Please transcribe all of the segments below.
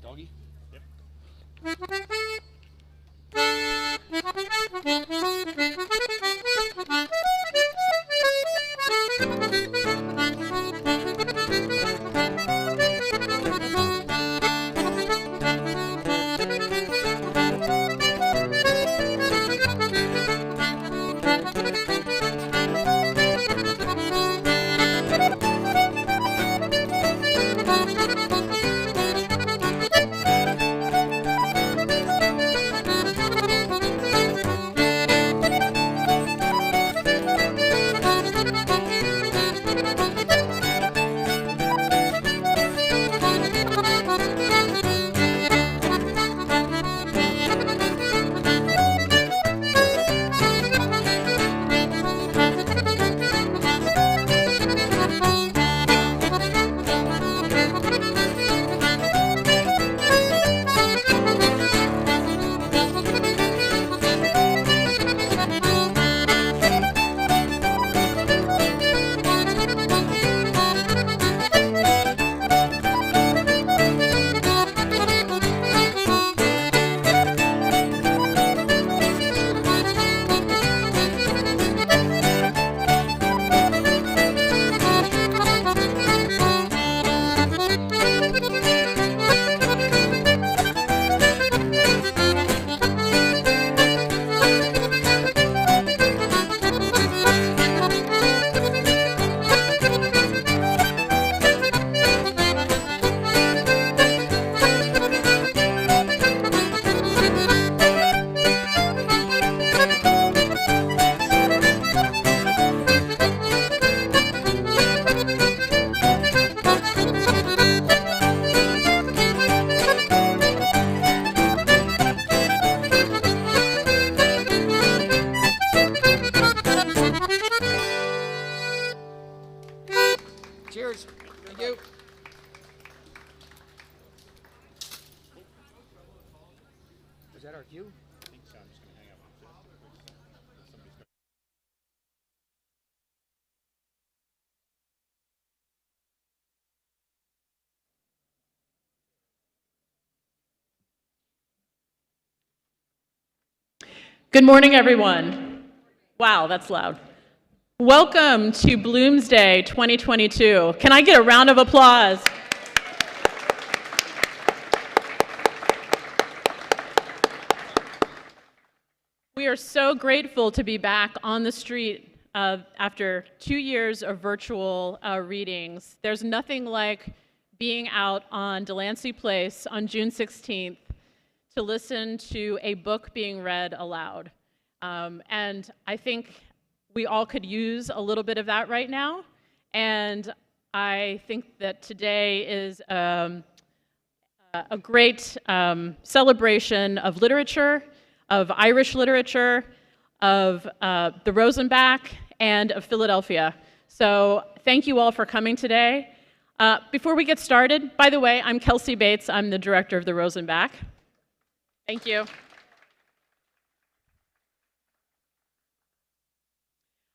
Doggy? Is that our cue? I think so. I'm just going to hang up just somebody's got. Good morning, everyone. Wow, that's loud. Welcome to Bloomsday 2022. Can I get a round of applause? We are so grateful to be back on the street after 2 years of virtual readings. There's nothing like being out on Delancey Place on June 16th to listen to a book being read aloud. And I think we all could use a little bit of that right now. And I think that today is a great celebration of literature, of Irish literature, of the Rosenbach, and of Philadelphia. So thank you all for coming today. Before we get started, by the way, I'm Kelsey Bates. I'm the director of the Rosenbach. Thank you.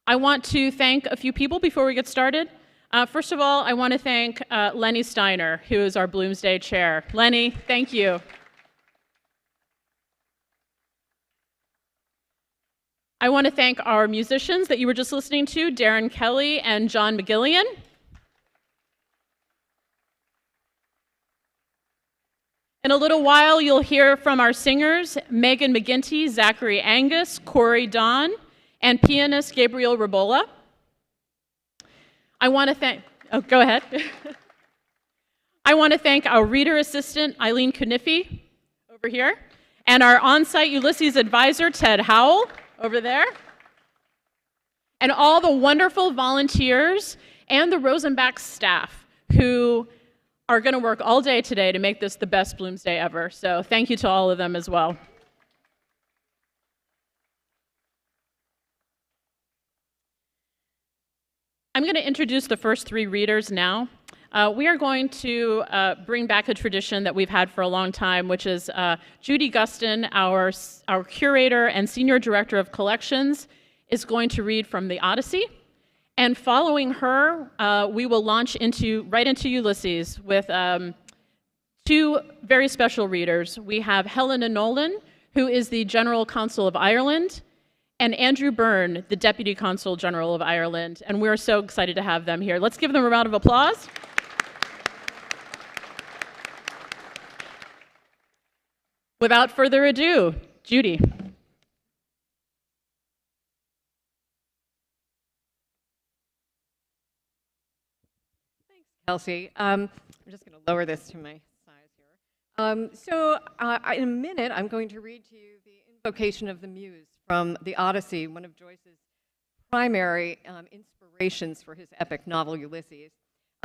I want to thank a few people before we get started. First of all, I want to thank Lenny Steiner, who is our Bloomsday chair. Lenny, thank you. I want to thank our musicians that you were just listening to, Darren Kelly and John McGillian. In a little while, you'll hear from our singers, Megan McGinty, Zachary Angus, Corey Don, and pianist Gabriel Rabola. I want to thank, go ahead. I want to thank our reader assistant, Eileen Kuniffy, over here, and our on-site Ulysses advisor, Ted Howell, over there, and all the wonderful volunteers and the Rosenbach staff who are going to work all day today to make this the best Bloomsday ever. So thank you to all of them as well. I'm going to introduce the first three readers now. We are going to bring back a tradition that we've had for a long time, which is Judy Guston, our curator and senior director of collections, is going to read from the Odyssey. And following her, we will launch right into Ulysses with two very special readers. We have Helena Nolan, who is the General Consul of Ireland, and Andrew Byrne, the Deputy Consul General of Ireland. And we're so excited to have them here. Let's give them a round of applause. Without further ado, Judy. Thanks, Kelsey. I'm just going to lower this to my size here. In a minute, I'm going to read to you the Invocation of the Muse from the Odyssey, one of Joyce's primary inspirations for his epic novel, Ulysses.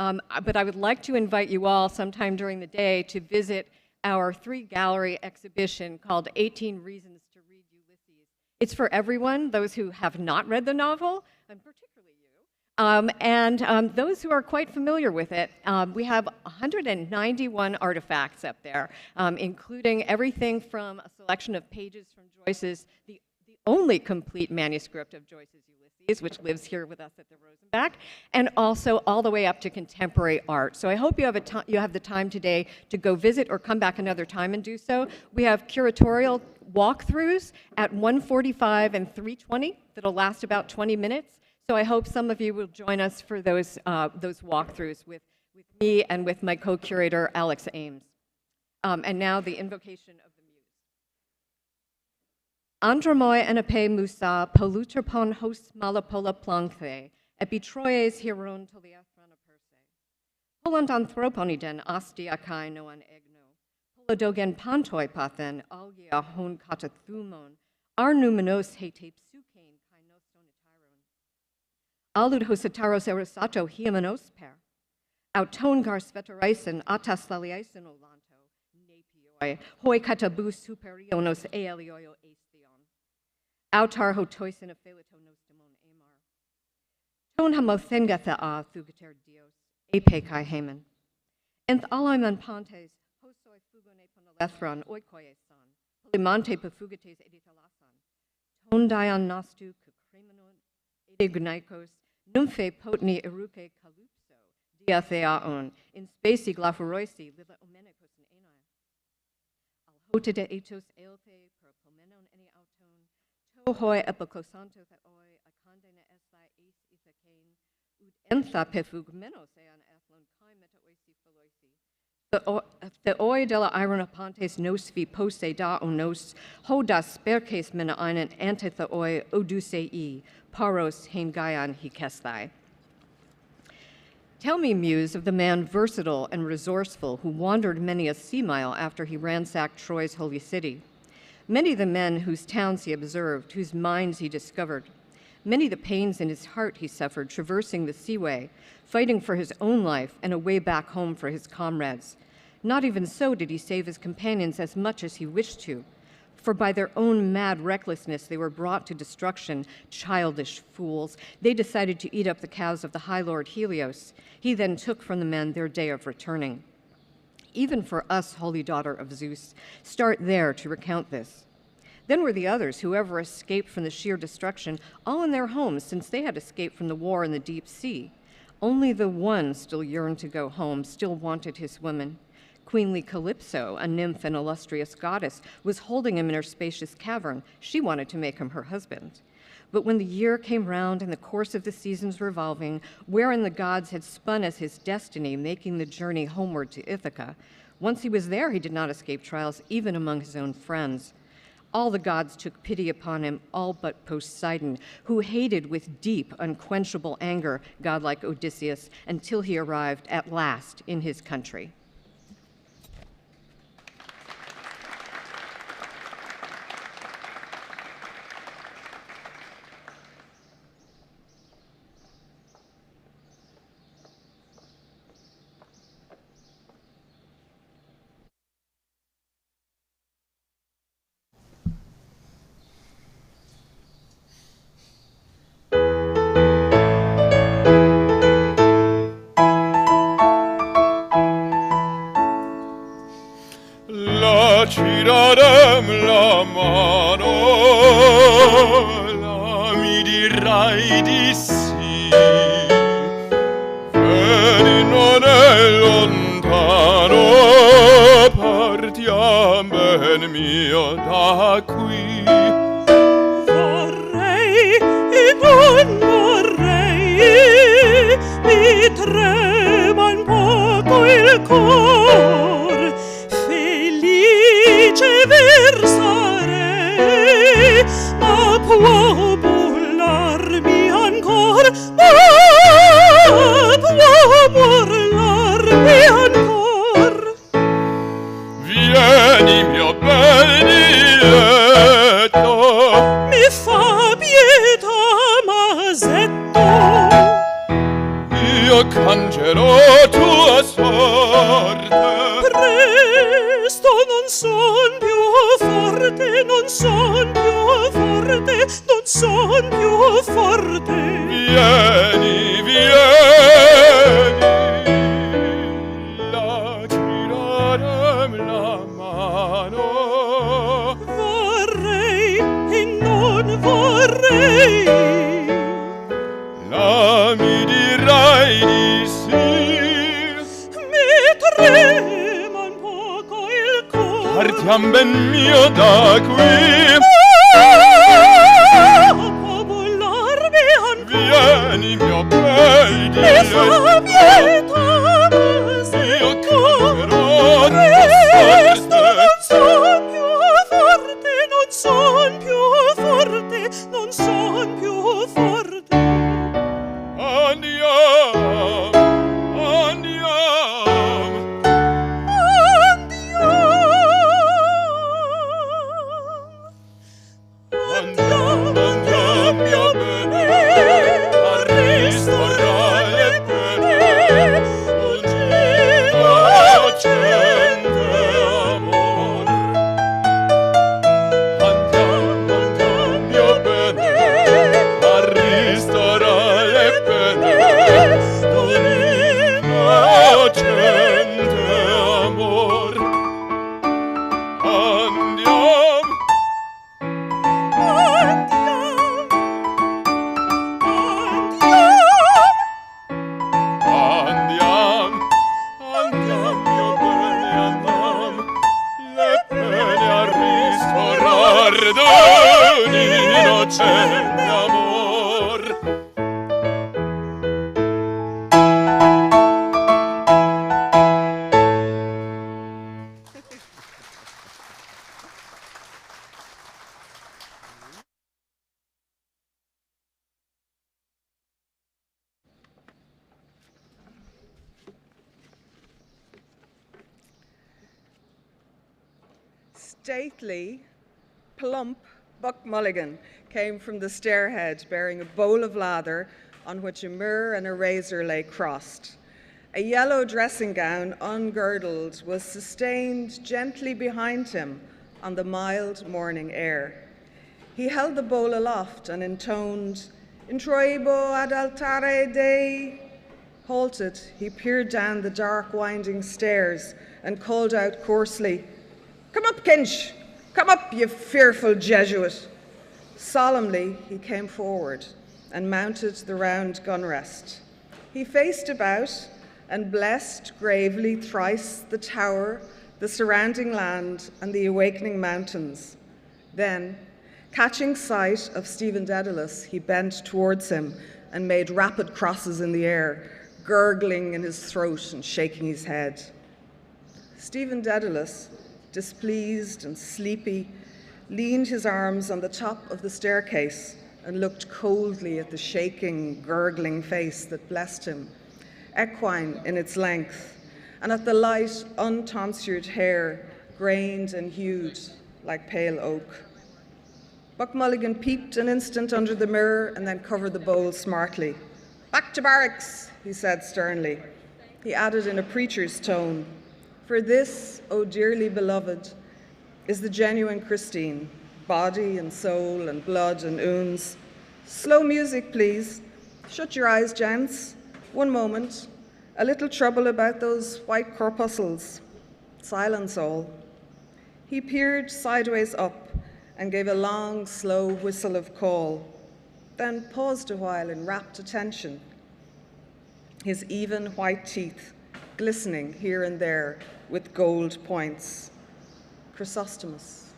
But I would like to invite you all sometime during the day to visit our 3-gallery exhibition called 18 Reasons to Read Ulysses. It's for everyone, those who have not read the novel, and particularly you, and those who are quite familiar with it. We have 191 artifacts up there, including everything from a selection of pages from Joyce's, the only complete manuscript of Joyce's Ulysses, which lives here with us at the Rosenbach, and also all the way up to contemporary art. So I hope you have the time today to go visit or come back another time and do so. We have curatorial walkthroughs at 1:45 and 3:20 that'll last about 20 minutes. So I hope some of you will join us for those walkthroughs with me and with my co-curator, Alex Ames. And now the Invocation of the Muse. Andromoi enape musa polutropon hos malapola planthe, epitroies hieron toliathrana perse. Polant anthroponiden astia kai noan egno, polodogen pantoi pathen algia hon katathumon, arnumenos hete psukein kai noston etiron. Alud hosataros erosato hiamenos per, auton gars veteraisen atas laliaisen olanto, nepioi, hoi katabus superionos aelioio estheon. Autar hotoisen aphelitonos demon amar. Ton hamothengatha a thugater dios, epe kai haman. Enth alaiman pantes, hosoi fugone ponolethron oikoie san, Limante perfugates edithalasan, tondion nostu kukremenon edignaikos, nymphe potni eruke calypso, diatheaon, in spacey glaphoroisi lila omenikos in enai. Alhotide etos elte per pomenon eni auton, tohoi epiclosanto theoi, acandene esai eis Ithacane, ud entha pefugmenos ean athlon kai meta oisi philoisi. The oi della irona pontes nos vi pose da onos, hodas sperces mena einen antitha oi odusei, paros hein gaian hikesthai. Tell me, Muse, of the man versatile and resourceful who wandered many a sea mile after he ransacked Troy's holy city. Many the men whose towns he observed, whose minds he discovered. Many the pains in his heart he suffered, traversing the seaway, fighting for his own life and a way back home for his comrades. Not even so did he save his companions as much as he wished to, for by their own mad recklessness they were brought to destruction, childish fools. They decided to eat up the cows of the High Lord Helios. He then took from the men their day of returning. Even for us, holy daughter of Zeus, start there to recount this. Then were the others, whoever escaped from the sheer destruction, all in their homes, since they had escaped from the war in the deep sea. Only the one still yearned to go home, still wanted his women. Queenly Calypso, a nymph and illustrious goddess, was holding him in her spacious cavern. She wanted to make him her husband. But when the year came round and the course of the seasons revolving, wherein the gods had spun as his destiny, making the journey homeward to Ithaca, once he was there, he did not escape trials, even among his own friends. All the gods took pity upon him, all but Poseidon, who hated with deep, unquenchable anger godlike Odysseus until he arrived at last in his country. Girarem la mano, la mi dirai di sì. Vieni, non è lontano, partiam ben mio da qui. Vorrei e non vorrei, mi trema un poco il cor, felice versarei, ma può bullarmi ancor, ma può burlarmi ancor. Vieni, mio bel diletto, Mi fa pietà, masetto. io cangerò tua sorte. Presto, non son più forte, non son più forte, non son più forte. Vieni, la girarem la mano. Vorrei e non vorrei, La mi dirai di sì. mi trema un poco il cor. Partiam ben mio da qui. Può bullarmi ancor. Vieni, mio bel Mi fa diletto, pietà, io masetto. cangerò Presto, tua non sorte. son più forte, non son più forte, non son più forte. Andiamo, andiamo. Andiamo. perdoni innocente amor. Stately, plump Buck Mulligan came from the stairhead bearing a bowl of lather on which a mirror and a razor lay crossed. A yellow dressing gown, ungirdled, was sustained gently behind him on the mild morning air. He held the bowl aloft and intoned, "Introibo ad altare Dei." Halted, he peered down the dark, winding stairs and called out coarsely, "Come up, Kinch! Come up, you fearful Jesuit!" Solemnly, he came forward and mounted the round gun rest. He faced about and blessed gravely thrice the tower, the surrounding land, and the awakening mountains. Then, catching sight of Stephen Dedalus, he bent towards him and made rapid crosses in the air, gurgling in his throat and shaking his head. Stephen Dedalus, displeased and sleepy, leaned his arms on the top of the staircase and looked coldly at the shaking, gurgling face that blessed him, equine in its length, and at the light, untonsured hair, grained and hued like pale oak. Buck Mulligan peeped an instant under the mirror and then covered the bowl smartly. "Back to barracks," he said sternly. He added in a preacher's tone, "For this, O dearly beloved, is the genuine Christine, body and soul and blood and ouns. Slow music, please. Shut your eyes, gents. One moment. A little trouble about those white corpuscles. Silence all." He peered sideways up and gave a long, slow whistle of call, then paused a while in rapt attention, his even white teeth glistening here and there with gold points. Chrysostomus.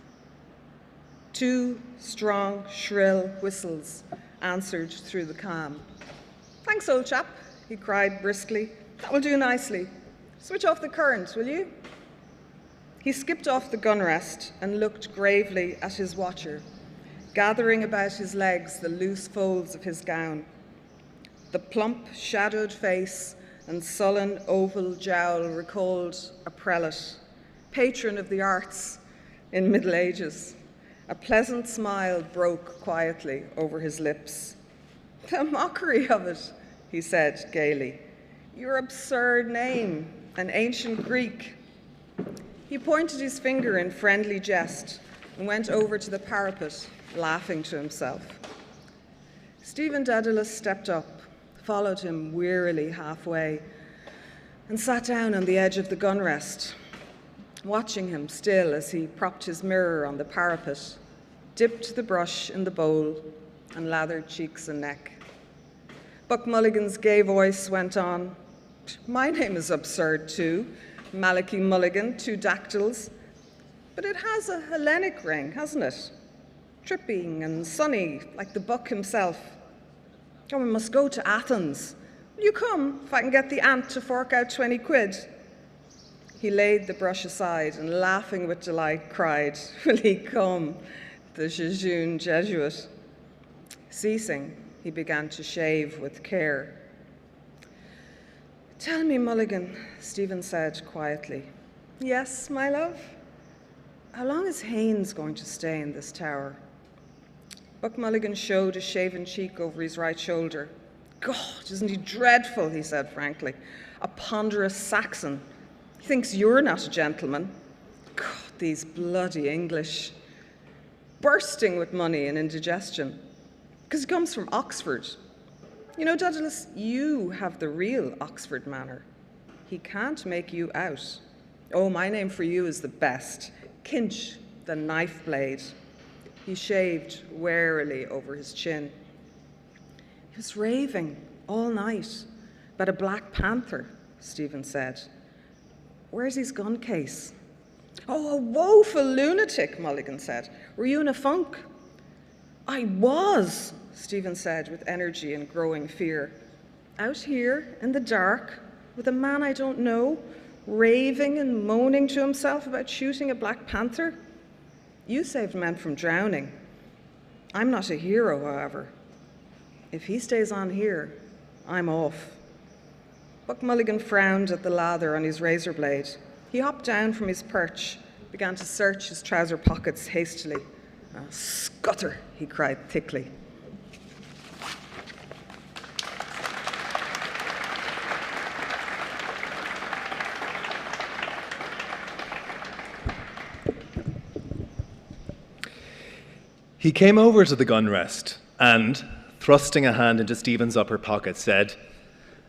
Two strong, shrill whistles answered through the calm. "Thanks, old chap," he cried briskly. "That will do nicely. Switch off the current, will you?" He skipped off the gun rest and looked gravely at his watcher, gathering about his legs the loose folds of his gown. The plump, shadowed face and sullen oval jowl recalled a prelate, patron of the arts in Middle Ages. A pleasant smile broke quietly over his lips. "The mockery of it," he said gaily. "Your absurd name, an ancient Greek." He pointed his finger in friendly jest and went over to the parapet, laughing to himself. Stephen Dedalus stepped up, followed him wearily halfway, and sat down on the edge of the gun rest, watching him still as he propped his mirror on the parapet, dipped the brush in the bowl, and lathered cheeks and neck. Buck Mulligan's gay voice went on, "My name is absurd too, Malachi Mulligan, 2 dactyls, but it has a Hellenic ring, hasn't it? Tripping and sunny, like the Buck himself. Oh, we must go to Athens. Will you come if I can get the aunt to fork out 20 quid? He laid the brush aside and, laughing with delight, cried, "Will he come, the jejune Jesuit?" Ceasing, he began to shave with care. "Tell me, Mulligan," Stephen said quietly. "Yes, my love? How long is Haynes going to stay in this tower?" Buck Mulligan showed a shaven cheek over his right shoulder. "God, isn't he dreadful," he said frankly. "A ponderous Saxon. He thinks you're not a gentleman. God, these bloody English. Bursting with money and indigestion. Because he comes from Oxford. You know, Dedalus, you have the real Oxford manner. He can't make you out. Oh, my name for you is the best. Kinch, the knife blade." He shaved warily over his chin. "He was raving all night about a Black Panther," Stephen said. "Where's his gun case?" Oh, a woeful lunatic, Mulligan said. Were you in a funk? I was, Stephen said with energy and growing fear. Out here, in the dark, with a man I don't know, raving and moaning to himself about shooting a black panther? You saved men from drowning. I'm not a hero, however. If he stays on here, I'm off. Buck Mulligan frowned at the lather on his razor blade. He hopped down from his perch, began to search his trouser pockets hastily. "Ah, scutter," he cried thickly. He came over to the gun rest and, thrusting a hand into Stephen's upper pocket, said,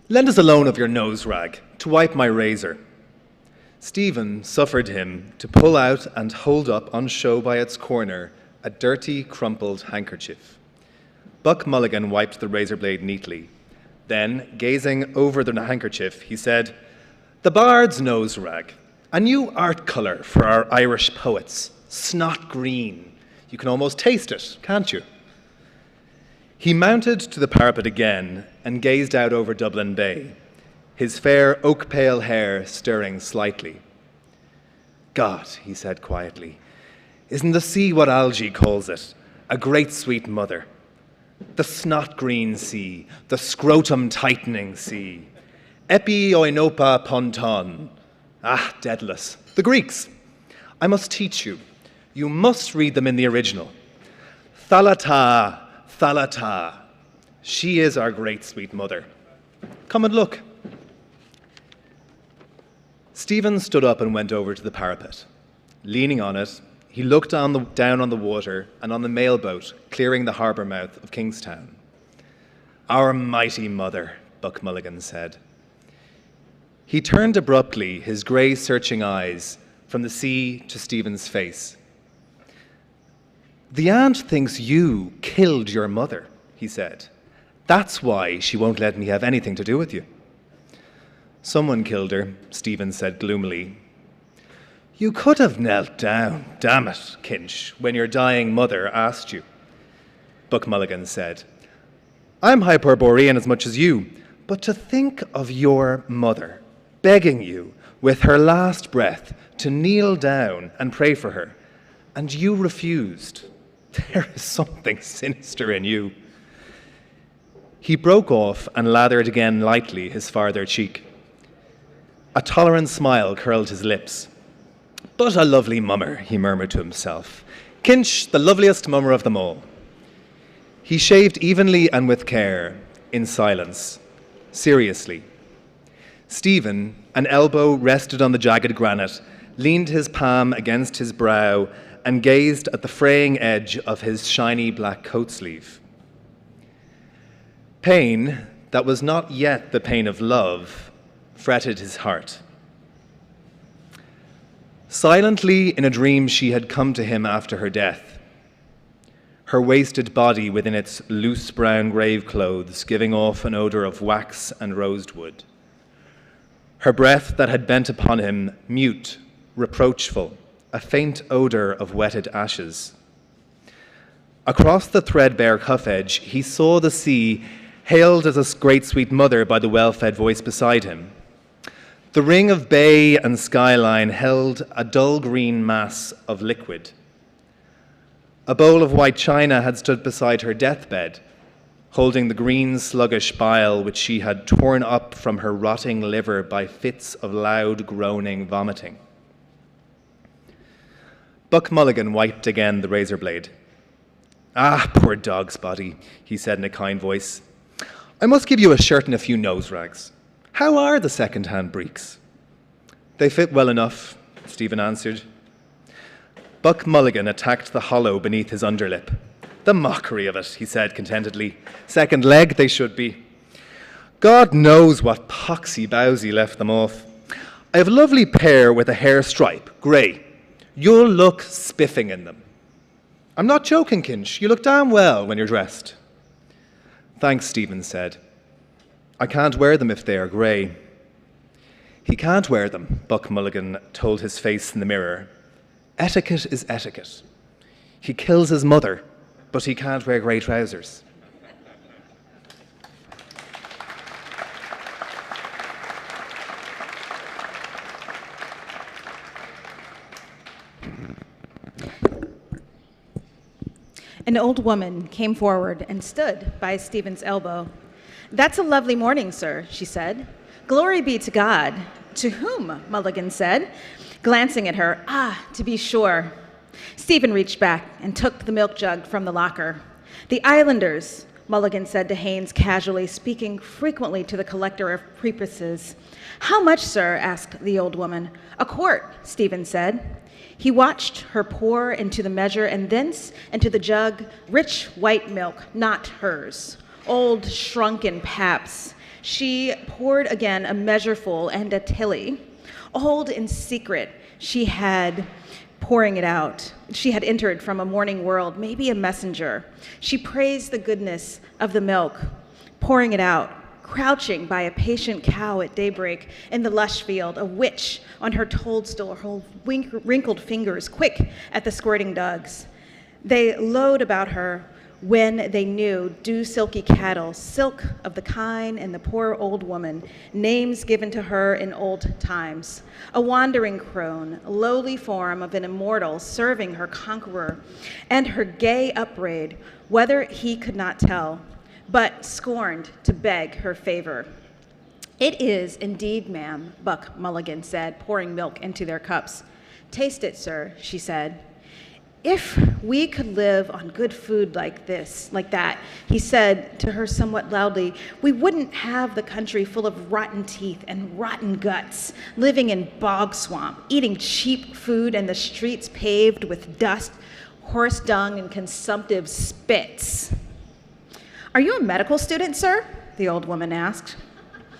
"Lend us a loan of your nose rag to wipe my razor." Stephen suffered him to pull out and hold up on show by its corner a dirty, crumpled handkerchief. Buck Mulligan wiped the razor blade neatly. Then, gazing over the handkerchief, he said, "The bard's nose rag, a new art colour for our Irish poets, snot green. You can almost taste it, can't you?" He mounted to the parapet again and gazed out over Dublin Bay, his fair oak-pale hair stirring slightly. "God," he said quietly, "isn't the sea what Algie calls it? A great sweet mother. The snot-green sea, the scrotum-tightening sea. Epi oinopa ponton. Ah, Daedalus. The Greeks. I must teach you. You must read them in the original. Thalata, Thalata. She is our great sweet mother. Come and look." Stephen stood up and went over to the parapet. Leaning on it, he looked down on the water and on the mailboat clearing the harbour mouth of Kingstown. "Our mighty mother," Buck Mulligan said. He turned abruptly, his grey searching eyes, from the sea to Stephen's face. "The aunt thinks you killed your mother," he said. "That's why she won't let me have anything to do with you." "Someone killed her," Stephen said gloomily. "You could have knelt down, damn it, Kinch, when your dying mother asked you," Buck Mulligan said. "I'm Hyperborean as much as you, but to think of your mother begging you with her last breath to kneel down and pray for her, and you refused. There is something sinister in you." He broke off and lathered again lightly his farther cheek. A tolerant smile curled his lips. "But a lovely mummer," he murmured to himself. "Kinch, the loveliest mummer of them all." He shaved evenly and with care, in silence, seriously. Stephen, an elbow rested on the jagged granite, leaned his palm against his brow and gazed at the fraying edge of his shiny black coat sleeve. Pain that was not yet the pain of love fretted his heart. Silently, in a dream, she had come to him after her death, her wasted body within its loose brown grave clothes giving off an odour of wax and rosewood. Her breath that had bent upon him, mute, reproachful, a faint odour of wetted ashes. Across the threadbare cuff edge, he saw the sea, hailed as a great sweet mother by the well-fed voice beside him. The ring of bay and skyline held a dull green mass of liquid. A bowl of white china had stood beside her deathbed, holding the green sluggish bile which she had torn up from her rotting liver by fits of loud groaning vomiting. Buck Mulligan wiped again the razor blade. "Ah, poor dog's body," he said in a kind voice. "I must give you a shirt and a few nose rags. How are the second-hand breeks?" "They fit well enough," Stephen answered. Buck Mulligan attacked the hollow beneath his underlip. "The mockery of it," he said contentedly. "Second leg they should be. God knows what poxy-bowsy left them off. I have a lovely pair with a hair stripe, grey. You'll look spiffing in them. I'm not joking, Kinch. You look damn well when you're dressed." "Thanks," Stephen said. "I can't wear them if they are grey." He can't wear them, Buck Mulligan told his face in the mirror, Etiquette is etiquette. He kills his mother, but he can't wear grey trousers. An old woman came forward and stood by Stephen's elbow. "That's a lovely morning, sir," she said. "Glory be to God." "To whom?" Mulligan said, glancing at her. "Ah, to be sure." Stephen reached back and took the milk jug from the locker. "The islanders," Mulligan said to Haynes casually, speaking frequently to the collector of prepuces. "How much, sir?" asked the old woman. "A quart," Stephen said. He watched her pour into the measure and thence into the jug rich white milk, not hers, old shrunken paps. She poured again a measureful and a tilly. Old in secret, she had pouring it out. She had entered from a morning world, maybe a messenger. She praised the goodness of the milk, pouring it out, crouching by a patient cow at daybreak in the lush field, a witch on her toadstool, her wrinkled fingers quick at the squirting dugs. They lowed about her when they knew dew silky cattle, silk of the kine and the poor old woman, names given to her in old times. A wandering crone, lowly form of an immortal serving her conqueror, and her gay upbraid, whether he could not tell, but scorned to beg her favor. "It is indeed, ma'am," Buck Mulligan said, pouring milk into their cups. "Taste it, sir," she said. "If we could live on good food like that," he said to her somewhat loudly, "we wouldn't have the country full of rotten teeth and rotten guts, living in bog swamp, eating cheap food and the streets paved with dust, horse dung, and consumptive spits." "Are you a medical student, sir?" the old woman asked.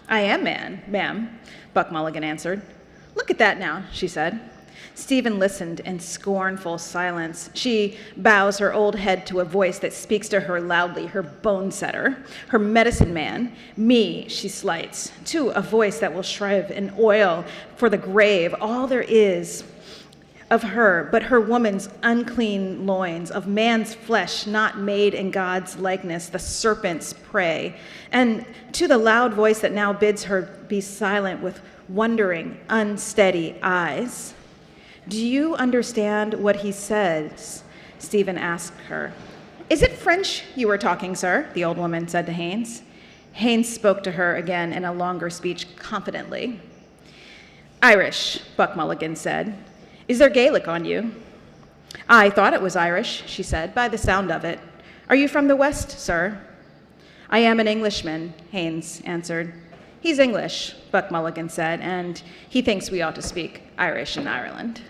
"I am, ma'am," Buck Mulligan answered. "Look at that now," she said. Stephen listened in scornful silence. She bows her old head to a voice that speaks to her loudly, her bone setter, her medicine man. Me, she slights, to a voice that will shrive in oil for the grave all there is of her, but her woman's unclean loins, of man's flesh not made in God's likeness, the serpent's prey. And to the loud voice that now bids her be silent with wondering, unsteady eyes. "Do you understand what he says?" Stephen asked her. "Is it French you were talking, sir?" the old woman said to Haynes. Haynes spoke to her again in a longer speech confidently. "Irish," Buck Mulligan said. "Is there Gaelic on you?" "I thought it was Irish," she said, "by the sound of it. Are you from the West, sir?" "I am an Englishman," Haynes answered. "He's English," Buck Mulligan said, "and he thinks we ought to speak Irish in Ireland."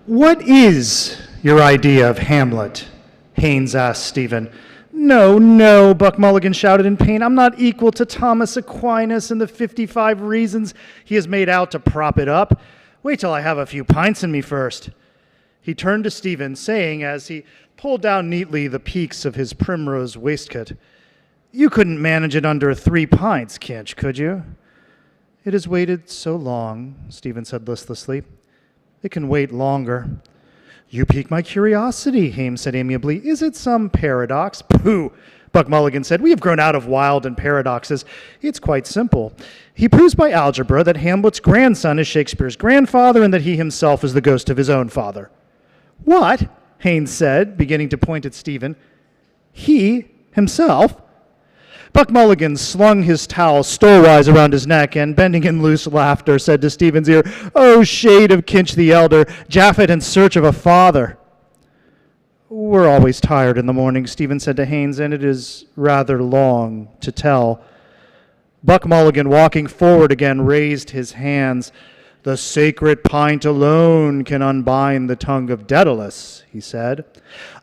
"What is your idea of Hamlet?" Haynes asked Stephen. No, Buck Mulligan shouted in pain. "I'm not equal to Thomas Aquinas and the 55 reasons he has made out to prop it up. Wait till I have a few pints in me first." He turned to Stephen, saying as he pulled down neatly the peaks of his primrose waistcoat, "You couldn't manage it under 3 pints, Kinch, could you?" "It has waited so long," Stephen said listlessly. "It can wait longer." "You pique my curiosity," Haynes said amiably. "Is it some paradox?" "Pooh," Buck Mulligan said. "We have grown out of wild and paradoxes. It's quite simple. He proves by algebra that Hamlet's grandson is Shakespeare's grandfather and that he himself is the ghost of his own father." "What?" Haynes said, beginning to point at Stephen. "He himself?" Buck Mulligan slung his towel stolewise around his neck and, bending in loose laughter, said to Stephen's ear, "Oh, shade of Kinch the elder, Japhet in search of a father." "We're always tired in the morning," Stephen said to Haynes, "and it is rather long to tell." Buck Mulligan, walking forward again, raised his hands. "The sacred pint alone can unbind the tongue of Daedalus," he said.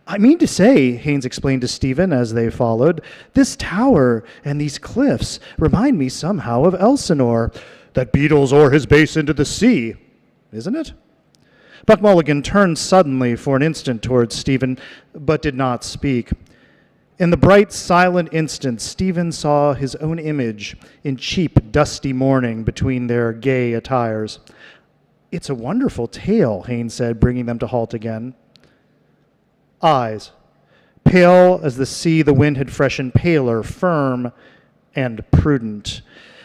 "I mean to say," Haynes explained to Stephen as they followed, "this tower and these cliffs remind me somehow of Elsinore. that beetles oar his base into the sea, isn't it? Buck Mulligan turned suddenly for an instant towards Stephen, but did not speak. In the bright, silent instant, Stephen saw his own image in cheap, dusty mourning between their gay attires. "It's a wonderful tale," Haynes said, bringing them to halt again. Eyes, pale as the sea the wind had freshened, paler, firm, and prudent.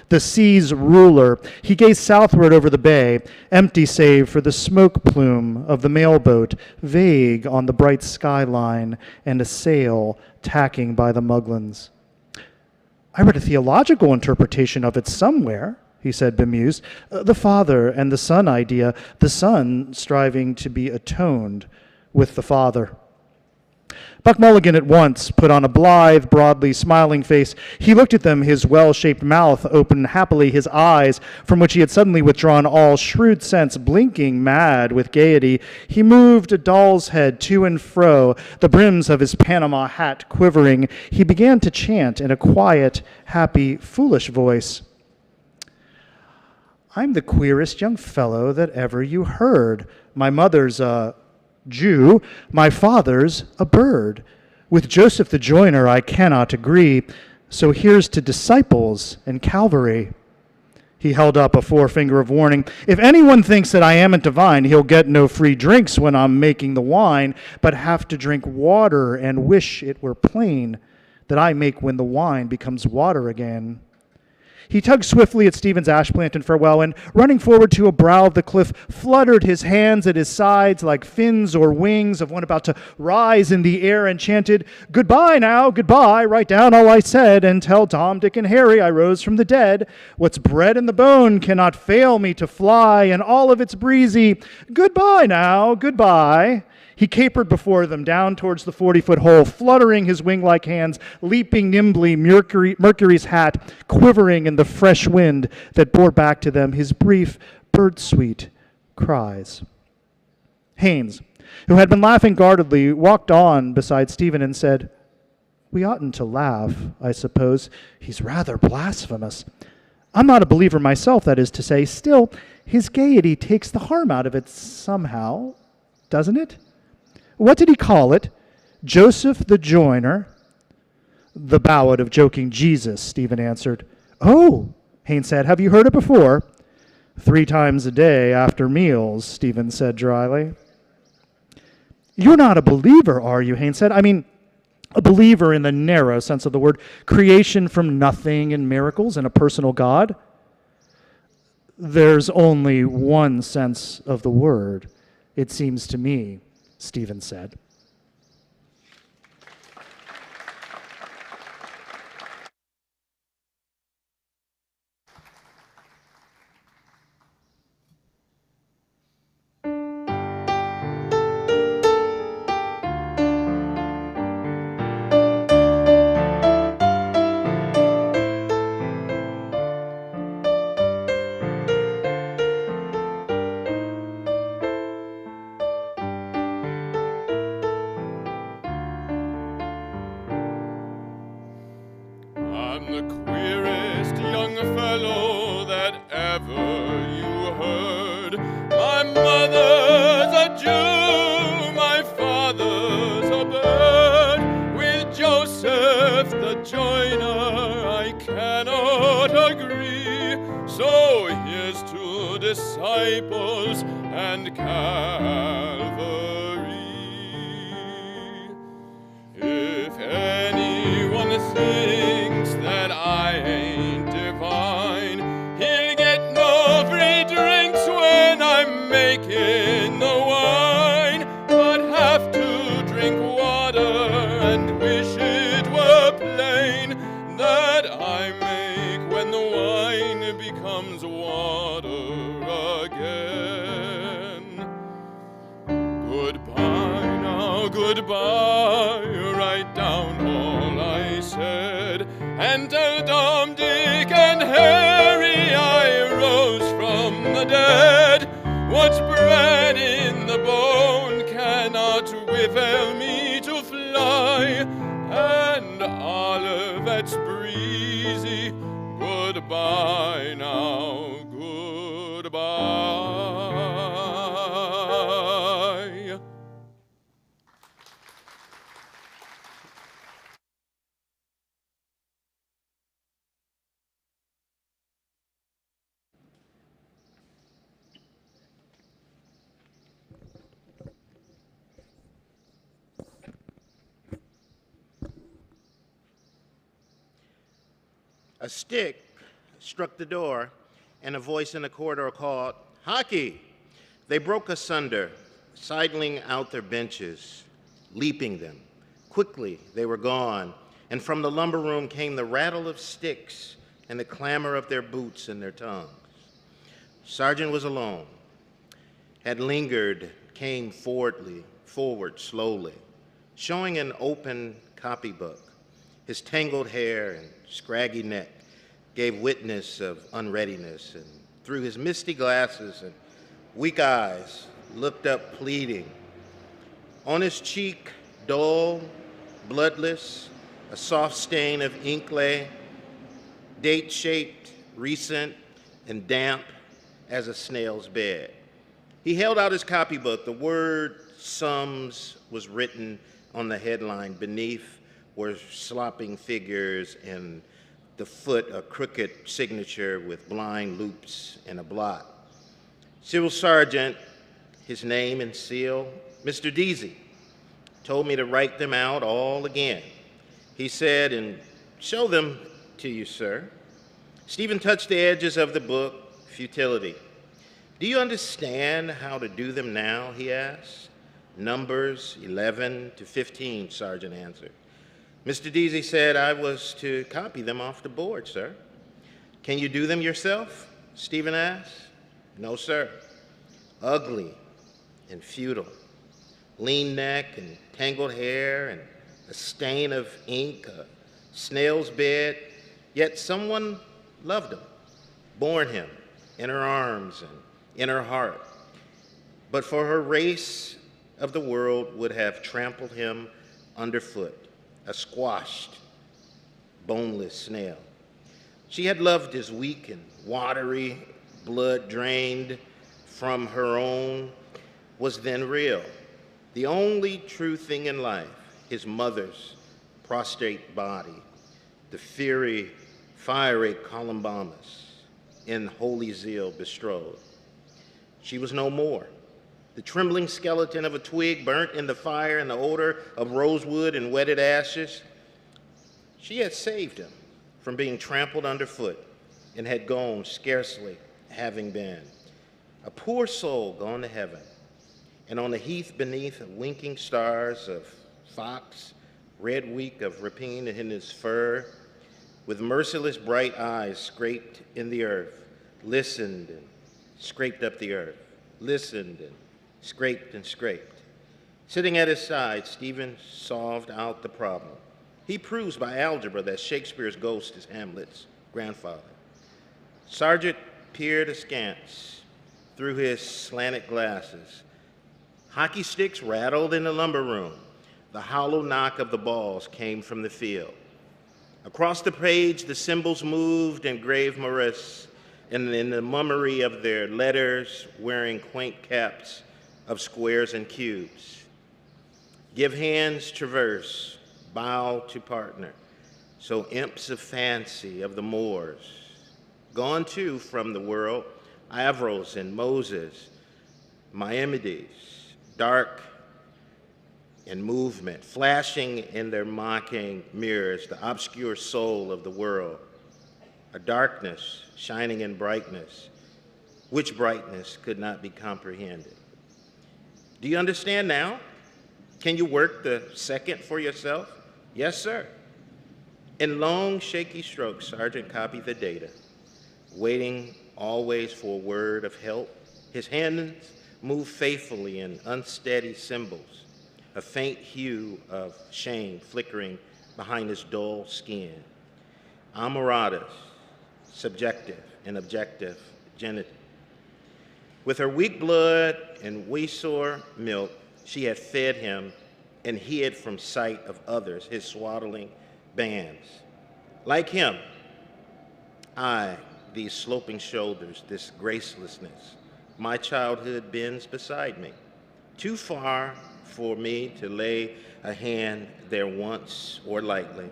The sea's ruler, he gazed southward over the bay, empty save for the smoke plume of the mailboat, vague on the bright skyline, and a sail tacking by the Muglins. "I read a theological interpretation of it somewhere," he said, bemused. "The Father and the Son idea, the Son striving to be atoned with the Father." Buck Mulligan at once put on a blithe, broadly smiling face. He looked at them, his well-shaped mouth open happily, his eyes, from which he had suddenly withdrawn all shrewd sense, blinking mad with gaiety. He moved a doll's head to and fro, the brims of his Panama hat quivering. He began to chant in a quiet, happy, foolish voice. "I'm the queerest young fellow that ever you heard. My mother's a Jew, my father's a bird. With Joseph the joiner I cannot agree, so here's to disciples and Calvary." He held up a forefinger of warning. "If anyone thinks that I amn't divine, he'll get no free drinks when I'm making the wine, but have to drink water and wish it were plain that I make when the wine becomes water again." He tugged swiftly at Stephen's ash plant in farewell, and running forward to a brow of the cliff, fluttered his hands at his sides like fins or wings of one about to rise in the air, and chanted, "Goodbye now, goodbye, write down all I said, and tell Tom, Dick, and Harry I rose from the dead. What's bred in the bone cannot fail me to fly, and all of it's breezy. Goodbye now, goodbye." He capered before them down towards the 40-foot hole, fluttering his wing-like hands, leaping nimbly, Mercury's hat quivering in the fresh wind that bore back to them his brief, bird-sweet cries. Haynes, who had been laughing guardedly, walked on beside Stephen and said, "We oughtn't to laugh, I suppose. He's rather blasphemous. I'm not a believer myself, that is to say. Still, his gaiety takes the harm out of it somehow, doesn't it? What did he call it? Joseph the joiner?" "The ballad of joking Jesus," Stephen answered. "Oh," Haynes said, "have you heard it before?" "3 times a day after meals," Stephen said dryly. "You're not a believer, are you?" Haynes said. "I mean, a believer in the narrow sense of the word, creation from nothing and miracles and a personal God." "There's only one sense of the word, it seems to me," Stephen said. I'm the queerest young fellow that ever you heard. My mother's a Jew, my father's a bird. With Joseph the joiner I cannot agree. So here's to disciples and Calvary. If anyone thinks that I ain't divine, he'll get no free drinks when I'm making the wine, but have to drink water and wish it were plain that I make when the wine becomes water again. Goodbye now, goodbye, write down all I said, and tell Tom, Dick, and Harry I rose from the dead. What's bred in the bone cannot withheld me to fly, and Olivet's breezy. Goodbye now, goodbye. A stick struck the door, and a voice in the corridor called, "Hockey!" They broke asunder, sidling out their benches, leaping them. Quickly, they were gone, and from the lumber room came the rattle of sticks and the clamor of their boots and their tongues. Sergeant was alone, had lingered, came forward slowly, showing an open copybook. His tangled hair and scraggy neck gave witness of unreadiness, and through his misty glasses and weak eyes looked up pleading. On his cheek, dull, bloodless, a soft stain of ink lay, date-shaped, recent, and damp as a snail's bed. He held out his copybook. The word "sums" was written on the headline. Beneath were slopping figures, and the foot a crooked signature with blind loops and a blot. Civil Sergeant, his name and seal, Mr. Deasy, told me to write them out all again. He said, "And show them to you, sir." Stephen touched the edges of the book, futility. "Do you understand how to do them now?" he asked. "Numbers 11 to 15, Sergeant answered. Mr. Deasy said I was to copy them off the board, sir. "Can you do them yourself?" Stephen asked. "No, sir." Ugly and futile, lean neck and tangled hair and a stain of ink, a snail's bed, yet someone loved him, borne him in her arms and in her heart. But for her race of the world would have trampled him underfoot, a squashed, boneless snail. She had loved his weak and watery blood drained from her own was then real. The only true thing in life, his mother's prostrate body, the fiery Columbus in holy zeal bestrode. She was no more. The trembling skeleton of a twig burnt in the fire and the odor of rosewood and wetted ashes. She had saved him from being trampled underfoot and had gone scarcely having been. A poor soul gone to heaven, and on the heath beneath winking stars of fox, red weak of rapine in his fur, with merciless bright eyes scraped in the earth, listened and scraped up the earth, listened and scraped and scraped. Sitting at his side, Stephen solved out the problem. He proves by algebra that Shakespeare's ghost is Hamlet's grandfather. Sergeant peered askance through his slanted glasses. Hockey sticks rattled in the lumber room. The hollow knock of the balls came from the field. Across the page, the symbols moved in grave morose, and in the mummery of their letters, wearing quaint caps of squares and cubes. Give hands traverse, bow to partner, so imps of fancy of the moors. Gone too from the world, Avros and Moses, Maimonides, dark and movement, flashing in their mocking mirrors, the obscure soul of the world, a darkness shining in brightness, which brightness could not be comprehended. Do you understand now? Can you work the second for yourself? Yes, sir. In long, shaky strokes, Sergeant copied the data, waiting always for a word of help. His hands moved faithfully in unsteady symbols, a faint hue of shame flickering behind his dull skin. Amoratus, subjective and objective, genitive. With her weak blood and weasor milk, she had fed him and hid from sight of others his swaddling bands. Like him, these sloping shoulders, this gracelessness, my childhood bends beside me. Too far for me to lay a hand there once or lightly.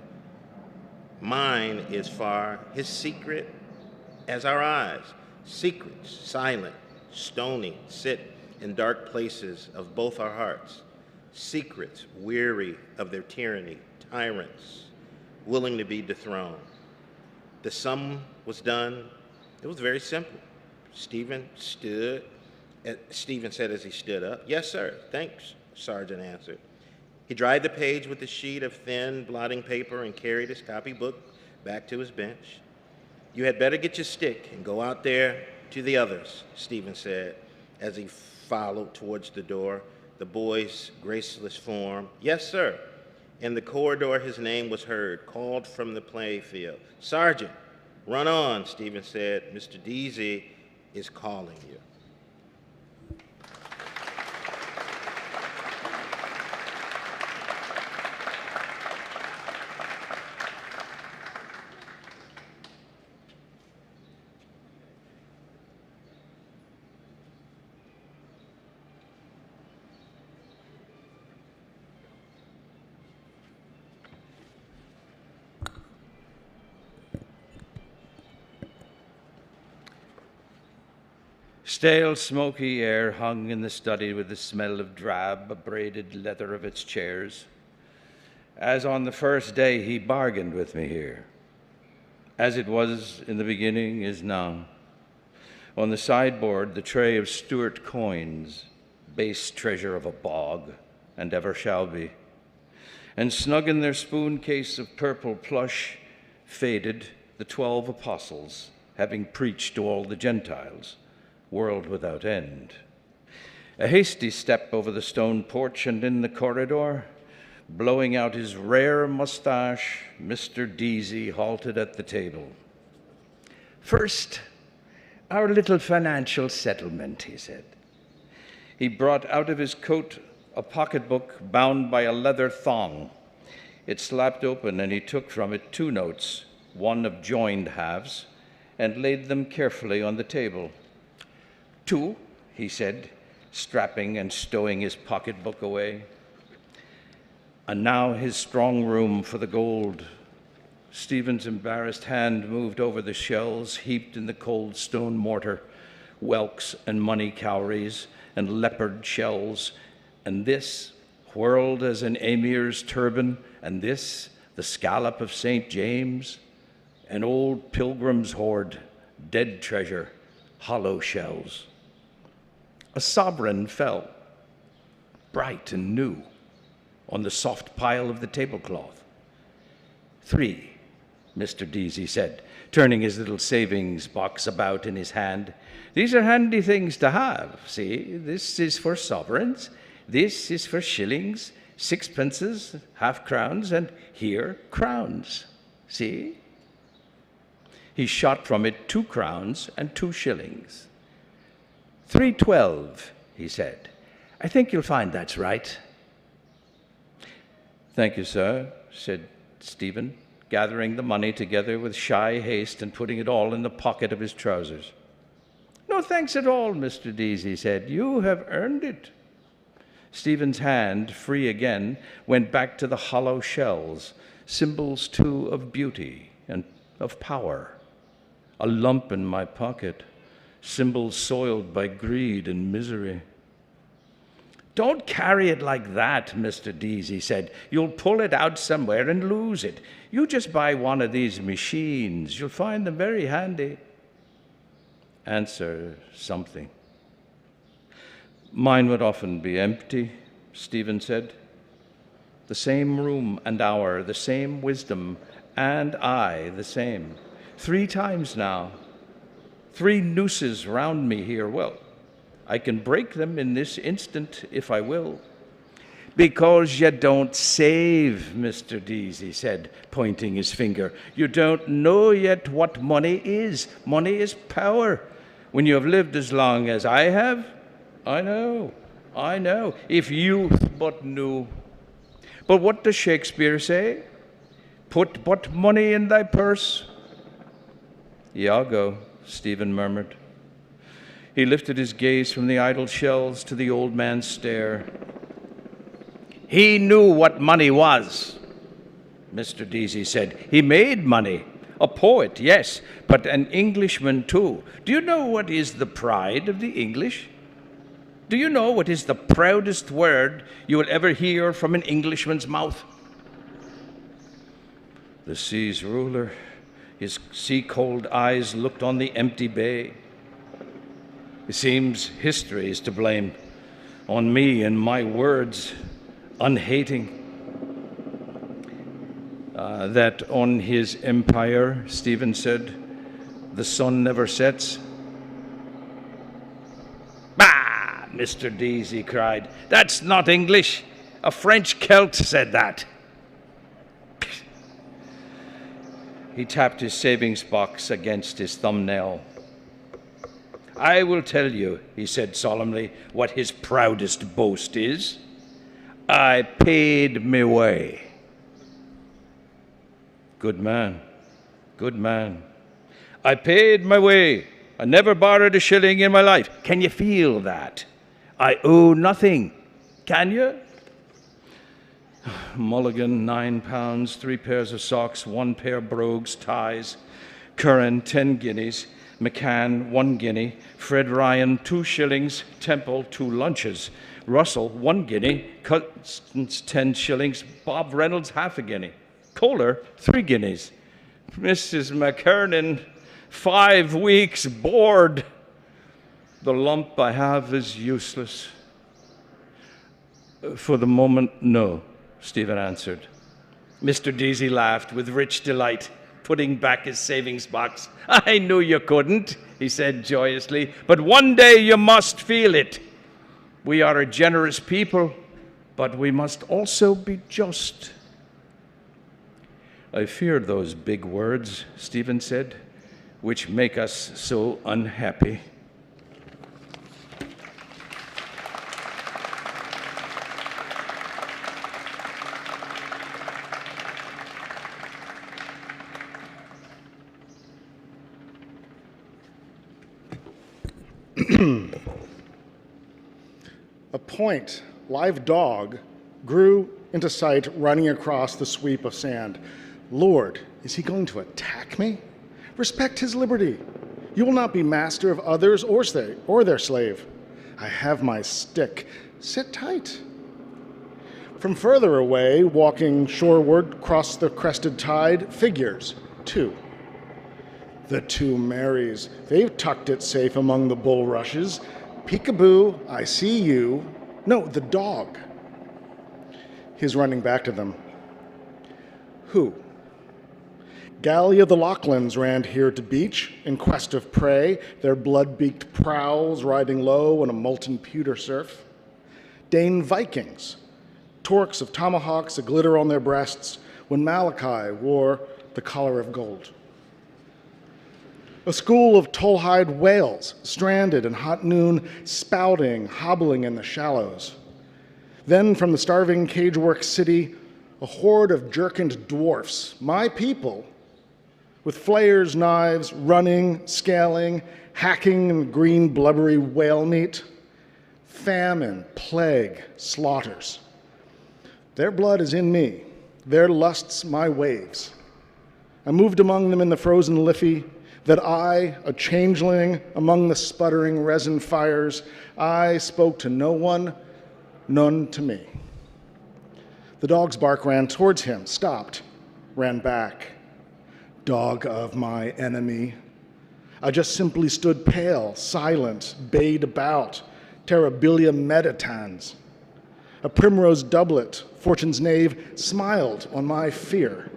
Mine is far, his secret as our eyes. Secrets, silent, stony, sit in dark places of both our hearts. Secrets, weary of their tyranny, tyrants, willing to be dethroned. The sum was done. It was very simple. Stephen said as he stood up, "Yes, sir, thanks," Sergeant answered. He dried the page with a sheet of thin blotting paper and carried his copybook back to his bench. "You had better get your stick and go out there to the others," Stephen said as he followed towards the door, the boy's graceless form. "Yes, sir." In the corridor, his name was heard, called from the playfield. "Sergeant, run on," Stephen said. "Mr. Deasy is calling you." Stale, smoky air hung in the study with the smell of drab, abraded leather of its chairs. As on the first day he bargained with me here. As it was in the beginning is now. On the sideboard, the tray of Stuart coins, base treasure of a bog, and ever shall be. And snug in their spoon case of purple plush, faded the 12 apostles, having preached to all the Gentiles, world without end. A hasty step over the stone porch, and in the corridor, blowing out his rare mustache, Mr. Deasy halted at the table. "First, our little financial settlement," he said. He brought out of his coat a pocketbook bound by a leather thong. It slapped open, and he took from it 2 notes, one of joined halves, and laid them carefully on the table. "2," he said, strapping and stowing his pocketbook away. And now his strong room for the gold. Stephen's embarrassed hand moved over the shells heaped in the cold stone mortar, whelks and money cowries and leopard shells, and this whirled as an emir's turban, and this the scallop of St. James, an old pilgrim's hoard, dead treasure, hollow shells. A sovereign fell, bright and new, on the soft pile of the tablecloth. 3, Mr. Deasy said, turning his little savings box about in his hand. "These are handy things to have. See, this is for sovereigns, this is for shillings, 6pences, half-crowns, and here, crowns. See?" He shot from it 2 crowns and 2 shillings. 312, he said. "I think you'll find that's right." "Thank you, sir," said Stephen, gathering the money together with shy haste and putting it all in the pocket of his trousers. "No thanks at all," Mr. Deasy said. "You have earned it." Stephen's hand, free again, went back to the hollow shells, symbols too of beauty and of power. "A lump in my pocket, symbols soiled by greed and misery." "Don't carry it like that," Mr. Deasy said. "You'll pull it out somewhere and lose it. You just buy one of these machines. You'll find them very handy." "Answer something." "Mine would often be empty," Stephen said. "The same room and hour, the same wisdom, and I the same. 3 times now. 3 nooses round me here. Well, I can break them in this instant if I will." "Because you don't save," Mr. Deasy said, pointing his finger. "You don't know yet what money is. Money is power. When you have lived as long as I have, I know. If youth but knew. But what does Shakespeare say? Put but money in thy purse." "Iago," Stephen murmured. He lifted his gaze from the idle shells to the old man's stare. "He knew what money was," Mr. Deasy said. "He made money. A poet, yes, but an Englishman too. Do you know what is the pride of the English? Do you know what is the proudest word you will ever hear from an Englishman's mouth?" "The sea's ruler," His sea-cold eyes looked on the empty bay. It seems history is to blame, on me and my words, unhating. That on his empire, Stephen said, the sun never sets. Bah, Mr. Dees, he cried. That's not English. A French Celt said that. He tapped his savings box against his thumbnail. I will tell you, he said solemnly, what his proudest boast is. I paid me way. Good man, good man. I paid my way. I never borrowed a shilling in my life. Can you feel that? I owe nothing. Can you? Mulligan, £9, 3 pairs of socks, 1 pair brogues, ties. Curran, 10 guineas. McCann, 1 guinea. Fred Ryan, 2 shillings. Temple, 2 lunches. Russell, 1 guinea. Constance, 10 shillings. Bob Reynolds, half a guinea. Kohler, 3 guineas. Mrs. McKernan, 5 weeks board. The lump I have is useless. For the moment, no, Stephen answered. Mr. Deasy laughed with rich delight, putting back his savings box. I knew you couldn't, he said joyously, but one day you must feel it. We are a generous people, but we must also be just. I feared those big words, Stephen said, which make us so unhappy. A point, live dog, grew into sight running across the sweep of sand. Lord, is he going to attack me? Respect his liberty. You will not be master of others or their slave. I have my stick. Sit tight. From further away, walking shoreward across the crested tide, figures, 2. The 2 Marys, they've tucked it safe among the bulrushes. Peekaboo, I see you. No, the dog. He's running back to them. Who? Galley of the Lachlan's ran here to beach in quest of prey, their blood-beaked prowls riding low on a molten pewter surf. Dane Vikings, torques of tomahawks a-glitter on their breasts when Malachi wore the collar of gold. A school of toll-hide whales, stranded in hot noon, spouting, hobbling in the shallows. Then from the starving cagework city, a horde of jerkined dwarfs, my people, with flayers' knives, running, scaling, hacking green blubbery whale meat. Famine, plague, slaughters. Their blood is in me, their lusts my waves. I moved among them in the frozen Liffey, that I, a changeling among the sputtering resin fires, I spoke to no one, none to me. The dog's bark ran towards him, stopped, ran back. Dog of my enemy. I just simply stood pale, silent, bayed about, terribilia meditans. A primrose doublet, fortune's knave, smiled on my fear.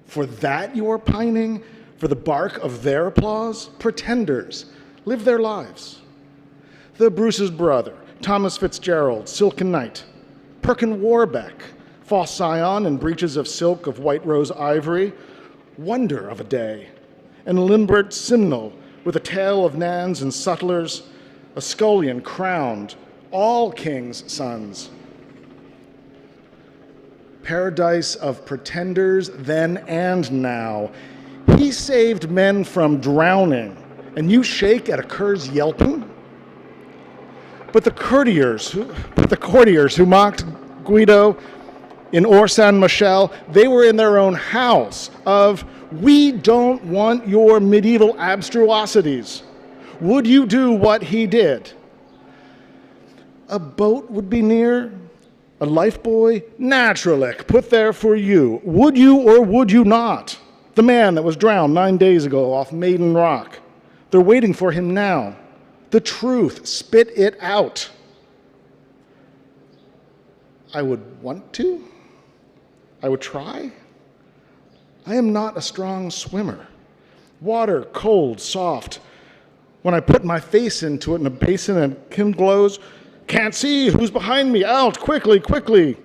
For that you are pining? For the bark of their applause? Pretenders, live their lives. The Bruce's brother, Thomas Fitzgerald, Silken Knight, Perkin Warbeck, false scion in breeches of silk of white rose ivory, wonder of a day, and Limbert Simnel with a tale of nans and sutlers, a scullion crowned, all kings' sons. Paradise of pretenders then and now. He saved men from drowning, and you shake at a cur's yelping? But the courtiers who mocked Guido in Orsan Michel, they were in their own house of, we don't want your medieval abstruosities. Would you do what he did? A boat would be near, a lifebuoy, naturalic, put there for you. Would you or would you not? The man that was drowned 9 days ago off Maiden Rock. They're waiting for him now. The truth, spit it out. I would want to. I would try. I am not a strong swimmer. Water, cold, soft. When I put my face into it in a basin and Kim glows, can't see, who's behind me? Out, quickly, quickly.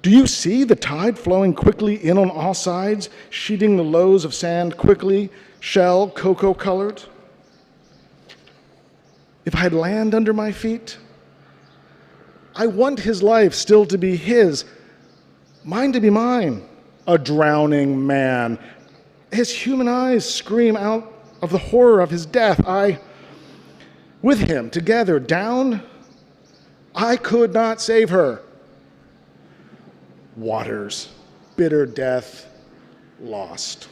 Do you see the tide flowing quickly in on all sides, sheeting the lows of sand quickly, shell, cocoa-colored? If I had land under my feet, I want his life still to be his, mine to be mine. A drowning man. His human eyes scream out of the horror of his death. With him, together, down, I could not save her. Waters, bitter death, lost.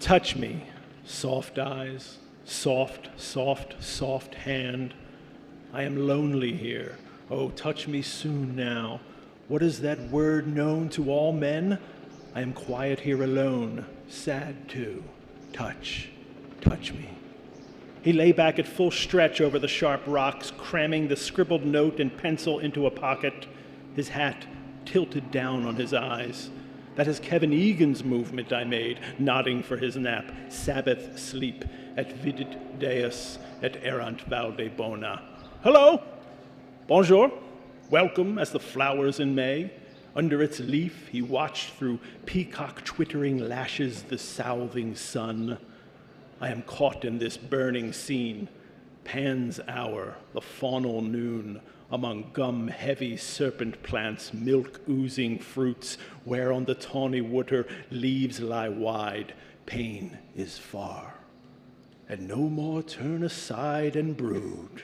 Touch me, soft eyes, soft, soft, soft hand. I am lonely here. Oh, touch me soon now. What is that word known to all men? I am quiet here alone, sad too. Touch, touch me. He lay back at full stretch over the sharp rocks, cramming the scribbled note and pencil into a pocket, his hat tilted down on his eyes. That is Kevin Egan's movement I made, nodding for his nap, Sabbath sleep, et vidit Deus, et erant valde bona. Hello, bonjour, welcome as the flowers in May. Under its leaf he watched through peacock twittering lashes the southing sun. I am caught in this burning scene, Pan's hour, the faunal noon, among gum-heavy serpent plants, milk-oozing fruits, where on the tawny water leaves lie wide, pain is far. And no more turn aside and brood.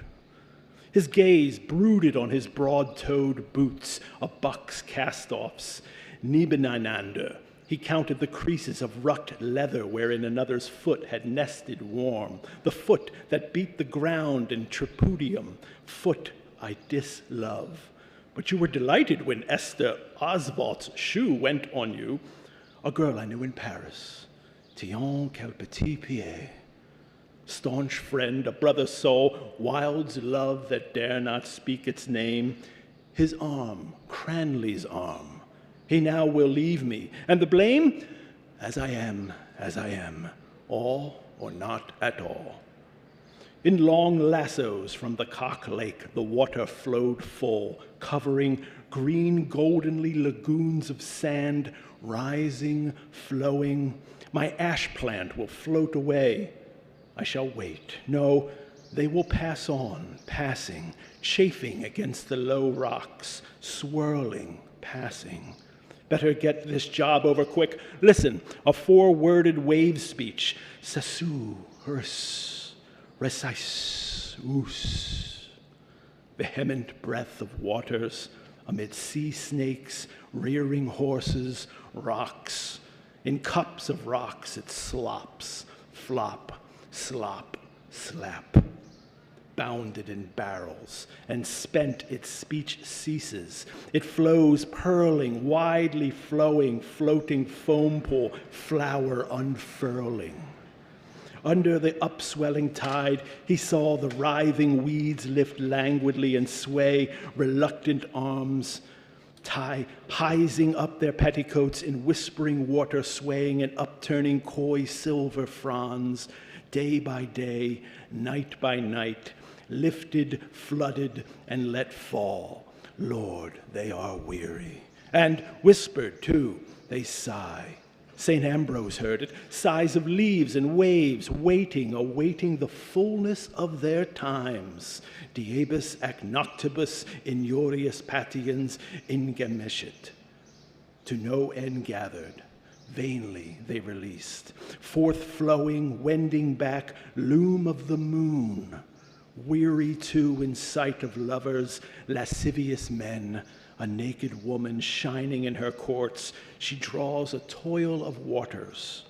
His gaze brooded on his broad-toed boots, a buck's cast-offs, nebeneinander. He counted the creases of rucked leather wherein another's foot had nested warm, the foot that beat the ground in tripudium, foot I dislove. But you were delighted when Esther Oswald's shoe went on you, a girl I knew in Paris. Tillon quel petit pied. Staunch friend, a brother soul, wild's love that dare not speak its name. His arm, Cranley's arm. He now will leave me, and the blame? As I am, all or not at all. In long lassos from the Cock Lake, the water flowed full, covering green goldenly lagoons of sand, rising, flowing. My ash plant will float away. I shall wait. No, they will pass on, passing, chafing against the low rocks, swirling, passing. Better get this job over quick. Listen, a four-worded wave speech. Sasu, hers, recise, us. Vehement breath of waters amid sea snakes, rearing horses, rocks. In cups of rocks it slops, flop, slop, slap. Bounded in barrels, and spent its speech ceases. It flows purling, widely flowing, floating foam pool, flower unfurling. Under the upswelling tide, he saw the writhing weeds lift languidly and sway, reluctant arms, hizing up their petticoats in whispering water, swaying and upturning coy silver fronds, day by day, night by night, lifted, flooded, and let fall. Lord, they are weary. And whispered, too, they sigh. St. Ambrose heard it, sighs of leaves and waves, waiting, awaiting the fullness of their times. Diebus ac noctibus injurius patiens ingemescit. To no end gathered, vainly they released. Forth flowing, wending back, loom of the moon. Weary too in sight of lovers, lascivious men, a naked woman shining in her courts. She draws a toil of waters.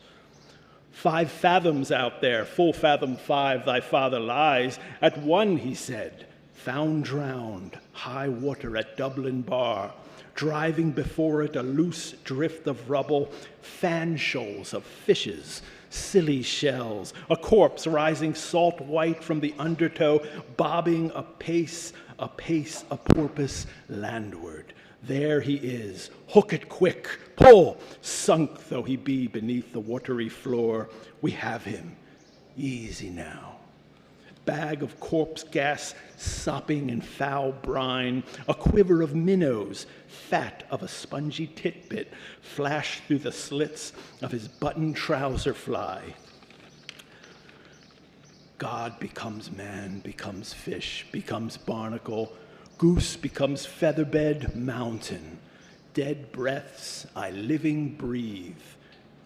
5 fathoms out there, full fathom 5, thy father lies. At 1, he said, found drowned, high water at Dublin bar, driving before it a loose drift of rubble, fan shoals of fishes, silly shells, a corpse rising salt white from the undertow, bobbing apace, a porpoise landward. There he is, hook it quick, pull, sunk though he be beneath the watery floor. We have him, easy now. Bag of corpse gas sopping in foul brine, a quiver of minnows, fat of a spongy titbit, flashed through the slits of his button trouser fly. God becomes man, becomes fish, becomes barnacle, goose becomes featherbed mountain. Dead breaths I living breathe,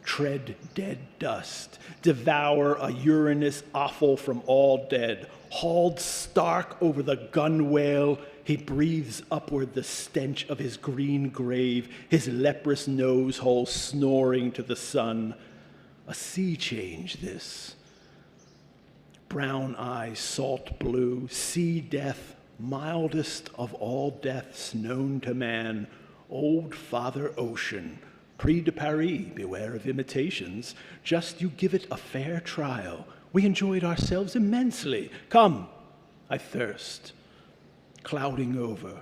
tread dead dust, devour a Uranus offal from all dead. Hauled stark over the gunwale, he breathes upward the stench of his green grave, his leprous nose hole snoring to the sun. A sea change this. Brown eyes salt blue, sea death, mildest of all deaths known to man, old Father Ocean, Prix de Paris, beware of imitations. Just you give it a fair trial. We enjoyed ourselves immensely. Come, I thirst. Clouding over.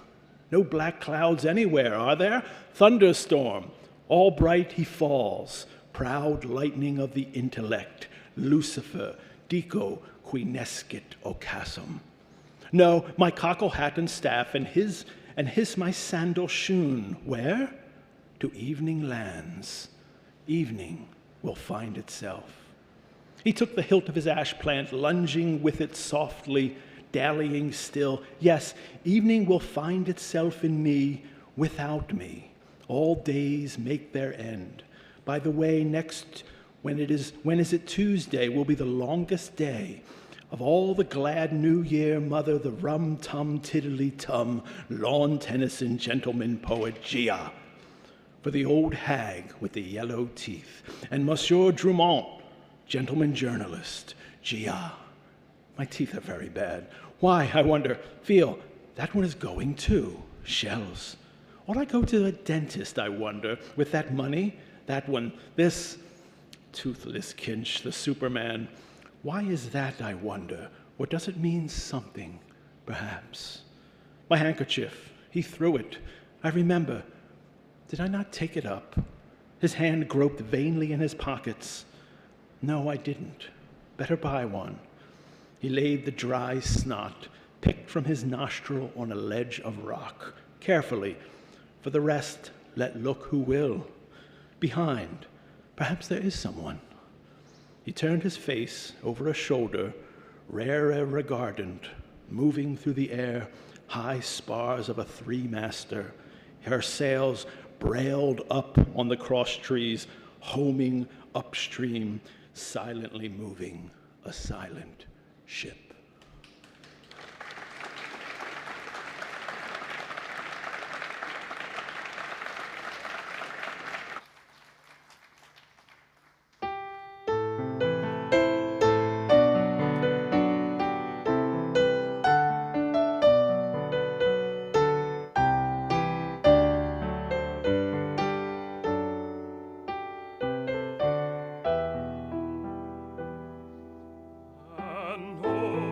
No black clouds anywhere, are there? Thunderstorm. All bright he falls. Proud lightning of the intellect. Lucifer, dico quinescit ocassum. No, my cockle hat and staff, and his my sandal shoon. Where? To evening lands. Evening will find itself. He took the hilt of his ash plant, lunging with it softly, dallying still. Yes, evening will find itself in me, without me. All days make their end. By the way, when is it Tuesday will be the longest day. Of all the glad New Year, mother, the rum-tum, tiddly-tum, lawn Tennyson, gentleman poet, Gia. For the old hag with the yellow teeth, and Monsieur Drumont, gentleman journalist, Gia. My teeth are very bad. Why, I wonder, feel, that one is going too. Shells. Ought I go to a dentist, I wonder, with that money? That one, this toothless Kinch, the Superman. Why is that, I wonder? Or does it mean something, perhaps? My handkerchief, he threw it. I remember. Did I not take it up? His hand groped vainly in his pockets. No, I didn't. Better buy one. He laid the dry snot, picked from his nostril on a ledge of rock, carefully. For the rest, let look who will. Behind, perhaps there is someone. He turned his face over a shoulder, rare regardant, moving through the air, high spars of a three-master, her sails brailed up on the cross trees, homing upstream, silently moving, a silent ship. And oh,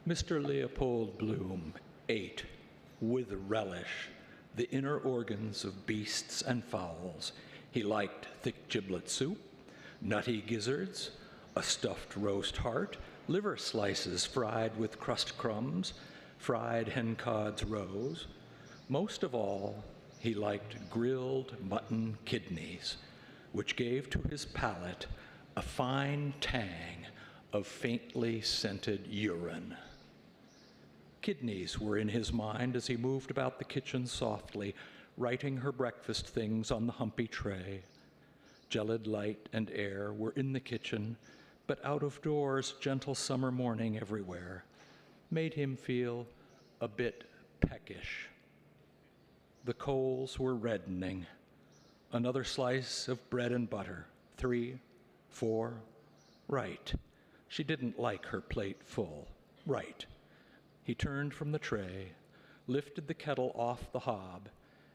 Mr. Leopold Bloom ate, with relish, the inner organs of beasts and fowls. He liked thick giblet soup, nutty gizzards, a stuffed roast heart, liver slices fried with crust crumbs, fried hencods roes. Most of all, he liked grilled mutton kidneys, which gave to his palate a fine tang of faintly scented urine. Kidneys were in his mind as he moved about the kitchen softly, writing her breakfast things on the humpy tray. Gelid light and air were in the kitchen, but out of doors, gentle summer morning everywhere made him feel a bit peckish. The coals were reddening. Another slice of bread and butter. 3, 4, right. She didn't like her plate full. Right. He turned from the tray, lifted the kettle off the hob,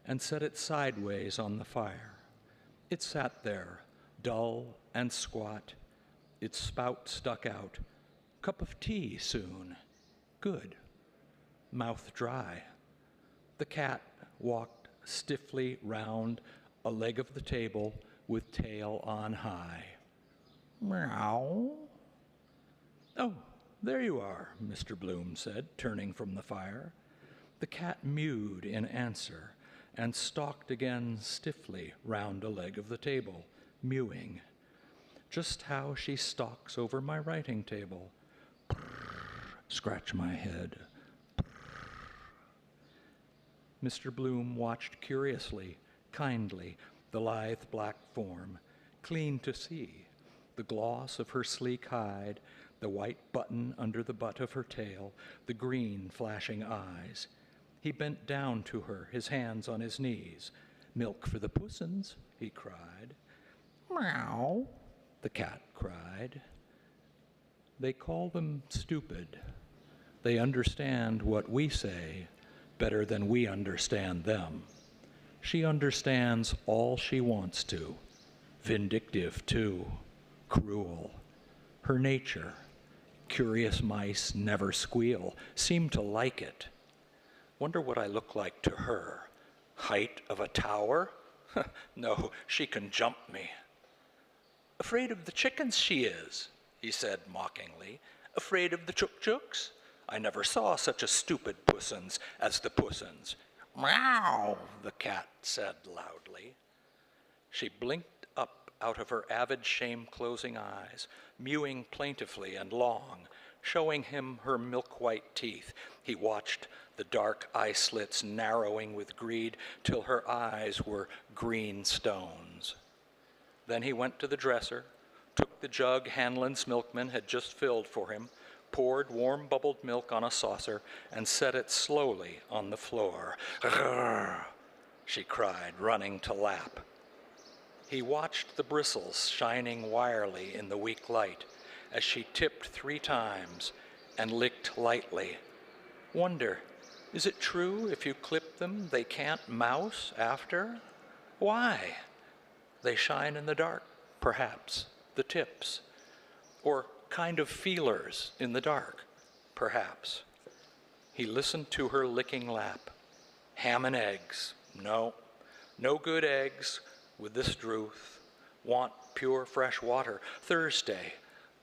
and set it sideways on the fire. It sat there, dull and squat, its spout stuck out. Cup of tea soon. Good. Mouth dry. The cat walked stiffly round a leg of the table with tail on high. Meow. Oh, there you are, Mr. Bloom said, turning from the fire. The cat mewed in answer and stalked again stiffly round a leg of the table, mewing. Just how she stalks over my writing table. Prrr, scratch my head. Prrr. Mr. Bloom watched curiously, kindly, the lithe black form, clean to see, the gloss of her sleek hide, the white button under the butt of her tail, the green flashing eyes. He bent down to her, his hands on his knees. Milk for the pussins, he cried. Meow, the cat cried. They call them stupid. They understand what we say better than we understand them. She understands all she wants to. Vindictive, too. Cruel. Her nature. Curious mice never squeal. Seem to like it. Wonder what I look like to her. Height of a tower? No, she can jump me. Afraid of the chickens she is, he said mockingly. Afraid of the chook-chooks? I never saw such a stupid pussins as the pussins. Meow, the cat said loudly. She blinked up out of her avid shame-closing eyes, mewing plaintively and long, showing him her milk-white teeth. He watched the dark eye slits narrowing with greed till her eyes were green stones. Then he went to the dresser, took the jug Hanlon's milkman had just filled for him, poured warm bubbled milk on a saucer, and set it slowly on the floor. Grrr, she cried, running to lap. He watched the bristles shining wirily in the weak light as she tipped 3 times and licked lightly. Wonder, is it true if you clip them they can't mouse after? Why? They shine in the dark, perhaps, the tips. Or kind of feelers in the dark, perhaps. He listened to her licking lap. Ham and eggs. No good eggs with this drouth. Want pure fresh water. Thursday.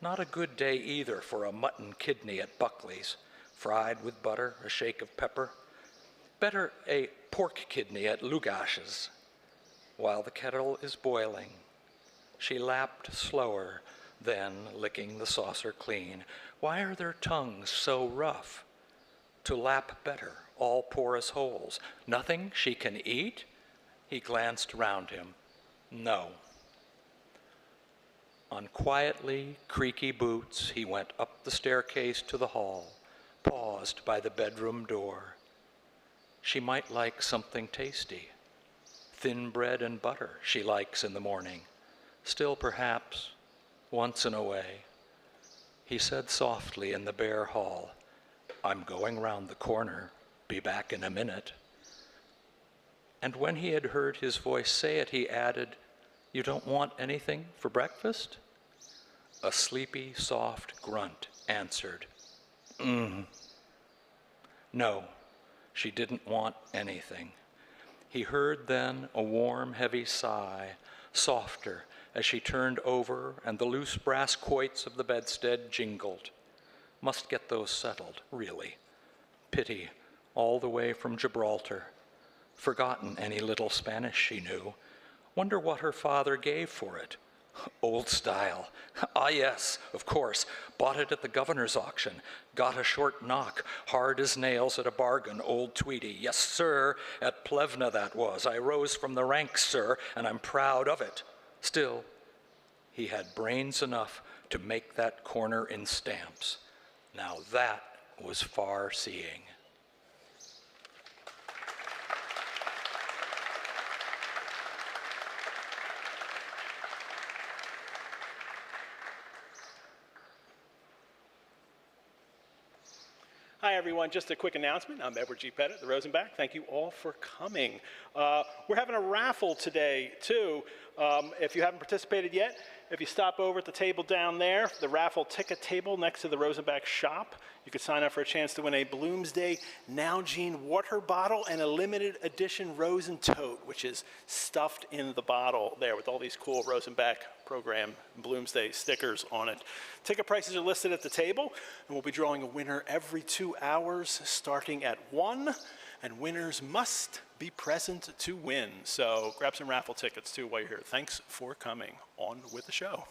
Not a good day either for a mutton kidney at Buckley's, fried with butter, a shake of pepper. Better a pork kidney at Lugash's. While the kettle is boiling, she lapped slower, then licking the saucer clean. Why are their tongues so rough? To lap better, all porous holes. Nothing she can eat? He glanced round him. No. On quietly creaky boots, he went up the staircase to the hall, paused by the bedroom door. She might like something tasty. Thin bread and butter she likes in the morning. Still, perhaps, once in a way. He said softly in the bare hall, I'm going round the corner, be back in a minute. And when he had heard his voice say it, he added, You don't want anything for breakfast? A sleepy, soft grunt answered, No, she didn't want anything. He heard then a warm, heavy sigh, softer, as she turned over and the loose brass quoits of the bedstead jingled. Must get those settled, really. Pity, all the way from Gibraltar. Forgotten any little Spanish she knew. Wonder what her father gave for it. Old style. Ah, yes, of course. Bought it at the governor's auction. Got a short knock, hard as nails at a bargain, old Tweedy. Yes, sir, at Plevna that was. I rose from the ranks, sir, and I'm proud of it. Still, he had brains enough to make that corner in stamps. Now that was far-seeing. Hi, everyone. Just a quick announcement. I'm Edward G. Pettit, the Rosenbach. Thank you all for coming. We're having a raffle today, too. If you haven't participated yet, if you stop over at the table down there, the raffle ticket table next to the Rosenbach shop, you could sign up for a chance to win a Bloomsday Nalgene water bottle and a limited edition Rosen tote, which is stuffed in the bottle there with all these cool Rosenbach program Bloomsday stickers on it. Ticket prices are listed at the table, and we'll be drawing a winner every 2 hours starting at 1, and winners must be present to win. So grab some raffle tickets too while you're here. Thanks for coming. On with the show.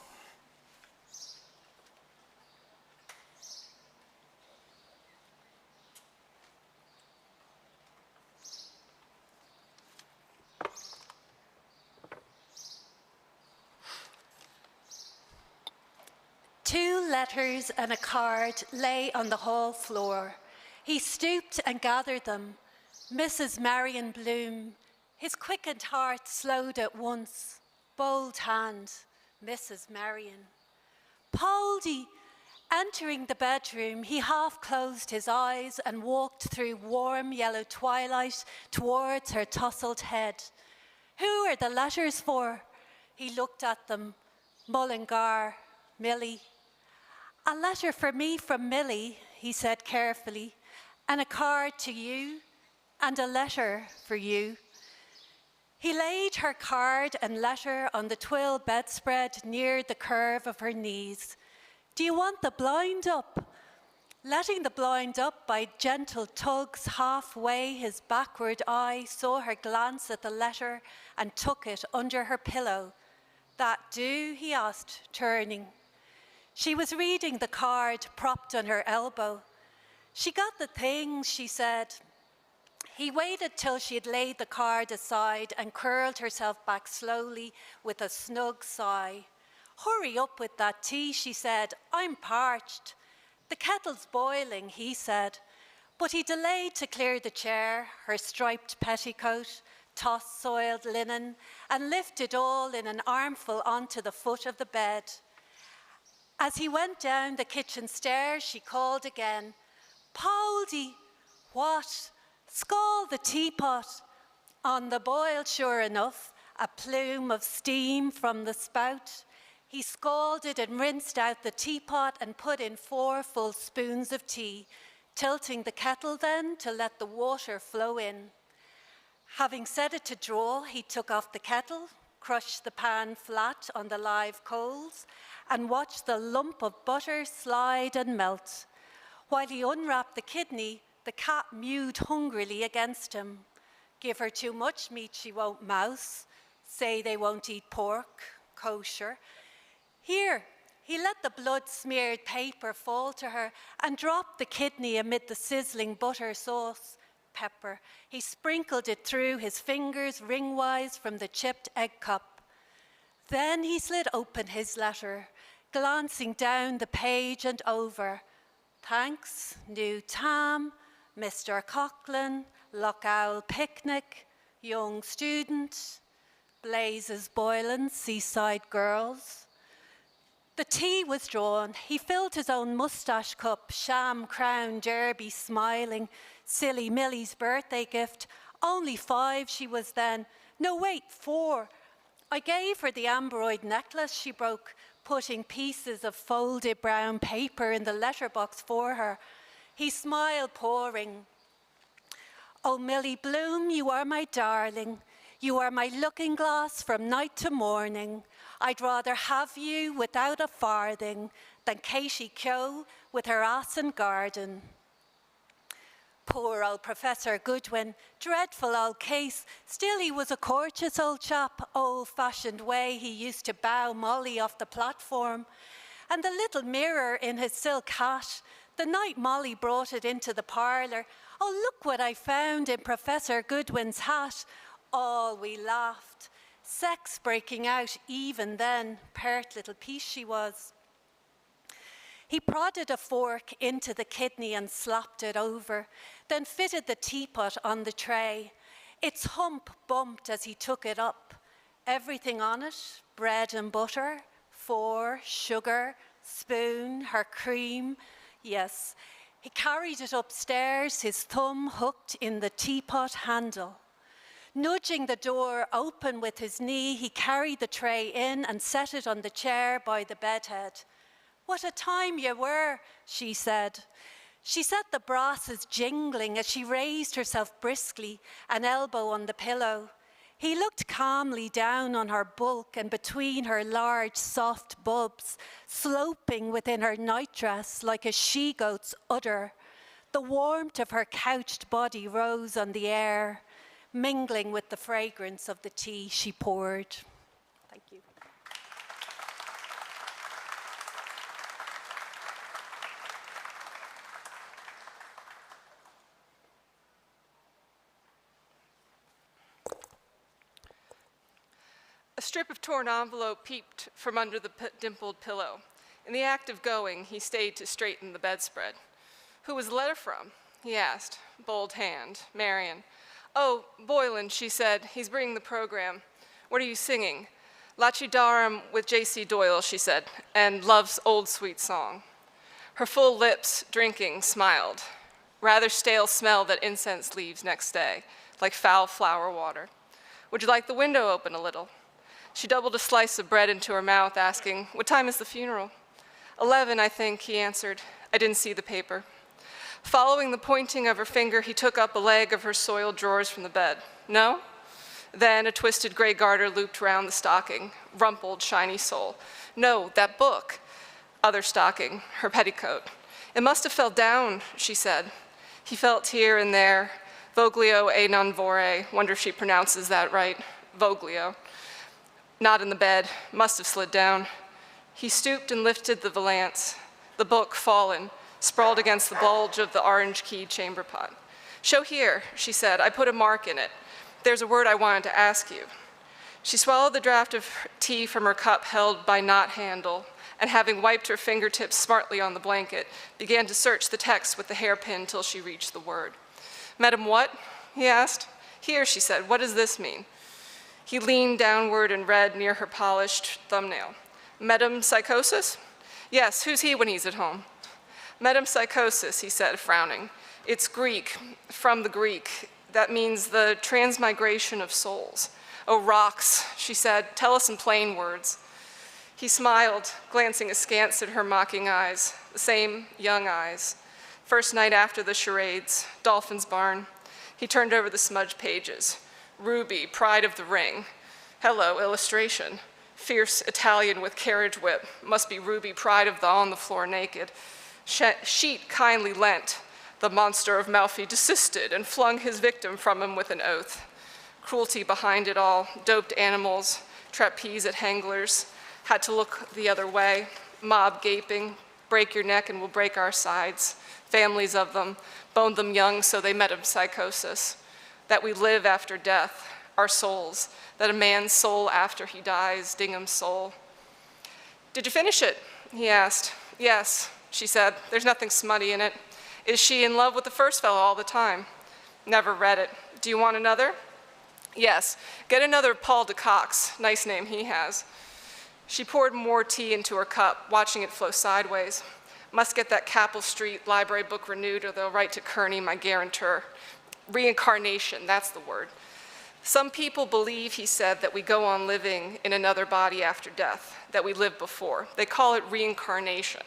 Two letters and a card lay on the hall floor. He stooped and gathered them. Mrs. Marion Bloom. His quickened heart slowed at once. Bold hand, Mrs. Marion. Poldy. Entering the bedroom, he half closed his eyes and walked through warm yellow twilight towards her tousled head. Who are the letters for? He looked at them. Mullingar, Millie. A letter for me from Millie, he said carefully, and a card to you, and a letter for you. He laid her card and letter on the twill bedspread near the curve of her knees. Do you want the blind up? Letting the blind up by gentle tugs halfway, his backward eye saw her glance at the letter and took it under her pillow. That do? He asked, turning. She was reading the card propped on her elbow. She got the things, she said. He waited till she had laid the card aside and curled herself back slowly with a snug sigh. Hurry up with that tea, she said. I'm parched. The kettle's boiling, he said. But he delayed to clear the chair, her striped petticoat, toss-soiled linen, and lifted all in an armful onto the foot of the bed. As he went down the kitchen stairs, she called again, Poldy. What? Scald the teapot. On the boil, sure enough, a plume of steam from the spout. He scalded and rinsed out the teapot and put in 4 full spoons of tea, tilting the kettle then to let the water flow in. Having set it to draw, he took off the kettle, crushed the pan flat on the live coals, and watched the lump of butter slide and melt. While he unwrapped the kidney, the cat mewed hungrily against him. Give her too much meat, she won't mouse. Say they won't eat pork, kosher. Here, he let the blood-smeared paper fall to her and dropped the kidney amid the sizzling butter sauce. Pepper. He sprinkled it through his fingers ringwise from the chipped egg cup. Then he slid open his letter, glancing down the page and over. Thanks, new Tam, Mr. Coughlin, Loch Owl picnic, young student, blazes boiling, seaside girls. The tea was drawn. He filled his own moustache cup, sham crown derby smiling, silly Millie's birthday gift. Only 5 she was then. No, wait, 4. I gave her the ambroid necklace she broke, putting pieces of folded brown paper in the letterbox for her. He smiled, pouring, Oh, Millie Bloom, you are my darling. You are my looking glass from night to morning. I'd rather have you without a farthing than Katie Keogh with her ass and garden. Poor old Professor Goodwin, dreadful old case. Still he was a courteous old chap, old-fashioned way he used to bow Molly off the platform. And the little mirror in his silk hat, the night Molly brought it into the parlour. Oh, look what I found in Professor Goodwin's hat. All we laughed. Sex breaking out even then, pert little piece she was. He prodded a fork into the kidney and slapped it over, then fitted the teapot on the tray. Its hump bumped as he took it up. Everything on it, bread and butter, sugar, spoon, her cream. Yes, he carried it upstairs, his thumb hooked in the teapot handle. Nudging the door open with his knee, he carried the tray in and set it on the chair by the bedhead. What a time you were, she said. She set the brasses jingling as she raised herself briskly, an elbow on the pillow. He looked calmly down on her bulk and between her large, soft bubs, sloping within her nightdress like a she-goat's udder. The warmth of her couched body rose on the air, mingling with the fragrance of the tea she poured. Thank you. A strip of torn envelope peeped from under the dimpled pillow. In the act of going, he stayed to straighten the bedspread. Who was the letter from? He asked, bold hand. Marion. Oh, Boylan, she said. He's bringing the program. What are you singing? Lachidarum with J.C. Doyle, she said, and Love's Old Sweet Song. Her full lips, drinking, smiled. Rather stale smell that incense leaves next day, like foul flower water. Would you like the window open a little? She doubled a slice of bread into her mouth, asking, what time is the funeral? 11, I think, he answered. I didn't see the paper. Following the pointing of her finger, he took up a leg of her soiled drawers from the bed. No? Then a twisted gray garter looped round the stocking, rumpled, shiny sole. No, that book. Other stocking, her petticoat. It must have fell down, she said. He felt here and there. Voglio e non vorrei. Wonder if she pronounces that right. Voglio. Not in the bed, must have slid down. He stooped and lifted the valance, the book fallen, sprawled against the bulge of the orange-keyed chamber pot. Show here, she said, I put a mark in it. There's a word I wanted to ask you. She swallowed the draught of tea from her cup held by knot handle, and having wiped her fingertips smartly on the blanket, began to search the text with the hairpin till she reached the word. Madam what? He asked. Here, she said, what does this mean? He leaned downward and read near her polished thumbnail. Metempsychosis? Yes, who's he when he's at home? Metempsychosis, he said, frowning. It's Greek, from the Greek. That means the transmigration of souls. Oh, rocks, she said, tell us in plain words. He smiled, glancing askance at her mocking eyes, the same young eyes. First night after the charades, Dolphin's Barn. He turned over the smudged pages. Ruby, pride of the ring. Hello, illustration. Fierce Italian with carriage whip. Must be Ruby, pride of the on the floor naked. Sheet kindly lent. The monster of Malfi desisted and flung his victim from him with an oath. Cruelty behind it all. Doped animals. Trapeze at Hengler's. Had to look the other way. Mob gaping. Break your neck and we'll break our sides. Families of them. Boned them young so they met psychosis. That we live after death, our souls, that a man's soul after he dies, Dingham's soul. Did you finish it? He asked. Yes, she said. There's nothing smutty in it. Is she in love with the first fellow all the time? Never read it. Do you want another? Yes, get another Paul de Cox, nice name he has. She poured more tea into her cup, watching it flow sideways. Must get that Capel Street library book renewed or they'll write to Kearney, my guarantor. Reincarnation, that's the word. Some people believe, he said, that we go on living in another body after death, that we lived before. They call it reincarnation,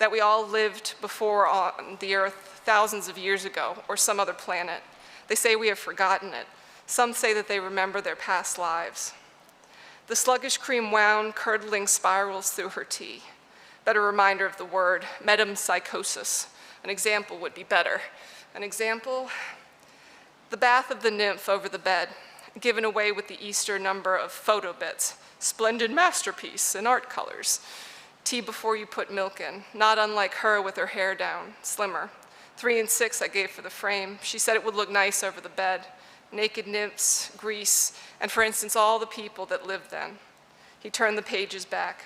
that we all lived before on the earth thousands of years ago or some other planet, They say we have forgotten it. Some say that they remember their past lives. The sluggish cream wound, curdling spirals through her tea. Better reminder of the word, metempsychosis. An example would be better. An example, the bath of the nymph over the bed, given away with the Easter number of photo bits. Splendid masterpiece in art colors. Tea before you put milk in, not unlike her with her hair down, slimmer. 3 and 6 I gave for the frame. She said it would look nice over the bed. Naked nymphs, Greece, and for instance, all the people that lived then. He turned the pages back.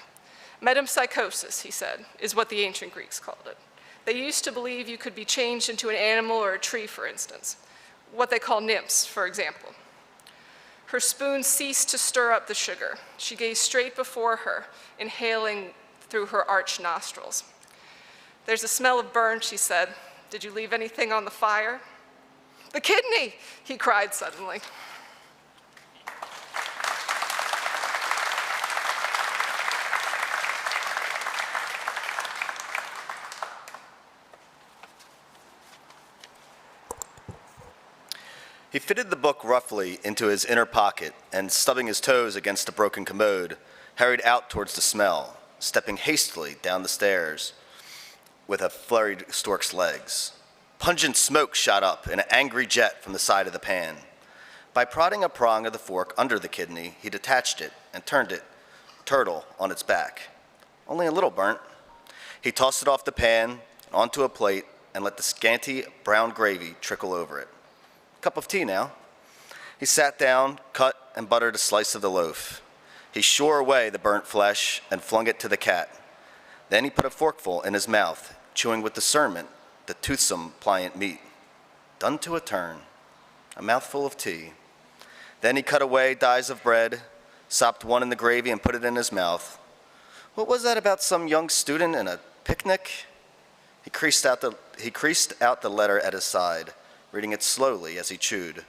Metempsychosis, he said, is what the ancient Greeks called it. They used to believe you could be changed into an animal or a tree, for instance. What they call nymphs, for example. Her spoon ceased to stir up the sugar. She gazed straight before her, inhaling through her arched nostrils. There's a smell of burn, she said. Did you leave anything on the fire? The kidney, he cried suddenly. He fitted the book roughly into his inner pocket and, stubbing his toes against the broken commode, hurried out towards the smell, stepping hastily down the stairs with a flurried stork's legs. Pungent smoke shot up in an angry jet from the side of the pan. By prodding a prong of the fork under the kidney, he detached it and turned it, turtle, on its back. Only a little burnt. He tossed it off the pan onto a plate and let the scanty brown gravy trickle over it. Cup of tea now. He sat down, cut and buttered a slice of the loaf. He shore away the burnt flesh and flung it to the cat. Then he put a forkful in his mouth, chewing with discernment the toothsome, pliant meat. Done to a turn, a mouthful of tea. Then he cut away dies of bread, sopped one in the gravy and put it in his mouth. What was that about some young student and a picnic? He creased out the letter at his side, reading it slowly as he chewed,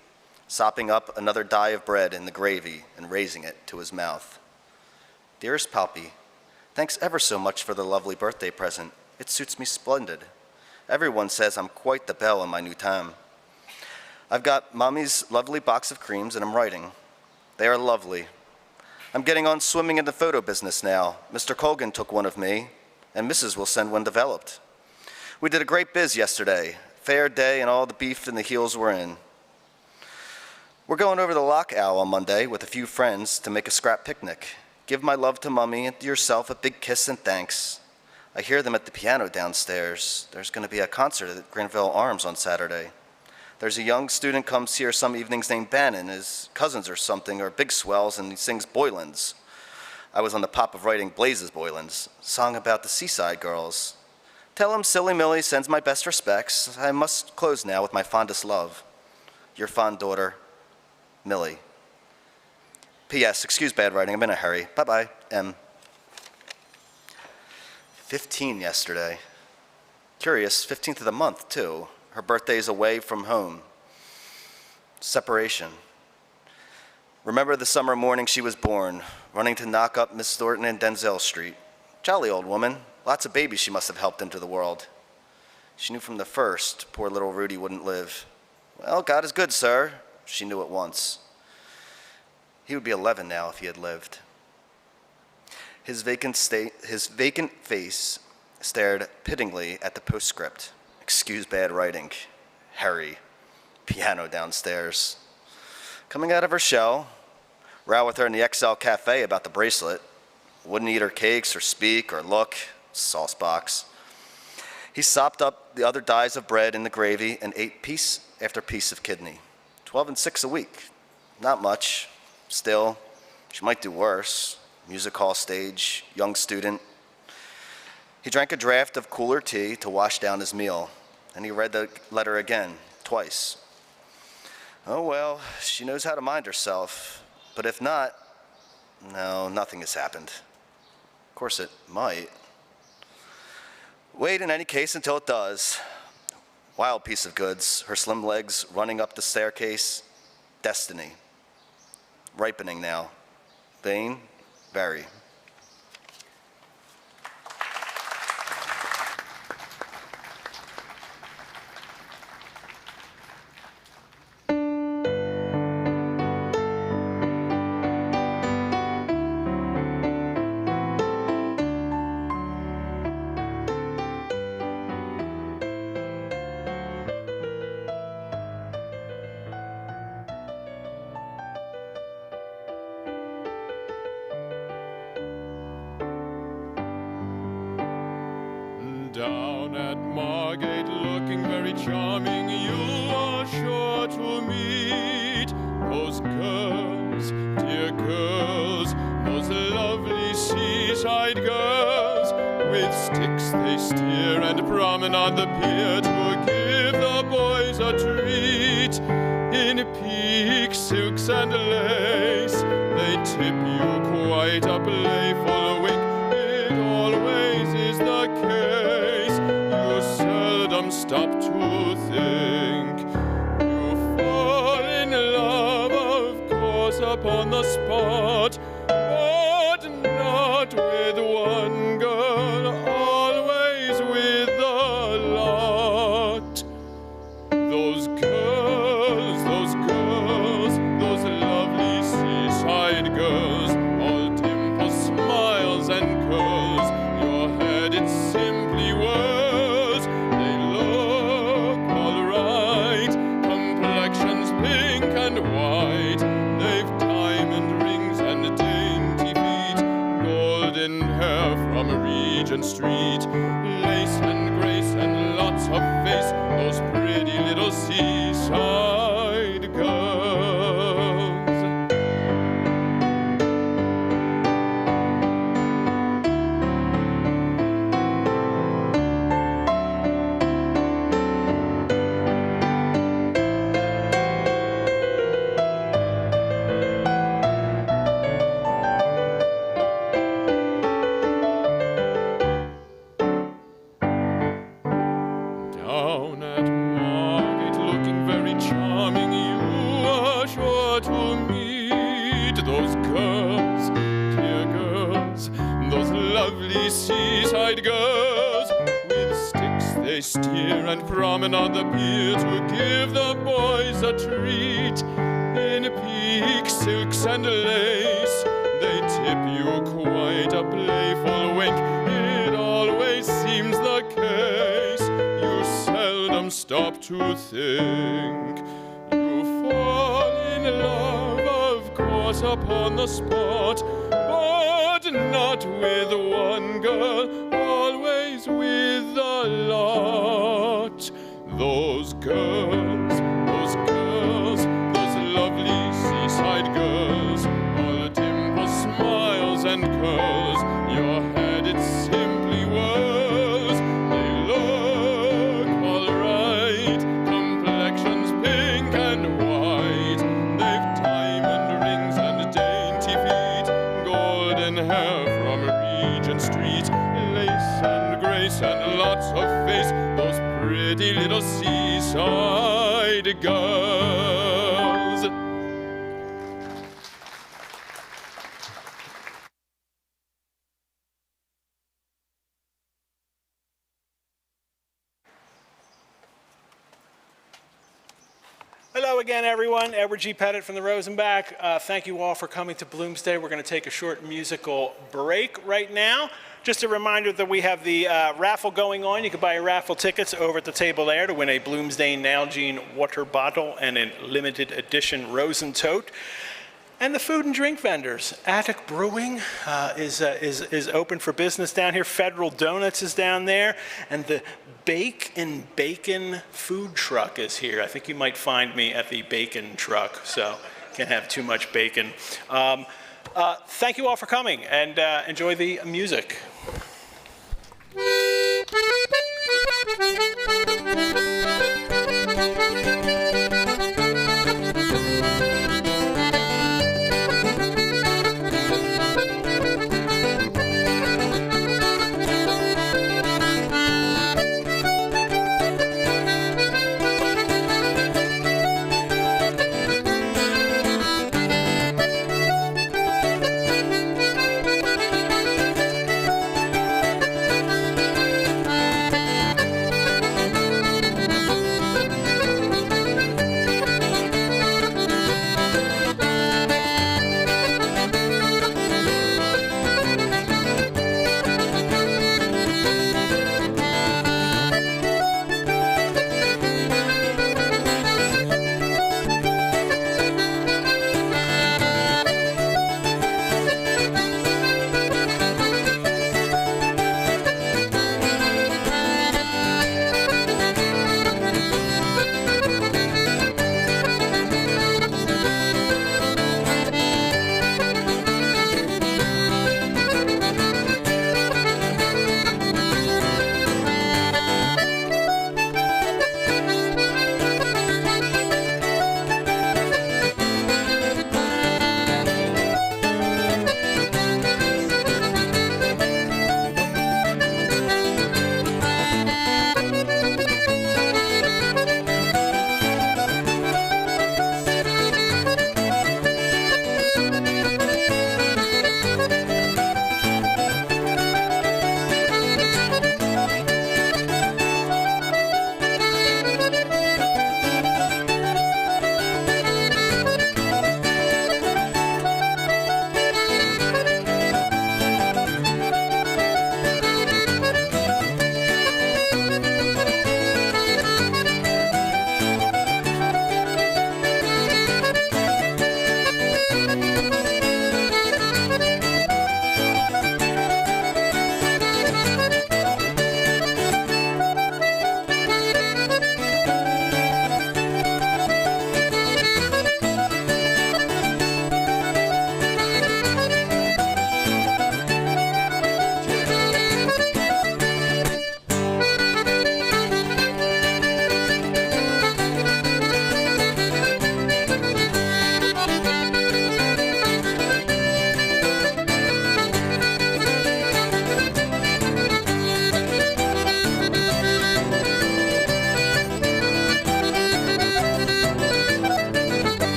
sopping up another die of bread in the gravy and raising it to his mouth. Dearest Palpy, thanks ever so much for the lovely birthday present. It suits me splendid. Everyone says I'm quite the belle in my new time. I've got Mommy's lovely box of creams and I'm writing. They are lovely. I'm getting on swimming in the photo business now. Mr. Colgan took one of me, and Mrs. will send one developed. We did a great biz yesterday. Fair day and all the beef and the heels were in. We're going over to Loch Owl on Monday with a few friends to make a scrap picnic. Give my love to Mummy and to yourself a big kiss and thanks. I hear them at the piano downstairs. There's going to be a concert at Granville Arms on Saturday. There's a young student comes here some evenings named Bannon. His cousins or something are big swells and he sings Boylan's. I was on the pop of writing Blaze's Boylan's, song about the seaside girls. Tell him Silly Millie sends my best respects. I must close now with my fondest love. Your fond daughter, Millie. P.S. Excuse bad writing, I'm in a hurry. Bye-bye, M. 15 yesterday. Curious, 15th of the month, too. Her birthday's away from home. Separation. Remember the summer morning she was born, running to knock up Miss Thornton in Denzel Street. Jolly old woman. Lots of babies she must have helped into the world. She knew from the first poor little Rudy wouldn't live. Well, God is good, sir. She knew it once. He would be 11 now if he had lived. His vacant face stared pityingly at the postscript. Excuse bad writing. Harry. Piano downstairs. Coming out of her shell. Row with her in the XL Cafe about the bracelet. Wouldn't eat her cakes or speak or look. Sauce box. He sopped up the other dies of bread in the gravy and ate piece after piece of kidney. 12 and 6 a week. Not much. Still, she might do worse. Music hall stage, young student. He drank a draught of cooler tea to wash down his meal, and he read the letter again, twice. Oh well, she knows how to mind herself, but if not, no, nothing has happened. Of course it might. Wait in any case until it does. Wild piece of goods, her slim legs running up the staircase. Destiny. Ripening now. Vain, very. Down at Margate, looking very charming, you are sure to meet those girls, dear girls, those lovely seaside girls. With sticks they steer and promenade the pier to give the boys a treat. In peak silks and lace, they tip you quite a playful wink. It always is the case, you seldom stop to think. You fall in love, of course, upon the spot, but not with one girl, always with the lot. Those girls, those lovely seaside girls, all dimples, smiles, and curls. Your head, it simply whirls. They look all right, complexions pink and white. They've diamond rings and dainty feet, golden hair from Regent Street, lace and grace and lots of face. Those pretty little seaside girls. Down at Margate, looking very charming, you are sure to meet those girls, dear girls, those lovely seaside girls. With sticks they steer and promenade the pier to give the boys a treat. In peak silks and lace, they tip you quite a playful wink. It always seems the case, you seldom stop to think. You fall in love, of course, upon the spot, but not with one girl, always with the lot. Those girls, those lovely seaside girls, all dimples, smiles, and curls. Your head, it simply whirls. They look all right, complexions pink and white. They've diamond rings and dainty feet, golden hair from Regent Street, lace and grace and lots of face. Those pretty little seaside girls. Hello again, everyone. Edward G. Pettit from the Rosenbach. Thank you all for coming to Bloomsday. We're going to take a short musical break right now. Just a reminder that we have the raffle going on. You can buy your raffle tickets over at the table there to win a Bloomsday Nalgene water bottle and a limited edition Rosentote. And the food and drink vendors. Attic Brewing is open for business down here. Federal Donuts is down there. And the Bake and Bacon food truck is here. I think you might find me at the bacon truck, so can't have too much bacon. Thank you all for coming, and enjoy the music.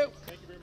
you. Thank you very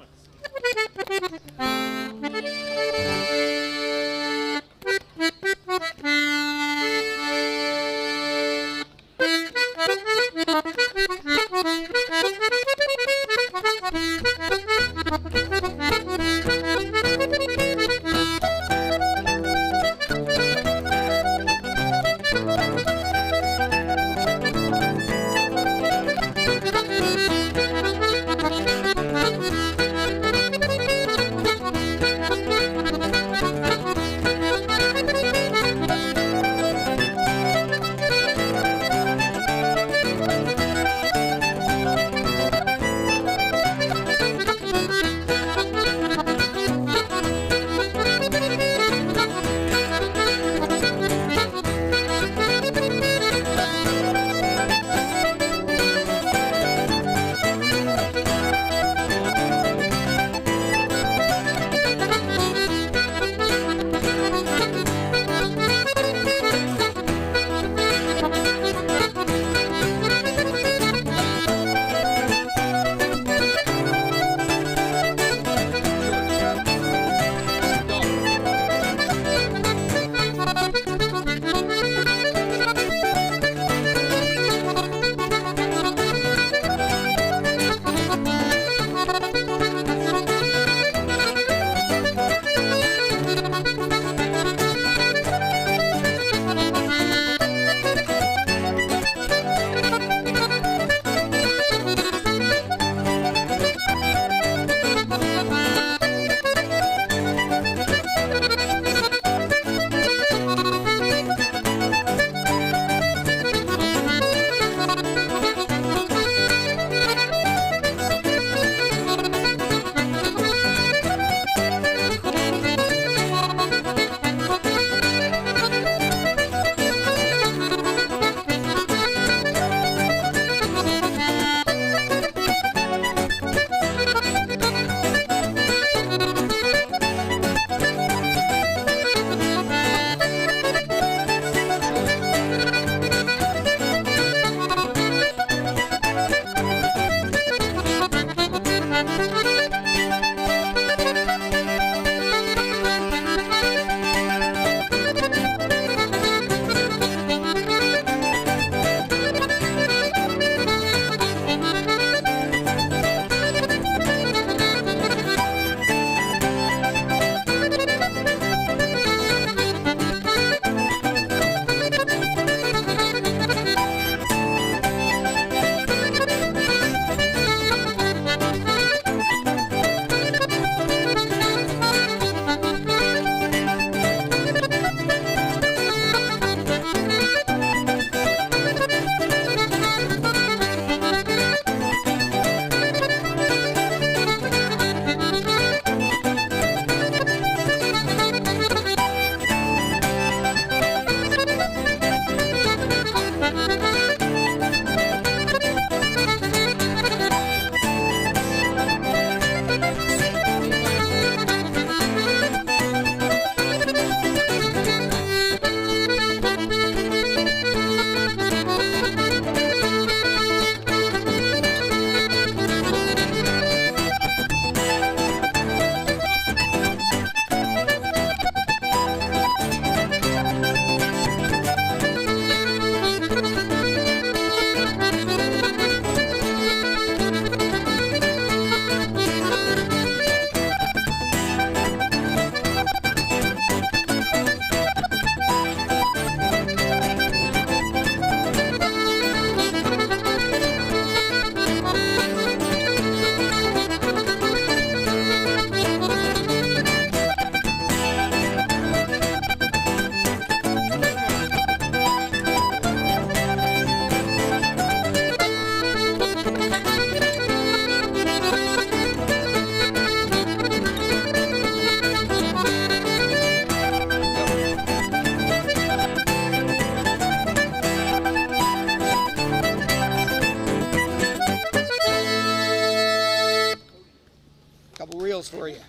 reels for you.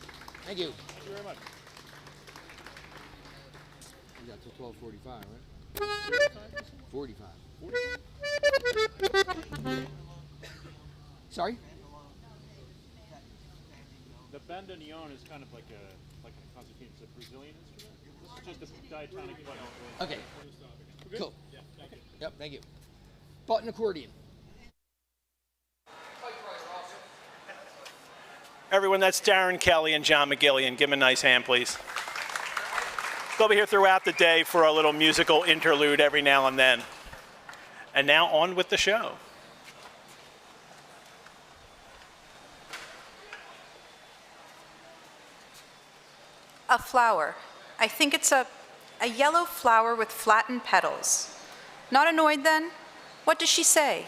Thank you. Thank you very much. You got till 12:45, right? 45. Sorry? The bandoneon is kind of like a concertina. It's a Brazilian instrument. This is just a diatonic button. Okay. We're good? Cool. Yeah, thank you. Yep, thank you. Button accordion. Everyone, that's Darren Kelly and John McGillian. Give them a nice hand, please. They'll be here throughout the day for a little musical interlude every now and then. And now on with the show. A flower. I think it's a yellow flower with flattened petals. Not annoyed then? What does she say?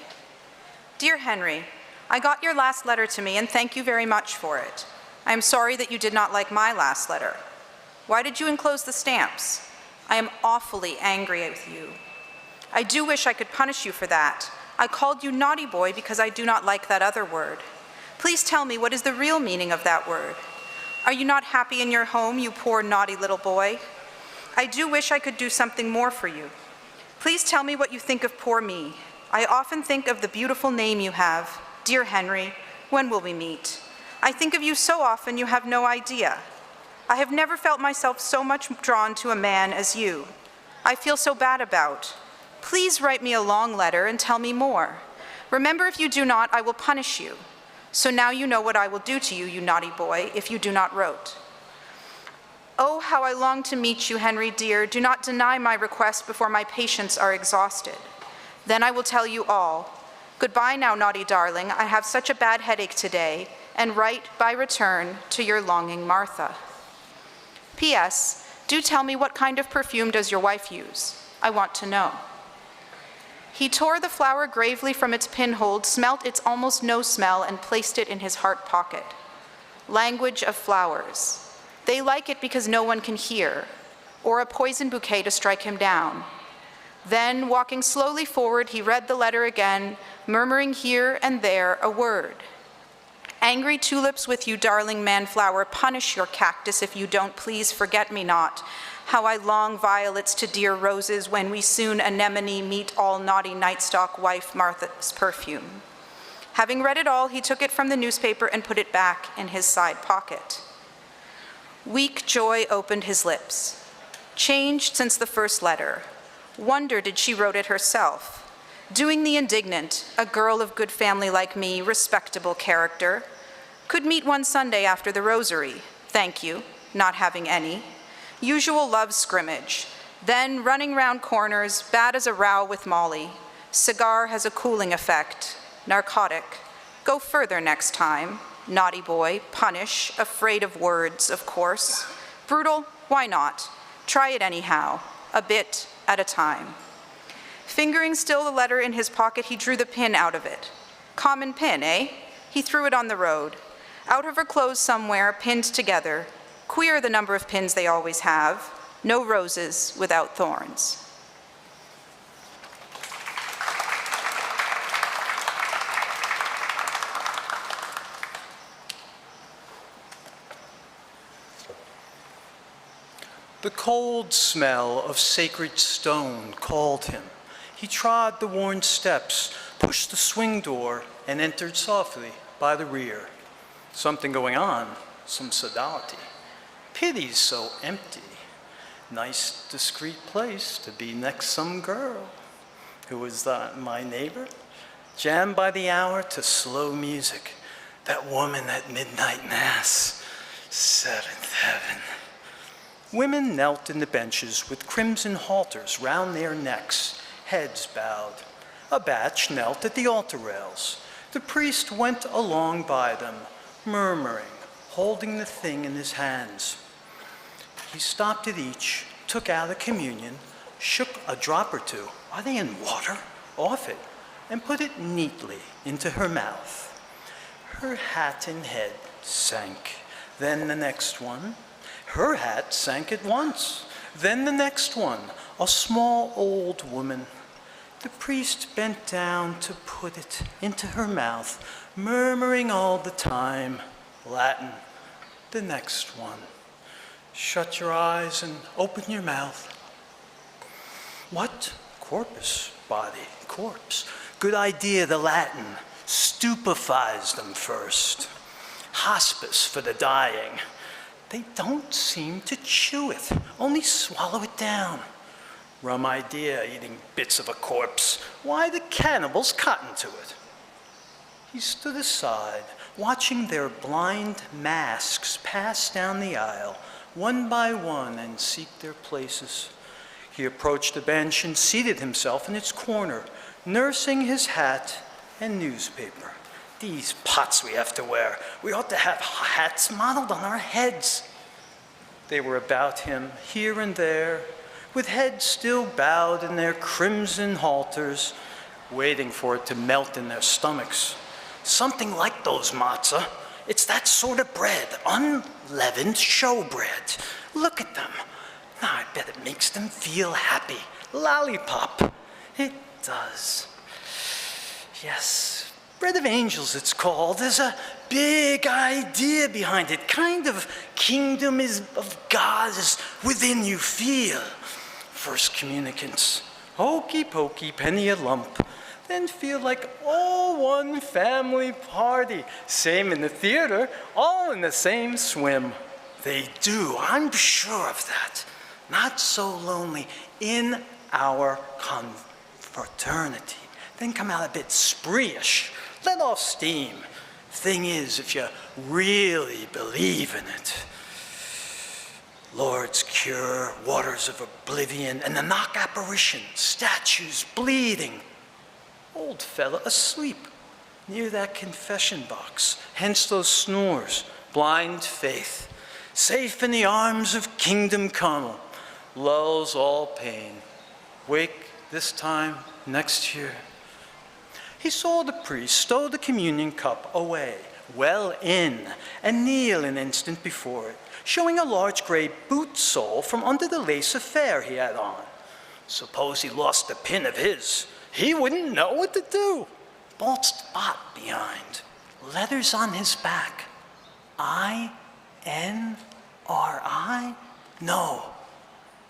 Dear Henry, I got your last letter to me and thank you very much for it. I am sorry that you did not like my last letter. Why did you enclose the stamps? I am awfully angry with you. I do wish I could punish you for that. I called you naughty boy because I do not like that other word. Please tell me what is the real meaning of that word. Are you not happy in your home, you poor naughty little boy? I do wish I could do something more for you. Please tell me what you think of poor me. I often think of the beautiful name you have. Dear Henry, when will we meet? I think of you so often you have no idea. I have never felt myself so much drawn to a man as you. I feel so bad about. Please write me a long letter and tell me more. Remember, if you do not, I will punish you. So now you know what I will do to you, you naughty boy, if you do not wrote. Oh, how I long to meet you, Henry dear. Do not deny my request before my patience are exhausted. Then I will tell you all. Goodbye now, naughty darling. I have such a bad headache today, and write by return to your longing Martha. P.S. Do tell me what kind of perfume does your wife use? I want to know. He tore the flower gravely from its pinhold, smelt its almost no smell, and placed it in his heart pocket. Language of flowers. They like it because no one can hear, or a poison bouquet to strike him down. Then, walking slowly forward, he read the letter again, murmuring here and there a word. Angry tulips with you, darling man-flower, punish your cactus if you don't, please forget me not. How I long violets to dear roses when we soon anemone meet all naughty nightstock wife Martha's perfume. Having read it all, he took it from the newspaper and put it back in his side pocket. Weak joy opened his lips. Changed since the first letter. Wonder did she wrote it herself. Doing the indignant, a girl of good family like me, respectable character. Could meet one Sunday after the rosary. Thank you, not having any. Usual love scrimmage. Then running round corners, bad as a row with Molly. Cigar has a cooling effect. Narcotic. Go further next time. Naughty boy, punish, afraid of words, of course. Brutal, why not? Try it anyhow, a bit at a time. Fingering still the letter in his pocket, he drew the pin out of it. Common pin, eh? He threw it on the road. Out of her clothes somewhere, pinned together. Queer the number of pins they always have. No roses without thorns. The cold smell of sacred stone called him. He trod the worn steps, pushed the swing door, and entered softly by the rear. Something going on, some sodality. Pity's so empty. Nice, discreet place to be next some girl. Who is that, my neighbor? Jammed by the hour to slow music. That woman at midnight mass. Seventh heaven. Women knelt in the benches with crimson halters round their necks, heads bowed. A batch knelt at the altar rails. The priest went along by them, murmuring, holding the thing in his hands. He stopped at each, took out a communion, shook a drop or two, are they in water? Off it, and put it neatly into her mouth. Her hat and head sank, then the next one. Her hat sank at once, then the next one, a small old woman. The priest bent down to put it into her mouth, murmuring all the time, Latin, the next one. Shut your eyes and open your mouth. What? Corpus, body, corpse. Good idea, the Latin. Stupefies them first. hospice for the dying. They don't seem to chew it, only swallow it down. Rum idea, eating bits of a corpse. Why the cannibals cotton to it? He stood aside, watching their blind masks pass down the aisle, one by one, and seek their places. He approached the bench and seated himself in its corner, nursing his hat and newspaper. These pots we have to wear. We ought to have hats modeled on our heads. They were about him, here and there, with heads still bowed in their crimson halters, waiting for it to melt in their stomachs. Something like those matzah. It's that sort of bread, unleavened showbread. Look at them. Now I bet it makes them feel happy. Lollipop. It does. Yes, bread of angels it's called. There's a big idea behind it. Kind of kingdom of God is within you feel. First communicants. Hokey pokey, penny a lump. Then feel like all one family party. Same in the theater, all in the same swim. They do, I'm sure of that. Not so lonely in our confraternity. Then come out a bit spree-ish. Let off steam. Thing is, if you really believe in it. Lord's cure, waters of oblivion, and the knock apparition, statues bleeding. Old fella asleep near that confession box, hence those snores, blind faith. Safe in the arms of kingdom come, lulls all pain. Wake this time next year. He saw the priest stow the communion cup away, well in, and kneel an instant before it, showing a large gray boot sole from under the lace affair he had on. Suppose he lost a pin of his, he wouldn't know what to do. Bald spot behind, letters on his back. I-N-R-I? No,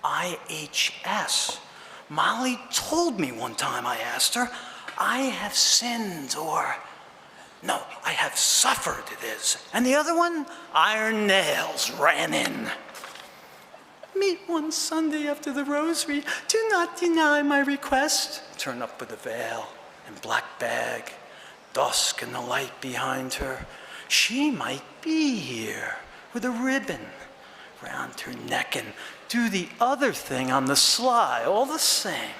I-H-S. Molly told me one time, I asked her, I have sinned, or, no, I have suffered, it is. And the other one, iron nails ran in. Meet one Sunday after the rosary. Do not deny my request. Turn up with a veil and black bag, dusk and the light behind her. She might be here with a ribbon round her neck and do the other thing on the sly, all the same.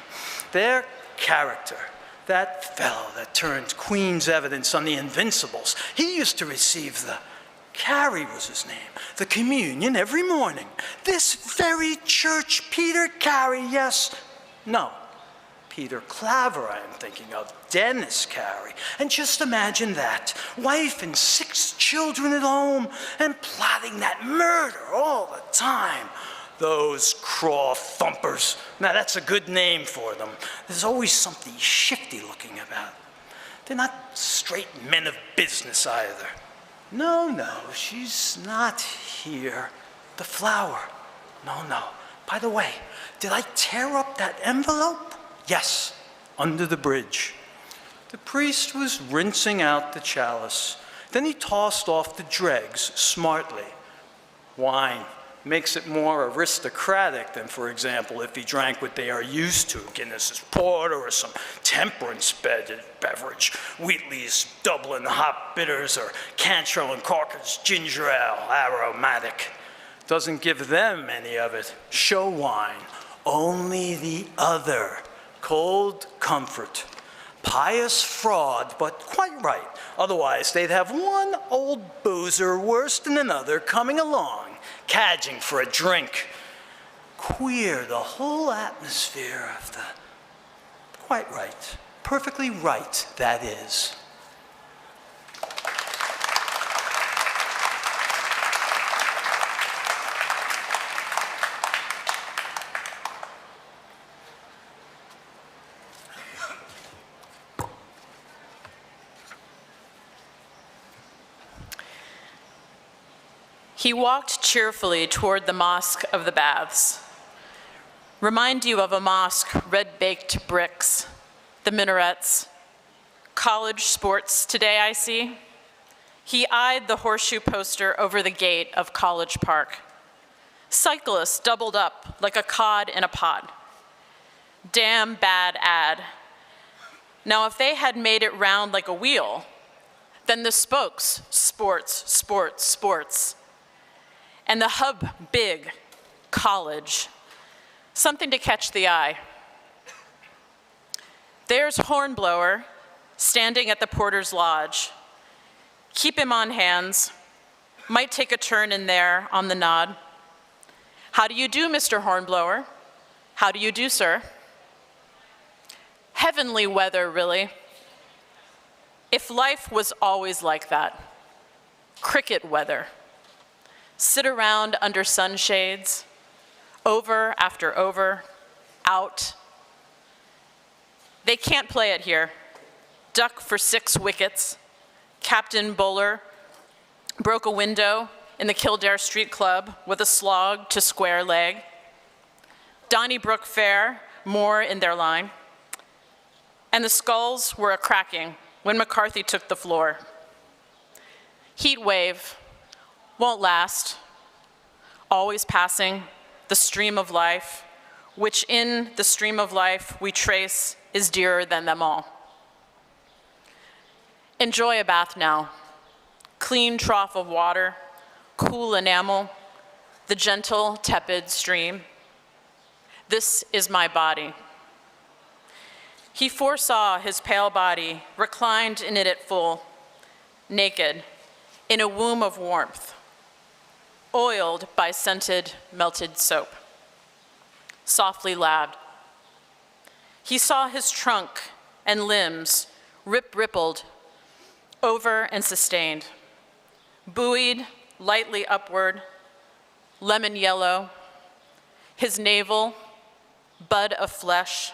Their character. That fellow that turned Queen's evidence on the Invincibles, he used to receive the, Carey was his name, the communion every morning. This very church, Peter Carey, yes, no, Peter Claver I am thinking of, Dennis Carey. And just imagine that, wife and 6 children at home and plotting that murder all the time. Those craw thumpers. Now that's a good name for them. There's always something shifty looking about. They're not straight men of business either. No, she's not here. The flower. No. By the way, did I tear up that envelope? Yes, under the bridge. The priest was rinsing out the chalice. Then he tossed off the dregs smartly. Wine. Makes it more aristocratic than, for example, if he drank what they are used to, Guinness's porter or some temperance beverage, Wheatley's Dublin hop bitters or Cantrell and Corker's ginger ale, aromatic. Doesn't give them any of it. Show wine, only the other, cold comfort. Pious fraud, but quite right. Otherwise, they'd have one old boozer worse than another coming along, cadging for a drink. Queer, the whole atmosphere of the... Quite right. Perfectly right, that is. He walked cheerfully toward the Mosque of the Baths. Remind you of a mosque, red-baked bricks, the minarets. College sports today, I see. He eyed the horseshoe poster over the gate of College Park. Cyclists doubled up like a cod in a pot. Damn bad ad. Now, if they had made it round like a wheel, then the spokes, sports, sports, sports. And the hub, big, college. Something to catch the eye. There's Hornblower, standing at the porter's lodge. Keep him on hands. Might take a turn in there on the nod. How do you do, Mr. Hornblower? How do you do, sir? Heavenly weather, really. If life was always like that. Cricket weather. Sit around under sunshades, over after over, out. They can't play it here. Duck for 6 wickets. Captain Bowler broke a window in the Kildare Street Club with a slog to square leg. Donnybrook Fair, more in their line. And the skulls were a-cracking when McCarthy took the floor. Heat wave, won't last, always passing, the stream of life, which in the stream of life we trace is dearer than them all. Enjoy a bath now. Clean trough of water, cool enamel, the gentle, tepid stream. This is my body. He foresaw his pale body, reclined in it at full, naked, in a womb of warmth, oiled by scented, melted soap, softly laved. He saw his trunk and limbs rippled over and sustained, buoyed lightly upward, lemon yellow, his navel, bud of flesh,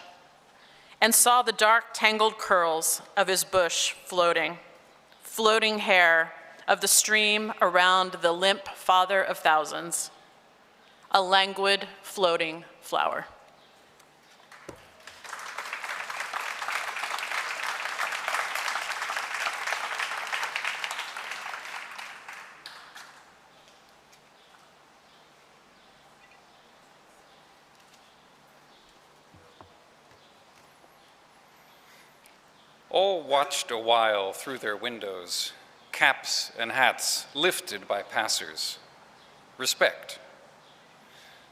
and saw the dark tangled curls of his bush floating hair of the stream around the limp father of thousands, a languid floating flower. All watched a while through their windows, caps and hats lifted by passers. Respect.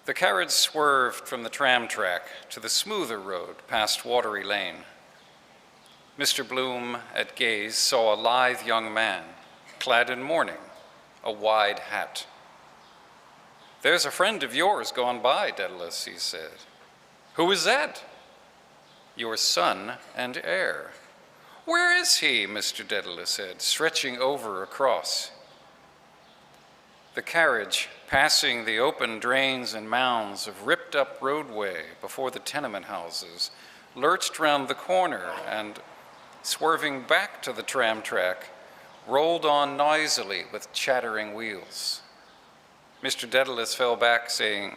The carriage swerved from the tram track to the smoother road past Watery Lane. Mr. Bloom, at gaze, saw a lithe young man, clad in mourning, a wide hat. "There's a friend of yours gone by, Daedalus," he said. "Who is that?" "Your son and heir." "Where is he?" Mr. Daedalus said, stretching over across. The carriage, passing the open drains and mounds of ripped-up roadway before the tenement houses, lurched round the corner and, swerving back to the tram track, rolled on noisily with chattering wheels. Mr. Daedalus fell back, saying,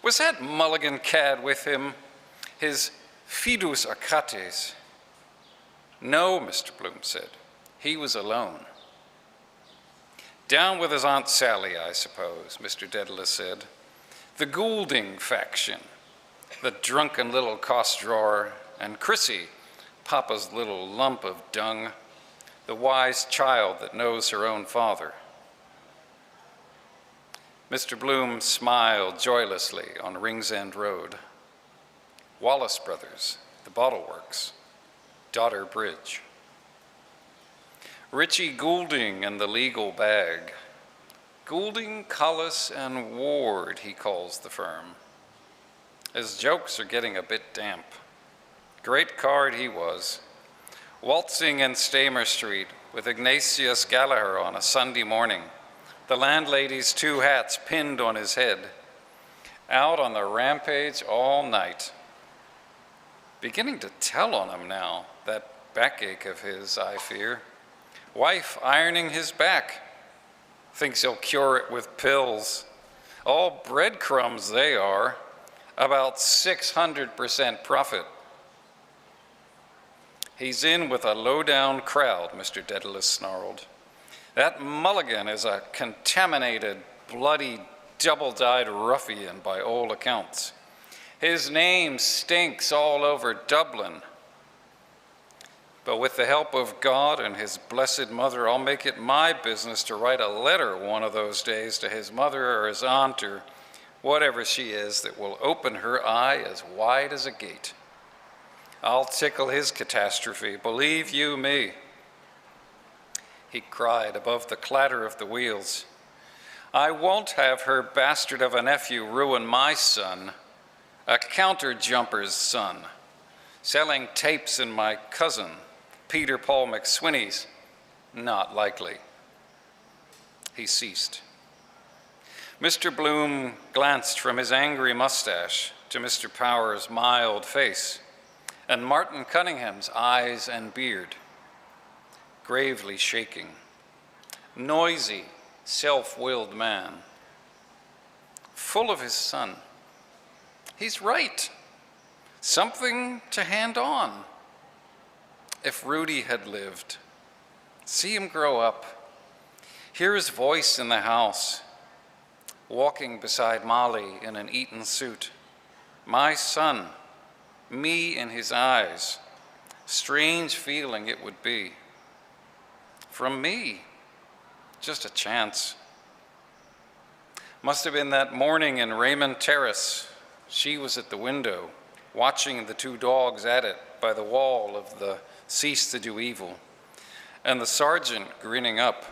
"Was that Mulligan cad with him, his fidus Achates?" "No," Mr. Bloom said. "He was alone." "Down with his Aunt Sally, I suppose," Mr. Daedalus said. "The Goulding faction, the drunken little cost-drawer, and Chrissy, Papa's little lump of dung, the wise child that knows her own father." Mr. Bloom smiled joylessly on Ringsend Road. Wallace Brothers, the Bottle Works, Dodder Bridge. Richie Goulding and the legal bag. Goulding, Collis, and Ward, he calls the firm. His jokes are getting a bit damp. Great card he was, waltzing in Stamer Street with Ignatius Gallagher on a Sunday morning, the landlady's 2 hats pinned on his head, out on the rampage all night. Beginning to tell on him now, that backache of his, I fear. Wife ironing his back. Thinks he'll cure it with pills. All breadcrumbs they are. About 600% profit. He's in with a low-down crowd, Mr. Daedalus snarled. That Mulligan is a contaminated, bloody, double-dyed ruffian by all accounts. His name stinks all over Dublin. But with the help of God and his blessed mother, I'll make it my business to write a letter one of those days to his mother or his aunt or whatever she is that will open her eye as wide as a gate. I'll tickle his catastrophe, believe you me. He cried above the clatter of the wheels. I won't have her bastard of a nephew ruin my son, a counter-jumper's son, selling tapes in my cousin, Peter Paul McSweeney's. Not likely. He ceased. Mr. Bloom glanced from his angry mustache to Mr. Power's mild face, and Martin Cunningham's eyes and beard, gravely shaking. Noisy, self-willed man, full of his son. He's right. Something to hand on. If Rudy had lived, see him grow up, hear his voice in the house, walking beside Molly in an Eton suit. My son, me in his eyes. Strange feeling it would be. From me, just a chance. Must have been that morning in Raymond Terrace. She was at the window, watching the two dogs at it by the wall of the Cease to Do Evil, and the sergeant grinning up.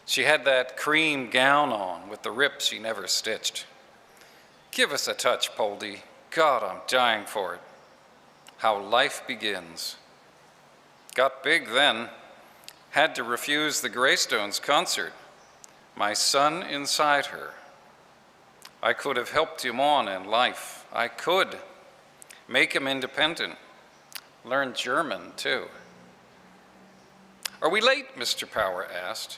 She had that cream gown on with the rips she never stitched. Give us a touch, Poldy. God, I'm dying for it. How life begins. Got big then. Had to refuse the Greystones concert. My son inside her. I could have helped him on in life. I could. Make him independent. Learn German, too. Are we late? Mr. Power asked.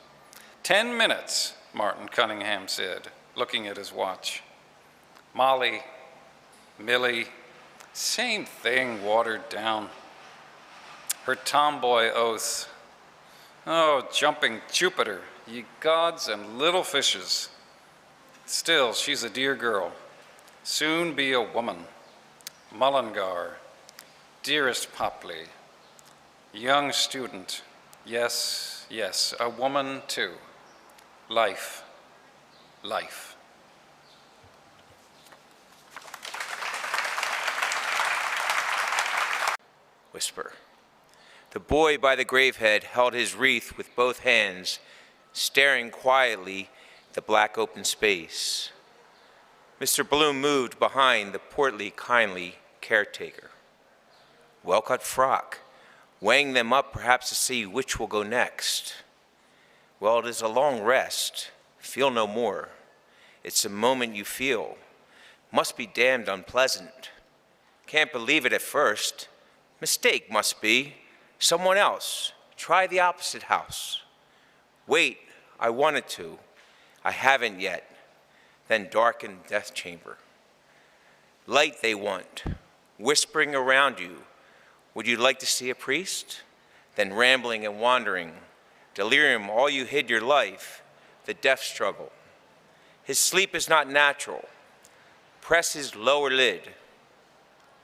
10 minutes, Martin Cunningham said, looking at his watch. Molly, Millie, same thing, watered down. Her tomboy oath. Oh, jumping Jupiter, ye gods and little fishes. Still, she's a dear girl. Soon be a woman. Mullingar, dearest Popley, young student. Yes, yes, a woman too. Life, life. Whisper. The boy by the gravehead held his wreath with both hands, staring quietly at the black open space. Mr. Bloom moved behind the portly, kindly caretaker. Well-cut frock, weighing them up perhaps to see which will go next. Well, it is a long rest. Feel no more. It's a moment you feel. Must be damned unpleasant. Can't believe it at first. Mistake must be. Someone else. Try the opposite house. Wait, I wanted to. I haven't yet. Then darkened death chamber. Light they want, whispering around you. Would you like to see a priest? Then rambling and wandering. Delirium, all you hid your life. The death struggle. His sleep is not natural. Press his lower lid.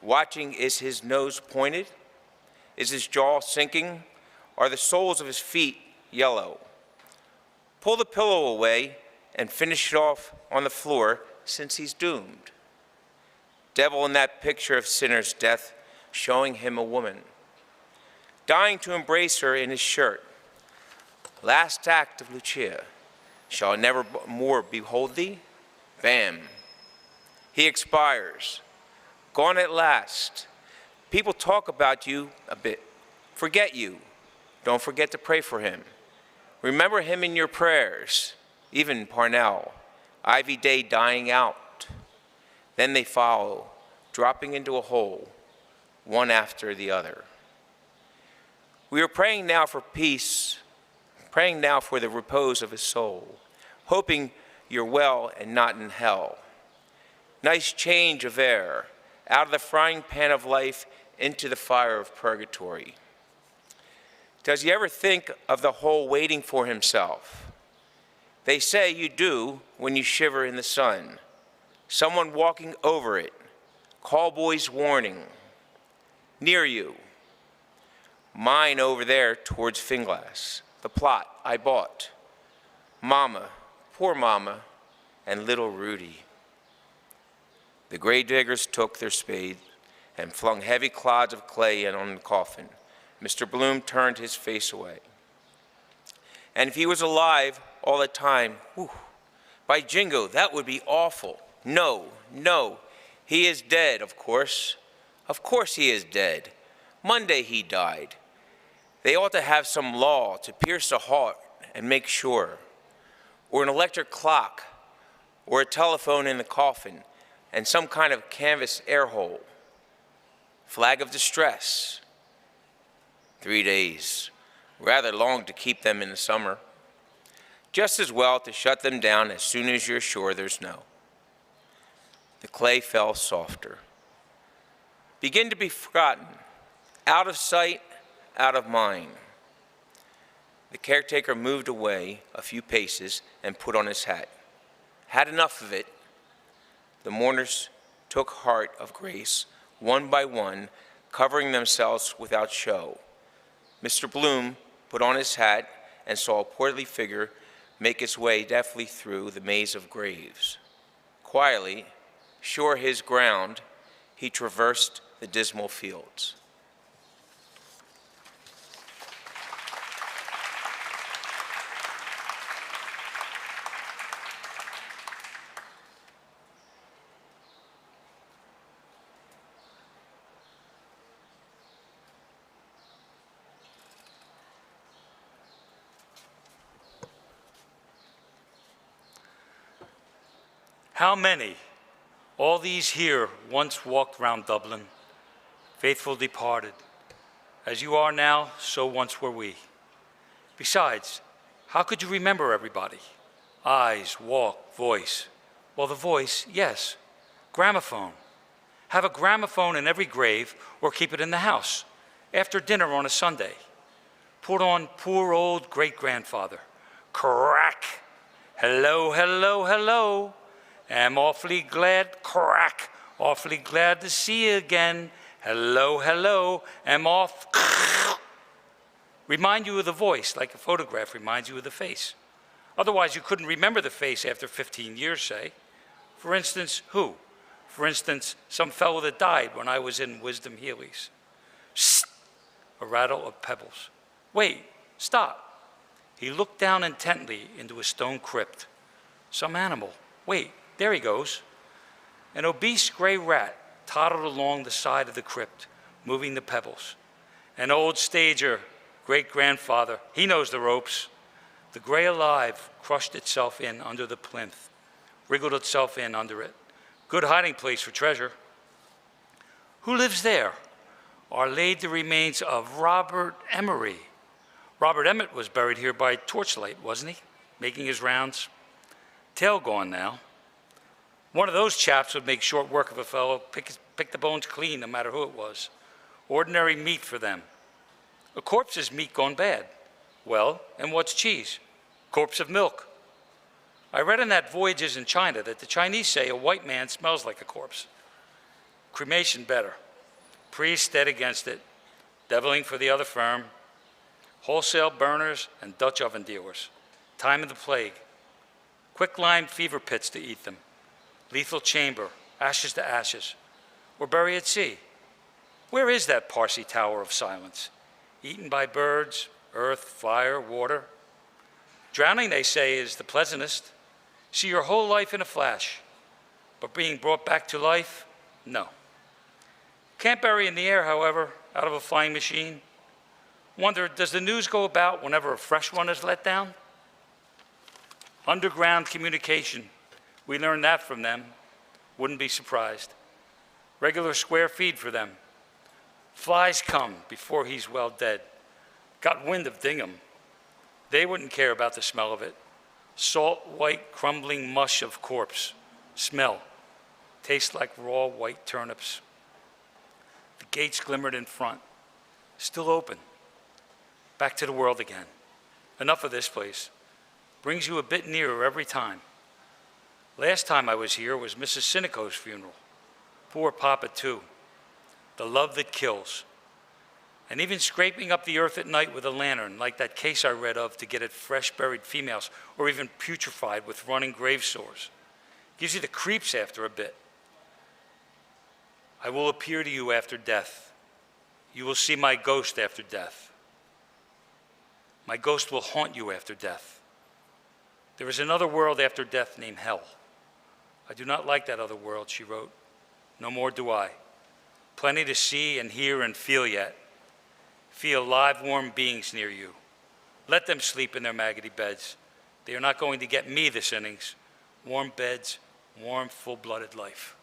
Watching, is his nose pointed? Is his jaw sinking? Are the soles of his feet yellow? Pull the pillow away and finish it off on the floor, since he's doomed. Devil in that picture of sinner's death, showing him a woman. Dying to embrace her in his shirt. Last act of Lucia. Shall I never more behold thee? Bam. He expires. Gone at last. People talk about you a bit. Forget you. Don't forget to pray for him. Remember him in your prayers. Even Parnell. Ivy Day dying out. Then they follow, dropping into a hole, one after the other. We are praying now for peace, praying now for the repose of his soul, hoping you're well and not in hell. Nice change of air, out of the frying pan of life into the fire of purgatory. Does he ever think of the hole waiting for himself? They say you do when you shiver in the sun. Someone walking over it, callboy's warning. Near you. Mine over there towards Finglass, the plot I bought. Mama, poor Mama, and little Rudy. The grave diggers took their spade and flung heavy clods of clay in on the coffin. Mr. Bloom turned his face away. And if he was alive all the time, whew, by jingo, that would be awful. No, no, he is dead, of course. Of course he is dead. Monday he died. They ought to have some law to pierce the heart and make sure. Or an electric clock, or a telephone in the coffin, and some kind of canvas air hole. Flag of distress. 3 days. Rather long to keep them in the summer. Just as well to shut them down as soon as you're sure there's snow. The clay fell softer. Begin to be forgotten. Out of sight, out of mind. The caretaker moved away a few paces and put on his hat. Had enough of it. The mourners took heart of grace, one by one, covering themselves without show. Mr. Bloom put on his hat and saw a portly figure make its way deftly through the maze of graves. Quietly, sure his ground, he traversed the dismal fields. How many, all these here, once walked round Dublin, faithful departed. As you are now, so once were we. Besides, how could you remember everybody? Eyes, walk, voice. Well, the voice, yes. Gramophone. Have a gramophone in every grave or keep it in the house. After dinner on a Sunday. Put on poor old great-grandfather. Crack. Hello, hello, hello. Am awfully glad, crack, awfully glad to see you again. Hello, hello, am off. Remind you of the voice, like a photograph reminds you of the face. Otherwise, you couldn't remember the face after 15 years, say. For instance, who? For instance, some fellow that died when I was in Wisdom Healy's. Psst, a rattle of pebbles. Wait, stop. He looked down intently into a stone crypt. Some animal. Wait. There he goes. An obese gray rat toddled along the side of the crypt, moving the pebbles. An old stager, great-grandfather, he knows the ropes. The gray alive crushed itself in under the plinth, wriggled itself in under it. Good hiding place for treasure. Who lives there? Are laid the remains of Robert Emery. Robert Emmett was buried here by torchlight, wasn't he? Making his rounds. Tail gone now. One of those chaps would make short work of a fellow, pick the bones clean no matter who it was. Ordinary meat for them. A corpse's meat gone bad. Well, and what's cheese? Corpse of milk. I read in that Voyages in China that the Chinese say a white man smells like a corpse. Cremation better. Priest dead against it. Deviling for the other firm. Wholesale burners and Dutch oven dealers. Time of the plague. Quicklime fever pits to eat them. Lethal chamber, ashes to ashes, or bury at sea. Where is that Parsi tower of silence? Eaten by birds, earth, fire, water. Drowning, they say, is the pleasantest. See your whole life in a flash. But being brought back to life, no. Can't bury in the air, however, out of a flying machine. Wonder, does the news go about whenever a fresh one is let down? Underground communication. We learned that from them. Wouldn't be surprised. Regular square feed for them. Flies come before he's well dead. Got wind of Dingham. They wouldn't care about the smell of it. Salt, white, crumbling mush of corpse. Smell. Tastes like raw white turnips. The gates glimmered in front. Still open. back to the world again. Enough of this place. Brings you a bit nearer every time. Last time I was here was Mrs. Sinico's funeral. Poor Papa, too. The love that kills. And even scraping up the earth at night with a lantern, like that case I read of to get at fresh buried females, or even putrefied with running grave sores. Gives you the creeps after a bit. I will appear to you after death. You will see my ghost after death. My ghost will haunt you after death. There is another world after death named hell. I do not like that other world, she wrote. No more do I. Plenty to see and hear and feel yet. Feel live, warm beings near you. Let them sleep in their maggoty beds. They are not going to get me this innings. Warm beds, warm, full-blooded life.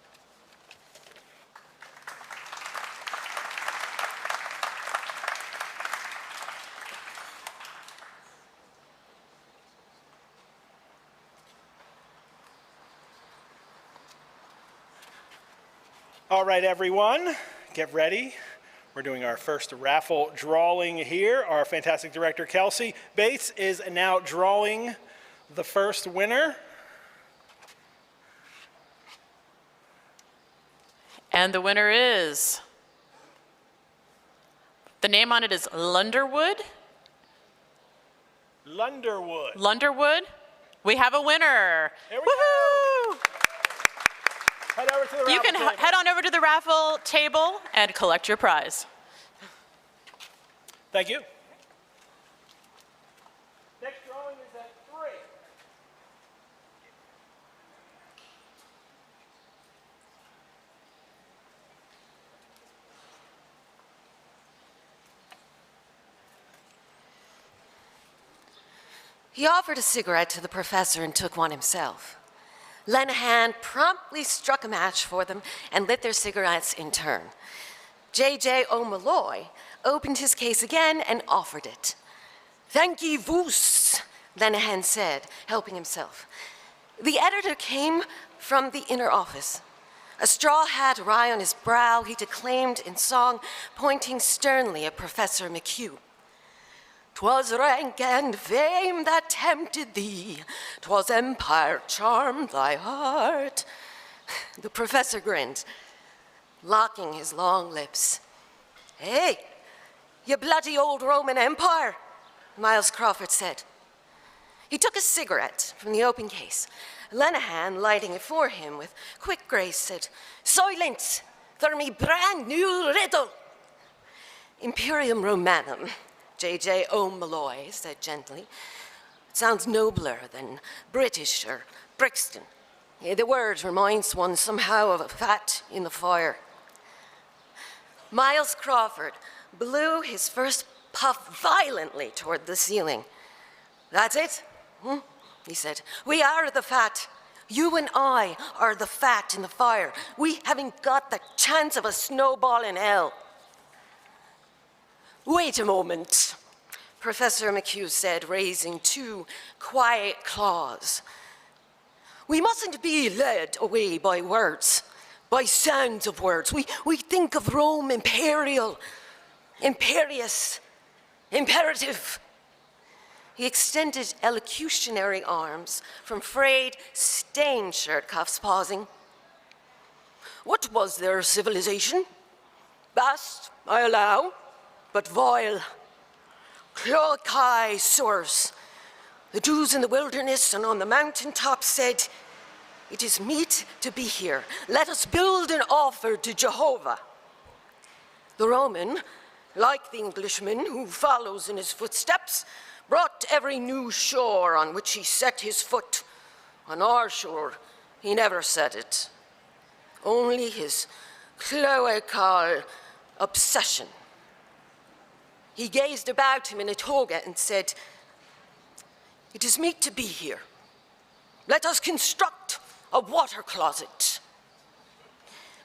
All right, everyone, get ready. We're doing our first raffle drawing here. Our fantastic director, Kelsey Bates, is now drawing the first winner. And the winner is, the name on it is Lunderwood. Lunderwood. Lunderwood. We have a winner. Here we Woohoo! go. Head over to the raffle You can table. head on over to the raffle table and collect your prize. Thank you. Next drawing is at 3. He offered a cigarette to the professor and took one himself. Lenehan promptly struck a match for them and lit their cigarettes in turn. J.J. O'Malloy opened his case again and offered it. "Thank ye, voos," Lenehan said, helping himself. The editor came from the inner office. A straw hat awry on his brow, he declaimed in song, pointing sternly at Professor McHugh. "'Twas rank and fame that tempted thee, 'twas empire charmed thy heart." The professor grinned, locking his long lips. "Hey, you bloody old Roman Empire," Miles Crawford said. He took a cigarette from the open case. Lenehan, lighting it for him with quick grace, said, "Silence, for me brand new riddle." "Imperium Romanum," J.J. O'Malloy said gently. "It sounds nobler than British or Brixton. The word reminds one somehow of a fat in the fire." Miles Crawford blew his first puff violently toward the ceiling. "That's it," he said. "We are the fat. You and I are the fat in the fire. We haven't got the chance of a snowball in hell." "Wait a moment," Professor McHugh said, raising two quiet claws. "We mustn't be led away by words, by sounds of words. We think of Rome imperial, imperious, imperative." He extended elocutionary arms from frayed, stained shirt cuffs, pausing. "What was their civilization? Vast, I allow, but vile. Cloacae source. The Jews in the wilderness and on the mountaintop said, 'It is meet to be here. Let us build an altar to Jehovah.' The Roman, like the Englishman who follows in his footsteps, brought every new shore on which he set his foot. On our shore, he never set it. Only his cloacal obsession. He gazed about him in a toga and said, 'It is meet to be here. Let us construct a water closet.'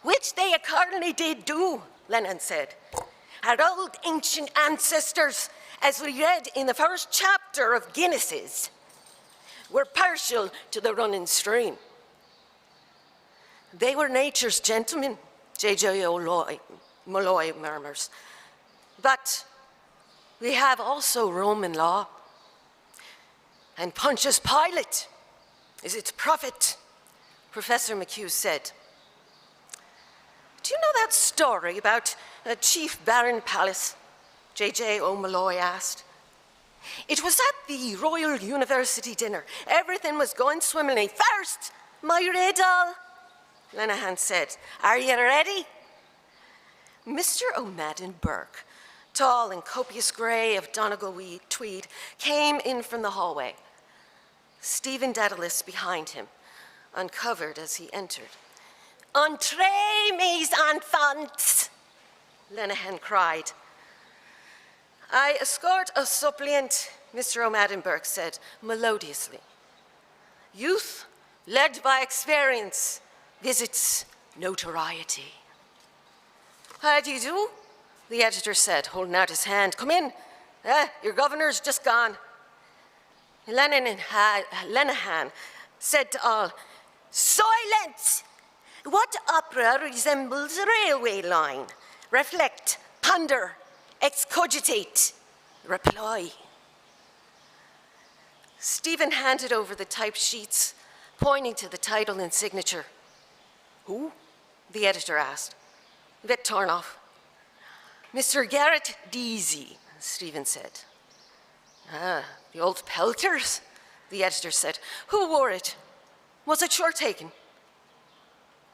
Which they accordingly did do," Lennon said. "Our old ancient ancestors, as we read in the first chapter of Guinness's, were partial to the running stream. They were nature's gentlemen," J.J. O'Malloy murmurs. "But We have also Roman law. And Pontius Pilate is its prophet, Professor McHugh said. Do you know that story about Chief Baron Palace? J.J. O'Malloy asked. It was at the Royal University dinner. Everything was going swimmingly. First, my riddle, Lenehan said. Are you ready? Mr. O'Madden Burke, tall and copious grey of Donegal tweed, came in from the hallway. Stephen Dedalus behind him, uncovered as he entered. Entrez, mes enfants, Lenehan cried. I escort a suppliant, Mr. O'Madden Burke said melodiously. Youth, led by experience, visits notoriety. How do you do? The editor said, holding out his hand. Come in. Your governor's just gone. Lenehan said to all, Silence! What opera resembles a railway line? Reflect, ponder, excogitate, reply. Stephen handed over the typed sheets, pointing to the title and signature. Who? The editor asked, a bit torn off. Mr. Garrett Deasy, Stephen said. Ah, the old pelters, the editor said. Who wore it? Was it sure taken?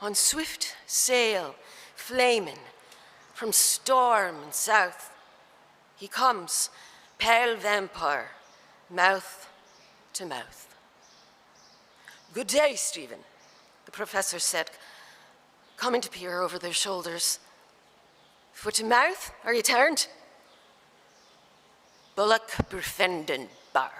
On swift sail, flaming, from storm and south, he comes, pale vampire, mouth to mouth. Good day, Stephen, the professor said, coming to peer over their shoulders. Foot to mouth, are you turned? Bullock Burfenden Bar.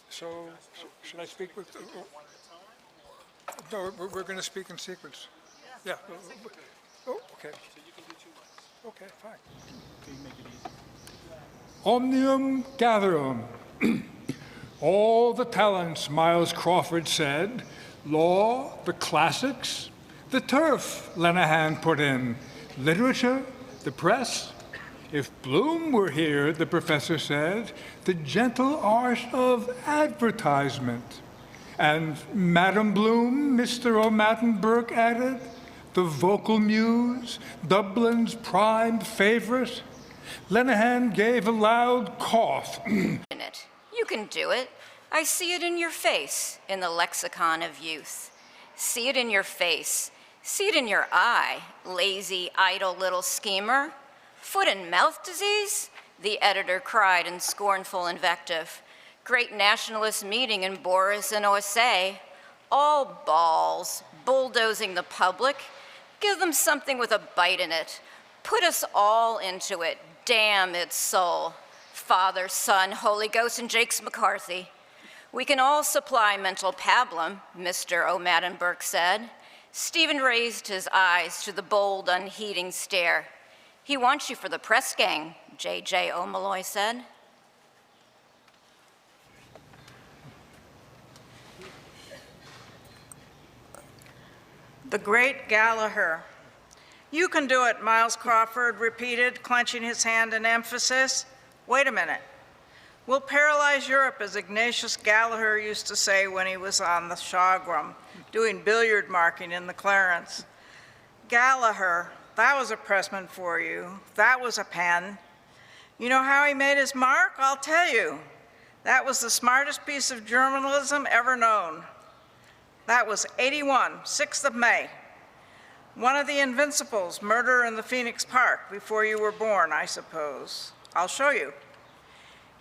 So, should I speak with? No, we're going to speak in sequence. Yeah. Oh, okay. Okay, fine. Omnium gatherum. All the talents, Miles Crawford said. Law, the classics, the turf, Lenehan put in. Literature, the press. If Bloom were here, the professor said, the gentle art of advertisement. And Madam Bloom, Mr. O'Madden Burke added, the vocal muse, Dublin's prime favorite. Lenehan gave a loud cough. You can do it. I see it in your face, in the lexicon of youth. See it in your face. See it in your eye, lazy, idle little schemer. Foot and mouth disease? The editor cried in scornful invective. Great nationalist meeting in Boris and OSA. All balls, bulldozing the public. Give them something with a bite in it. Put us all into it. Damn its soul. Father, Son, Holy Ghost, and Jakes McCarthy. We can all supply mental pablum, Mr. O'Madden Burke said. Stephen raised his eyes to the bold, unheeding stare. He wants you for the press gang, J.J. O'Malloy said. The great Gallagher. You can do it, Miles Crawford repeated, clenching his hand in emphasis. Wait a minute. We'll paralyze Europe, as Ignatius Gallagher used to say when he was on the Shawgram, doing billiard marking in the Clarence. Gallagher, that was a pressman for you. That was a pen. You know how he made his mark? I'll tell you. That was the smartest piece of journalism ever known. That was 81, 6th of May. One of the Invincibles, Murder in the Phoenix Park, before you were born, I suppose. I'll show you.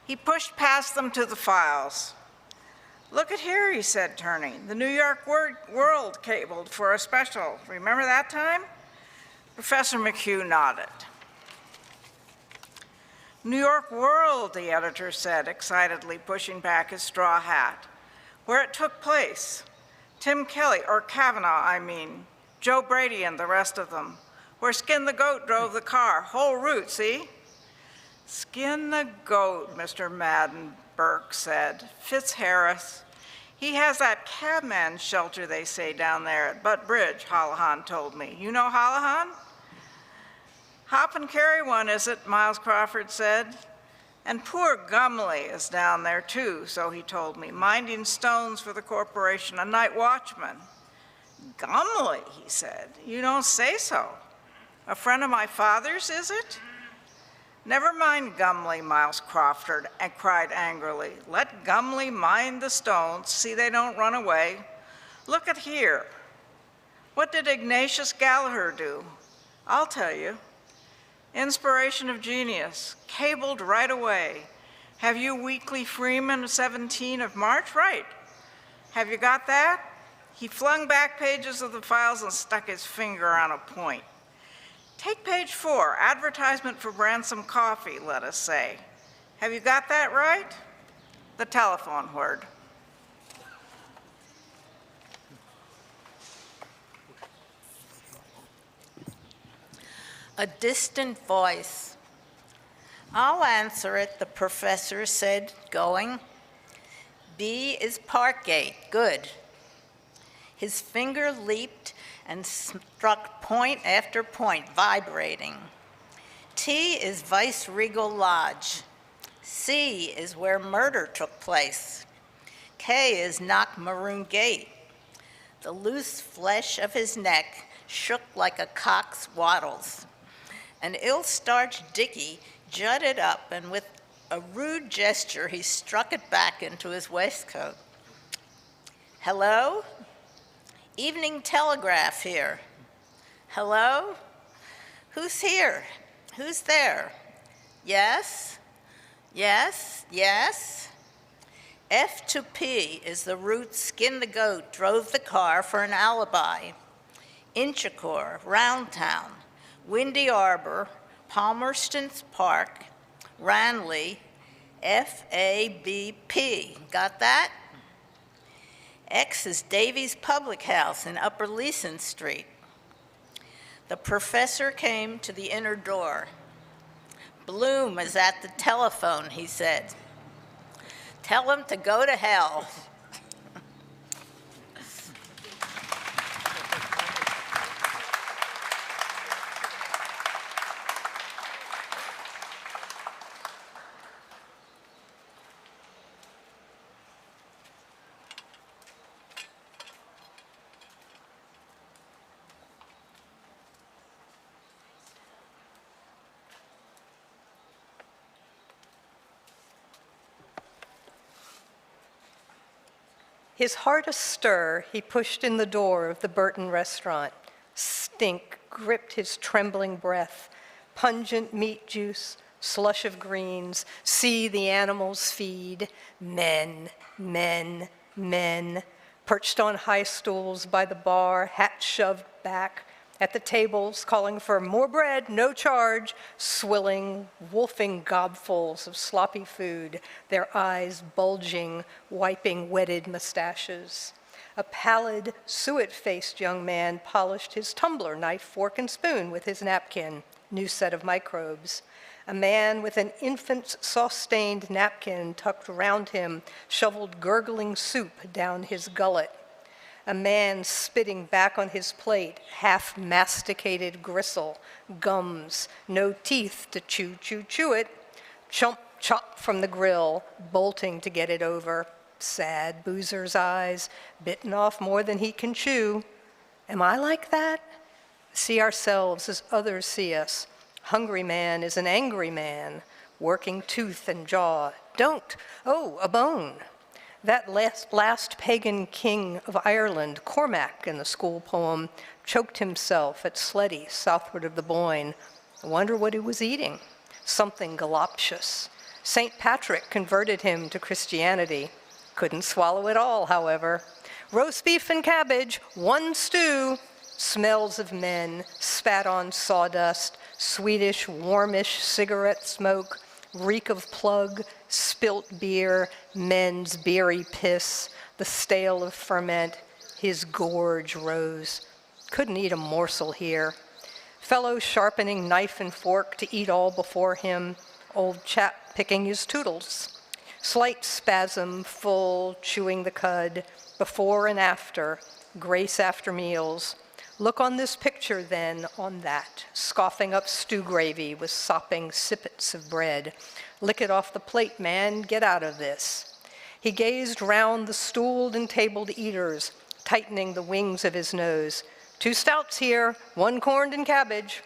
He pushed past them to the files. Look at here, he said, turning. The New York World cabled for a special. Remember that time? Professor McHugh nodded. New York World, the editor said, excitedly pushing back his straw hat. Where it took place. Tim Kelly, or Kavanaugh, I mean, Joe Brady and the rest of them. Where Skin the Goat drove the car, whole route, see? Skin the Goat, Mr. Maddenberg said. Fitzharris. He has that cabman shelter, they say, down there at Butt Bridge, Holohan told me. You know Holohan? Hop and carry one, is it? Miles Crawford said. And poor Gumley is down there too, so he told me, minding stones for the corporation, a night watchman. Gumley, he said. You don't say so. A friend of my father's, is it? Never mind Gumley, Miles Crawford cried angrily. Let Gumley mind the stones, see they don't run away. Look at here. What did Ignatius Gallagher do? I'll tell you. Inspiration of genius, cabled right away. Have you Weekly Freeman 17 of March? Right. Have you got that? He flung back pages of the files and stuck his finger on a point. Take page 4, advertisement for Branson Coffee, let us say. Have you got that right? The telephone word. A distant voice. I'll answer it, the professor said, going. B is Parkgate, good. His finger leaped and struck point after point, vibrating. T is Viceregal Lodge. C is where murder took place. K is Knock Maroon Gate. The loose flesh of his neck shook like a cock's wattles. An ill-starched dicky jutted up, and with a rude gesture, he struck it back into his waistcoat. Hello? Evening Telegraph here. Hello? Who's here? Who's there? Yes? Yes? Yes? F to P is the route Skin the Goat drove the car for an alibi. Inchicore, Roundtown, Windy Arbor, Palmerston's Park, Ranley, FABP. Got that? X is Davies Public House in Upper Leeson Street. The professor came to the inner door. Bloom is at the telephone, he said. Tell him to go to hell. His heart astir, he pushed in the door of the Burton restaurant. Stink gripped his trembling breath. Pungent meat juice, slush of greens, see the animals feed. Men, men, men, perched on high stools by the bar, hats shoved back, at the tables calling for more bread, no charge, swilling, wolfing gobfuls of sloppy food, their eyes bulging, wiping wetted mustaches. A pallid, suet-faced young man polished his tumbler, knife, fork, and spoon with his napkin, new set of microbes. A man with an infant's sauce-stained napkin tucked around him shoveled gurgling soup down his gullet. A man spitting back on his plate, half-masticated gristle, gums, no teeth to chew it, chomp, chop from the grill, bolting to get it over. Sad boozer's eyes, bitten off more than he can chew. Am I like that? See ourselves as others see us. Hungry man is an angry man, working tooth and jaw. Don't, oh, a bone. That last pagan king of Ireland, Cormac in the school poem, choked himself at Sletty, southward of the Boyne. I wonder what he was eating. Something galoptious. St. Patrick converted him to Christianity. Couldn't swallow it all, however. Roast beef and cabbage, one stew. smells of men, spat on sawdust, Swedish, warmish cigarette smoke, reek of plug, spilt beer, men's beery piss, the stale of ferment. His gorge rose. Couldn't eat a morsel here. Fellow sharpening knife and fork to eat all before him. Old chap picking his toodles. Slight spasm, full, chewing the cud. Before and after, grace after meals. Look on this picture then, on that, scoffing up stew gravy with sopping sippets of bread. Lick it off the plate, man, get out of this. He gazed round the stooled and tabled eaters, tightening the wings of his nose. 2 stouts here, 1 corned and cabbage.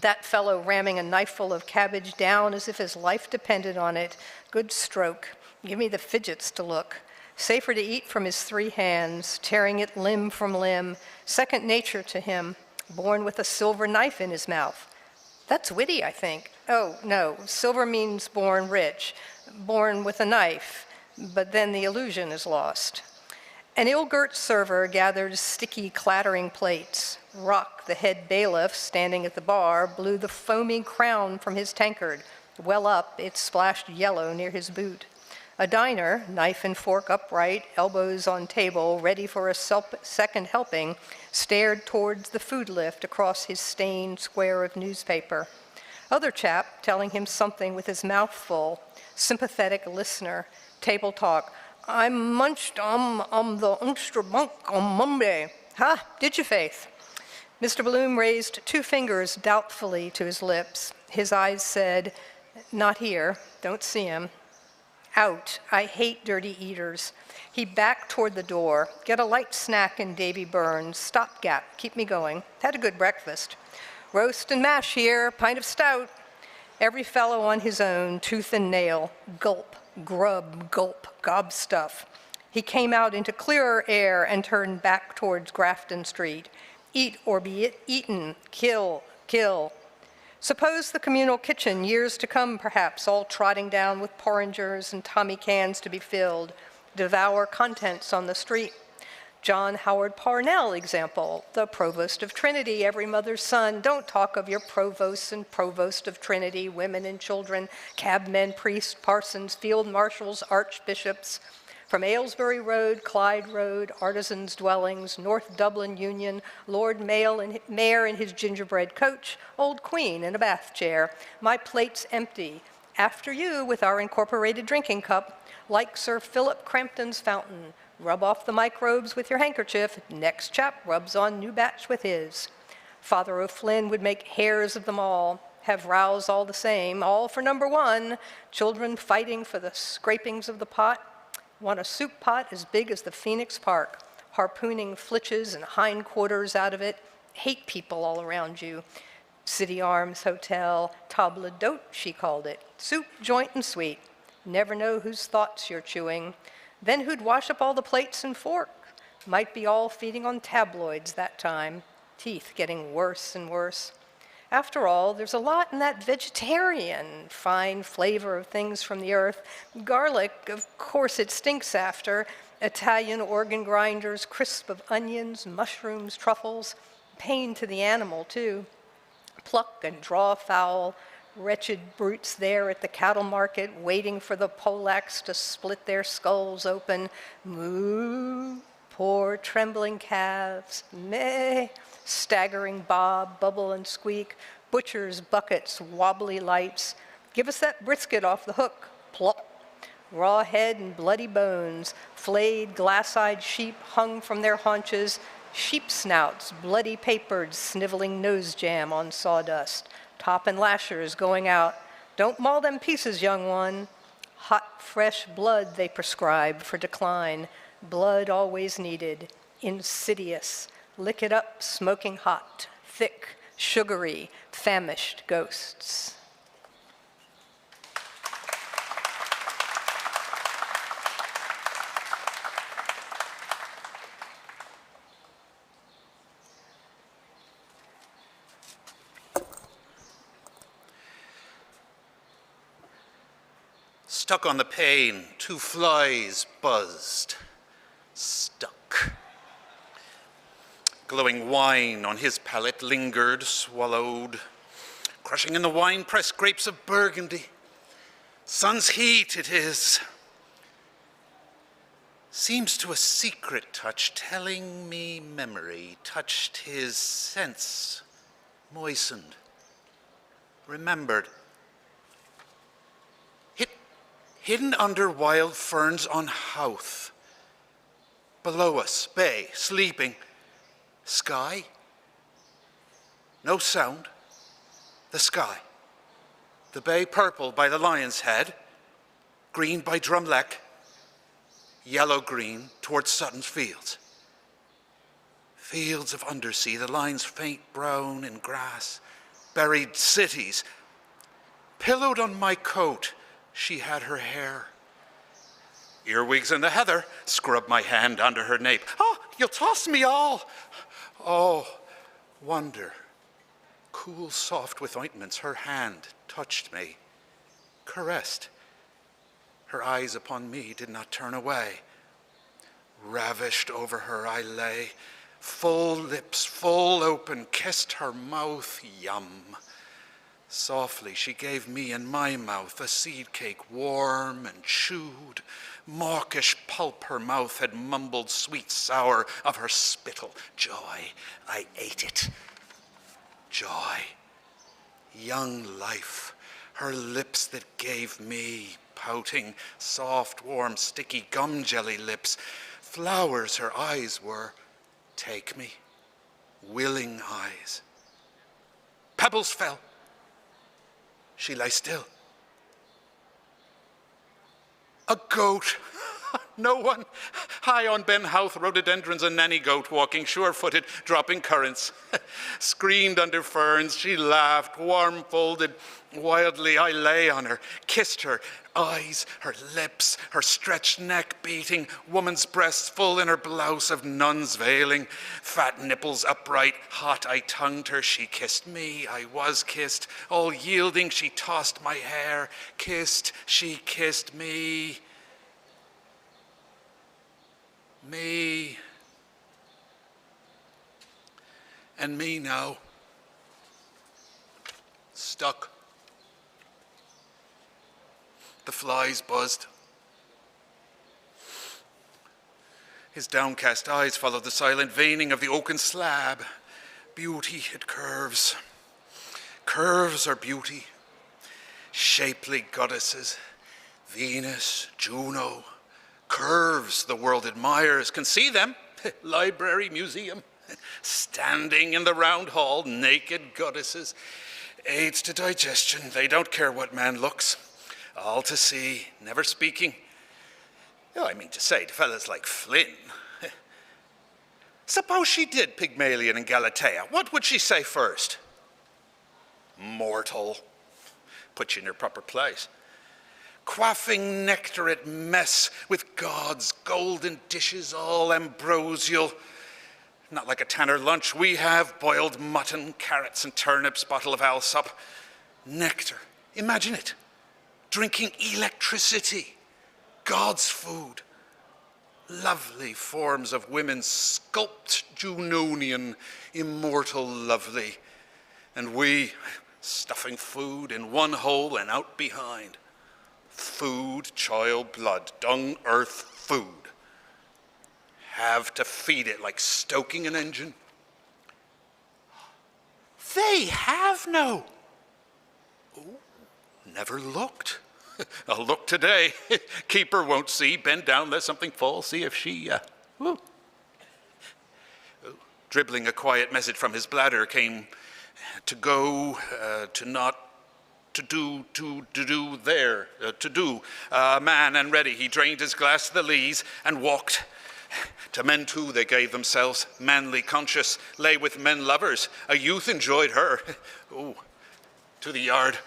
That fellow ramming a knifeful of cabbage down as if his life depended on it. Good stroke. Give me the fidgets to look. Safer to eat from his 3 hands, tearing it limb from limb, second nature to him, born with a silver knife in his mouth. That's witty, I think. Oh, no, silver means born rich, born with a knife, but then the illusion is lost. An ill-girt server gathered sticky, clattering plates. Rock, the head bailiff, standing at the bar, blew the foamy crown from his tankard. Well up, it splashed yellow near his boot. A diner, knife and fork upright, elbows on table, ready for a second helping, stared towards the food lift across his stained square of newspaper. Other chap telling him something with his mouth full, sympathetic listener, table talk. I munched the Unster bunk on Monday. Ha, did you, Faith? Mr. Bloom raised 2 fingers doubtfully to his lips. His eyes said, not here, don't see him. Out, I hate dirty eaters. He backed toward the door. Get a light snack in Davy Burns. Stopgap, keep me going. Had a good breakfast. Roast and mash here, pint of stout. Every fellow on his own, tooth and nail. Gulp, grub, gulp, gob stuff. He came out into clearer air and turned back towards Grafton Street. Eat or be eaten, kill, kill. Suppose the communal kitchen, years to come perhaps, all trotting down with porringers and Tommy cans to be filled, devour contents on the street. John Howard Parnell example, the provost of Trinity, every mother's son. Don't talk of your provosts and provost of Trinity, women and children, cabmen, priests, parsons, field marshals, archbishops. From Aylesbury Road, Clyde Road, artisans' dwellings, North Dublin Union, Lord Mayor in his gingerbread coach, old Queen in a bath chair. My plate's empty. After you with our incorporated drinking cup, like Sir Philip Crampton's fountain. Rub off the microbes with your handkerchief. Next chap rubs on new batch with his. Father O'Flynn would make hares of them all. Have rows all the same, all for number 1. Children fighting for the scrapings of the pot. Want a soup pot as big as the Phoenix Park, harpooning flitches and hindquarters out of it. Hate people all around you. City Arms Hotel, table d'hote, she called it. Soup, joint, and sweet. Never know whose thoughts you're chewing. Then who'd wash up all the plates and fork? Might be all feeding on tabloids that time. Teeth getting worse and worse. After all, there's a lot in that vegetarian, fine flavor of things from the earth. Garlic, of course it stinks after. Italian organ grinders, crisp of onions, mushrooms, truffles. Pain to the animal, too. Pluck and draw fowl. Wretched brutes there at the cattle market, waiting for the Polacks to split their skulls open. Moo, poor trembling calves. Meh. Staggering bob, bubble and squeak, butcher's buckets, wobbly lights. Give us that brisket off the hook, plop. Raw head and bloody bones, flayed glass-eyed sheep hung from their haunches, sheep snouts, bloody papered, sniveling nose jam on sawdust, top and lashers going out. Don't maul them pieces, young one. Hot, fresh blood they prescribe for decline, blood always needed, insidious. Lick it up, smoking hot, thick, sugary, famished ghosts. Stuck on the pane, 2 flies buzzed. Stuck. glowing wine on his palate lingered, swallowed, crushing in the wine-press grapes of Burgundy. Sun's heat it is. Seems to a secret touch, telling me memory, touched his sense, moistened, remembered. Hidden under wild ferns on Howth. Below us, bay, sleeping. Sky? No sound. The sky. The bay purple by the Lion's Head. Green by Drumleck. Yellow-green towards Sutton's Fields. Fields of undersea, the lines faint brown in grass. Buried cities. Pillowed on my coat, she had her hair. Earwigs in the heather, scrubbed my hand under her nape. Oh, you'll toss me all. Oh, wonder. Cool, soft with ointments, her hand touched me, caressed. Her eyes upon me did not turn away. Ravished over her I lay, full lips, full open, kissed her mouth, yum. Softly she gave me in my mouth a seed cake, warm and chewed. Mawkish pulp her mouth had mumbled, sweet sour of her spittle. Joy, I ate it. Joy, young life, her lips that gave me, pouting, soft, warm, sticky gum jelly lips. Flowers her eyes were, take me, willing eyes. Pebbles fell. She lay still. A goat. No one. High on Ben Howth, rhododendrons, a nanny goat walking sure-footed, dropping currants. Screened under ferns, she laughed, warm-folded. Wildly I lay on her, kissed her, eyes, her lips, her stretched neck beating, woman's breasts full in her blouse of nun's veiling, fat nipples upright, hot I tongued her, she kissed me, I was kissed, all yielding she tossed my hair, kissed, she kissed me. Me. And me now. Stuck. The flies buzzed. His downcast eyes followed the silent veining of the oaken slab. Beauty, it curves. Curves are beauty. Shapely goddesses. Venus, Juno. Curves the world admires, can see them. Library, museum. Standing in the round hall, naked goddesses. Aids to digestion, they don't care what man looks. All to see, never speaking. Oh, I mean to say, to fellas like Flynn. Suppose she did Pygmalion and Galatea, what would she say first? Mortal. Put you in your proper place. Quaffing nectarate mess with God's golden dishes, all ambrosial. Not like a tanner lunch we have, boiled mutton, carrots and turnips, bottle of Alsop. Nectar, imagine it. Drinking electricity, God's food. Lovely forms of women, sculpt Junonian, immortal lovely. And we, stuffing food in one hole and out behind. Food, child, blood, dung, earth, food. Have to feed it like stoking an engine. They have no. Oh, never looked. I'll look today. Keeper won't see. Bend down, let something fall. See if she, Ooh. Dribbling a quiet message from his bladder came to go, to not, to do, there, to do. Man and ready, he drained his glass to the lees and walked. To men too they gave themselves, manly conscious, lay with men lovers. A youth enjoyed her. Ooh, to the yard.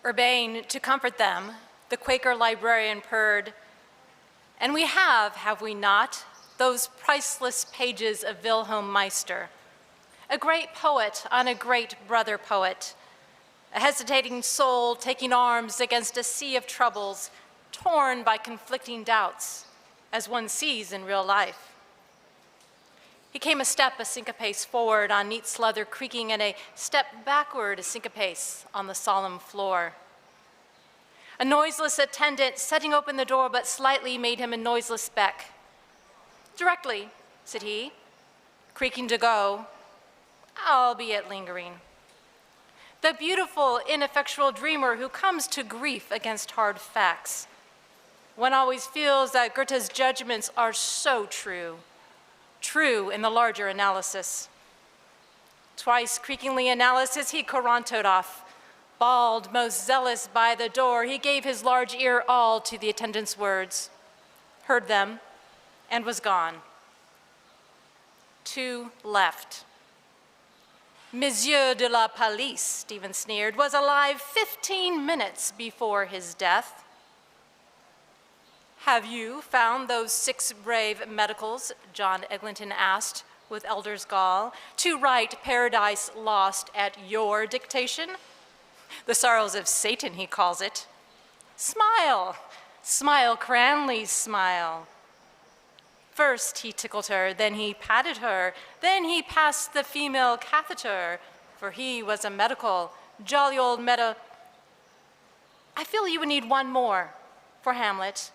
Urbane, to comfort them, the Quaker librarian purred, "And we have we not, those priceless pages of Wilhelm Meister, a great poet on a great brother poet, a hesitating soul taking arms against a sea of troubles, torn by conflicting doubts, as one sees in real life. He came a step a syncopace forward on neat leather creaking, and a step backward a syncopace on the solemn floor. A noiseless attendant setting open the door but slightly made him a noiseless beck. "Directly," said he, creaking to go, albeit lingering. The beautiful, ineffectual dreamer who comes to grief against hard facts. One always feels that Goethe's judgments are so true, true in the larger analysis. Twice creakingly analysis, he corantoed off. Bald, most zealous by the door, he gave his large ear all to the attendant's words, heard them, and was gone. 2 left. Monsieur de la Police, Stephen sneered, was alive 15 minutes before his death. "Have you found those 6 brave medicals," John Eglinton asked with elder's gall, "to write Paradise Lost at your dictation? The sorrows of Satan, he calls it. Smile, smile, Cranley's smile." First he tickled her, then he patted her, then he passed the female catheter, for he was a medical, jolly old I feel you would need one more for Hamlet.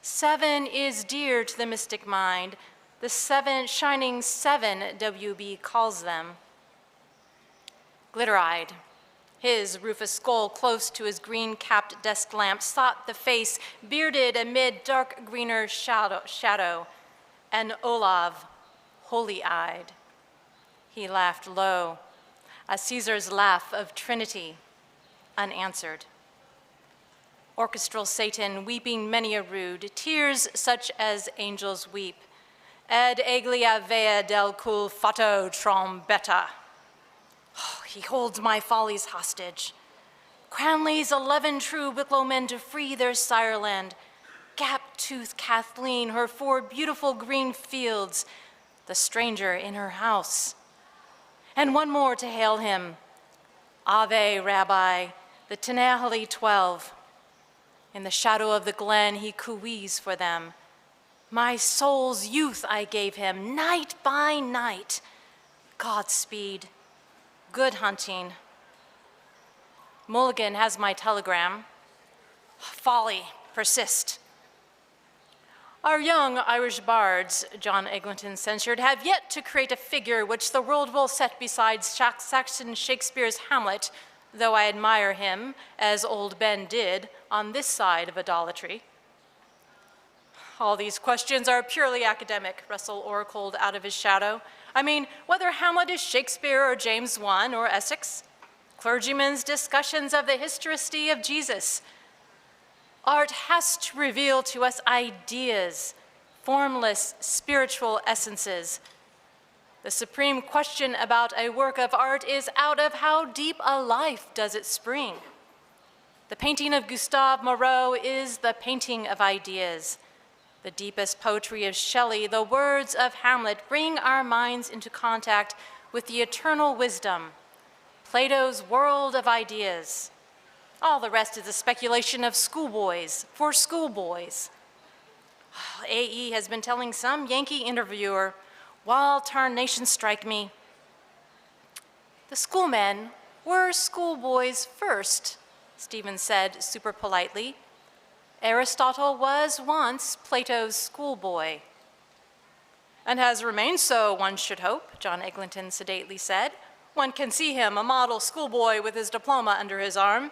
7 is dear to the mystic mind, the 7 shining 7, W.B. calls them. Glitter-eyed, his rufous skull close to his green-capped desk lamp sought the face, bearded amid dark greener shadow, and Olav, holy-eyed. He laughed low, a Caesar's laugh of Trinity, unanswered. Orchestral Satan, weeping many a rude, tears such as angels weep, ed eglia vea del cul fato trombetta. Oh, he holds my follies hostage. Cranley's 11 true Wicklow men to free their sireland, gap-toothed Kathleen, her 4 beautiful green fields, the stranger in her house. And one more to hail him, Ave, Rabbi, the Tenahali 12. In the shadow of the glen he cooees for them. My soul's youth I gave him, night by night. Godspeed, good hunting. Mulligan has my telegram. Folly, persist. Our young Irish bards, John Eglinton censured, have yet to create a figure which the world will set beside Saxon Shakespeare's Hamlet, though I admire him, as old Ben did, on this side of idolatry. All these questions are purely academic, Russell oracled out of his shadow. I mean, whether Hamlet is Shakespeare or James I or Essex, clergymen's discussions of the historicity of Jesus. Art has to reveal to us ideas, formless spiritual essences. The supreme question about a work of art is out of how deep a life does it spring? The painting of Gustave Moreau is the painting of ideas. The deepest poetry of Shelley, the words of Hamlet, bring our minds into contact with the eternal wisdom, Plato's world of ideas. All the rest is a speculation of schoolboys for schoolboys. A.E. has been telling some Yankee interviewer, "Wall tarnation strike me." The schoolmen were schoolboys first, Stephen said super politely. Aristotle was once Plato's schoolboy. And has remained so, one should hope, John Eglinton sedately said. One can see him, a model schoolboy with his diploma under his arm.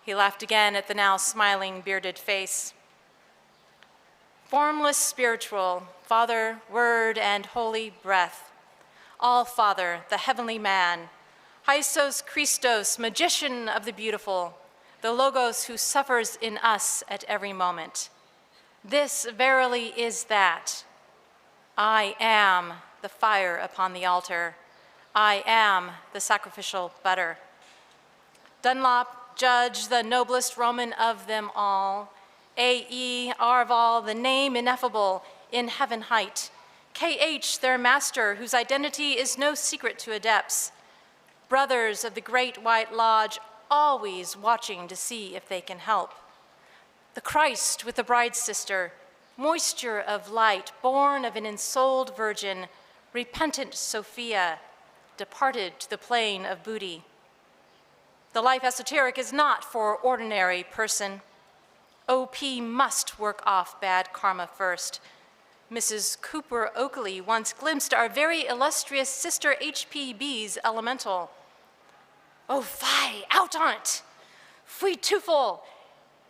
He laughed again at the now smiling, bearded face. Formless spiritual, Father, Word, and Holy Breath. All Father, the heavenly man. Hiesos Christos, magician of the beautiful. The Logos who suffers in us at every moment. This verily is that. I am the fire upon the altar. I am the sacrificial butter. Dunlop, judge, the noblest Roman of them all. A.E. Arval, the name ineffable, in heaven height. KH, their master, whose identity is no secret to adepts. Brothers of the Great White Lodge, always watching to see if they can help. The Christ with the bride's sister, moisture of light, born of an ensouled virgin, repentant Sophia, departed to the plain of booty. The life esoteric is not for ordinary person. OP must work off bad karma first. Mrs. Cooper Oakley once glimpsed our very illustrious sister HPB's elemental. Oh, fie, out on it. Fui twofold.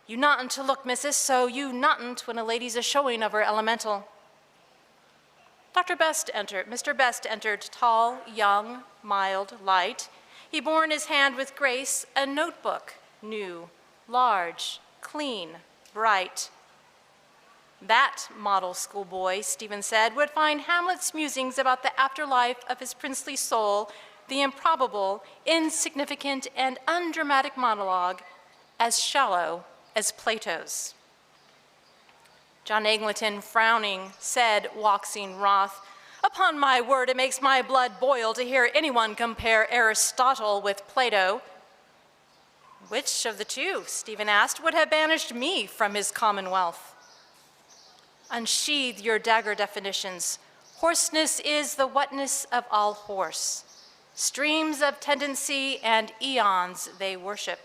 You noughtn't to look, missus, so you noughtn't when a lady's a showing of her elemental. Mr. Best entered, tall, young, mild, light. He bore in his hand with grace a notebook, new, large, clean, bright. That model schoolboy, Stephen said, would find Hamlet's musings about the afterlife of his princely soul, the improbable, insignificant, and undramatic monologue, as shallow as Plato's. John Eglinton, frowning, said, waxing wroth, "Upon my word, it makes my blood boil to hear anyone compare Aristotle with Plato." Which of the two, Stephen asked, would have banished me from his commonwealth? Unsheathe your dagger definitions. Hoarseness is the wetness of all horse. Streams of tendency and eons they worship.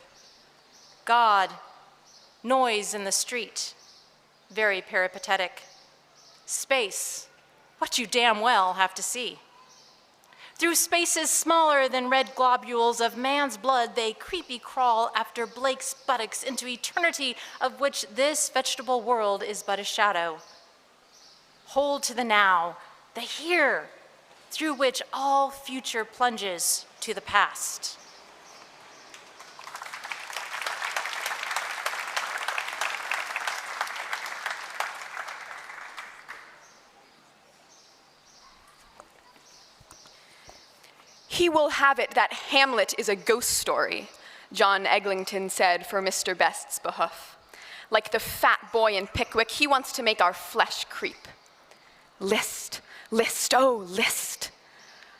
God, noise in the street, very peripatetic. Space, what you damn well have to see. Through spaces smaller than red globules of man's blood, they creepy crawl after Blake's buttocks into eternity of which this vegetable world is but a shadow. Hold to the now, the here, through which all future plunges to the past. He will have it that Hamlet is a ghost story, John Eglinton said for Mr. Best's behoof. Like the fat boy in Pickwick, he wants to make our flesh creep. List, list, oh, list.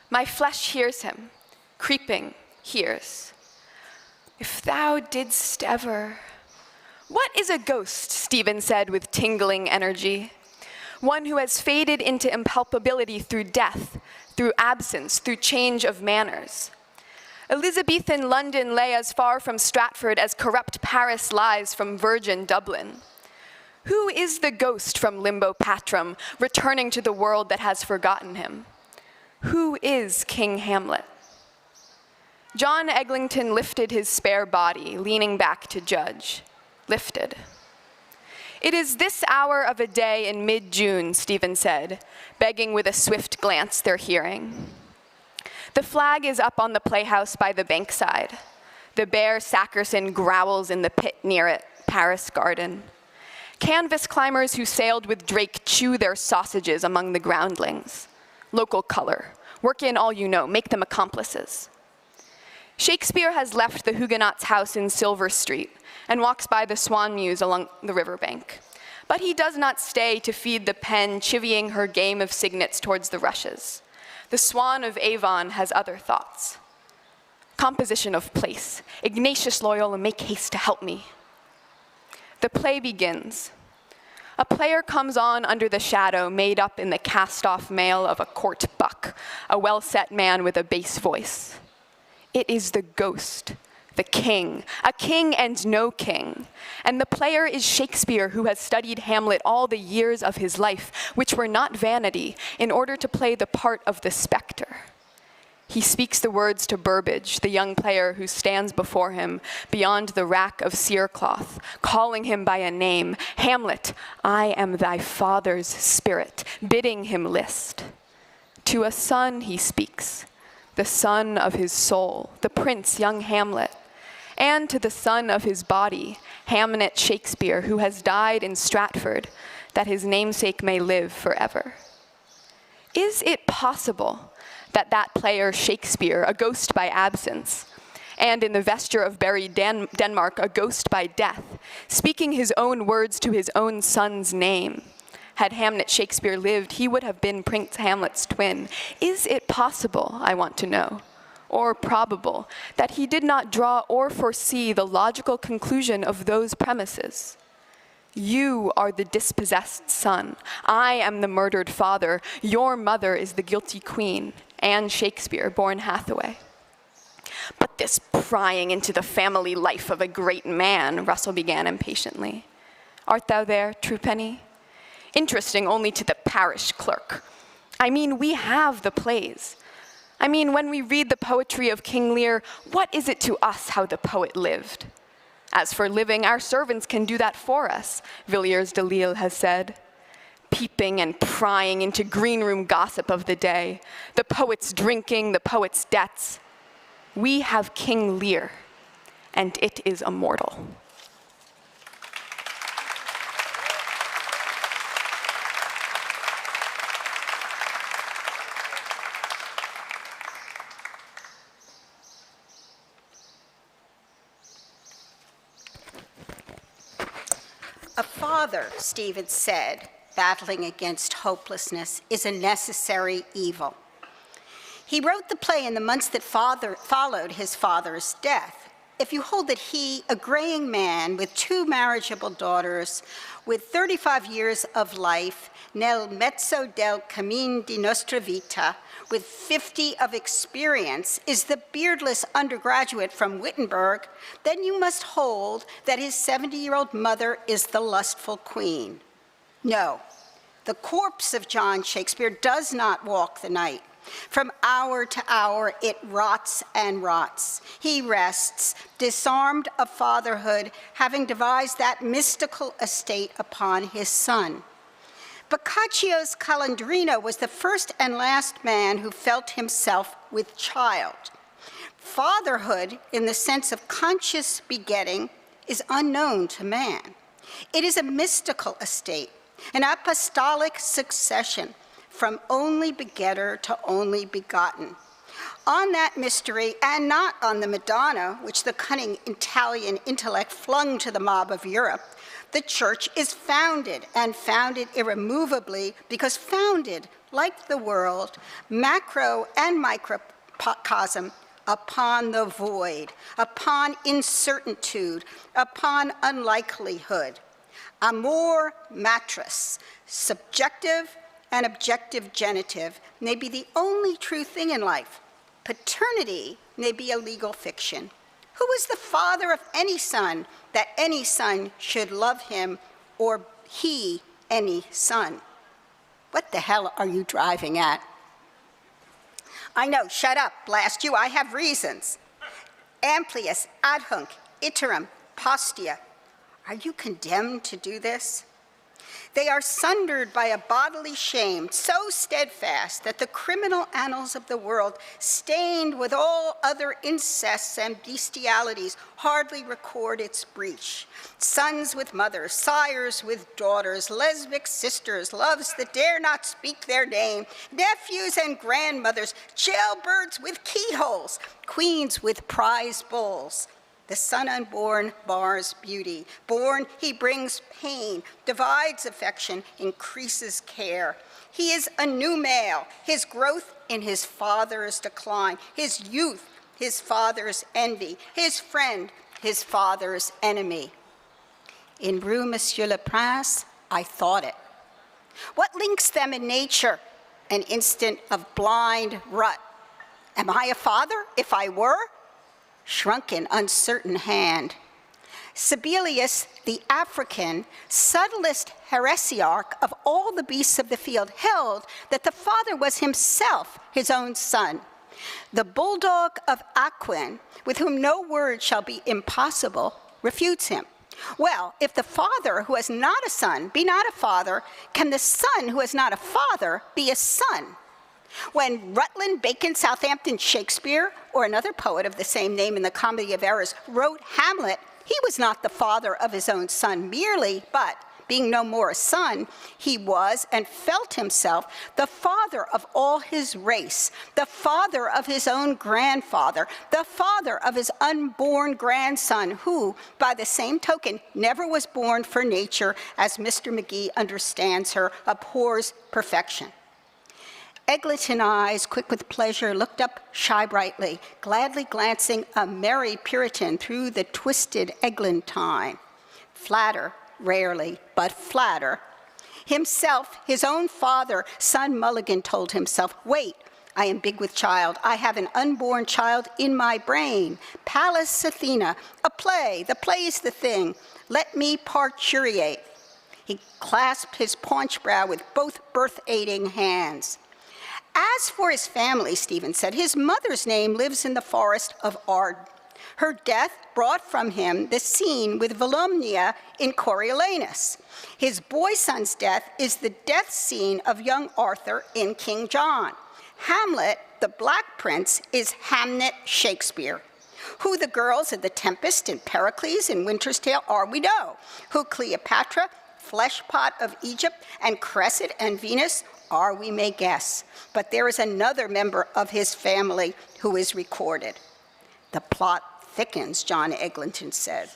My flesh hears him, creeping hears. If thou didst ever... What is a ghost, Stephen said with tingling energy? One who has faded into impalpability through death, through absence, through change of manners. Elizabethan London lay as far from Stratford as corrupt Paris lies from virgin Dublin. Who is the ghost from Limbo Patrum, returning to the world that has forgotten him? Who is King Hamlet? John Eglinton lifted his spare body, leaning back to judge. Lifted. It is this hour of a day in mid-June, Stephen said, begging with a swift glance their hearing. The flag is up on the playhouse by the bankside. The bear Sackerson growls in the pit near it, Paris Garden. Canvas climbers who sailed with Drake chew their sausages among the groundlings. Local color. Work in all you know, make them accomplices. Shakespeare has left the Huguenot's house in Silver Street and walks by the Swan Mews along the riverbank. But he does not stay to feed the pen, chivying her game of signets towards the rushes. The Swan of Avon has other thoughts. Composition of place. Ignatius Loyola, make haste to help me. The play begins. A player comes on under the shadow made up in the cast-off mail of a court buck, a well-set man with a bass voice. It is the ghost, the king, a king and no king. And the player is Shakespeare, who has studied Hamlet all the years of his life, which were not vanity, in order to play the part of the specter. He speaks the words to Burbage, the young player who stands before him beyond the rack of cerecloth, calling him by a name, Hamlet, I am thy father's spirit, bidding him list. To a son he speaks, the son of his soul, the prince, young Hamlet, and to the son of his body, Hamnet Shakespeare, who has died in Stratford, that his namesake may live forever. Is it possible that that player Shakespeare, a ghost by absence, and in the vesture of buried Denmark, a ghost by death, speaking his own words to his own son's name, Had Hamlet Shakespeare lived, he would have been Prince Hamlet's twin. Is it possible, I want to know, or probable, that he did not draw or foresee the logical conclusion of those premises? You are the dispossessed son. I am the murdered father. Your mother is the guilty queen, Anne Shakespeare, born Hathaway. But this prying into the family life of a great man, Russell began impatiently. Art thou there, Truepenny? Interesting only to the parish clerk. I mean, we have the plays. I mean, when we read the poetry of King Lear, what is it to us how the poet lived? As for living, our servants can do that for us, Villiers de L'Isle has said. Peeping and prying into green-room gossip of the day, the poet's drinking, the poet's debts. We have King Lear, and it is immortal. A father, Stevens said, battling against hopelessness is a necessary evil. He wrote the play in the months that followed his father's death. If you hold that he, a graying man with 2 marriageable daughters, with 35 years of life, nel mezzo del cammin di nostra vita, with 50 of experience, is the beardless undergraduate from Wittenberg, then you must hold that his 70-year-old mother is the lustful queen. No, the corpse of John Shakespeare does not walk the night. From hour to hour, it rots and rots. He rests, disarmed of fatherhood, having devised that mystical estate upon his son. Boccaccio's Calandrino was the first and last man who felt himself with child. Fatherhood, in the sense of conscious begetting, is unknown to man. It is a mystical estate, an apostolic succession, from only begetter to only begotten. On that mystery, and not on the Madonna, which the cunning Italian intellect flung to the mob of Europe, the church is founded, and founded irremovably, because founded, like the world, macro and microcosm, upon the void, upon incertitude, upon unlikelihood. Amor matris, subjective and objective genitive, may be the only true thing in life. Paternity may be a legal fiction. Who is the father of any son, that any son should love him, or he any son? What the hell are you driving at? I know, shut up, blast you, I have reasons. Amplius, adhunc, iterum, postia. Are you condemned to do this? They are sundered by a bodily shame so steadfast that the criminal annals of the world, stained with all other incests and bestialities, hardly record its breach. Sons with mothers, sires with daughters, lesbic sisters, loves that dare not speak their name, nephews and grandmothers, jailbirds with keyholes, queens with prize bulls. The son unborn bars beauty. Born, he brings pain, divides affection, increases care. He is a new male, his growth in his father's decline, his youth, his father's envy, his friend, his father's enemy. In Rue Monsieur le Prince, I thought it. What links them in nature? An instant of blind rut. Am I a father, if I were? Shrunken, uncertain hand. Sibelius, the African, subtlest heresiarch of all the beasts of the field, held that the father was himself his own son. The bulldog of Aquin, with whom no word shall be impossible, refutes him. Well, if the father who has not a son be not a father, can the son who has not a father be a son? When Rutland, Bacon, Southampton, Shakespeare, or another poet of the same name in the Comedy of Errors, wrote Hamlet, he was not the father of his own son merely, but Being no more a son, he was and felt himself the father of all his race, the father of his own grandfather, the father of his unborn grandson, who, by the same token, never was born, for nature, as Mr. McGee understands her, abhors perfection. Eglinton eyes, quick with pleasure, looked up shy brightly, gladly glancing a merry Puritan through the twisted eglantine. Flatter, rarely, but flatter. Himself, his own father, son Mulligan told himself, wait, I am big with child. I have an unborn child in my brain. Pallas Athena, a play, the play's the thing. Let me parturiate. He clasped his paunch brow with both birth-aiding hands. As for his family, Stephen said, his mother's name lives in the forest of Ard. Her death brought from him the scene with Volumnia in Coriolanus. His boy son's death is the death scene of young Arthur in King John. Hamlet, the Black Prince, is Hamnet Shakespeare. Who the girls of The Tempest and Pericles and Winter's Tale are, we know. Who Cleopatra, Fleshpot of Egypt, and Cressid and Venus are, we may guess. But there is another member of his family who is recorded. The plot thickens, John Eglinton said.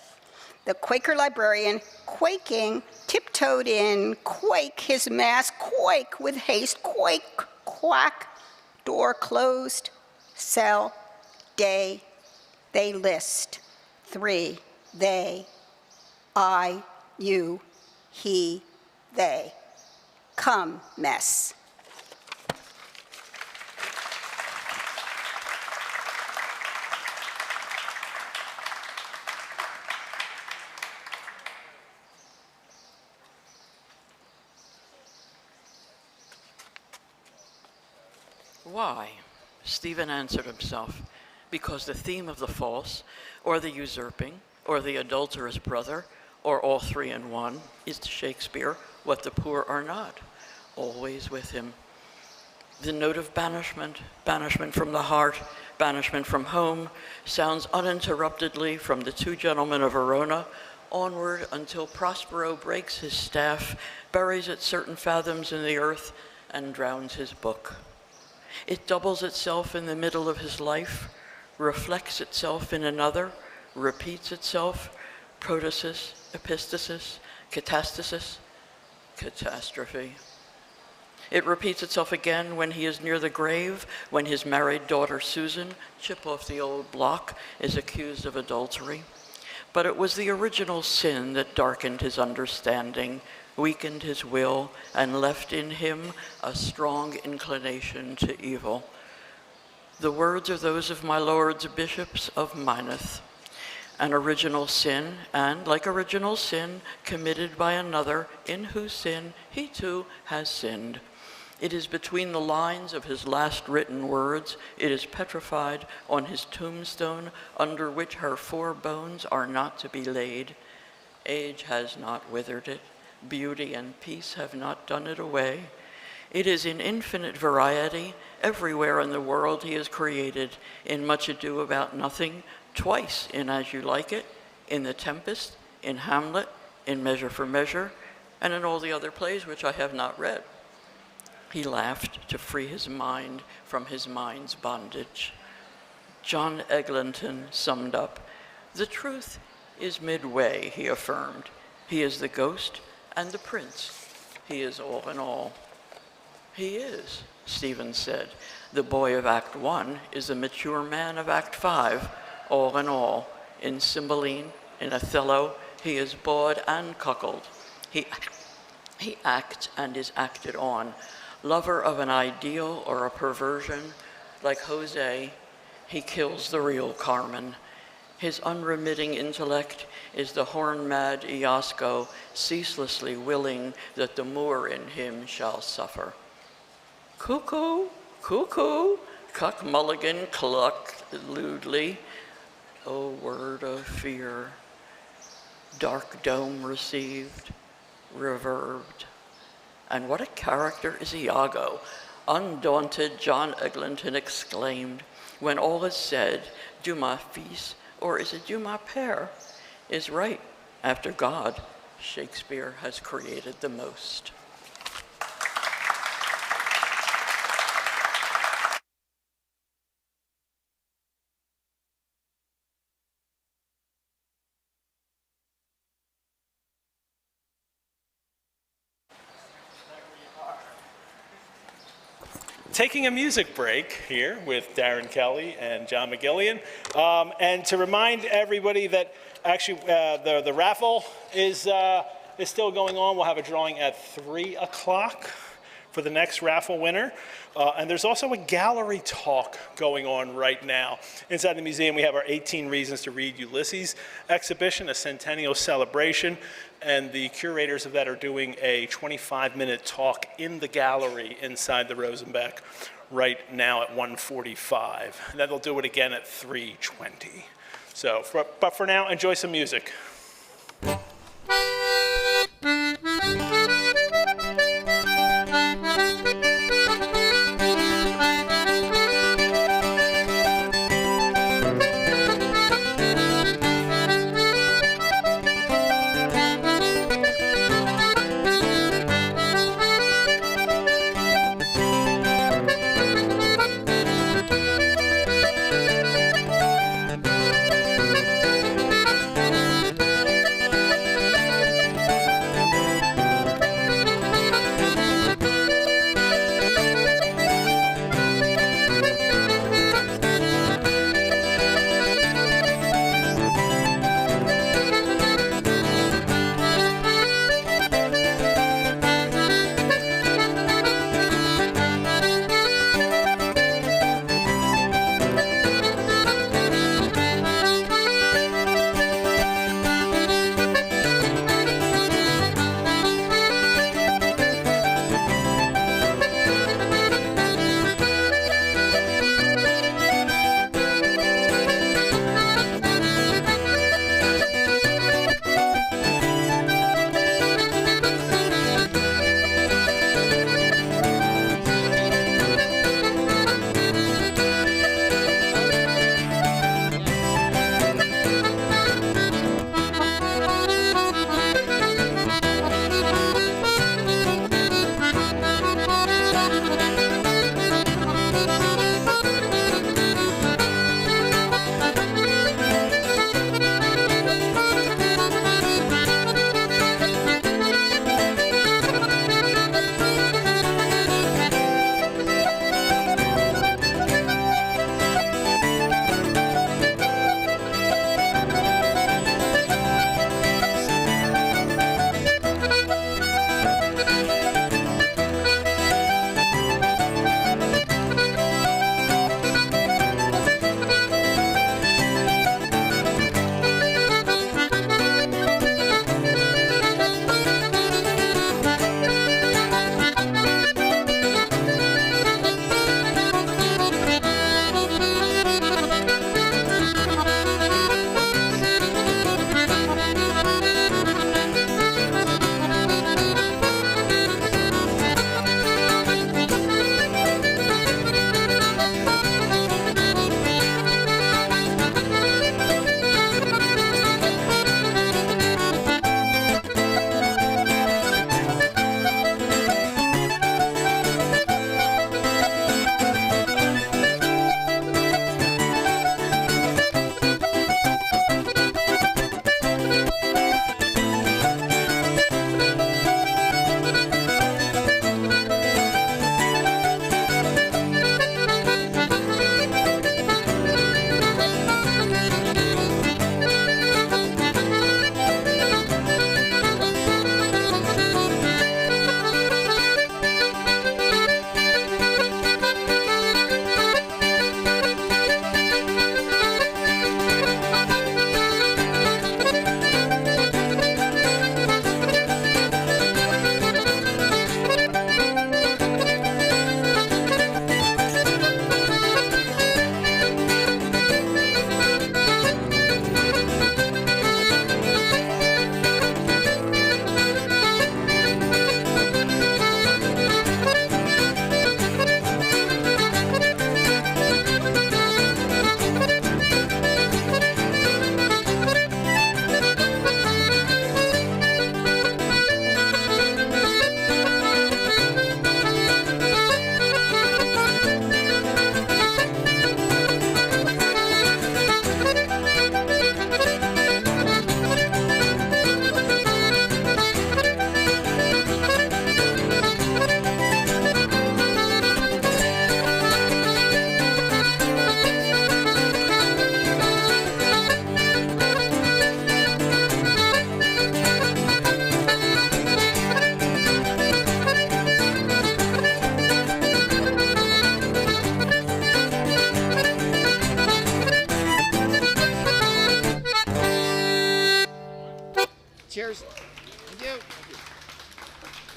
The Quaker librarian, quaking, tiptoed in, quake his mask, quake with haste, quake, quack, door closed, cell, day, they list, 3, they, I, you, he, they. Come, mess. Why? Stephen answered himself, because the theme of the false, or the usurping, or the adulterous brother, or all three in one, is to Shakespeare what the poor are not, always with him. The note of banishment, banishment from the heart, banishment from home, sounds uninterruptedly from the two gentlemen of Verona, onward until Prospero breaks his staff, buries it certain fathoms in the earth, and drowns his book. It doubles itself in the middle of his life, reflects itself in another, repeats itself, protasis, epistasis, catastasis, catastrophe. It repeats itself again when he is near the grave, when his married daughter Susan, chip off the old block, is accused of adultery. But it was the original sin that darkened his understanding, weakened his will, and left in him a strong inclination to evil. The words are those of my lords bishops of Mineth. An original sin, and like original sin, committed by another, in whose sin he too has sinned. It is between the lines of his last written words. It is petrified on his tombstone, under which her 4 bones are not to be laid. Age has not withered it. Beauty and peace have not done it away. It is in infinite variety. Everywhere in the world he is created, in Much Ado About Nothing, twice in As You Like It, in The Tempest, in Hamlet, in Measure for Measure, and in all the other plays which I have not read. He laughed to free his mind from his mind's bondage. John Eglinton summed up, "The truth is midway," he affirmed. "He is the ghost and the prince. He is all in all." "He is," Stephen said. "The boy of Act 1 is the mature man of Act 5, all in all. In Cymbeline, in Othello, he is bawd and cuckold. He acts and is acted on. Lover of an ideal or a perversion, like Jose, he kills the real Carmen. His unremitting intellect is the horn-mad Iasco, ceaselessly willing that the Moor in him shall suffer." "Cuckoo, cuckoo," Cuck Mulligan clucked lewdly. "O word of fear, dark dome received, reverbed. And what a character is Iago!" Undaunted, John Eglinton exclaimed. "When all is said, du ma fils, or is it du ma père, is right after God, Shakespeare has created the most. Taking a music break here with Darren Kelly and John McGillian. And to remind everybody that actually the raffle is still going on. We'll have a drawing at 3 o'clock for the next raffle winner. And there's also a gallery talk going on right now. Inside the museum, we have our 18 Reasons to Read Ulysses exhibition, a centennial celebration. And the curators of that are doing a 25-minute talk in the gallery inside the Rosenbeck right now at 1:45. And then they'll do it again at 3:20. So, but for now, enjoy some music.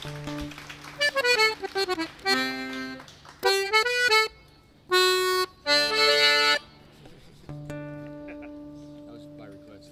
was by request.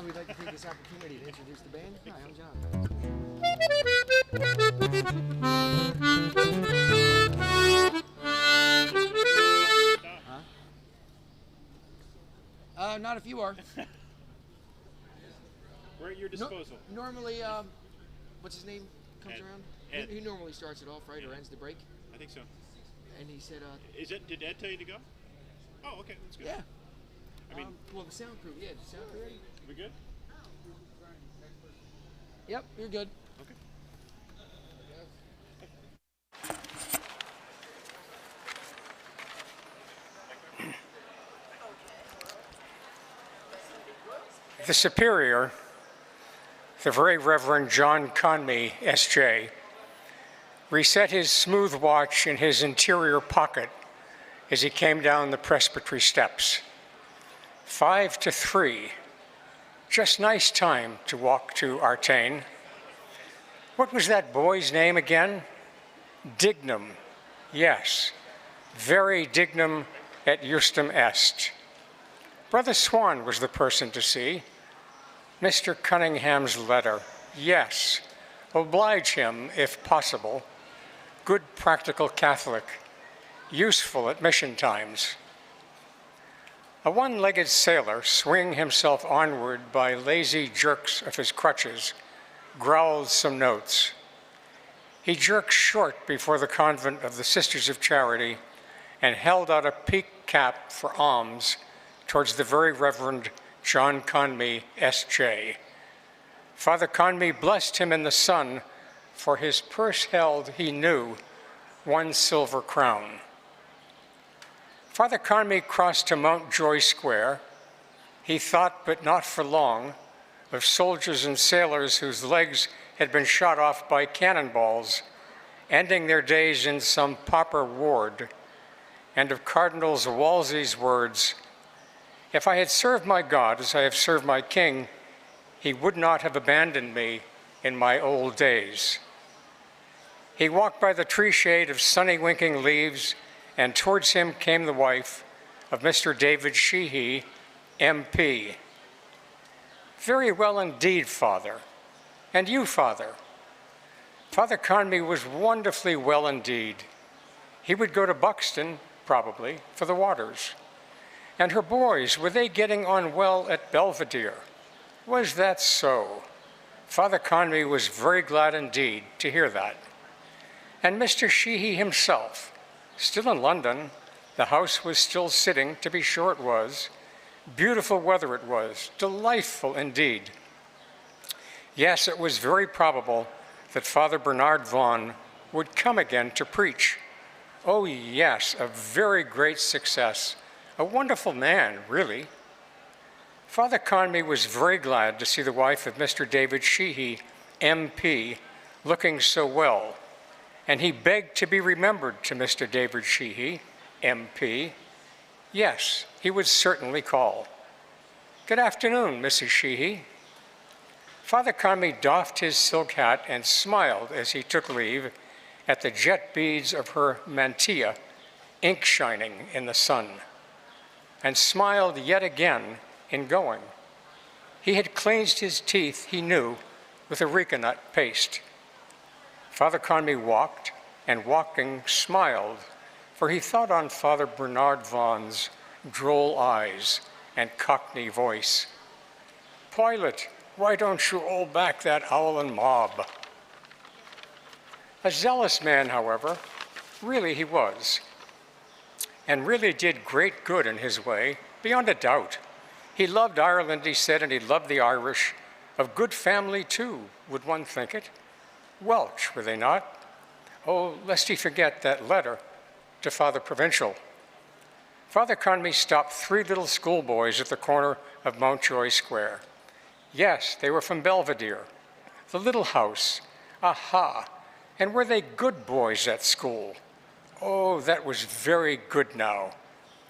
We'd like to take this opportunity to introduce the band. Hi, I'm John. Not if you are. We're at your disposal. Normally, what's his name comes Ed. around? Ed. He normally starts it off, right, or ends the break. I think so. And he said, Did Ed tell you to go? Oh, okay, that's good. Yeah. I mean, well, the sound crew, the sound crew ready? We good? Yep, you're good. Okay. The Superior, the Very Reverend John Conroy, S.J., reset his smooth watch in his interior pocket as he came down the presbytery steps. 5 to 3, just nice time to walk to Artane. What was that boy's name again? Dignum, yes, very dignum et justum est. Brother Swan was the person to see. Mr. Cunningham's letter, yes, oblige him if possible. Good practical Catholic, useful at mission times. A one-legged sailor, swinging himself onward by lazy jerks of his crutches, growled some notes. He jerked short before the convent of the Sisters of Charity and held out a peaked cap for alms towards the Very Reverend John Conroy, S.J. Father Conroy blessed him in the sun, for his purse held, he knew, 1 silver crown. Father Conroy crossed to Mountjoy Square. He thought, but not for long, of soldiers and sailors whose legs had been shot off by cannonballs, ending their days in some pauper ward, and of Cardinal Wolsey's words, "If I had served my God as I have served my King, he would not have abandoned me in my old days." He walked by the tree shade of sunny winking leaves, and towards him came the wife of Mr. David Sheehy, MP. "Very well indeed, Father. And you, Father?" Father Conroy was wonderfully well indeed. He would go to Buxton, probably, for the waters. And her boys, were they getting on well at Belvedere? Was that so? Father Conroy was very glad indeed to hear that. And Mr. Sheehy himself, still in London, the house was still sitting, to be sure it was. Beautiful weather it was, delightful indeed. Yes, it was very probable that Father Bernard Vaughan would come again to preach. Oh yes, a very great success. A wonderful man, really. Father Conroy was very glad to see the wife of Mr. David Sheehy, MP, looking so well, and he begged to be remembered to Mr. David Sheehy, MP. Yes, he would certainly call. "Good afternoon, Mrs. Sheehy." Father Conroy doffed his silk hat and smiled as he took leave at the jet beads of her mantilla, ink shining in the sun, and smiled yet again in going. He had cleansed his teeth, he knew, with areca nut paste. Father Conroy walked, and walking smiled, for he thought on Father Bernard Vaughan's droll eyes and cockney voice. "Pilot, why don't you hold back that howling mob?" A zealous man, however, really he was, and really did great good in his way, beyond a doubt. He loved Ireland, he said, and he loved the Irish. Of good family, too, would one think it? Welsh, were they not? Oh, lest he forget that letter to Father Provincial. Father Conroy stopped 3 little schoolboys at the corner of Mountjoy Square. Yes, they were from Belvedere, the little house. Aha! And were they good boys at school? Oh, that was very good now.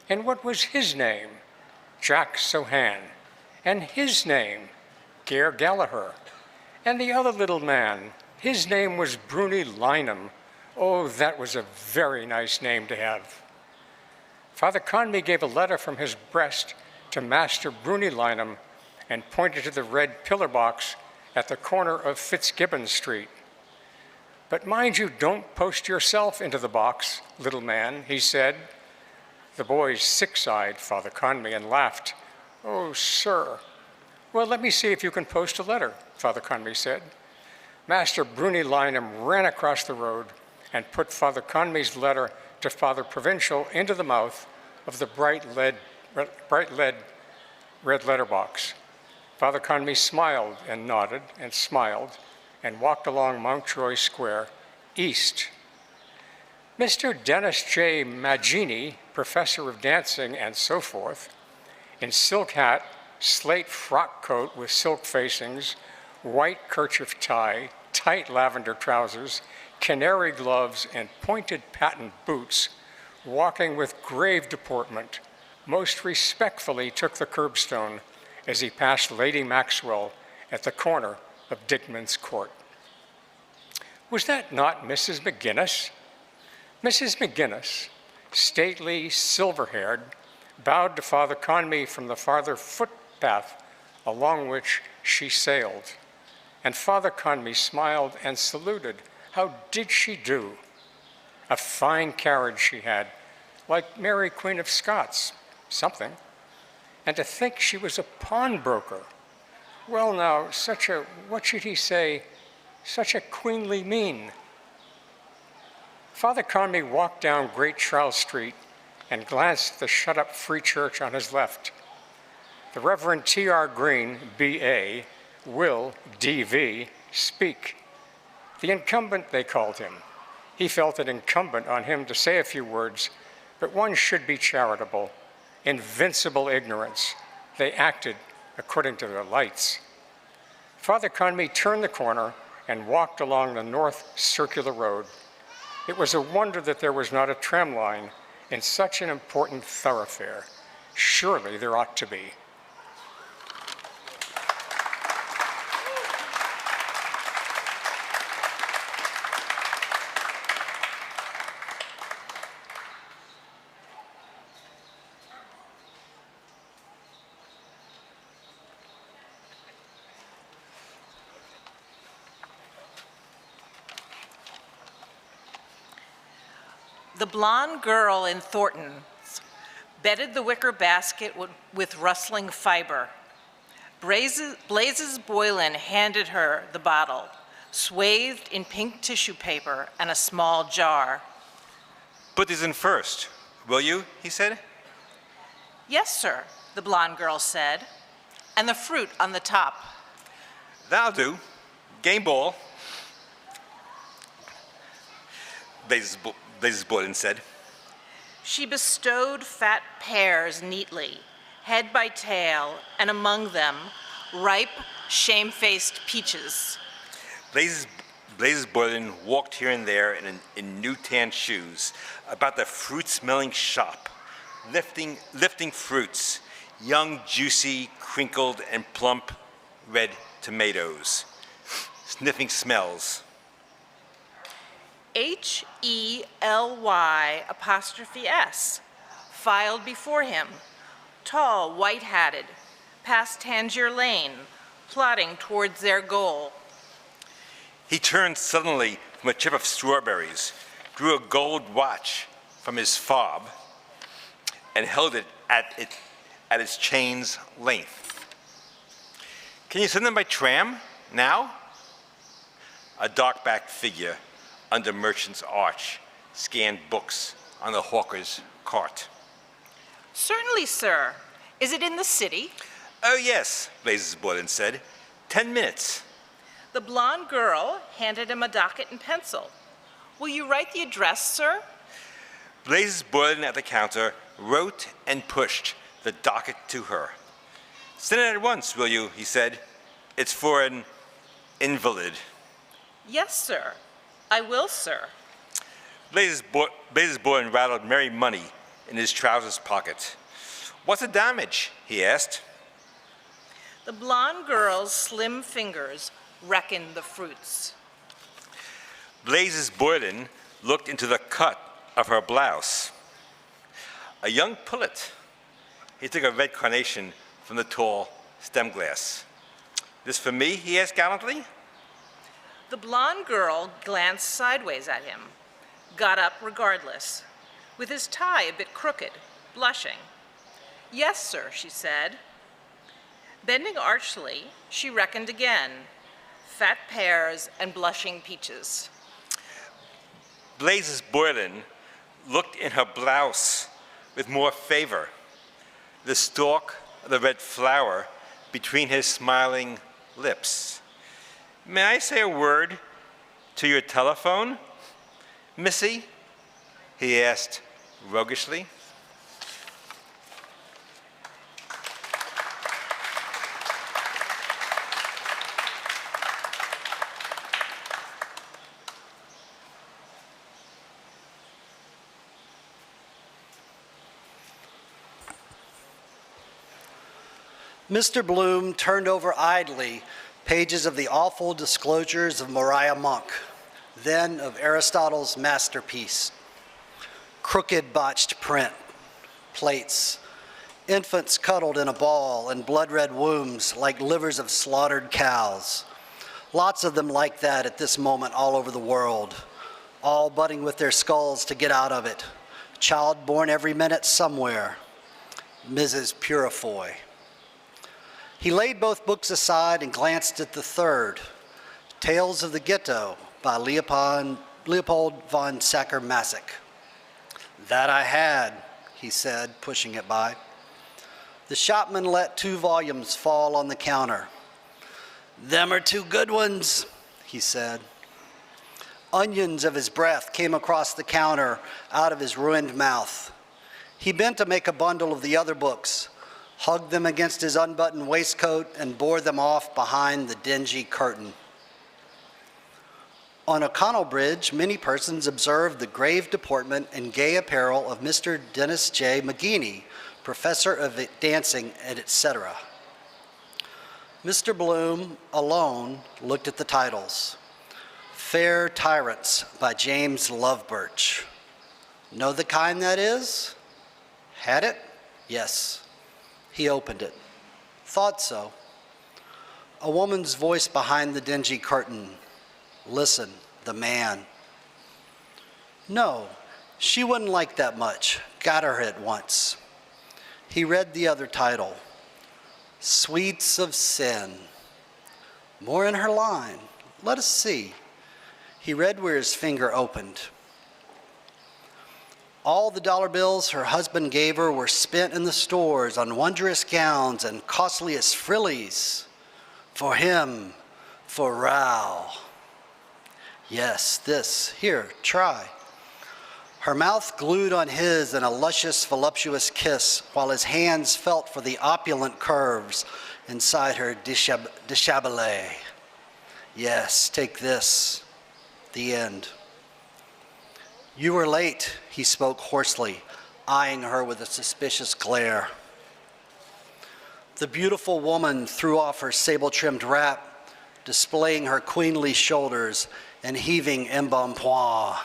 And what was his name? Jack Sohan. And his name? Ger Gallagher. And the other little man, his name was Bruni Lynham. Oh, that was a very nice name to have. Father Conroy gave a letter from his breast to Master Bruni Lynham and pointed to the red pillar box at the corner of Fitzgibbon Street. "But mind you, don't post yourself into the box, little man," he said. The boys sick-eyed Father Conroy and laughed. "Oh, sir." "Well, let me see if you can post a letter," Father Conroy said. Master Bruni Lynham ran across the road and put Father Conroy's letter to Father Provincial into the mouth of the bright red letterbox. Father Conroy smiled and nodded and smiled and walked along Mountjoy Square, east. Mr. Dennis J. Maggini, professor of dancing and so forth, in silk hat, slate frock coat with silk facings, white kerchief tie, tight lavender trousers, canary gloves, and pointed patent boots, walking with grave deportment, most respectfully took the curbstone as he passed Lady Maxwell at the corner of Dickman's Court. Was that not Mrs. McGinnis? Mrs. McGinnis, stately, silver-haired, bowed to Father Conmee from the farther footpath along which she sailed. And Father Conmee smiled and saluted. How did she do? A fine carriage she had, like Mary Queen of Scots, something. And to think she was a pawnbroker. Well now, what should he say, such a queenly mien. Father Conmee walked down Great Charles Street and glanced at the shut-up Free Church on his left. The Reverend T.R. Green, B.A., will, D.V., speak. The incumbent, they called him. He felt it incumbent on him to say a few words, but one should be charitable. Invincible ignorance. They acted according to their lights. Father Conmee turned the corner and walked along the north circular road. It was a wonder that there was not a tram line in such an important thoroughfare. Surely there ought to be. The blonde girl in Thornton's bedded the wicker basket with rustling fiber. Blazes Boylan handed her the bottle, swathed in pink tissue paper and a small jar. Put these in first, will you? He said. Yes, sir, the blonde girl said, and the fruit on the top. That'll do. Game ball. Blazes Boylan said. She bestowed fat pears neatly, head by tail, and among them, ripe, shamefaced peaches. Blazes Boylan walked here and there in new tan shoes about the fruit-smelling shop, lifting fruits, young, juicy, crinkled, and plump red tomatoes, sniffing smells. H-E-L-Y''S, filed before him, tall, white-hatted, past Tangier Lane, plodding towards their goal. He turned suddenly from a chip of strawberries, drew a gold watch from his fob, and held it at its chain's length. Can you send them by tram, now? A dark-backed figure under Merchant's Arch scanned books on the hawker's cart. Certainly, sir. Is it in the city? Oh, yes, Blazes Boylan said. 10 minutes. The blonde girl handed him a docket and pencil. Will you write the address, sir? Blazes Boylan at the counter wrote and pushed the docket to her. Send it at once, will you? He said. It's for an invalid. Yes, sir. I will, sir. Blazes Boylan rattled merry money in his trousers pocket. What's the damage? He asked. The blonde girl's slim fingers reckoned the fruits. Blazes Boylan looked into the cut of her blouse. A young pullet. He took a red carnation from the tall stem glass. This for me? He asked gallantly. The blonde girl glanced sideways at him, got up regardless, with his tie a bit crooked, blushing. Yes, sir, she said. Bending archly, she reckoned again, fat pears and blushing peaches. Blazes Boylan looked in her blouse with more favor, the stalk of the red flower between his smiling lips. May I say a word to your telephone, Missy? He asked roguishly. Mr. Bloom turned over idly pages of the awful disclosures of Maria Monk, then of Aristotle's masterpiece. Crooked botched print, plates, infants cuddled in a ball and blood-red wombs like livers of slaughtered cows. Lots of them like that at this moment all over the world, all butting with their skulls to get out of it. Child born every minute somewhere. Mrs. Purifoy. He laid both books aside and glanced at the third, Tales of the Ghetto by Leopold von Sacher-Masoch. That I had, he said, pushing it by. The shopman let 2 volumes fall on the counter. Them are 2 good ones, he said. Onions of his breath came across the counter out of his ruined mouth. He bent to make a bundle of the other books, hugged them against his unbuttoned waistcoat, and bore them off behind the dingy curtain. On O'Connell Bridge, many persons observed the grave deportment and gay apparel of Mr. Dennis J. McGeaney, professor of dancing, etc. Mr. Bloom, alone, looked at the titles. Fair Tyrants by James Lovebirch. Know the kind that is? Had it? Yes. He opened it. Thought so. A woman's voice behind the dingy curtain. Listen, the man. No, she wouldn't like that much. Got her hit once. He read the other title. Sweets of Sin. More in her line. Let us see. He read where his finger opened. All the dollar bills her husband gave her were spent in the stores on wondrous gowns and costliest frillies. For him, for Rao. Yes, this, here, try. Her mouth glued on his in a luscious, voluptuous kiss, while his hands felt for the opulent curves inside her dishabille. Yes, take this, the end. You were late, he spoke hoarsely, eyeing her with a suspicious glare. The beautiful woman threw off her sable-trimmed wrap, displaying her queenly shoulders and heaving embonpoint.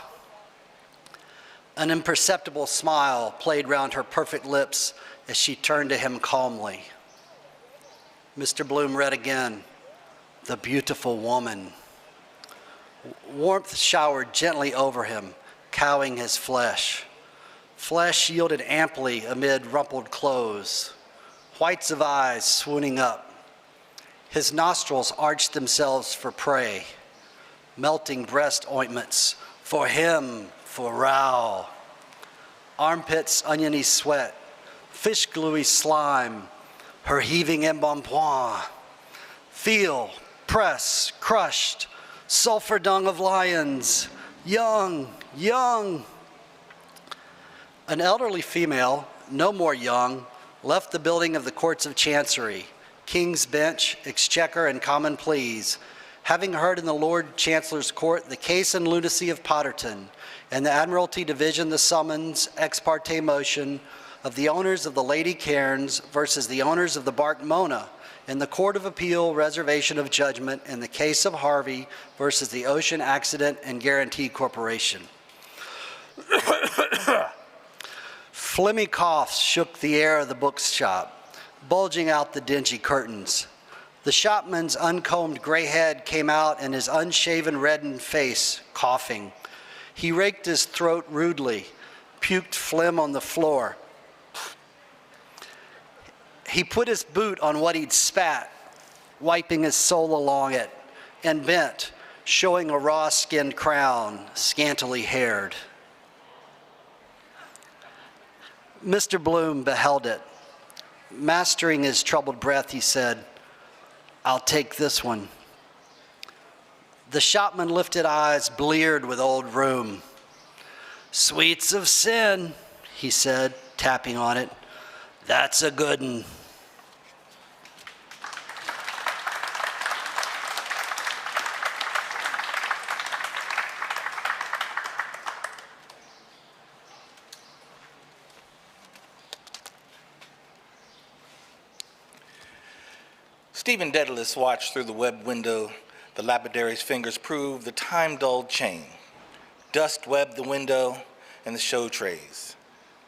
An imperceptible smile played round her perfect lips as she turned to him calmly. Mr. Bloom read again, The beautiful woman. Warmth showered gently over him, cowing his flesh. Flesh yielded amply amid rumpled clothes, whites of eyes swooning up. His nostrils arched themselves for prey, melting breast ointments, for him, for Rao. Armpits oniony sweat, fish gluey slime, her heaving embonpoint. Feel, press, crushed, sulfur dung of lions, young, young. An elderly female, no more young, left the building of the courts of chancery, King's Bench, Exchequer, and Common Pleas, having heard in the Lord Chancellor's Court the case and lunacy of Potterton, and the Admiralty Division the summons, ex parte motion, of the owners of the Lady Cairns versus the owners of the bark Mona, in the Court of Appeal reservation of judgment in the case of Harvey versus the Ocean Accident and Guarantee Corporation. Phlegmy coughs shook the air of the bookshop, bulging out the dingy curtains. The shopman's uncombed gray head came out in his unshaven, reddened face, coughing. He raked his throat rudely, puked phlegm on the floor. He put his boot on what he'd spat, wiping his sole along it, and bent, showing a raw-skinned crown, scantily haired. Mr. Bloom beheld it. Mastering his troubled breath, he said, "I'll take this one." The shopman lifted eyes bleared with old rheum. "Sweets of Sin," he said, tapping on it. "That's a good 'un." Stephen Dedalus watched through the web window. The lapidary's fingers proved the time-dulled chain. Dust webbed the window and the show trays.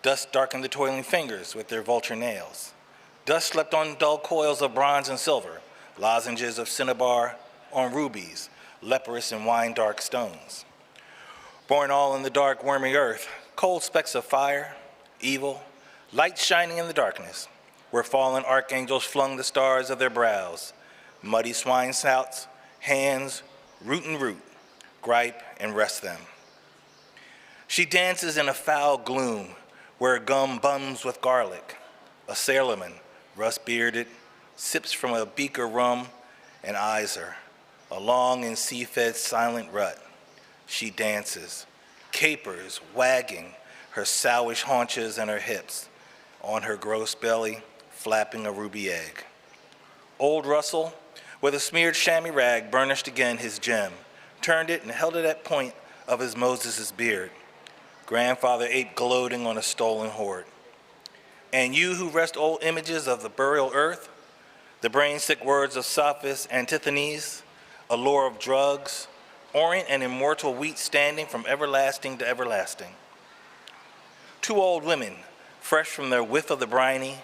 Dust darkened the toiling fingers with their vulture nails. Dust slept on dull coils of bronze and silver, lozenges of cinnabar on rubies, leprous and wine-dark stones. Born all in the dark, wormy earth, cold specks of fire, evil, light shining in the darkness, where fallen archangels flung the stars of their brows, muddy swine snouts, hands, root and root, gripe and rest them. She dances in a foul gloom, where gum bums with garlic. A sailorman, rust-bearded, sips from a beaker rum and eyes her, a long and sea-fed silent rut. She dances, capers, wagging her sowish haunches and her hips, on her gross belly, flapping a ruby egg. Old Russell, with a smeared chamois rag, burnished again his gem, turned it and held it at point of his Moses' beard. Grandfather ape gloating on a stolen hoard. And you who rest old images of the burial earth, the brain-sick words of Sophist Antithonys, a lore of drugs, orient and immortal wheat standing from everlasting to everlasting. Two old women, fresh from their whiff of the briny,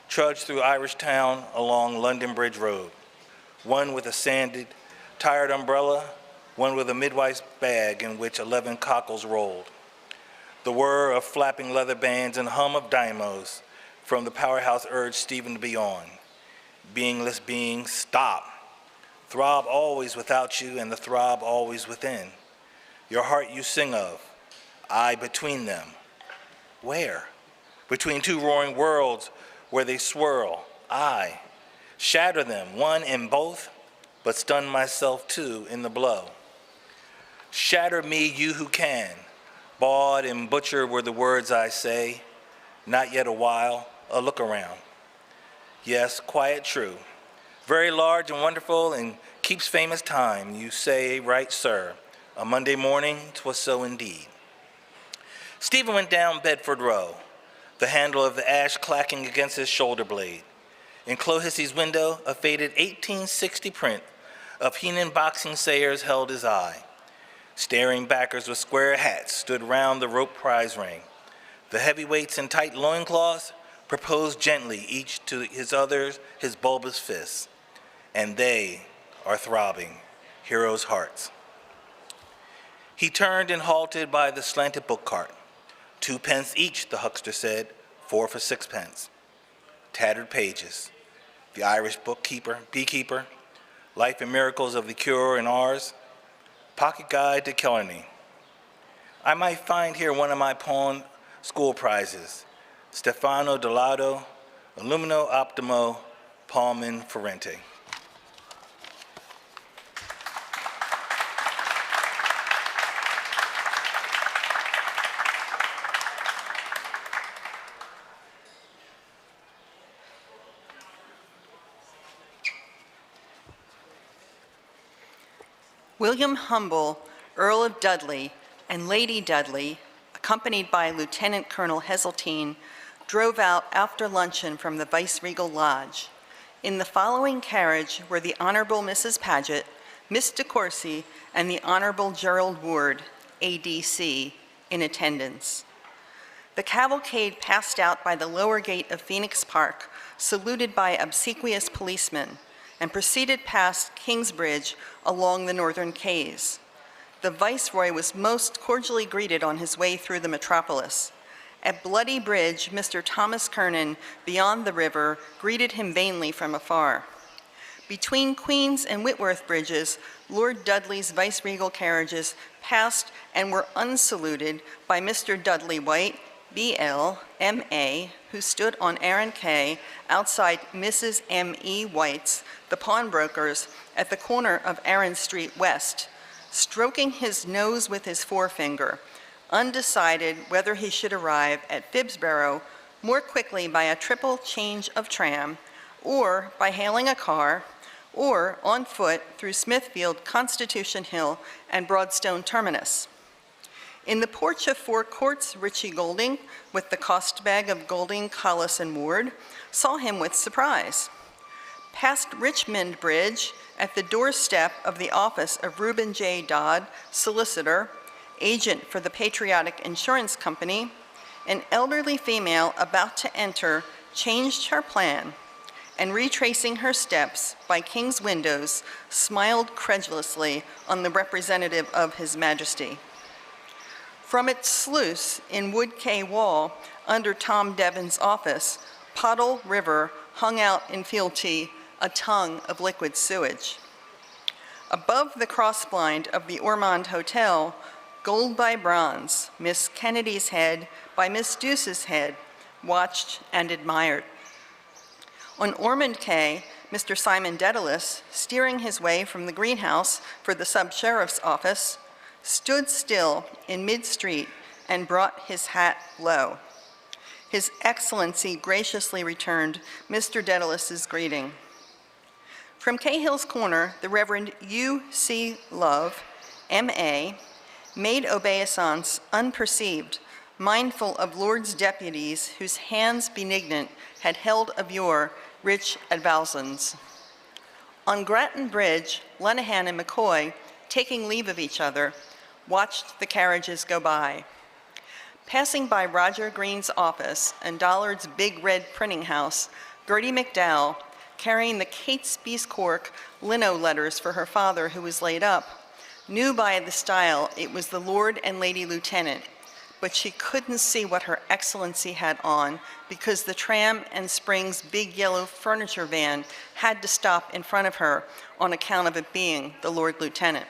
trudged through Irish town along London Bridge Road, one with a sanded, tired umbrella, one with a midwife's bag in which 11 cockles rolled. The whir of flapping leather bands and hum of dynamos from the powerhouse urged Stephen to be on. Beingless beings, stop. Throb always without you and the throb always within. Your heart you sing of, I between them. Where? Between two roaring worlds where they swirl, I. Shatter them, one and both, but stun myself too in the blow. Shatter me, you who can. Bawd and butcher were the words I say. Not yet a while, a look around. Yes, quiet true. Very large and wonderful and keeps famous time. You say, right, sir. A Monday morning, 'twas so indeed. Stephen went down Bedford Row, the handle of the ash clacking against his shoulder blade. In Clohissey's window, a faded 1860 print of Heenan boxing sayers held his eye. Staring backers with square hats stood round the rope prize ring. The heavyweights in tight loincloths proposed gently, each to his others, his bulbous fists. And they are throbbing, heroes' hearts. He turned and halted by the slanted book cart. 2 pence each, the huckster said, 4 for 6 pence. Tattered pages, the Irish beekeeper, Life and Miracles of the Cure and Ours, Pocket Guide to Killarney. I might find here one of my pawn school prizes, Stefano Delato, Illumino Optimo, Palmin Ferrante. William Humble, Earl of Dudley, and Lady Dudley, accompanied by Lieutenant Colonel Heseltine, drove out after luncheon from the Viceregal Lodge. In the following carriage were the Honorable Mrs. Paget, Miss de Courcy, and the Honorable Gerald Ward, ADC, in attendance. The cavalcade passed out by the lower gate of Phoenix Park, saluted by obsequious policemen, and proceeded past Kingsbridge along the northern quays. The Viceroy was most cordially greeted on his way through the metropolis. At Bloody Bridge, Mr. Thomas Kernan, beyond the river, greeted him vainly from afar. Between Queens and Whitworth bridges, Lord Dudley's viceregal carriages passed and were unsaluted by Mr. Dudley White, B.L., M.A., who stood on Aaron Quay outside Mrs. M.E. White's, the pawnbroker's, at the corner of Aaron Street West, stroking his nose with his forefinger, undecided whether he should arrive at Phibsborough more quickly by a triple change of tram, or by hailing a car, or on foot through Smithfield, Constitution Hill, and Broadstone Terminus. In the porch of Four Courts, Richie Golding, with the cost bag of Golding, Collis, and Ward, saw him with surprise. past Richmond Bridge at the doorstep of the office of Reuben J. Dodd, solicitor, agent for the Patriotic Insurance Company, an elderly female about to enter changed her plan and, retracing her steps by King's windows, smiled credulously on the representative of His Majesty. From its sluice in Wood Quay Wall under Tom Devon's office, Pottle River hung out in fealty, a tongue of liquid sewage. Above the crossblind of the Ormond Hotel, gold by bronze, Miss Kennedy's head by Miss Douce's head, watched and admired. On Ormond Quay, Mr. Simon Dedalus, steering his way from the greenhouse for the sub-sheriff's office, stood still in mid-street and brought his hat low. His Excellency graciously returned Mr. Dedalus's greeting. From Cahill's Corner, the Reverend U.C. Love, M.A., made obeisance unperceived, mindful of Lord's deputies whose hands benignant had held of yore rich advalsons. On Grattan Bridge, Lenehan and McCoy, taking leave of each other, watched the carriages go by. Passing by Roger Green's office and Dollard's big red printing house, Gertie McDowell, carrying the Catesby's Cork lino letters for her father who was laid up, knew by the style it was the Lord and Lady Lieutenant, but she couldn't see what Her Excellency had on because the tram and Springs' big yellow furniture van had to stop in front of her on account of it being the Lord Lieutenant.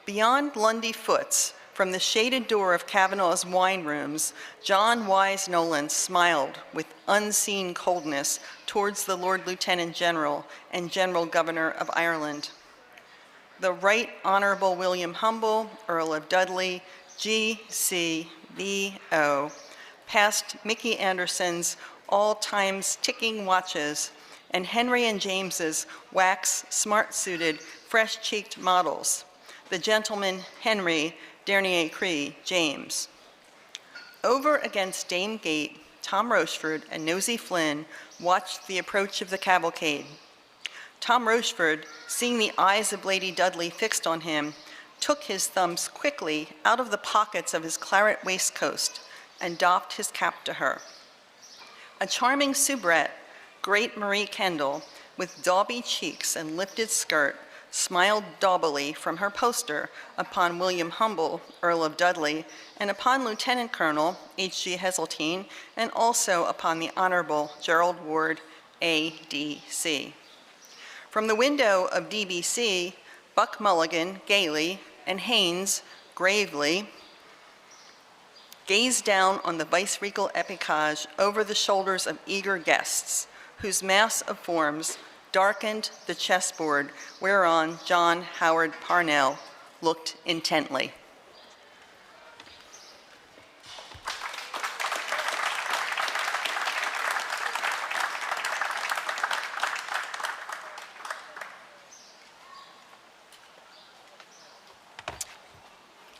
Beyond Lundy Foots, from the shaded door of Kavanaugh's wine rooms, John Wise Nolan smiled with unseen coldness towards the Lord Lieutenant General and General Governor of Ireland. The Right Honorable William Humble, Earl of Dudley, G.C.V.O., passed Mickey Anderson's all-times ticking watches and Henry and James's wax, smart-suited, fresh-cheeked models, the gentleman Henry Dernier Cri James. Over against Dame Gate, Tom Rochford and Nosy Flynn watched the approach of the cavalcade. Tom Rochford, seeing the eyes of Lady Dudley fixed on him, took his thumbs quickly out of the pockets of his claret waistcoat and doffed his cap to her. A charming soubrette, great Marie Kendall, with dauby cheeks and lifted skirt, smiled daubily from her poster upon William Humble, Earl of Dudley, and upon Lieutenant Colonel H.G. Heseltine, and also upon the Honorable Gerald Ward, A.D.C. From the window of DBC, Buck Mulligan gaily and Haynes gravely gazed down on the viceregal equipage over the shoulders of eager guests, whose mass of forms darkened the chessboard whereon John Howard Parnell looked intently.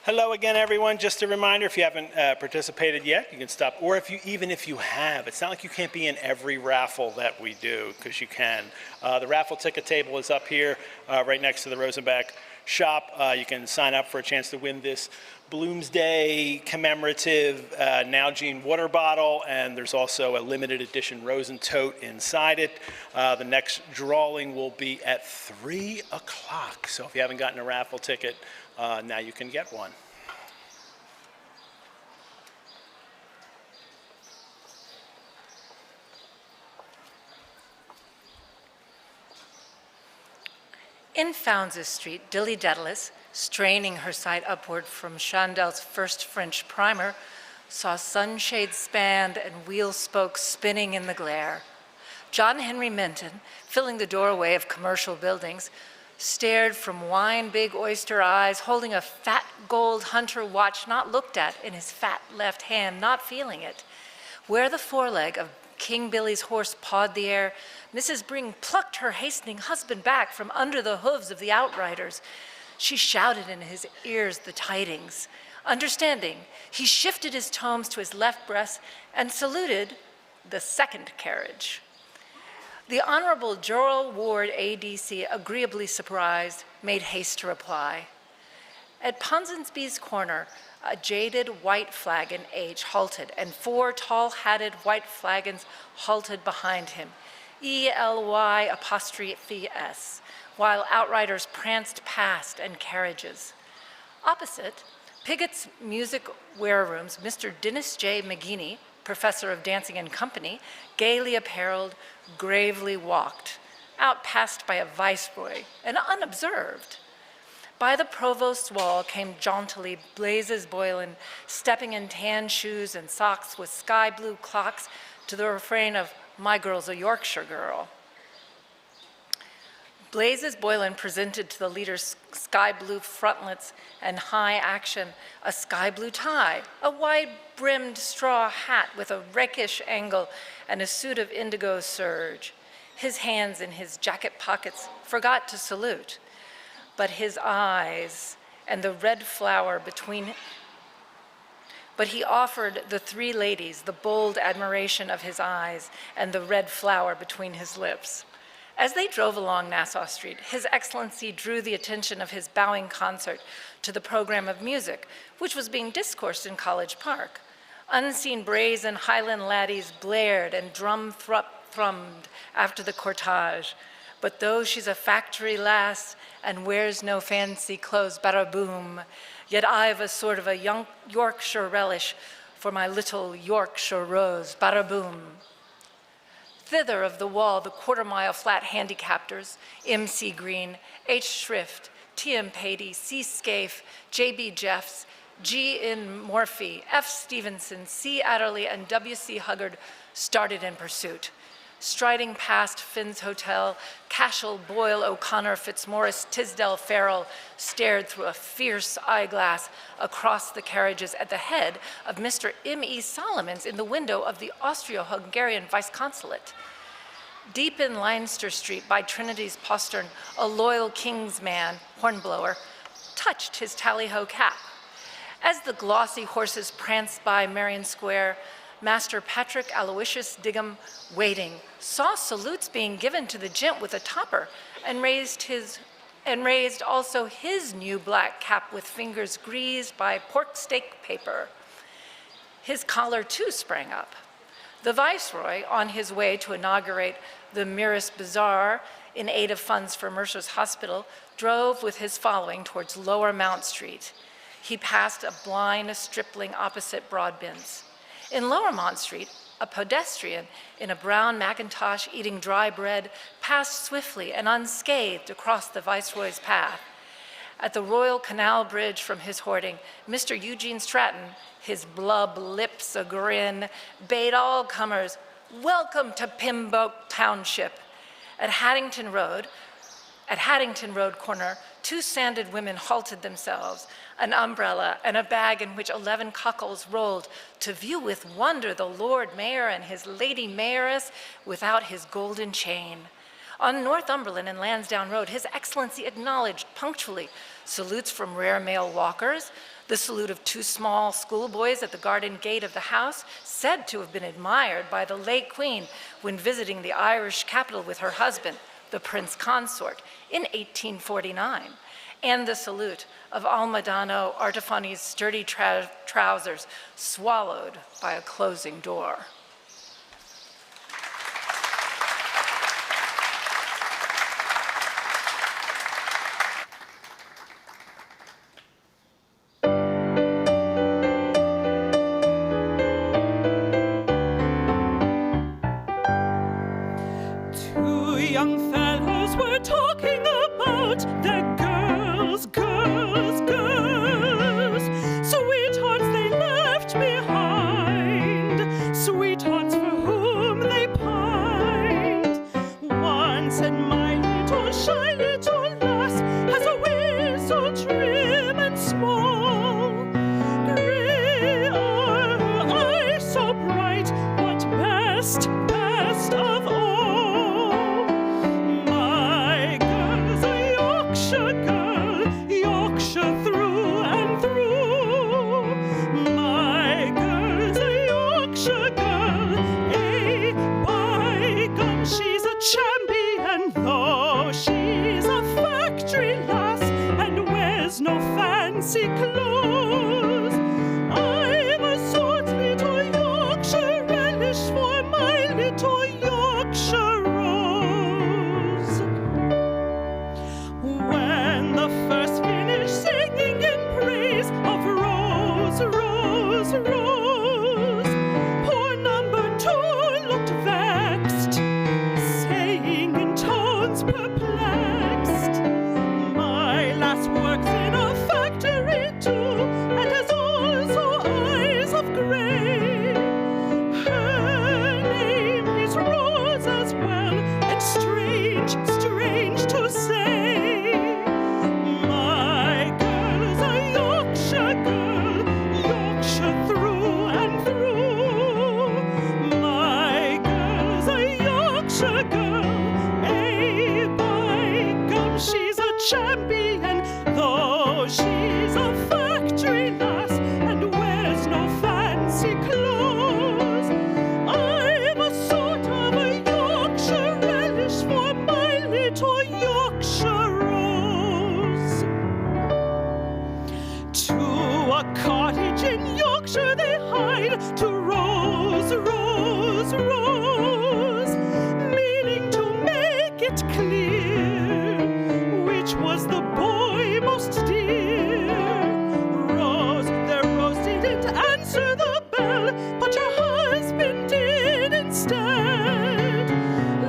Hello again, everyone. Just a reminder, if you haven't participated yet, you can stop. Or even if you have, it's not like you can't be in every raffle that we do, because you can. The raffle ticket table is up here, right next to the Rosenbach shop. You can sign up for a chance to win this Bloomsday commemorative Nalgene water bottle, and there's also a limited edition Rosen tote inside it. The next drawing will be at 3 o'clock, so if you haven't gotten a raffle ticket, now you can get one. In Founds Street, Dilly Dedalus, straining her sight upward from Chandel's first French primer, saw sunshades spanned and wheel spokes spinning in the glare. John Henry Minton, filling the doorway of commercial buildings, stared from wine big oyster eyes, holding a fat gold hunter watch not looked at in his fat left hand, not feeling it. Where the foreleg of King Billy's horse pawed the air, Mrs. Bring plucked her hastening husband back from under the hooves of the outriders. She shouted in his ears the tidings. Understanding, he shifted his tomes to his left breast and saluted the second carriage. The Honorable Gerald Ward, ADC, agreeably surprised, made haste to reply. At Ponsonby's corner, a jaded white flagon H halted, and 4 tall-hatted white flagons halted behind him, ELY''S, while outriders pranced past and carriages. Opposite, Pigot's music warerooms, Mr. Dennis J. McGinney, professor of dancing and company, gaily appareled, gravely walked, outpassed by a viceroy, and unobserved. By the provost's wall came jauntily Blazes Boylan, stepping in tan shoes and socks with sky blue clocks to the refrain of "My Girl's a Yorkshire Girl." Blazes Boylan presented to the leader's sky blue frontlets and high action a sky blue tie, a wide-brimmed straw hat with a rakish angle, and a suit of indigo serge. His hands in his jacket pockets forgot to salute, but his eyes and the red flower between. But he offered the 3 ladies the bold admiration of his eyes and the red flower between his lips. As they drove along Nassau Street, His Excellency drew the attention of his bowing consort to the program of music, which was being discoursed in College Park. Unseen brazen Highland laddies blared and drum-thrummed after the cortege. But though she's a factory lass and wears no fancy clothes, bada-boom, yet I've a sort of a young Yorkshire relish for my little Yorkshire rose, bada-boom. Thither of the wall, the quarter-mile flat handicaptors, M.C. Green, H. Shrift, T.M. Patey, C. Scaife, J.B. Jeffs, G.N. Morphy, F. Stevenson, C. Adderley, and W.C. Huggard started in pursuit. Striding past Finn's Hotel, Cashel, Boyle, O'Connor, Fitzmaurice, Tisdale, Farrell stared through a fierce eyeglass across the carriages at the head of Mr. M.E. Solomons in the window of the Austro-Hungarian vice-consulate. Deep in Leinster Street by Trinity's postern, a loyal king's man, hornblower, touched his tally-ho cap. As the glossy horses pranced by Marion Square, Master Patrick Aloysius Digham, waiting, saw salutes being given to the gent with a topper and raised also his new black cap with fingers greased by pork steak paper. His collar too sprang up. The Viceroy, on his way to inaugurate the Mirror's Bazaar in aid of funds for Mercer's Hospital, drove with his following towards Lower Mount Street. He passed a blind stripling opposite Broadbins. In Lower Mount Street, a pedestrian in a brown Macintosh eating dry bread passed swiftly and unscathed across the Viceroy's path. At the Royal Canal Bridge from his hoarding, Mr. Eugene Stratton, his blub lips a grin, bade all comers, "Welcome to Pembroke Township." At Haddington Road corner, 2 sanded women halted themselves, an umbrella and a bag in which 11 cockles rolled, to view with wonder the Lord Mayor and his Lady Mayoress without his golden chain. On Northumberland and Lansdowne Road, His Excellency acknowledged punctually salutes from rare male walkers, the salute of 2 small schoolboys at the garden gate of the house, said to have been admired by the late Queen when visiting the Irish capital with her husband, the Prince Consort, in 1849, and the salute of Almadano Artefani's sturdy trousers, swallowed by a closing door. Young fellows were talking about their girls, sweethearts they left behind, sweethearts for whom they pined. One said, "My little shy little lass has a whistle trim and small, gray are her eyes so bright, but best of all, my girl's a Yorkshire girl, Yorkshire girl. Ay, by gum, she's a champion, though she's a factory lass and wears no fancy clothes. I've a sort of a Yorkshire relish for my little Yorkshire rose. To a cottage in Yorkshire they hied, to Rose, Rose, Rose, meaning to make it clear which was the boy most dear. Rose, the Rose didn't answer the bell, but her husband did instead.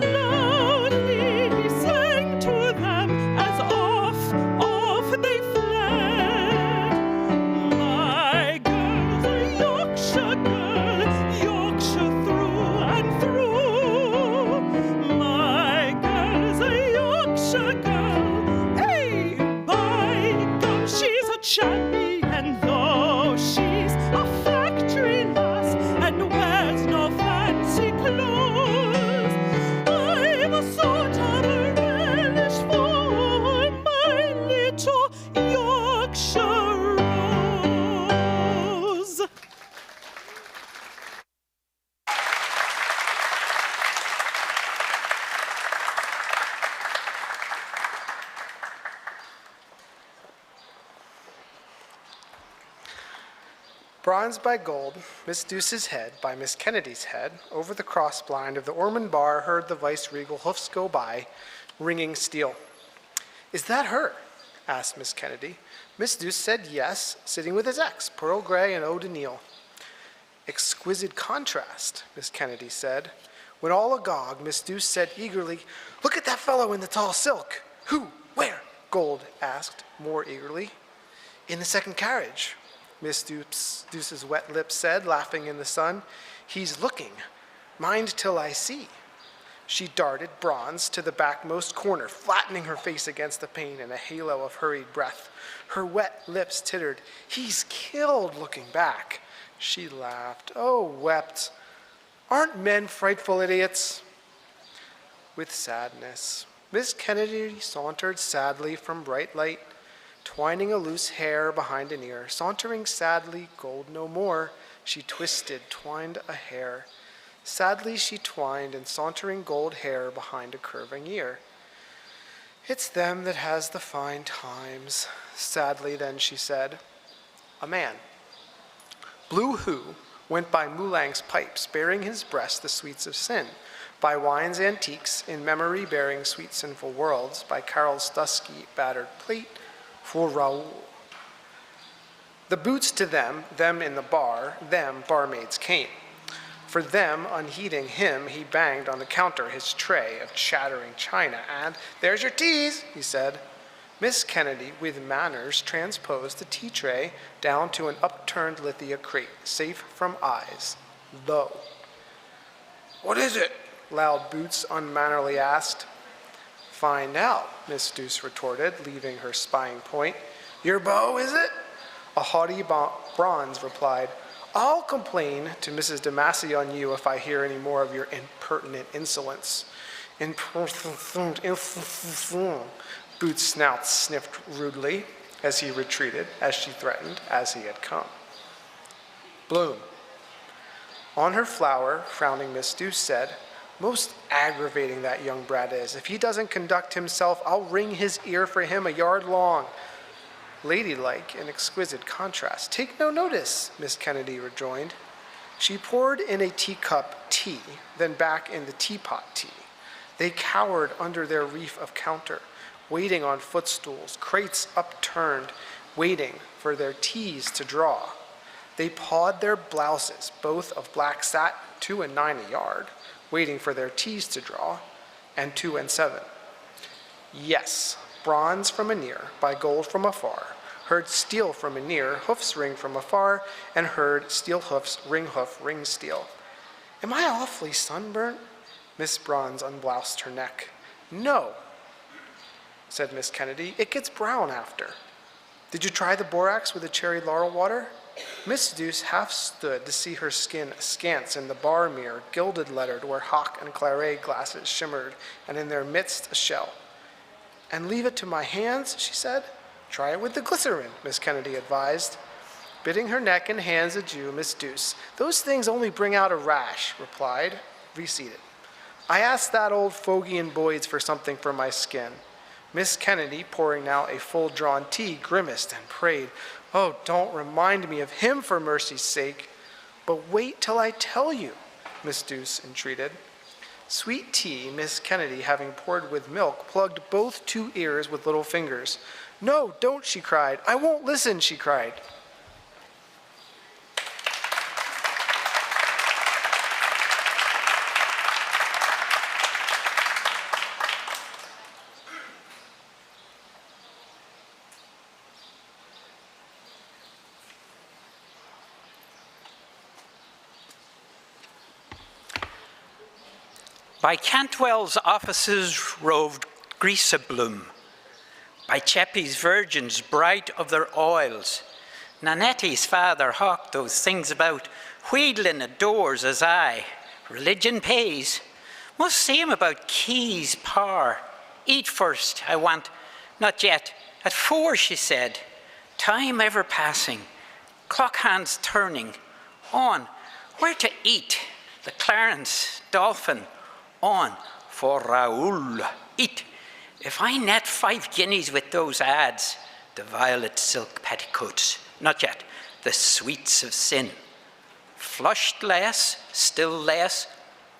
Loudly he sang to them as off they fled. My girl's a Yorkshire girl, Yorkshire through and through. My girl's a Yorkshire girl. Hey, by gum, she's a champion, though she's a factory lass and wears no fancy clothes. I've a sort of a relish for my little Yorkshire rose. Bronze by Gold, Miss Douce's Head by Miss Kennedy's Head, over the cross blind of the Ormond bar heard the vice-regal hoofs go by, ringing steel. Is that her? Asked Miss Kennedy. Miss Douce said yes, sitting with his ex, Pearl Grey and O'Donnell. Exquisite contrast, Miss Kennedy said. When all agog, Miss Douce said eagerly, look at that fellow in the tall silk. Who? Where? Gold asked more eagerly. In the second carriage, Miss Douce's wet lips said, laughing in the sun. He's looking. Mind till I see. She darted, bronze, to the backmost corner, flattening her face against the pane in a halo of hurried breath. Her wet lips tittered. He's killed, looking back. She laughed. Oh, wept. Aren't men frightful idiots? With sadness, Miss Kennedy sauntered sadly from bright light, twining a loose hair behind an ear. Sauntering sadly, gold no more, she twisted, twined a hair. Sadly she twined and sauntering gold hair behind a curving ear. It's them that has the fine times. Sadly then she said, a man. Blue Who went by Moulang's pipes, bearing his breast the sweets of sin, by wine's antiques, in memory bearing sweet sinful worlds, by Carol's dusky battered plate, for Raoul. The boots to them in the bar, them barmaids came. For them, unheeding him, he banged on the counter his tray of chattering china, and there's your teas, he said. Miss Kennedy, with manners, transposed the tea tray down to an upturned lithia crate, safe from eyes, low. What is it? Loud Boots unmannerly asked. Find out, Miss Douce retorted, leaving her spying point. Your beau, is it? A haughty Bronze replied, I'll complain to Mrs. Demassy on you if I hear any more of your impertinent insolence. Boots' snout sniffed rudely as he retreated, as she threatened, as he had come. Bloom. On her flower, frowning Miss Douce said, most aggravating that young brat is. If he doesn't conduct himself, I'll wring his ear for him a yard long. Ladylike in exquisite contrast. Take no notice, Miss Kennedy rejoined. She poured in a teacup tea, then back in the teapot tea. They cowered under their reef of counter, waiting on footstools, crates upturned, waiting for their teas to draw. They pawed their blouses, both of black satin, 2 and 9 a yard, waiting for their teas to draw, and 2 and 7. Yes, bronze from a near, by gold from afar, heard steel from a near, hoofs ring from afar, and heard steel hoofs ring hoof ring steel. Am I awfully sunburnt? Miss Bronze unbloused her neck. No, said Miss Kennedy, it gets brown after. Did you try the borax with the cherry laurel water? Miss Douce half stood to see her skin askance in the bar mirror, gilded lettered where Hock and Claret glasses shimmered, and in their midst a shell. "And leave it to my hands," she said. "Try it with the glycerin," Miss Kennedy advised. Bidding her neck and hands adieu, Miss Douce, "Those things only bring out a rash," replied, reseated. "I asked that old fogey in Boyd's for something for my skin." Miss Kennedy, pouring now a full-drawn tea, grimaced and prayed, "Oh, don't remind me of him for mercy's sake." "But wait till I tell you," Miss Douce entreated. Sweet tea, Miss Kennedy, having poured with milk, plugged both two ears with little fingers. "No, don't," she cried. "I won't listen," she cried. By Cantwell's offices roved Greasebloom, by Cheppy's virgins bright of their oils. Nanetti's father hawked those things about, wheedling at doors as I. Religion pays. Must see him about keys, par. Eat first, I want. Not yet. At 4, she said. Time ever passing. Clock hands turning. On. Where to eat? The Clarence, Dolphin. On. For Raoul. Eat. If I net 5 guineas with those ads, the violet silk petticoats. Not yet. The sweets of sin. Flushed less, still less,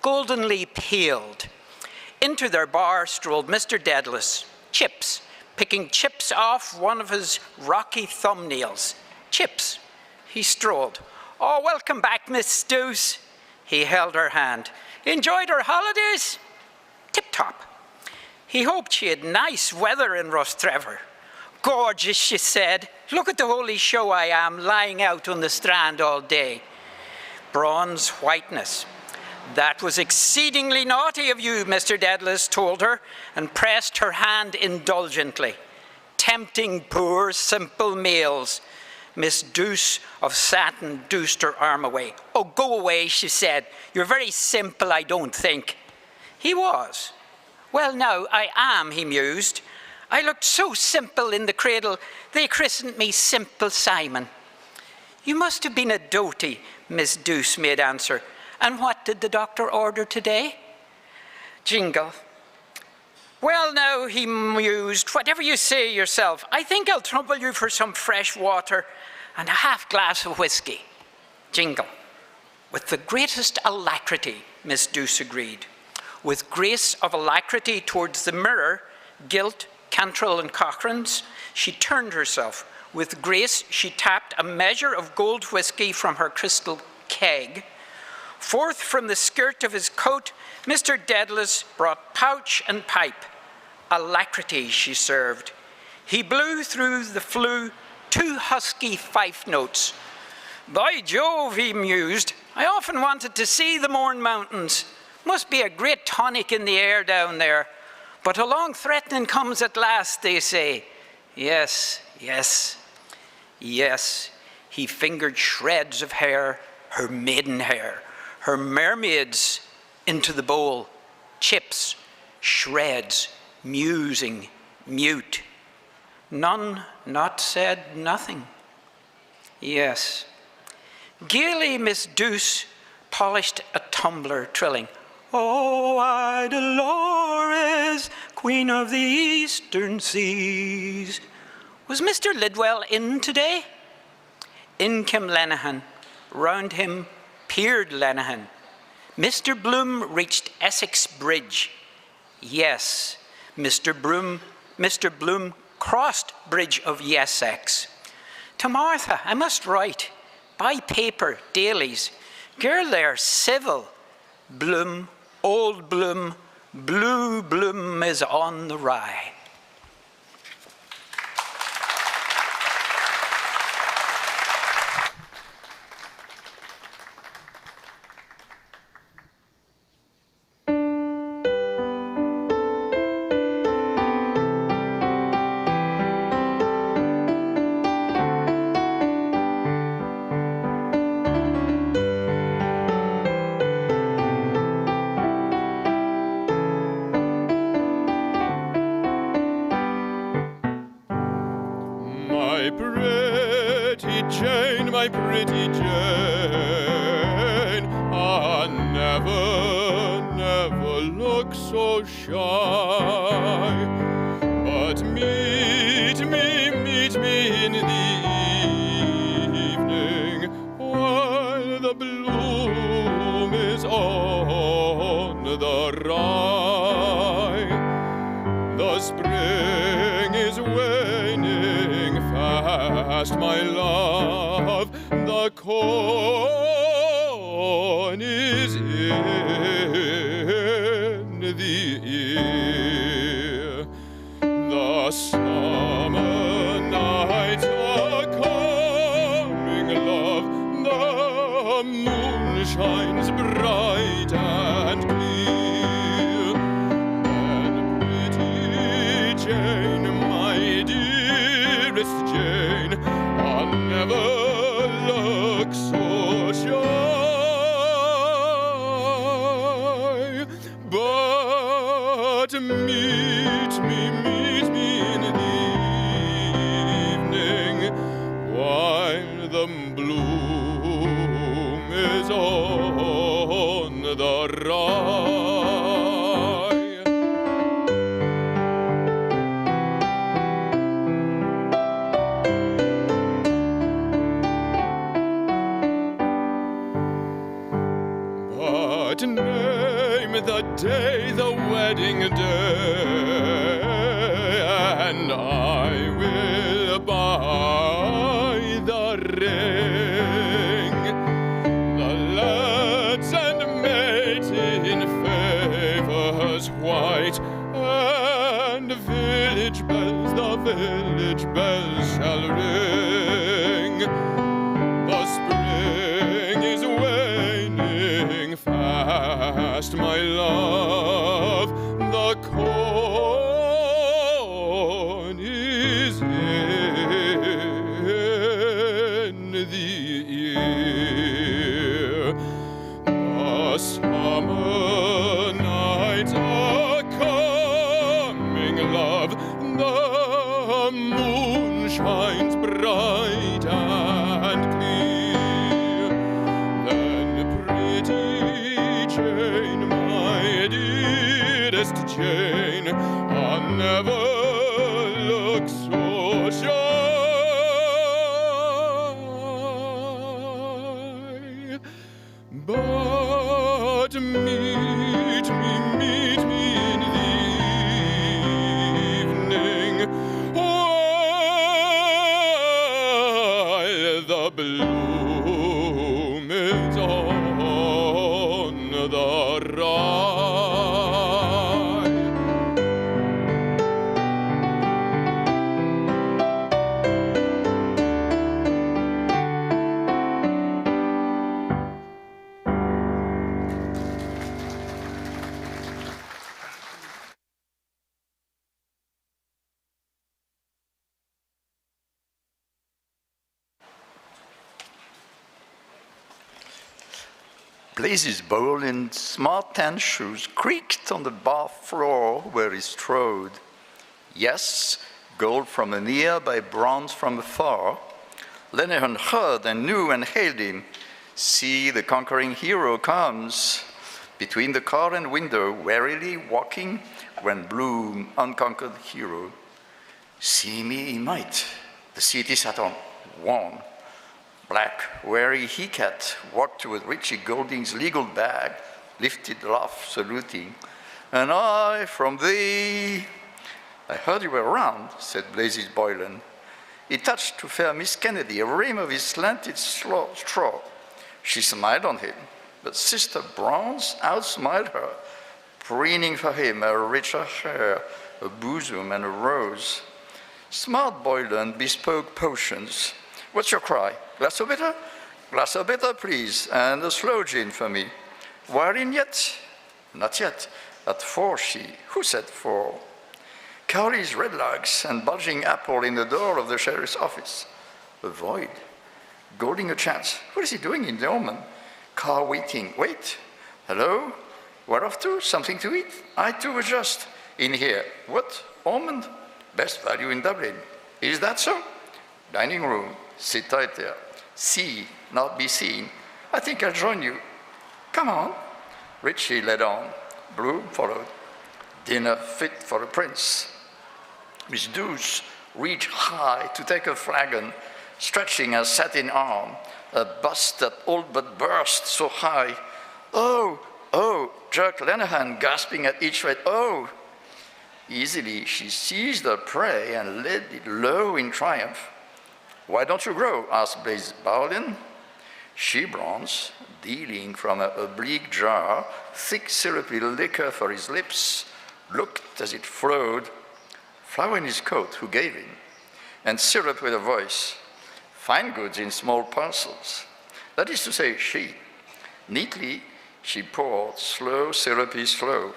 goldenly peeled. Into their bar strolled Mr. Dedalus. Chips. Picking chips off one of his rocky thumbnails. Chips. He strolled. Oh, welcome back, Miss Douce. He held her hand. Enjoyed her holidays? Tip-top. He hoped she had nice weather in Rostrevor. Gorgeous, she said. Look at the holy show I am, lying out on the strand all day. Bronze whiteness. That was exceedingly naughty of you, Mr. Dedalus told her, and pressed her hand indulgently. Tempting poor, simple males. Miss Douce of satin douced her arm away. Oh, go away, she said. You're very simple, I don't think. He was. Well, now, I am, he mused. I looked so simple in the cradle, they christened me Simple Simon. You must have been a doty, Miss Douce made answer. And what did the doctor order today? Jingle. Well, now, he mused, whatever you say yourself, I think I'll trouble you for some fresh water and a half glass of whiskey. Jingle. With the greatest alacrity, Miss Douce agreed. With grace of alacrity towards the mirror, gilt, Cantrell and Cochrane's, she turned herself. With grace, she tapped a measure of gold whiskey from her crystal keg. Forth from the skirt of his coat, Mr. Dedalus brought pouch and pipe. Alacrity, she served. He blew through the flue 2 husky fife notes. By Jove, he mused, I often wanted to see the Mourne Mountains. Must be a great tonic in the air down there. But along threatening comes at last, they say. Yes, yes, yes. He fingered shreds of hair, her maiden hair, her mermaids into the bowl. Chips, shreds, musing, mute. None not said nothing. Yes. Gaily Miss Douce polished a tumbler, trilling, Oh, I, Dolores, Queen of the Eastern Seas. Was Mr. Lidwell in today? In came Lenehan. Round him peered Lenehan. Mr. Bloom reached Essex Bridge. Yes, Mr. Bloom crossed Bridge of Yessex. To Martha, I must write. Buy paper, dailies. Girl there, civil. Bloom, old Bloom, blue Bloom is on the rye. My pretty Jane, my pretty Jane, ah, never, never look so shy. But meet me in the evening, while the bloom is on the rye. The spring is waning fast, my love, the corn is in the ear. The summer nights are coming, love, the moon shines bright and clear. And pretty Jane, my dearest Jane, I'll never look so shy. But meet me in the evening, while the bloom is on the rye. But name the day, the wedding day, and I will buy the ring. The lads and maids in favors white, and village bells, the village bells shall ring. The spring is waning fast, my love, the corn is in the ear. The summer nights are coming, love, the moon shines bright and clear. Then pretty Jane, my dearest Jane, I'll never look so shy. But meet me in the evening, while the bloom is on the rye. Blazes' bowl in smart tan shoes creaked on the bar floor where he strode. Yes, gold from an ear by bronze from afar. Lenehan heard and knew and hailed him. See, the conquering hero comes. Between the car and window, warily walking, went Bloom, unconquered hero. See me he might, the city sat on, one. Black, wary he-cat walked toward Richie Golding's legal bag, lifted laugh, saluting. And I from thee. I heard you were around, said Blazes Boylan. He touched to fair Miss Kennedy a rim of his slanted straw. She smiled on him, but Sister Bronze outsmiled her, preening for him a richer hair, a bosom and a rose. Smart Boylan bespoke potions. What's your cry? Glass of bitter? Glass of bitter, please, and a sloe gin for me. Wine yet? Not yet. At 4, she. Who said 4? Cowley's red legs and bulging apple in the door of the sheriff's office. Avoid. Golding a chance. What is he doing in the Ormond? Car waiting. Wait. Hello? Where off to? Something to eat? I too was just in here. What? Ormond? Best value in Dublin. Is that so? Dining room, sit right there. See, not be seen. I think I'll join you. Come on. Richie led on. Bloom followed. Dinner fit for a prince. Miss Douce reached high to take a flagon, stretching her satin arm, a bust that all but burst so high. Oh, oh, jerked Lenehan, gasping at each rate. Oh! Easily she seized her prey and laid it low in triumph. Why don't you grow? Asked Blaise Bowden. She bronze, dealing from an oblique jar thick syrupy liquor for his lips, looked as it flowed, flower in his coat, who gave him, and syrup with a voice, fine goods in small parcels. That is to say, she. Neatly, she poured, slow, syrupy, slow.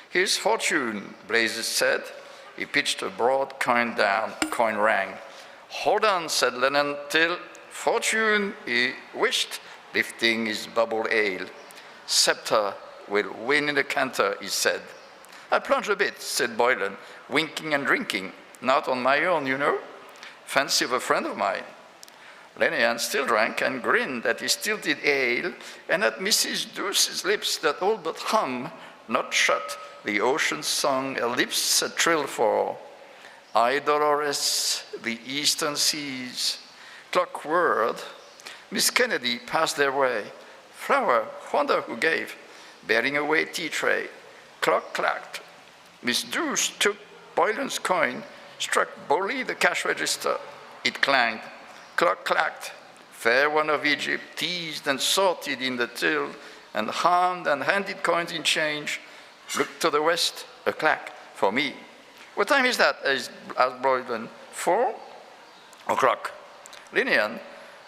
Here's fortune, Blaise said. He pitched a broad coin down, coin rang. Hold on, said Lennon, till fortune, he wished, lifting his bubble ale. Sceptre will win in the canter, he said. I plunge a bit, said Boylan, winking and drinking. Not on my own, you know. Fancy of a friend of mine. Lenehan still drank and grinned at his tilted ale and at Mrs. Douce's lips that all but hum, not shut, the ocean's song her lips had trilled for. I, Dolores, the eastern seas. Clock whirred. Miss Kennedy passed their way. Flower, wonder who gave, bearing away tea tray. Clock clacked. Miss Douce took Boylan's coin, struck boldly the cash register. It clanged. Clock clacked. Fair one of Egypt, teased and sorted in the till, and hummed and handed coins in change. Looked to the west, a clack, for me. What time is that? Asked Boylan. 4 o'clock. Lenehan,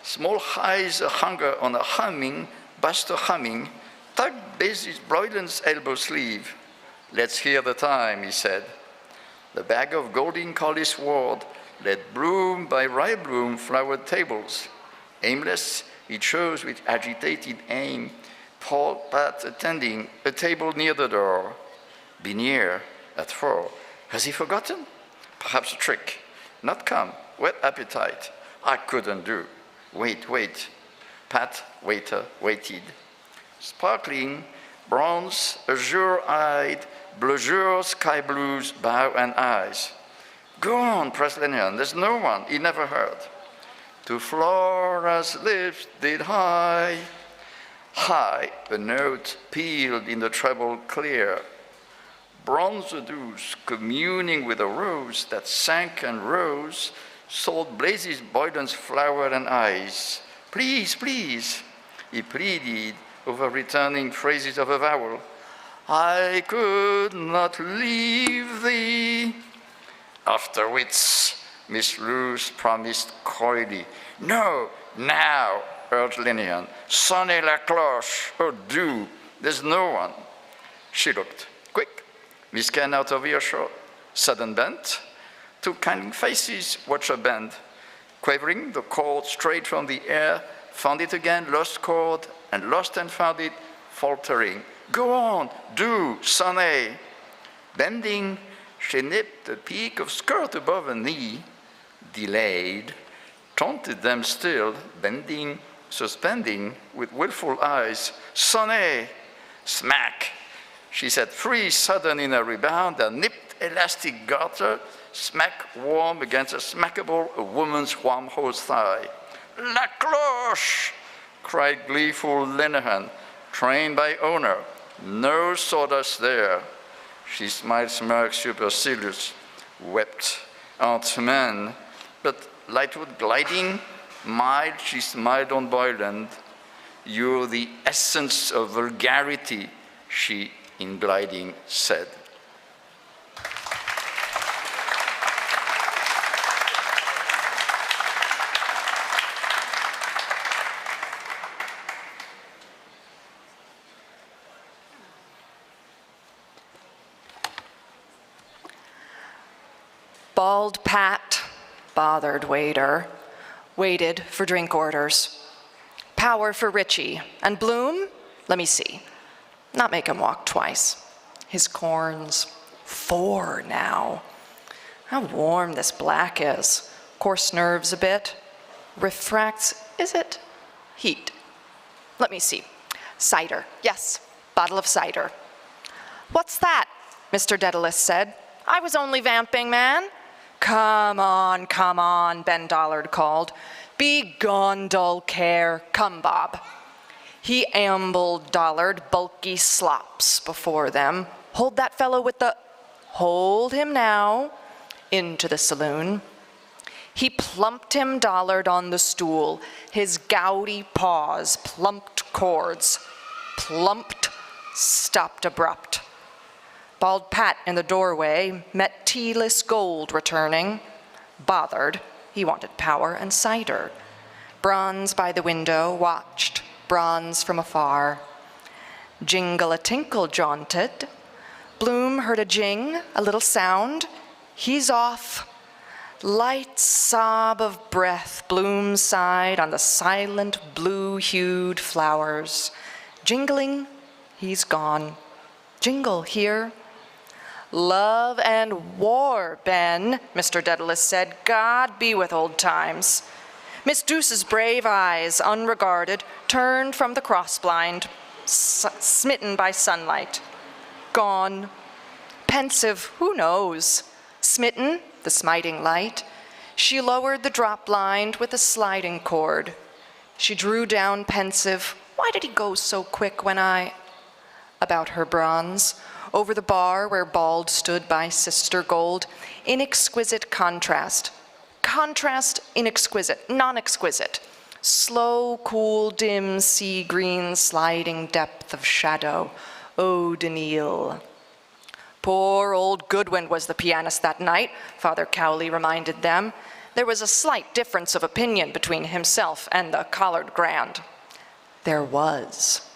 small eyes a hunger on a humming, Buster humming, tugged Blaise's Boylan's elbow sleeve. Let's hear the time, he said. The bag of golden collie sword led Bloom by rye bloom flowered tables. Aimless, he chose with agitated aim, Paul Pat attending a table near the door. Be near at 4. Has he forgotten? Perhaps a trick. Not come. Whet appetite. I couldn't do. Wait, wait. Pat, waiter, waited. Sparkling, bronze, azure-eyed, blazure, sky blues, bow and eyes. Go on, pressed Lenehan. There's no one. He never heard. To Flora's lips did high. High, a note pealed in the treble clear. Bronze Douce, communing with a rose that sank and rose, sold Blaise's Boylan's flower and eyes. Please, please, he pleaded over returning phrases of avowal. I could not leave thee. After wits, Miss Luce promised coyly. No, now, urged Lenehan. Sonnez la cloche. Oh, do. There's no one. She looked. Quick. Miss Ken out of earshot. Sudden bent. Two kindling faces watch her bend. Quavering, the cord straight from the air, found it again, lost cord, and lost and found it, faltering. Go on, do, sonnez. Bending, she nipped the peak of skirt above her knee, delayed, taunted them still, bending, suspending with willful eyes. Sonnez, smack. She said, free sudden in a rebound, a nipped elastic garter, smack warm against a smackable, a woman's warm hose thigh. La cloche, cried gleeful Lenehan, trained by owner. No sawdust there. She smiled, smirk, supercilious, wept. Aunt man, but lightwood gliding, mild, she smiled on Boylan. You're the essence of vulgarity, she in gliding said. Bald Pat, bothered waiter, waited for drink orders. Power for Richie. And Bloom? Let me see. Not make him walk twice. His corns, 4 now. How warm this black is. coarse nerves a bit, refracts, is it? Heat. Let me see. Cider, yes, bottle of cider. What's that? Mr. Daedalus said. I was only vamping, man. Come on, Ben Dollard called. Be gone, dull care. Come, Bob. He ambled Dollard, bulky slops before them. Hold that fellow with the... Hold him now. Into the saloon. He plumped him Dollard on the stool. His gouty paws plumped chords. Plumped, stopped abrupt. Bald Pat in the doorway met tealess gold returning. Bothered, he wanted power and cider. Bronze by the window watched, bronze from afar. Jingle-a-tinkle jaunted. Bloom heard a jing, a little sound. He's off. Light sob of breath, Bloom sighed on the silent blue-hued flowers. Jingling, he's gone. Jingle here. Love and war, Ben, Mr. Daedalus said. God be with old times. Miss Douce's brave eyes, unregarded, turned from the cross-blind, smitten by sunlight. Gone. Pensive, who knows? Smitten, the smiting light. She lowered the drop blind with a sliding cord. She drew down pensive. Why did he go so quick when I... About her bronze. Over the bar where Bald stood by Sister Gold, inexquisite contrast. Contrast, inexquisite, non-exquisite. Slow, cool, dim, sea green, sliding depth of shadow. Oh, Daniil. Poor old Goodwin was the pianist that night, Father Cowley reminded them. There was a slight difference of opinion between himself and the Collard Grand. There was.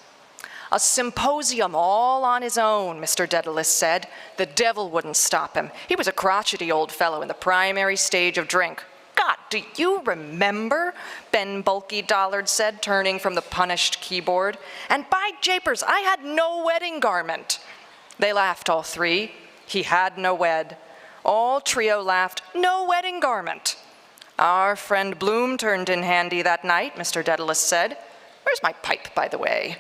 A symposium all on his own, Mr. Daedalus said. The devil wouldn't stop him. He was a crotchety old fellow in the primary stage of drink. God, do you remember? Ben Bulky Dollard said, turning from the punished keyboard. And by japers, I had no wedding garment. They laughed, all three. He had no wed. All trio laughed, no wedding garment. Our friend Bloom turned in handy that night, Mr. Daedalus said. Where's my pipe, by the way?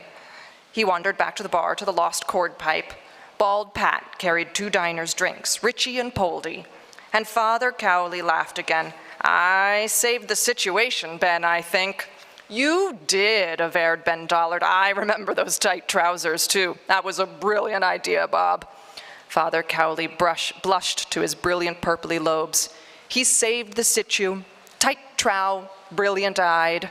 He wandered back to the bar to the lost cord pipe. Bald Pat carried 2 diners' drinks, Richie and Poldy. And Father Cowley laughed again. I saved the situation, Ben, I think. You did, averred Ben Dollard. I remember those tight trousers, too. That was a brilliant idea, Bob. Father Cowley blushed to his brilliant purpley lobes. He saved the situ. Tight trow, brilliant-eyed.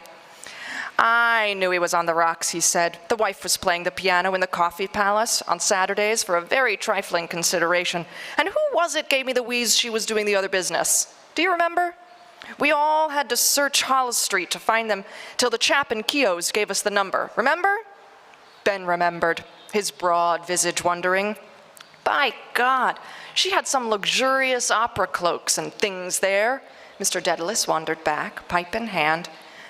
I knew he was on the rocks, he said. The wife was playing the piano in the Coffee Palace on Saturdays for a very trifling consideration. And who was it gave me the wheeze she was doing the other business? Do you remember? We all had to search Hollis Street to find them till the chap in Keogh's gave us the number. Remember? Ben remembered, his broad visage wondering. By God, she had some luxurious opera cloaks and things there. Mr. Daedalus wandered back, pipe in hand.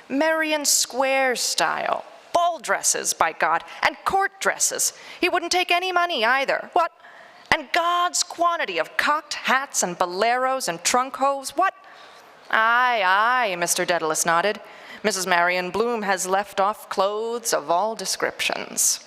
Merrion Square style. Ball dresses, by God, and court dresses. He wouldn't take any money either. What? And God's quantity of cocked hats and boleros and trunk hose. What? Aye, Mr. Daedalus nodded. Mrs. Marion Bloom has left off clothes of all descriptions.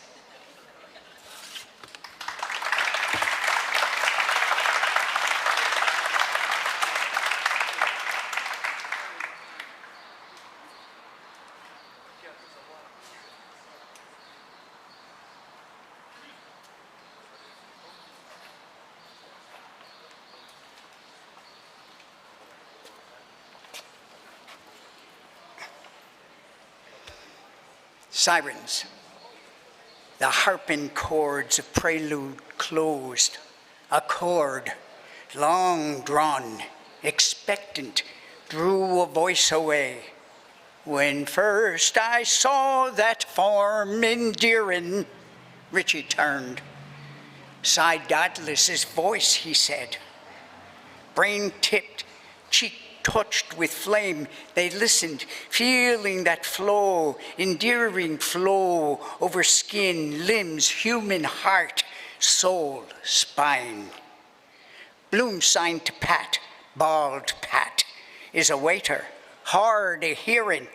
Sirens. The harping chords of prelude closed. A chord, long drawn, expectant, drew a voice away. When first I saw that form endearing, Richie turned. Sighed Daedalus' voice, he said. Brain-tipped, cheek touched with flame, they listened, feeling that flow, endearing flow over skin, limbs, human heart, soul, spine. Bloom signed to Pat, bald Pat, is a waiter, hard a hearing,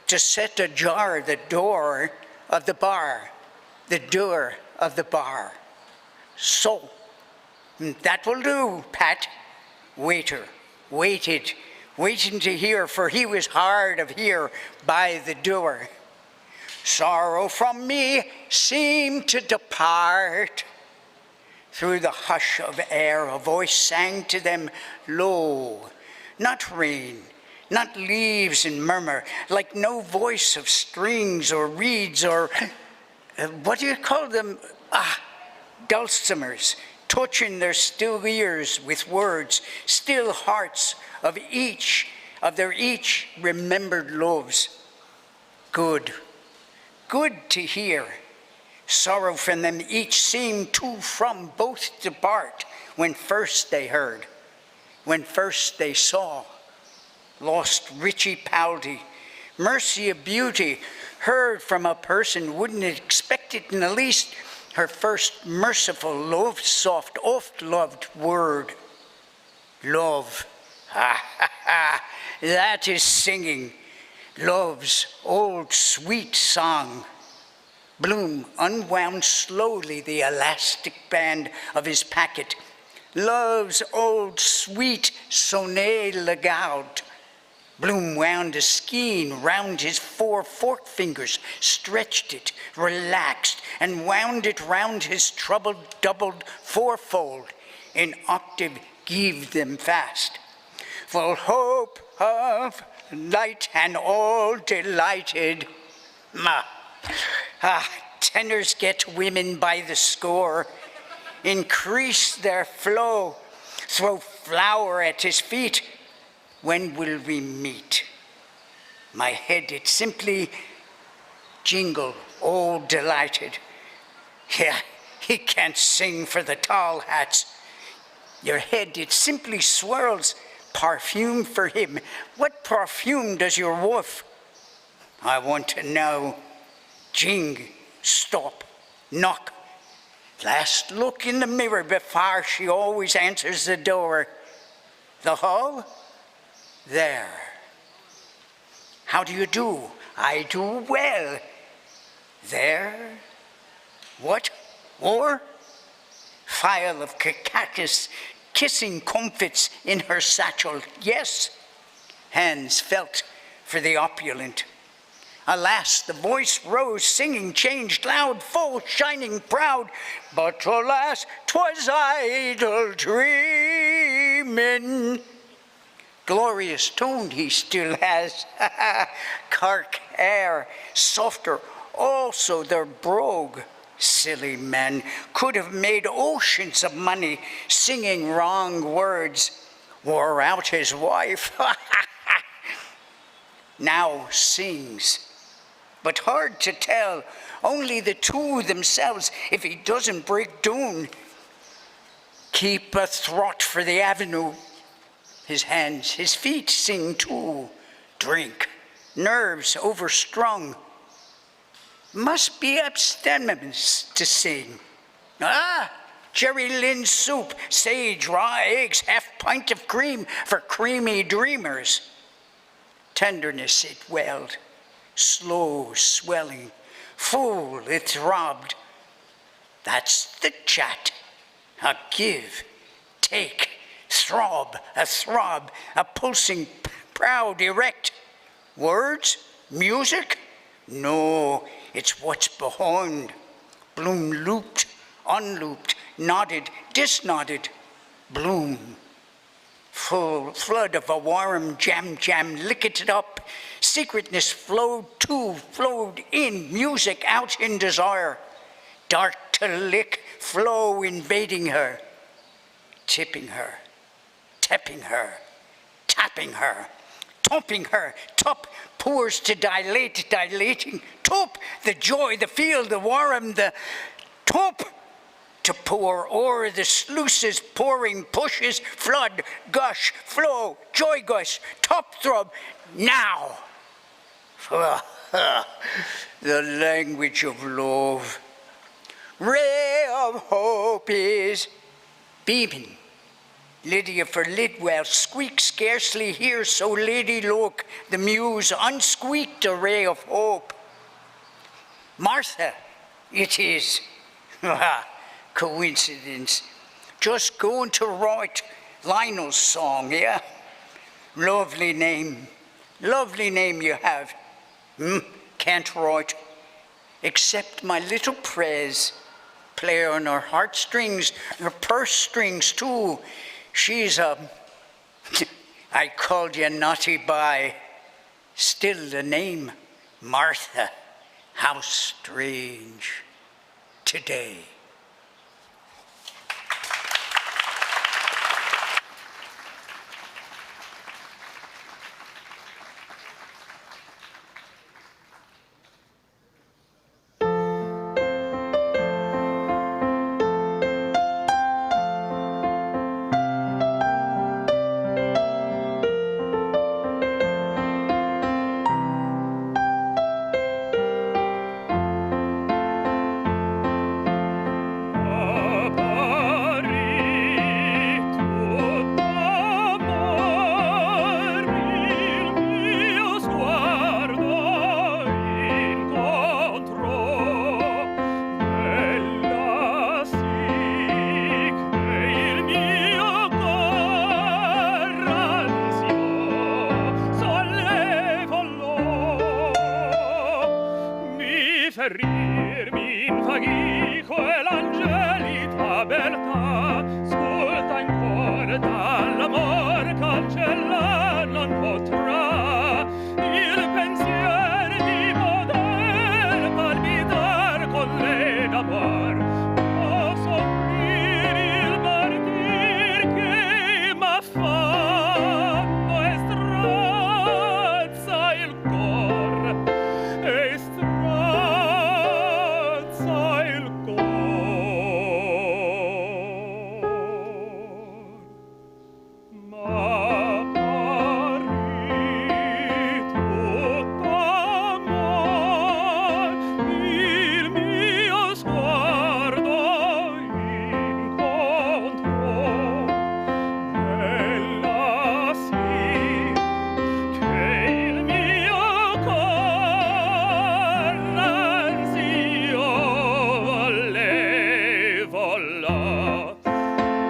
to set ajar the door of the bar, the door of the bar. So, that will do, Pat. Waiter, waiting to hear, for he was hard of hear by the door. Sorrow from me seemed to depart. Through the hush of air, a voice sang to them low, not rain, not leaves in murmur, like no voice of strings or reeds or, what do you call them? Dulcimers, touching their still ears with words, still hearts of their each remembered loves. Good to hear. Sorrow from them each seemed to from both depart when first they heard, when first they saw. Lost richie-pouty, mercy of beauty, heard from a person wouldn't expect it in the least, her first merciful, love, soft, oft-loved word. Love, that is singing, love's old sweet song. Bloom unwound slowly the elastic band of his packet. Love's old sweet sonnet legaud. Bloom wound a skein round his 4 fork fingers, stretched it, relaxed, and wound it round his troubled, doubled fourfold. In octave gave them fast. Full hope of light and all delighted. Tenors get women by the score, increase their flow, throw flower at his feet. When will we meet? My head, it simply jingle, all delighted. Yeah, he can't sing for the tall hats. Your head, it simply swirls, perfume for him. What perfume does your wolf? I want to know. Jing, stop, knock. Last look in the mirror before she always answers the door. The hall? There. How do you do? I do well. There. What? Or? Phial of cactus, kissing comfits in her satchel. Yes. Hands felt for the opulent. Alas, the voice rose, singing, changed, loud, full, shining, proud. But alas, 'twas idle dreaming. Glorious tone he still has. Cark air, softer, also their brogue. Silly man, could have made oceans of money, singing wrong words. Wore out his wife. Now sings. But hard to tell, only the two themselves, if he doesn't break down. Keep a throat for the avenue. His hands, his feet sing too. Drink, nerves overstrung. Must be abstinence to sing. Jerry Lynn soup, sage, raw eggs, half pint of cream for creamy dreamers. Tenderness it welled. Slow swelling, full it throbbed. That's the chat. A give, take, throb, a pulsing, proud, erect. Words? Music? No, it's what's behind. Bloom looped, unlooped, nodded, disnodded. Bloom. Full flood of a warm jam, licked it up. Secretness flowed to, flowed in, music out in desire. Dark to lick, flow invading her. Tipping her, tapping her, tapping her, topping her. Top pours to dilate, dilating. Top, the joy, the feel, the warm, the top. To pour o'er the sluices, pouring, pushes, flood, gush, flow, joy gush, top throb, now. The language of love. Ray of hope is beaming, Lydia for Lidwell, squeak scarcely here, so Lady Loke, the muse, unsqueaked a ray of hope. Martha, it is. Coincidence. Just going to write Lionel's song, yeah? Lovely name you have. Can't write, except my little praise. Play on her heartstrings, her purse strings too. She's I called you naughty by. Still the name, Martha. How strange today. ferirmi in fagico e l'angelita beltà scolta in cuore dall'amor cancella non potrà il pensier di poter palpitar con lei d'amor o soffrir il martir che m'affanno e strazza il cor e strazza il cor ma parì tutto amor il mio sguardo incontrò ella sì che il mio cor l'ansia le volò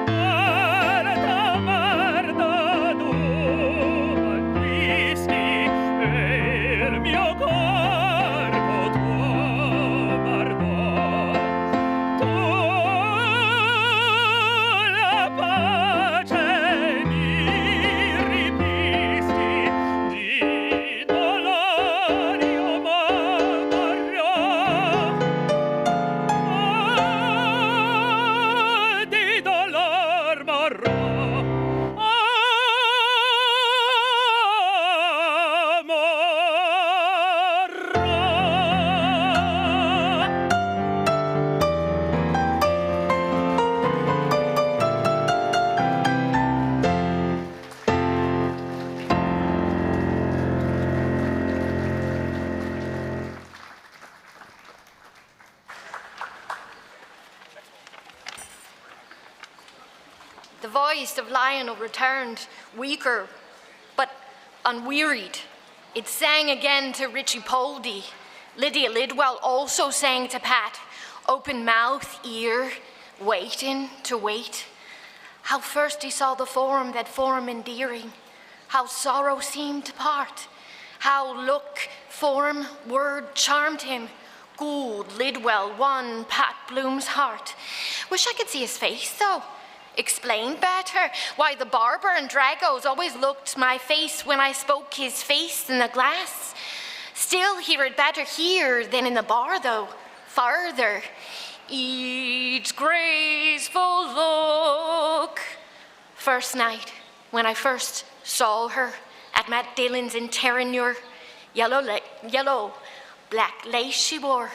Marta, Marta, tu battisti e il mio corpo tuo guardò tu la pace mi ripisti di dolori io morrò di dolor morrò The voice of Lionel returned, weaker, but unwearied. It sang again to Richie Poldy. Lydia Lidwell also sang to Pat, open mouth, ear, waiting to wait. How first he saw the form, that form endearing. How sorrow seemed to part. How look, form, word charmed him. Gould, Lidwell won Pat Bloom's heart. Wish I could see his face, though. Explain better why the barber and Dragos always looked my face when I spoke his face in the glass. Still, he read better here than in the bar, though. Farther, each graceful look. First night, when I first saw her at Matt Dillon's in Terranure, yellow, black lace she wore,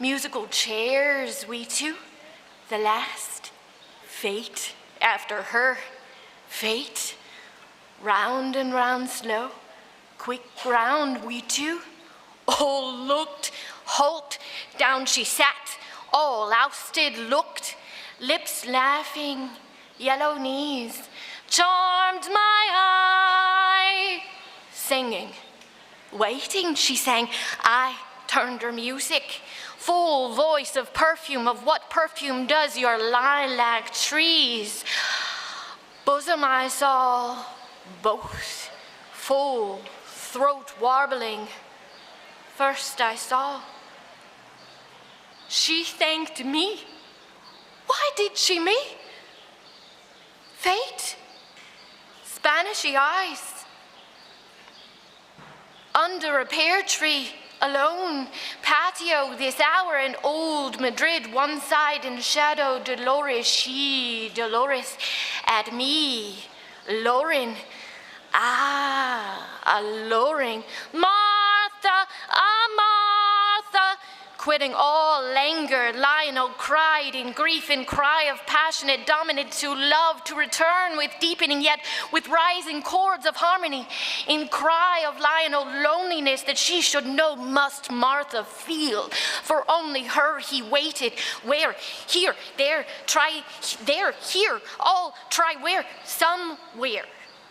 musical chairs, we two, the last. Fate after her, fate, round and round slow, quick round we two, all looked, halt, down she sat, all ousted looked, lips laughing, yellow knees, charmed my eye. Singing, waiting, she sang. I turned her music, full voice of perfume, of what perfume does your lilac trees. Bosom I saw, both full, throat warbling. First I saw, she thanked me. Why did she me? Fate, Spanishy eyes. Under a pear tree, alone, patio this hour in old Madrid, one side in shadow, Dolores, she, Dolores, at me, Lauren, alluring, Martha, Martha, quitting all languor, Lionel cried in grief, in cry of passionate dominant to love, to return with deepening yet with rising chords of harmony, in cry of Lionel loneliness that she should know must Martha feel, for only her he waited. Where? Here, there, try, there, here, all, try where? Somewhere.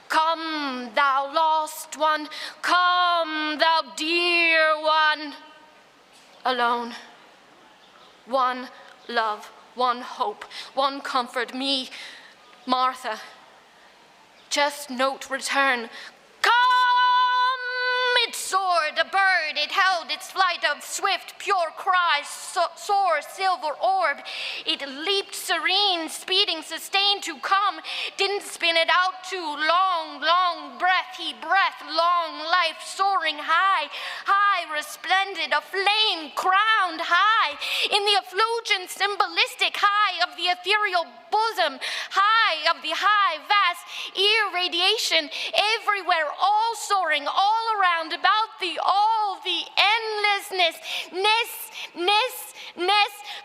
Come, thou lost one, come, thou dear one. Alone, one love, one hope, one comfort, me, Martha. Just note return. Come! It soared, a bird, it held its flight of swift, pure cries, soar, silver orb. It leaped serene, speeding, sustained to come, didn't spin it out too long, long breath, he breath, long life, soaring high, high, resplendent, a flame crowned high, in the effulgent, symbolistic high of the ethereal bosom, high of the high, vast irradiation, everywhere, all soaring, all around, about the all, the endlessness, ness,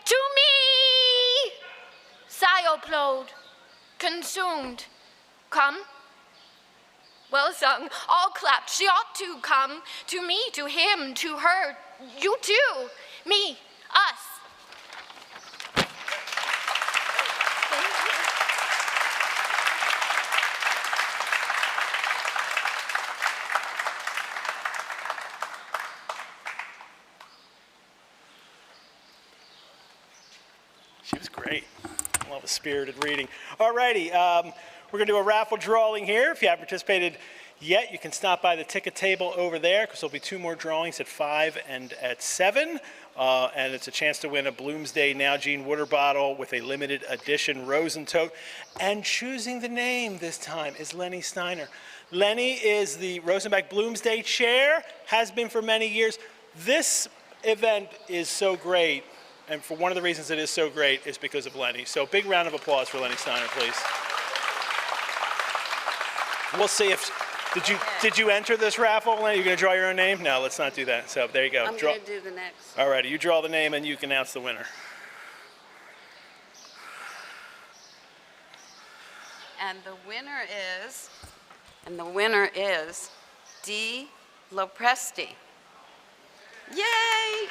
to me, Syoplode, consumed, come, well sung, all clapped, she ought to come, to me, to him, to her, you too, me, us. She was great. I love a spirited reading. All righty, we're going to do a raffle drawing here. If you haven't participated yet, you can stop by the ticket table over there because there'll be 2 more drawings at 5 and at 7. And it's a chance to win a Bloomsday Nalgene water bottle with a limited edition Rosentote. And choosing the name this time is Lenny Steiner. Lenny is the Rosenbach Bloomsday chair, has been for many years. This event is so great. And for one of the reasons it is so great is because of Lenny. So big round of applause for Lenny Steiner, please. We'll see if, did you enter this raffle, Lenny? You're going to draw your own name? No, let's not do that. So there you go. I'm going to do the next. All righty, you draw the name and you can announce the winner. And the winner is D. Lopresti. Yay!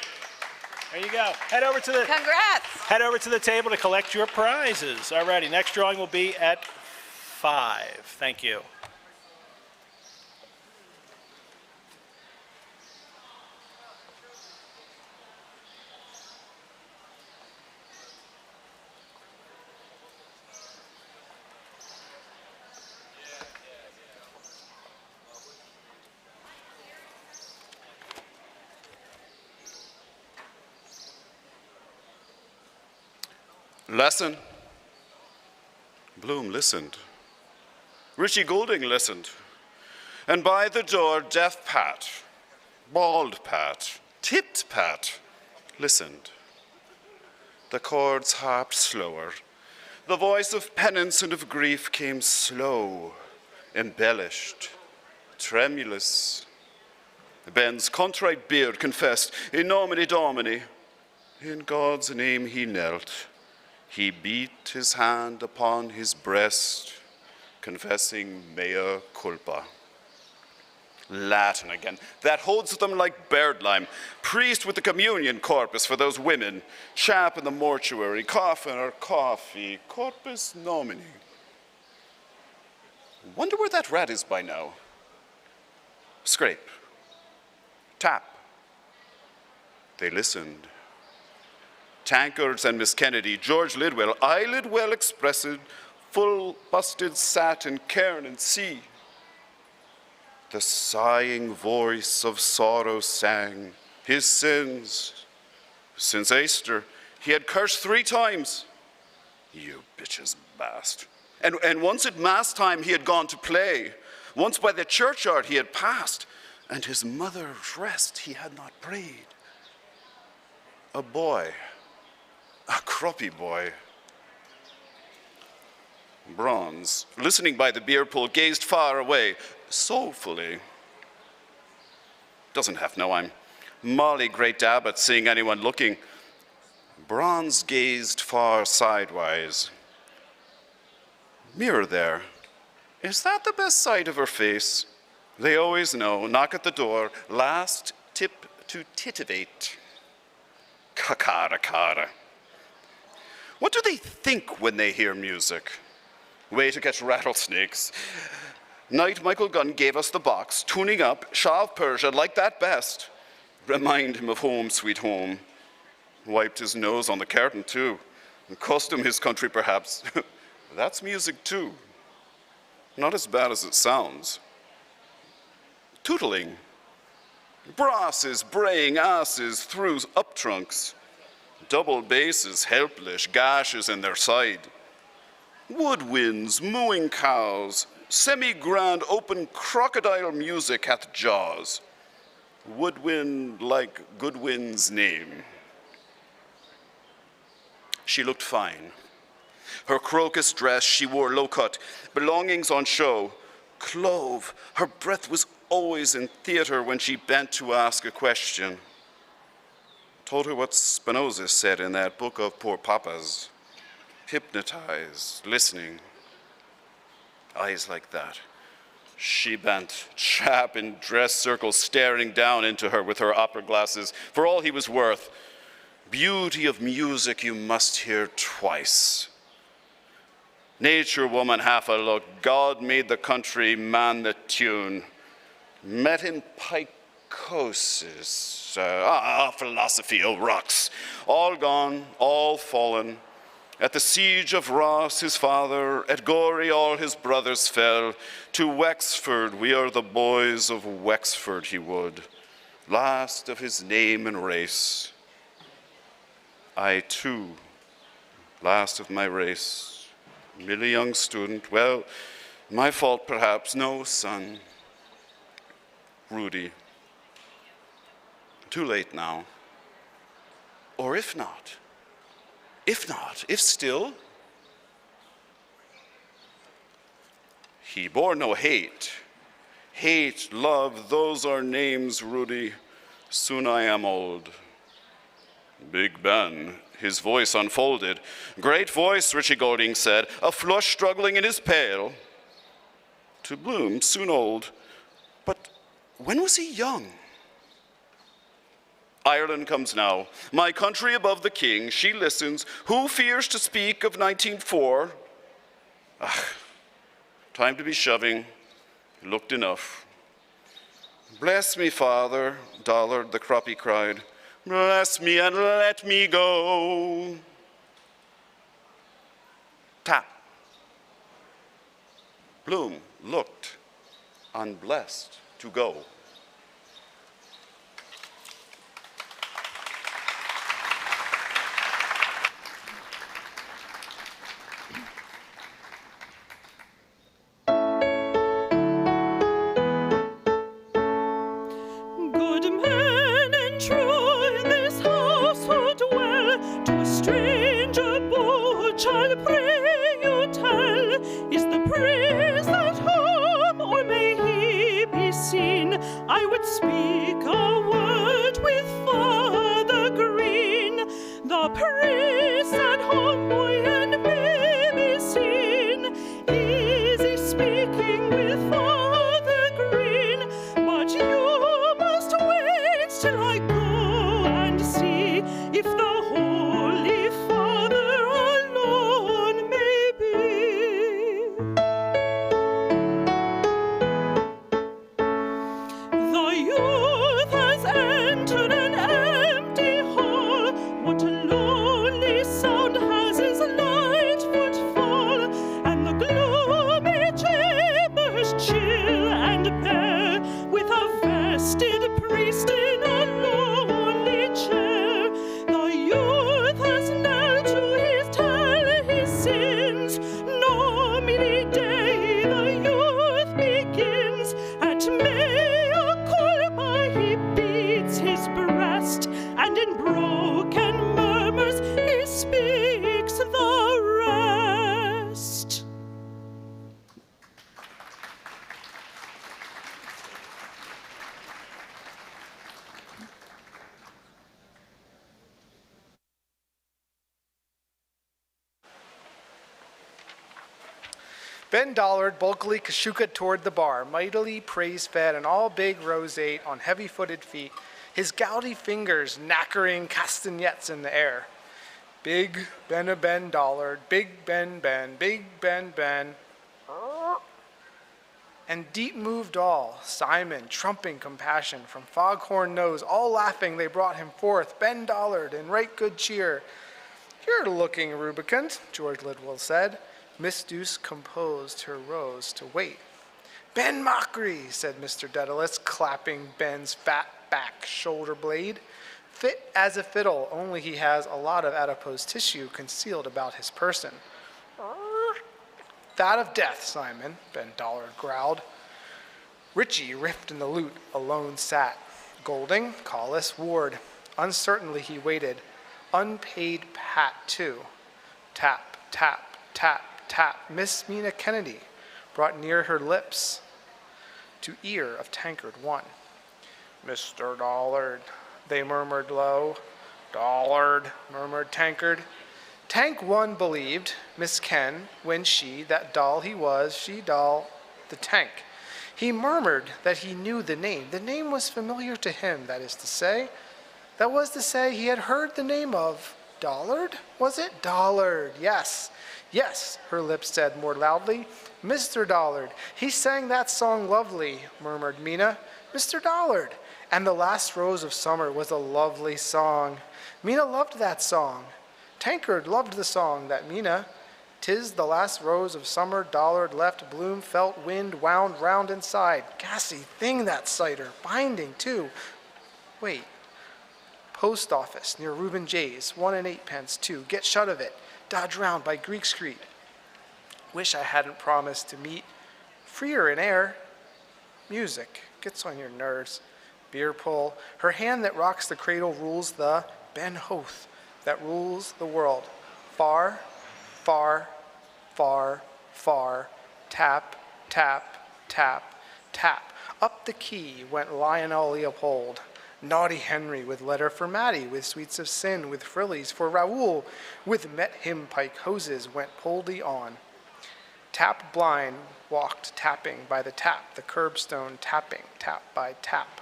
There you go. Head over to the Congrats. Head over to the table to collect your prizes. All righty, next drawing will be at 5. Thank you. Lesson. Bloom listened. Richie Goulding listened. And by the door, deaf Pat, bald Pat, tipped Pat listened. The chords harped slower. The voice of penance and of grief came slow, embellished, tremulous. Ben's contrite beard confessed, in nomine Domini. In God's name he knelt. He beat his hand upon his breast, confessing mea culpa. Latin again. That holds them like birdlime. Priest with the communion corpus for those women. Chap in the mortuary, coffin or coffee. Corpus nomini. Wonder where that rat is by now. Scrape. Tap. They listened. Tankards and Miss Kennedy, George Lidwell, eyelid well expressed, full busted sat in cairn and sea. The sighing voice of sorrow sang his sins. Since Easter, he had cursed 3 times. You bitch's bast. And once at mass time he had gone to play. Once by the churchyard he had passed, and his mother's rest he had not prayed. A boy, a croppy boy. Bronze, listening by the beer pool, gazed far away, soulfully. Doesn't have no, I'm Molly great dab at seeing anyone looking. Bronze gazed far sidewise. Mirror there. Is that the best sight of her face? They always know. Knock at the door. Last tip to titivate. Kakara. What do they think when they hear music? Way to catch rattlesnakes. Night Michael Gunn gave us the box. Tuning up. Shah of Persia like that best. Remind him of home, sweet home. Wiped his nose on the curtain too. And cost him his country perhaps. That's music too. Not as bad as it sounds. Tootling. Brasses braying asses through up trunks. Double basses helpless, gashes in their side. Woodwinds mooing cows. Semi-grand open crocodile music hath jaws. Woodwind like Goodwin's name. She looked fine. Her crocus dress she wore low-cut, belongings on show. Clove, her breath was always in theater when she bent to ask a question. Told her what Spinoza said in that book of poor papas. Hypnotized, listening. Eyes like that. She bent, chap in dress circles, staring down into her with her opera glasses, for all he was worth. Beauty of music you must hear twice. Nature woman half a look, God made the country, man the tune. Met in Psychosis, philosophy, oh rocks. All gone, all fallen. At the siege of Ross, his father, at Gorey all his brothers fell. To Wexford, we are the boys of Wexford, he would. Last of his name and race. I too, last of my race. Really young student, well, my fault perhaps, no son. Rudy. Too late now. Or if not, if still, he bore no hate. Hate, love, those are names, Rudy. Soon I am old. Big Ben, his voice unfolded. Great voice, Richie Golding said, a flush struggling in his pail. To Bloom, soon old, but when was he young? Ireland comes now, my country above the king, she listens. Who fears to speak of 1904? Time to be shoving, looked enough. Bless me, father, Dollard the croppy cried. Bless me and let me go. Tap. Bloom looked, unblessed to go. Ben Dollard bulkily kashuka toward the bar, mightily praise-fed and all big roseate on heavy-footed feet, his gouty fingers knackering castagnettes in the air. Big Ben Dollard, Big Ben, Big Ben. And deep moved all, Simon trumping compassion from foghorn nose, all laughing they brought him forth, Ben Dollard in right good cheer. You're looking rubicund, George Lidwell said. Miss Douce composed her rose to wait. Ben Mockery, said Mr. Daedalus, clapping Ben's fat back shoulder blade. Fit as a fiddle, only he has a lot of adipose tissue concealed about his person. That of death, Simon, Ben Dollard growled. Richie, riffed in the lute, alone sat. Golding, Collis, Ward. Uncertainly he waited. Unpaid pat, too. Tap, tap, tap, tap. Miss Mina Kennedy brought near her lips to ear of Tankard 1. Mr. Dollard, they murmured low. Dollard, murmured Tankard. Tank 1 believed, Miss Ken, when she, that doll he was, she doll, the tank. He murmured that he knew the name. The name was familiar to him, that is to say. That was to say, he had heard the name of Dollard, was it? Dollard, yes. Yes, her lips said more loudly. Mr. Dollard, he sang that song lovely, murmured Mina. Mr. Dollard, and the last rose of summer was a lovely song. Mina loved that song. Tankard loved the song that Mina. 'Tis the last rose of summer, Dollard left, bloom, felt, wind, wound round inside. Gassy thing, that cider, binding too. Wait. Post office near Reuben J's, 1 and 8 pence too. Get shut of it. Dodge round by Greek Street. Wish I hadn't promised to meet. Freer in air. Music gets on your nerves. Beer pull. Her hand that rocks the cradle rules the Ben Hoth that rules the world. Far, far, far, far. Tap, tap, tap, tap. Up the key went Lionel Leopold. Naughty Henry with letter for Matty, with sweets of sin, with frillies for Raoul, with met him pike hoses went Poldy on. Tap blind walked tapping by the tap, the curbstone tapping, tap by tap.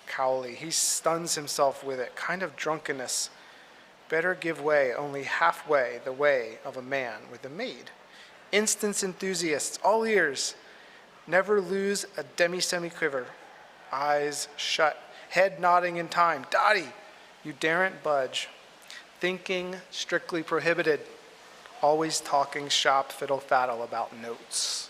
Cowley, he stuns himself with it, kind of drunkenness. Better give way only halfway the way of a man with a maid. Instance enthusiasts, all ears, never lose a demi-semi-quiver. Eyes shut, head nodding in time. Dottie, you daren't budge. Thinking strictly prohibited. Always talking shop fiddle-faddle about notes.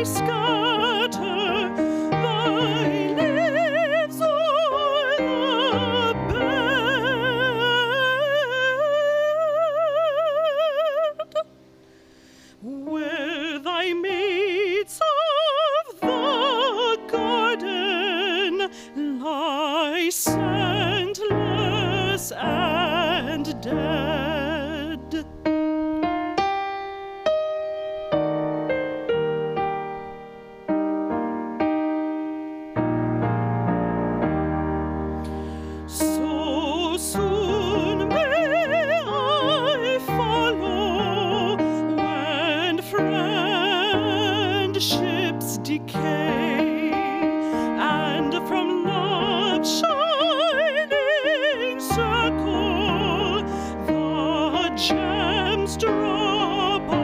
Scatter thy dead. So soon may I follow when friendships decay, and from love's shining circle the gems drop away.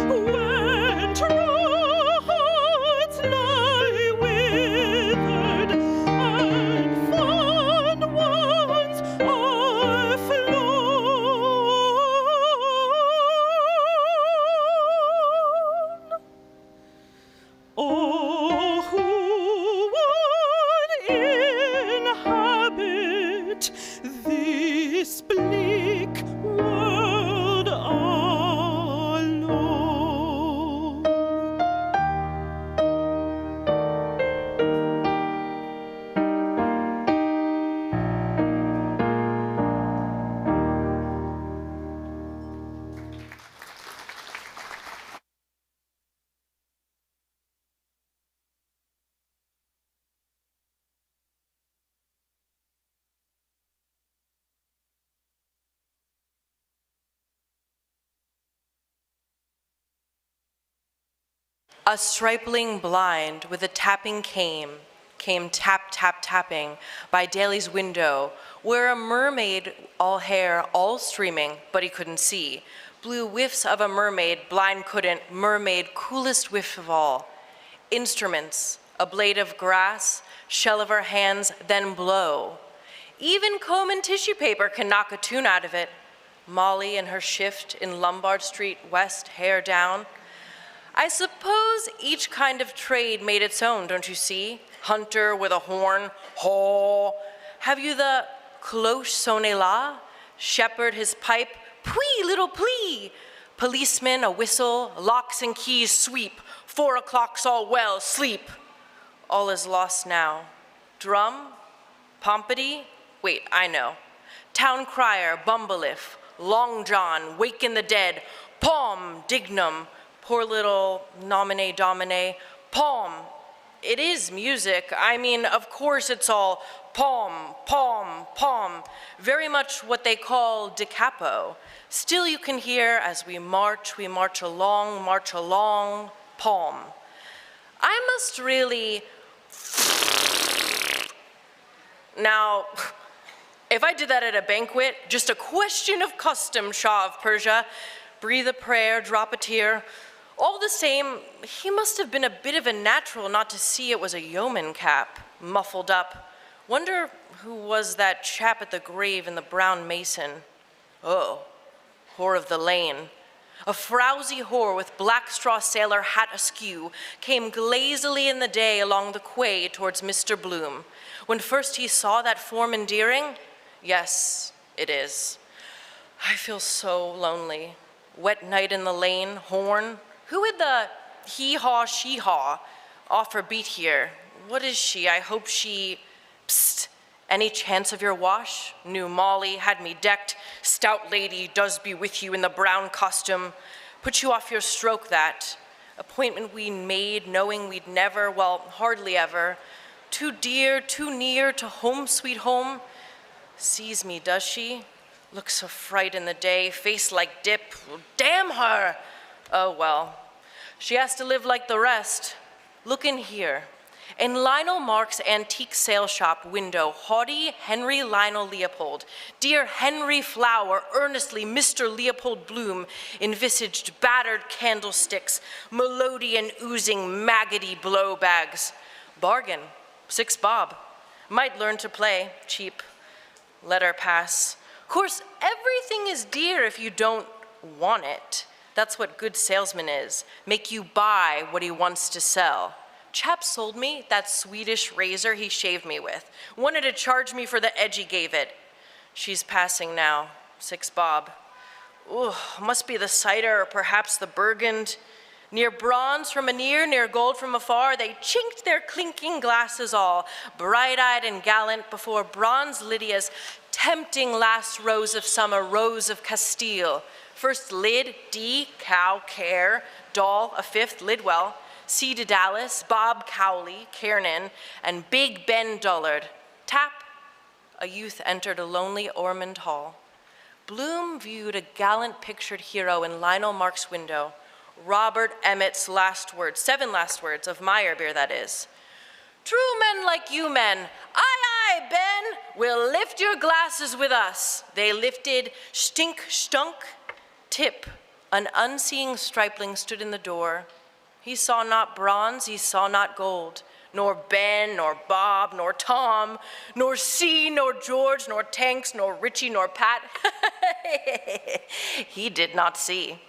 When true hearts lie withered and fond ones are flown. Oh, who would inhabit this bleak world alone? A stripling blind with a tapping came tap, tap, tapping by Daly's window, where a mermaid, all hair, all streaming, but he couldn't see, blew whiffs of a mermaid, blind couldn't, mermaid, coolest whiff of all. Instruments, a blade of grass, shell of her hands, then blow. Even comb and tissue paper can knock a tune out of it. Molly in her shift in Lombard Street West, hair down. I suppose each kind of trade made its own, don't you see? Hunter with a horn, haw. Have you the cloche sonne la? Shepherd his pipe, pwee, little plee. Policeman, a whistle, locks and keys sweep. 4 o'clock's all well, sleep. All is lost now. Drum, pompity, wait, I know. Town crier, bumbleliff, long john, waken the dead, palm, dignum, poor little nomine domine, palm. It is music. I mean, of course it's all palm, palm, palm. Very much what they call da capo. Still you can hear as we march along, palm. I must really... Now, if I did that at a banquet, just a question of custom, Shah of Persia, breathe a prayer, drop a tear. All the same, he must have been a bit of a natural not to see it was a yeoman cap, muffled up. Wonder who was that chap at the grave in the brown mason. Oh, whore of the lane. A frowsy whore with black straw sailor hat askew came glazily in the day along the quay towards Mr. Bloom. When first he saw that form endearing, yes, it is. I feel so lonely. Wet night in the lane, horn. Who had the he-haw, she-haw offer beat here? What is she? I hope she... Psst. Any chance of your wash? New Molly had me decked. Stout lady does be with you in the brown costume. Put you off your stroke that. Appointment we made knowing we'd never, well, hardly ever. Too dear, too near to home, sweet home. Sees me, does she? Looks a fright in the day, face like dip. Damn her! Oh, well, she has to live like the rest. Look in here. In Lionel Mark's antique sale shop window, haughty Henry Lionel Leopold, dear Henry Flower, earnestly Mr. Leopold Bloom, envisaged battered candlesticks, melodeon oozing maggoty blow bags. Bargain, 6 bob. Might learn to play, cheap. Let her pass. Course, everything is dear if you don't want it. That's what good salesman is. Make you buy what he wants to sell. Chap sold me that Swedish razor he shaved me with. Wanted to charge me for the edge he gave it. She's passing now, 6 bob. Ooh, must be the cider or perhaps the Burgund. Near bronze from anear, near gold from afar, they chinked their clinking glasses all, bright-eyed and gallant before bronze Lydia's tempting last rose of summer, rose of Castile. First Lyd, D, cow, care, doll, a fifth, Lidwell, C. Daedalus, Bob Cowley, Kiernan, and Big Ben Dullard. Tap, a youth entered a lonely Ormond hall. Bloom viewed a gallant pictured hero in Lionel Mark's window, Robert Emmett's last words, 7 last words of Meyerbeer, that is. True men like you men, aye, aye, Ben, will lift your glasses with us. They lifted, stink, stunk, Tip, an unseeing stripling, stood in the door. He saw not bronze, he saw not gold, nor Ben, nor Bob, nor Tom, nor C, nor George, nor Tanks, nor Richie, nor Pat. He did not see.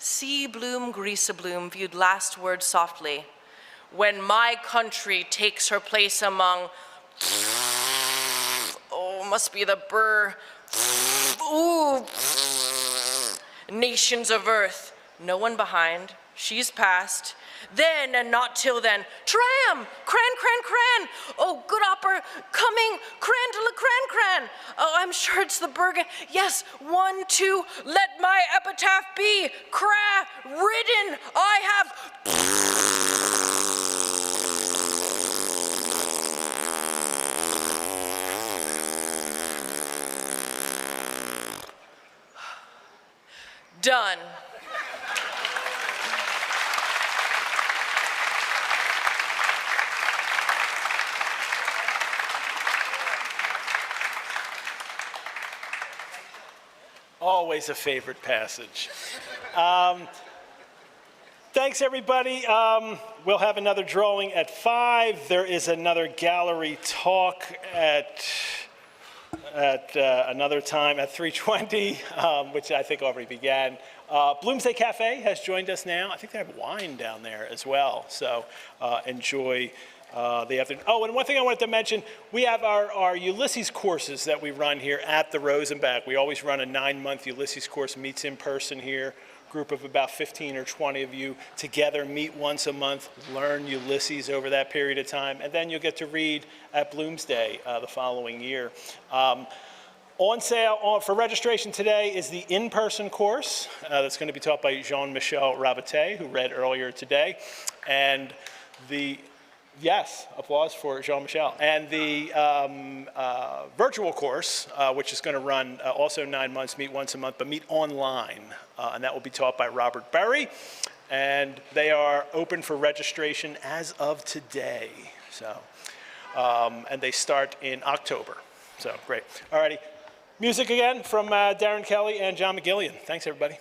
C. Bloom, Greasebloom viewed last word softly. When my country takes her place among, oh, must be the burr, ooh, nations of earth. No one behind, she's past. Then and not till then, tram, cran, cran, cran. Oh, good opera, coming, cran to la cran, cran. Oh, I'm sure it's the Bergen. Yes, 1, 2, let my epitaph be, cra, ridden, I have. Done. Always a favorite passage. Thanks, everybody. We'll have another drawing at 5. There is another gallery talk at another time at 3:20, which I think already began. Bloomsday Cafe has joined us now. I think they have wine down there as well, so enjoy the afternoon. Oh, and one thing I wanted to mention, we have our Ulysses courses that we run here at the Rosenbach. We always run a 9-month Ulysses course, meets in person here. Group of about 15 or 20 of you together meet once a month, learn Ulysses over that period of time, and then you'll get to read at Bloomsday the following year. On sale for registration today is the in-person course that's going to be taught by Jean-Michel Rabatte, who read earlier today, and the yes, applause for Jean-Michel. And the virtual course, which is going to run also 9 months, meet once a month, but meet online. And that will be taught by Robert Berry. And they are open for registration as of today. So, and they start in October. So, great. All righty. Music again from Darren Kelly and John McGillian. Thanks, everybody.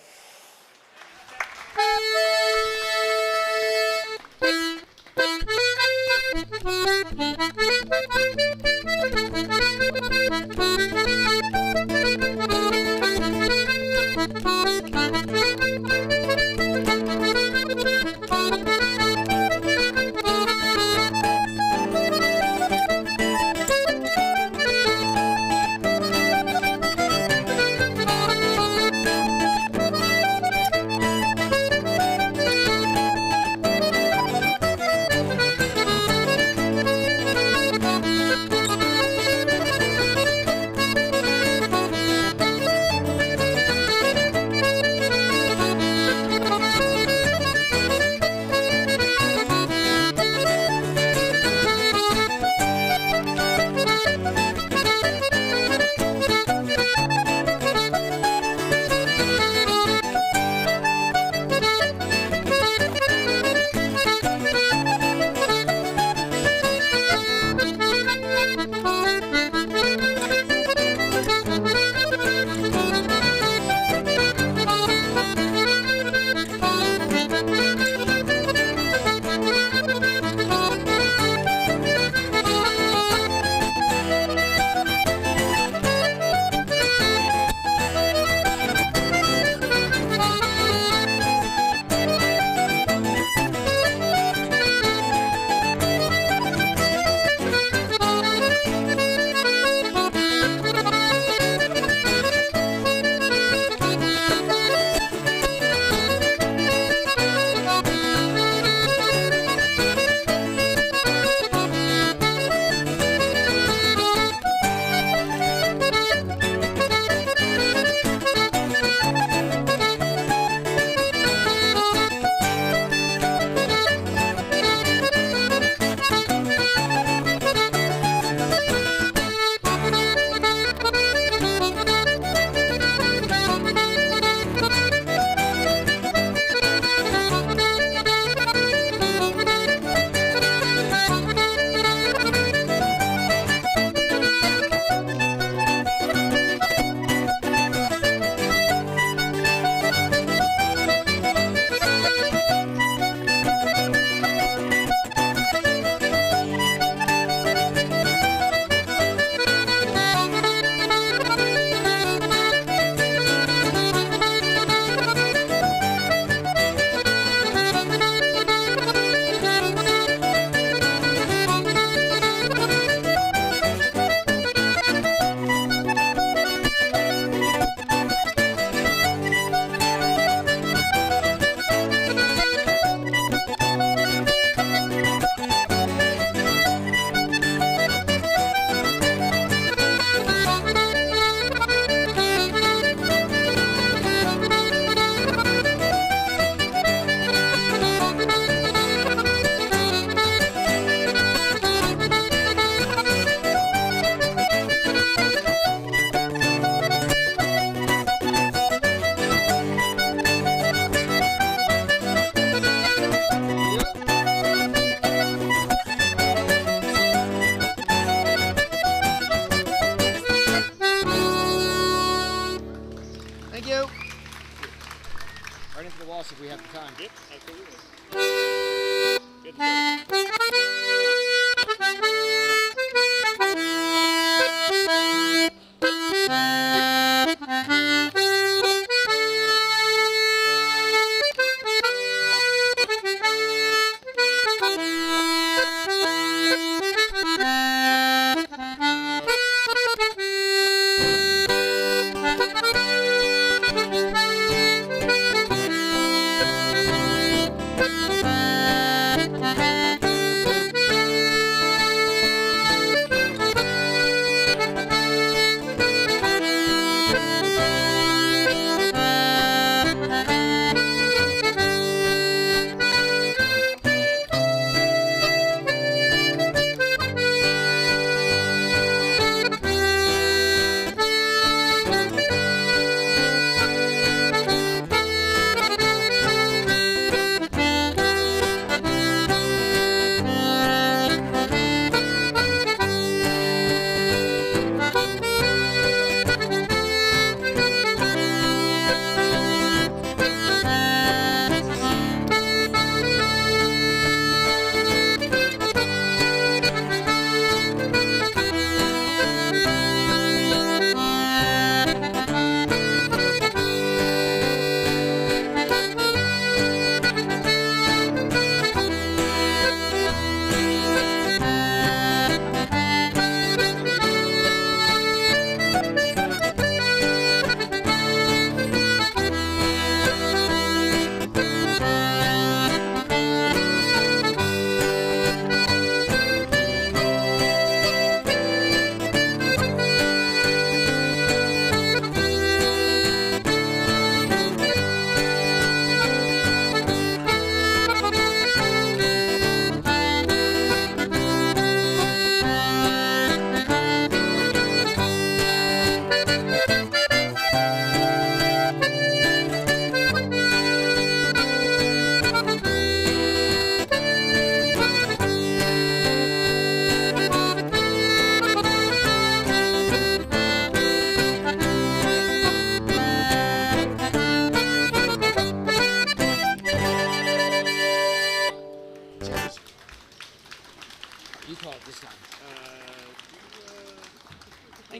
us if we have the time. Yep, absolutely. Get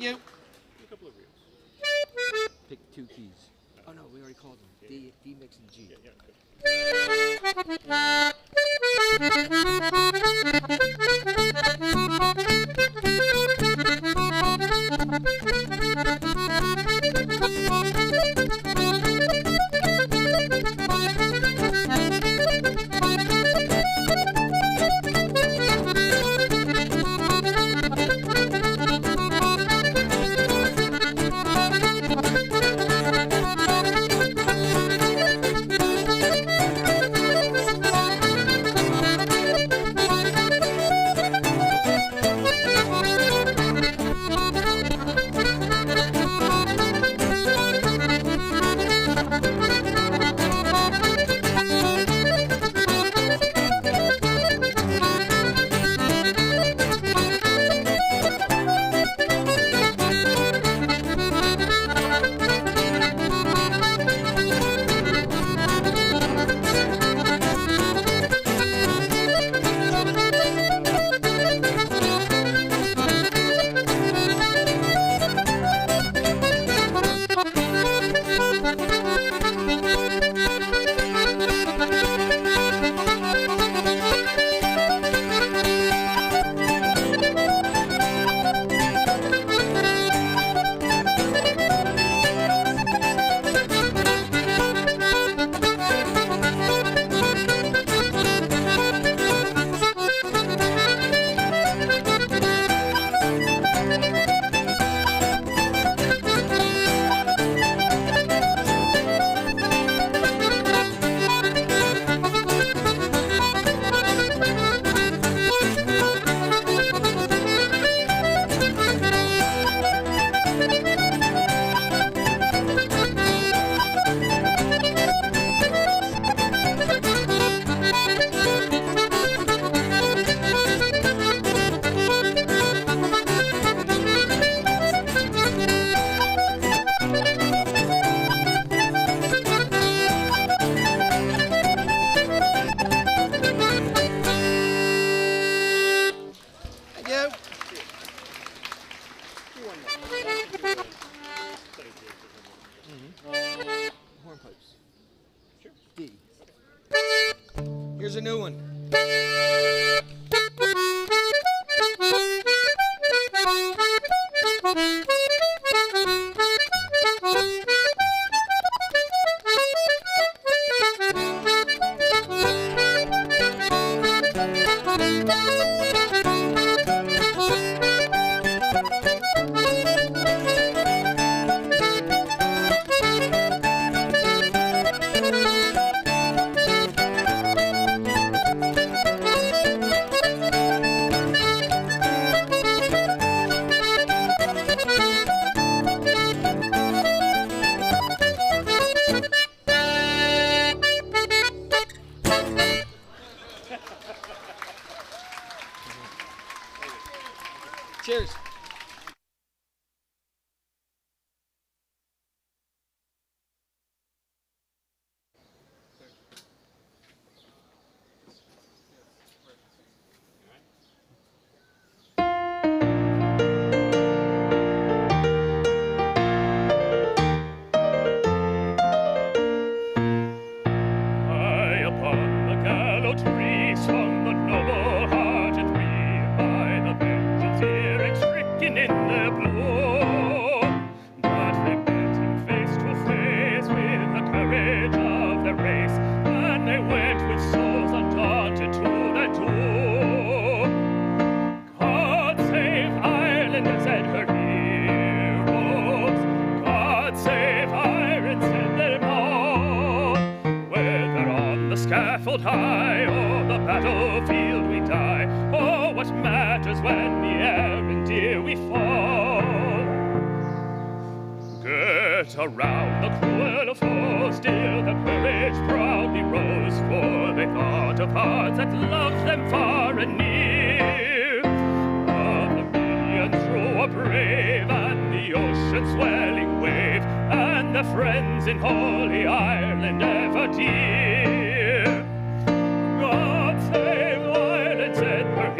Thank you. A couple of reels. Pick two keys. Oh no, we already called them. D mix and G. Yeah, good. Hornpipes. Sure. D. Here's a new one. Cheers. High upon the gallow tree swung the noble-hearted three, by the vengeance earrings stricken in their bloom. But they met him face to face with the courage of their race, and they went with souls undaunted to their doom. God save Ireland, said her heroes. God save Ireland, said them all. Whether on the scaffold high or the battlefield we die, oh, what matters when the errand we fall? Girt around the cruel foe, still the courage proudly rose, for they thought of hearts that loved them far and near. Of the million true or brave, and the ocean swelling wave, and the friends in holy Ireland ever dear. God save Ireland, said her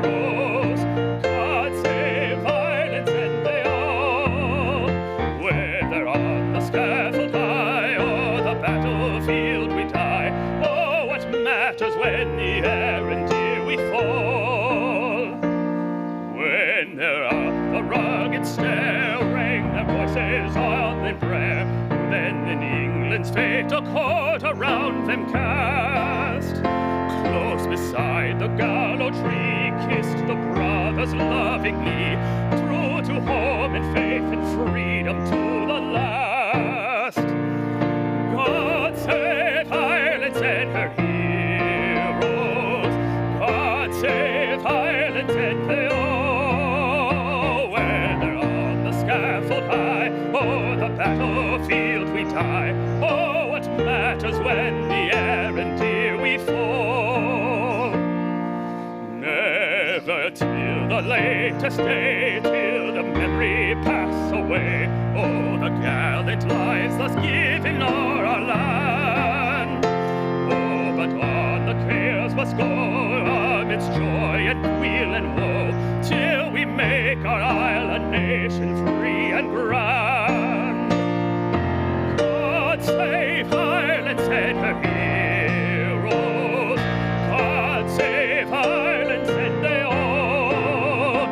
heroes. God save Ireland, said they all. Whether on the scaffold high or the battlefield we die, oh, what matters when the errand we fall? When they're up the rugged stair, rang their voices on in prayer, then in England's fatal court around them cast. Close beside the gallow tree kissed the brothers lovingly, true to home and faith and freedom to the last. God save Ireland, said her heroes. God save Ireland, said they all. Whether on the scaffold high or the battlefield we die, oh, what matters when the errand we fall? Never till the latest day, till the memory pass away, oh, the gallant lives thus given o'er our land. Oh, but on the cares must go amidst joy and weal and woe, till we make our isle a nation free and grand. God save Ireland, said her heroes. God save Ireland, said they all.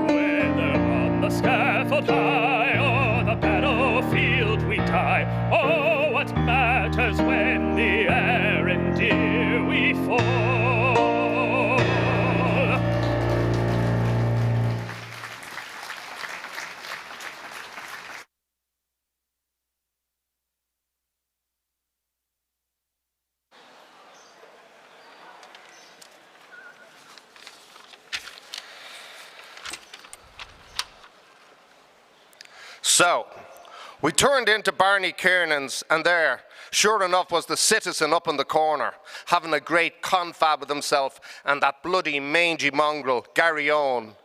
Whether on the scaffold high or the battlefield we die, oh, what matters when the errand we fall? So, we turned into Barney Kiernan's, and there, sure enough, was the citizen up in the corner, having a great confab with himself and that bloody mangy mongrel, Gary Owen,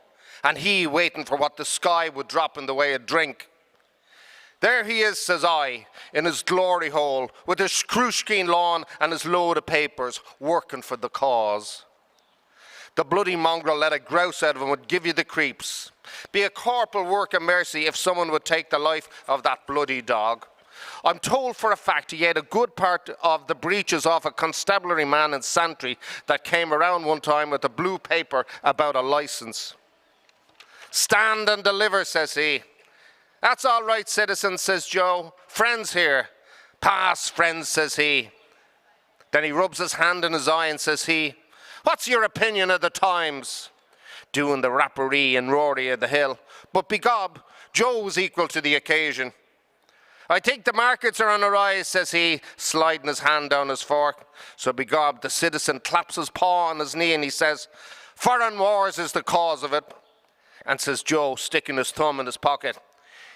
and he waiting for what the sky would drop in the way of drink. There he is, says I, in his glory hole, with his screwskeen lawn and his load of papers, working for the cause. The bloody mongrel let a grouse out of him would give you the creeps. Be a corporal work of mercy if someone would take the life of that bloody dog. I'm told for a fact he ate a good part of the breeches off a constabulary man in Santry that came around one time with a blue paper about a license. Stand and deliver, says he. That's all right, citizen, says Joe. Friends here. Pass, friends, says he. Then he rubs his hand in his eye and says he, what's your opinion of the times? Doing the rapparee and Rory of the hill. But begob, Joe was equal to the occasion. I think the markets are on the rise, says he, sliding his hand down his fork. So begob, the citizen claps his paw on his knee and he says, foreign wars is the cause of it. And says Joe, sticking his thumb in his pocket,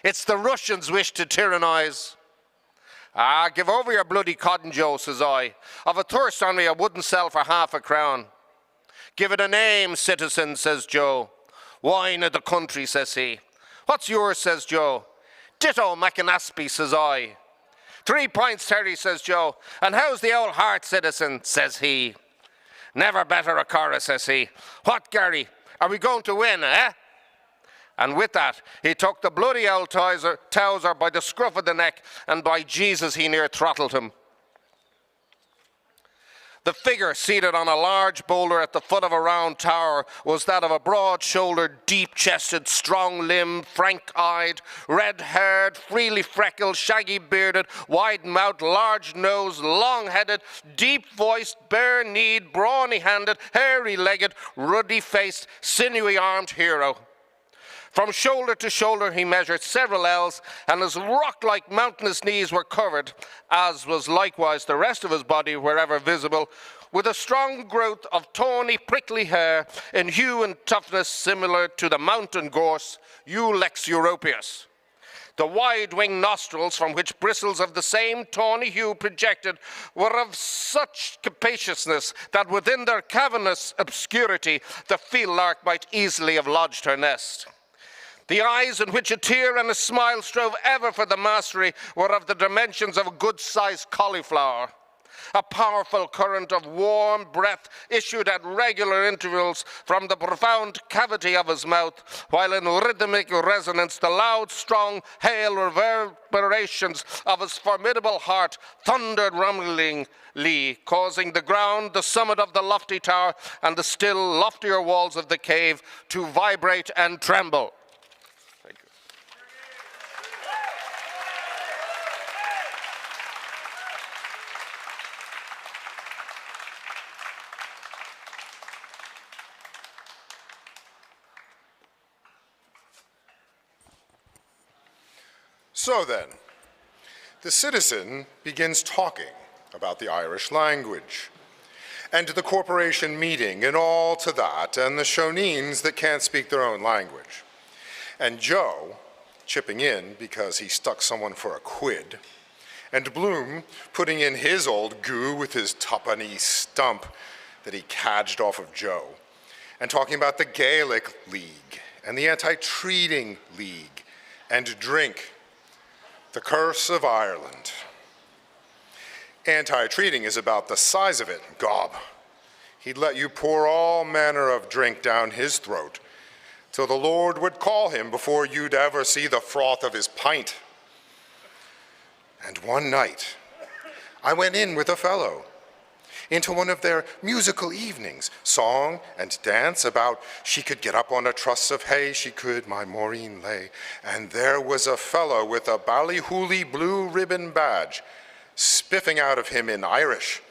it's the Russians wish to tyrannize. Ah, give over your bloody cotton, Joe, says I. Of a thirst on me I wouldn't sell for half a crown. Give it a name, citizen, says Joe. Wine of the country, says he. What's yours, says Joe. Ditto Macanaspy, says I. 3 pints, Terry, says Joe. And how's the old heart, citizen, says he. Never better a chorus, says he. What, Gary, are we going to win, eh? And with that, he took the bloody old Towser by the scruff of the neck, and by Jesus, he near throttled him. The figure seated on a large boulder at the foot of a round tower was that of a broad-shouldered, deep-chested, strong-limbed, frank-eyed, red-haired, freely freckled, shaggy-bearded, wide-mouthed, large-nosed, long-headed, deep-voiced, bare-kneed, brawny-handed, hairy-legged, ruddy-faced, sinewy-armed hero. From shoulder to shoulder he measured several ells, and his rock-like mountainous knees were covered, as was likewise the rest of his body wherever visible, with a strong growth of tawny, prickly hair in hue and toughness similar to the mountain gorse, Ulex europaeus. The wide-winged nostrils, from which bristles of the same tawny hue projected, were of such capaciousness that within their cavernous obscurity the field lark might easily have lodged her nest. The eyes in which a tear and a smile strove ever for the mastery were of the dimensions of a good-sized cauliflower. A powerful current of warm breath issued at regular intervals from the profound cavity of his mouth, while in rhythmic resonance the loud, strong, hail reverberations of his formidable heart thundered rumblingly, causing the ground, the summit of the lofty tower, and the still loftier walls of the cave to vibrate and tremble. So then, the citizen begins talking about the Irish language, and the corporation meeting and all to that, and the Shonines that can't speak their own language. And Joe chipping in because he stuck someone for a quid, and Bloom putting in his old goo with his tuppenny stump that he cadged off of Joe, and talking about the Gaelic League, and the Anti-Treating League, and drink. The curse of Ireland. Anti-treating is about the size of it, gob. He'd let you pour all manner of drink down his throat, till the Lord would call him before you'd ever see the froth of his pint. And one night, I went in with a fellow into one of their musical evenings, song and dance about she could get up on a truss of hay, she could my Maureen lay, and there was a fellow with a ballyhooly blue ribbon badge spiffing out of him in Irish,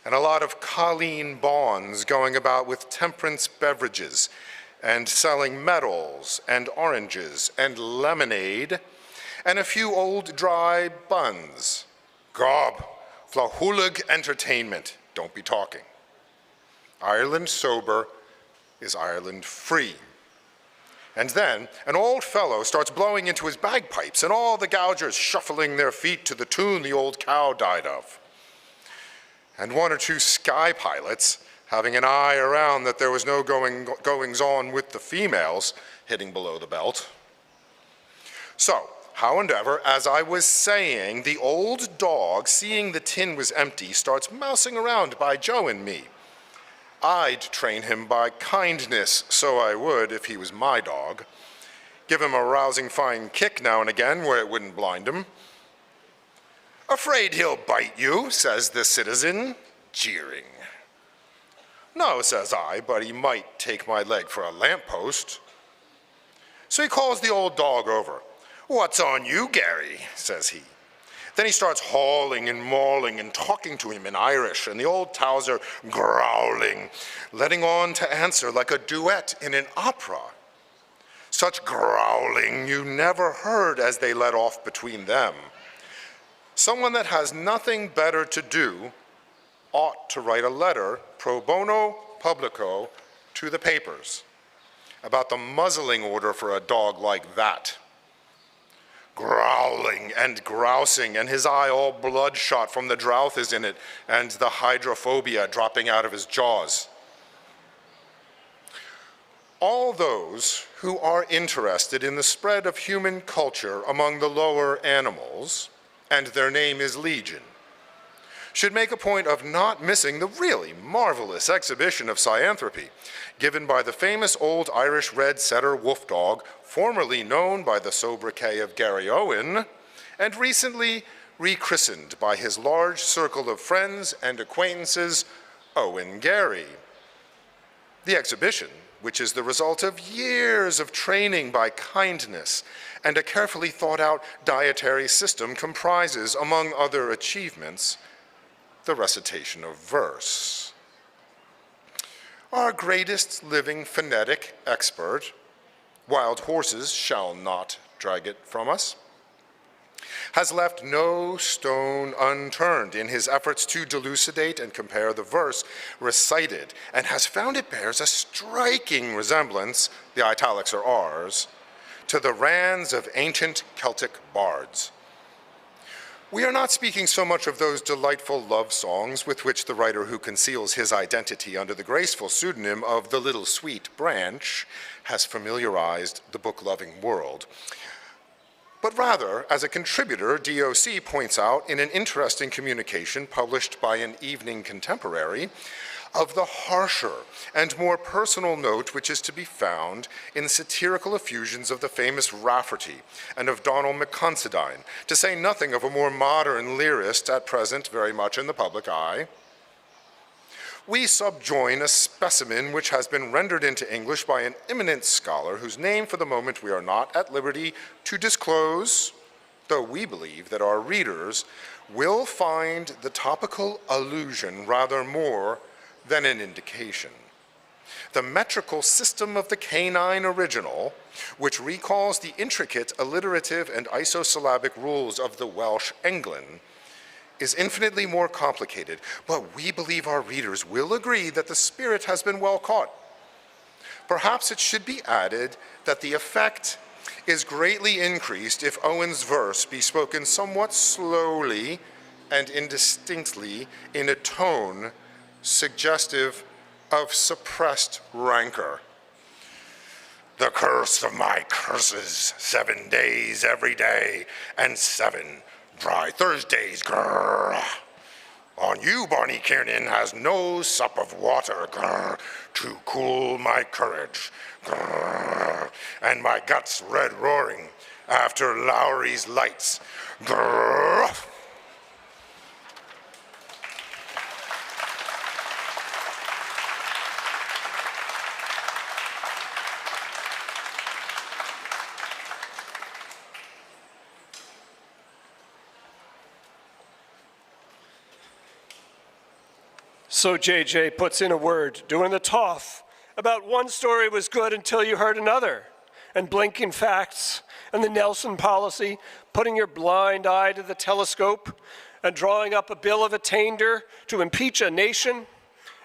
and a lot of Colleen Bonds going about with temperance beverages and selling medals and oranges and lemonade and a few old dry buns. Gob, flahulig entertainment. Don't be talking. Ireland sober is Ireland free. And then an old fellow starts blowing into his bagpipes and all the gougers shuffling their feet to the tune the old cow died of. And one or two sky pilots, having an eye around that there was no goings on with the females, hitting below the belt. So, however, as I was saying, the old dog, seeing the tin was empty, starts mousing around by Joe and me. I'd train him by kindness, so I would if he was my dog. Give him a rousing fine kick now and again where it wouldn't blind him. Afraid he'll bite you, says the citizen, jeering. No, says I, but he might take my leg for a lamppost. So he calls the old dog over. What's on you, Gary, says he. Then he starts hauling and mauling and talking to him in Irish, and the old Towser growling, letting on to answer like a duet in an opera. Such growling you never heard as they let off between them. Someone that has nothing better to do ought to write a letter pro bono publico to the papers about the muzzling order for a dog like that. Growling and grousing, and his eye all bloodshot from the drouth in it, and the hydrophobia dropping out of his jaws. All those who are interested in the spread of human culture among the lower animals, and their name is Legion, should make a point of not missing the really marvelous exhibition of scianthropy given by the famous old Irish red setter wolf dog, formerly known by the sobriquet of Gary Owen, and recently rechristened by his large circle of friends and acquaintances, Owen Gary. The exhibition, which is the result of years of training by kindness and a carefully thought out dietary system, comprises, among other achievements, the recitation of verse. Our greatest living phonetic expert, wild horses shall not drag it from us, has left no stone unturned in his efforts to delucidate and compare the verse recited, and has found it bears a striking resemblance, the italics are ours, to the rands of ancient Celtic bards. We are not speaking so much of those delightful love songs with which the writer who conceals his identity under the graceful pseudonym of the Little Sweet Branch has familiarized the book-loving world, but rather, as a contributor, DOC points out in an interesting communication published by an evening contemporary, of the harsher and more personal note which is to be found in satirical effusions of the famous Rafferty and of Donald McConsidine, to say nothing of a more modern lyrist at present very much in the public eye. We subjoin a specimen which has been rendered into English by an eminent scholar whose name for the moment we are not at liberty to disclose, though we believe that our readers will find the topical allusion rather more than an indication. The metrical system of the canine original, which recalls the intricate alliterative and isosyllabic rules of the Welsh Englyn, is infinitely more complicated, but we believe our readers will agree that the spirit has been well caught. Perhaps it should be added that the effect is greatly increased if Owen's verse be spoken somewhat slowly and indistinctly in a tone suggestive of suppressed rancor. The curse of my curses, 7 days every day, and 7 dry Thursdays, grrr. On you, Barney Kiernan, has no sup of water, grrr, to cool my courage, grrr, and my guts red roaring after Lowry's lights, grrr. So JJ puts in a word, doing the toff, about one story was good until you heard another, and blinking facts, and the Nelson policy, putting your blind eye to the telescope, and drawing up a bill of attainder to impeach a nation,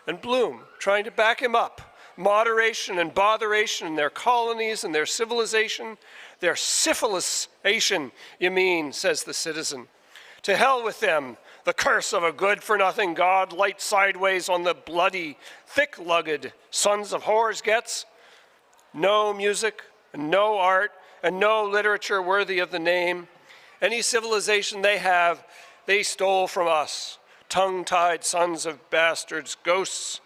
and Bloom trying to back him up, moderation and botheration in their colonies and their civilization, their syphilisation, you mean, says the citizen. To hell with them, the curse of a good-for-nothing god light sideways on the bloody, thick-lugged sons of whores gets. No music, and no art, and no literature worthy of the name. Any civilization they have, they stole from us, tongue-tied sons of bastards, ghosts.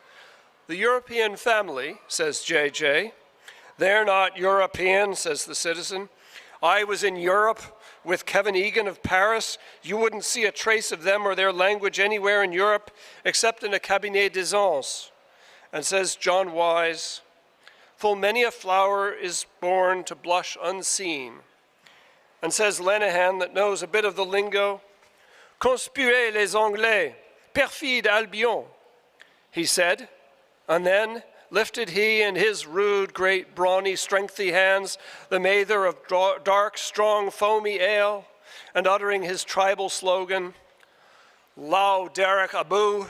The European family, says JJ. They're not European, says the citizen. I was in Europe with Kevin Egan of Paris. You wouldn't see a trace of them or their language anywhere in Europe except in a cabinet d'aisance. And says John Wise, full many a flower is born to blush unseen. And says Lenehan, that knows a bit of the lingo, conspuez les Anglais, perfide Albion, he said, and then lifted he in his rude, great, brawny, strengthy hands the mather of dark, strong, foamy ale, and uttering his tribal slogan, Lau Derek Abu,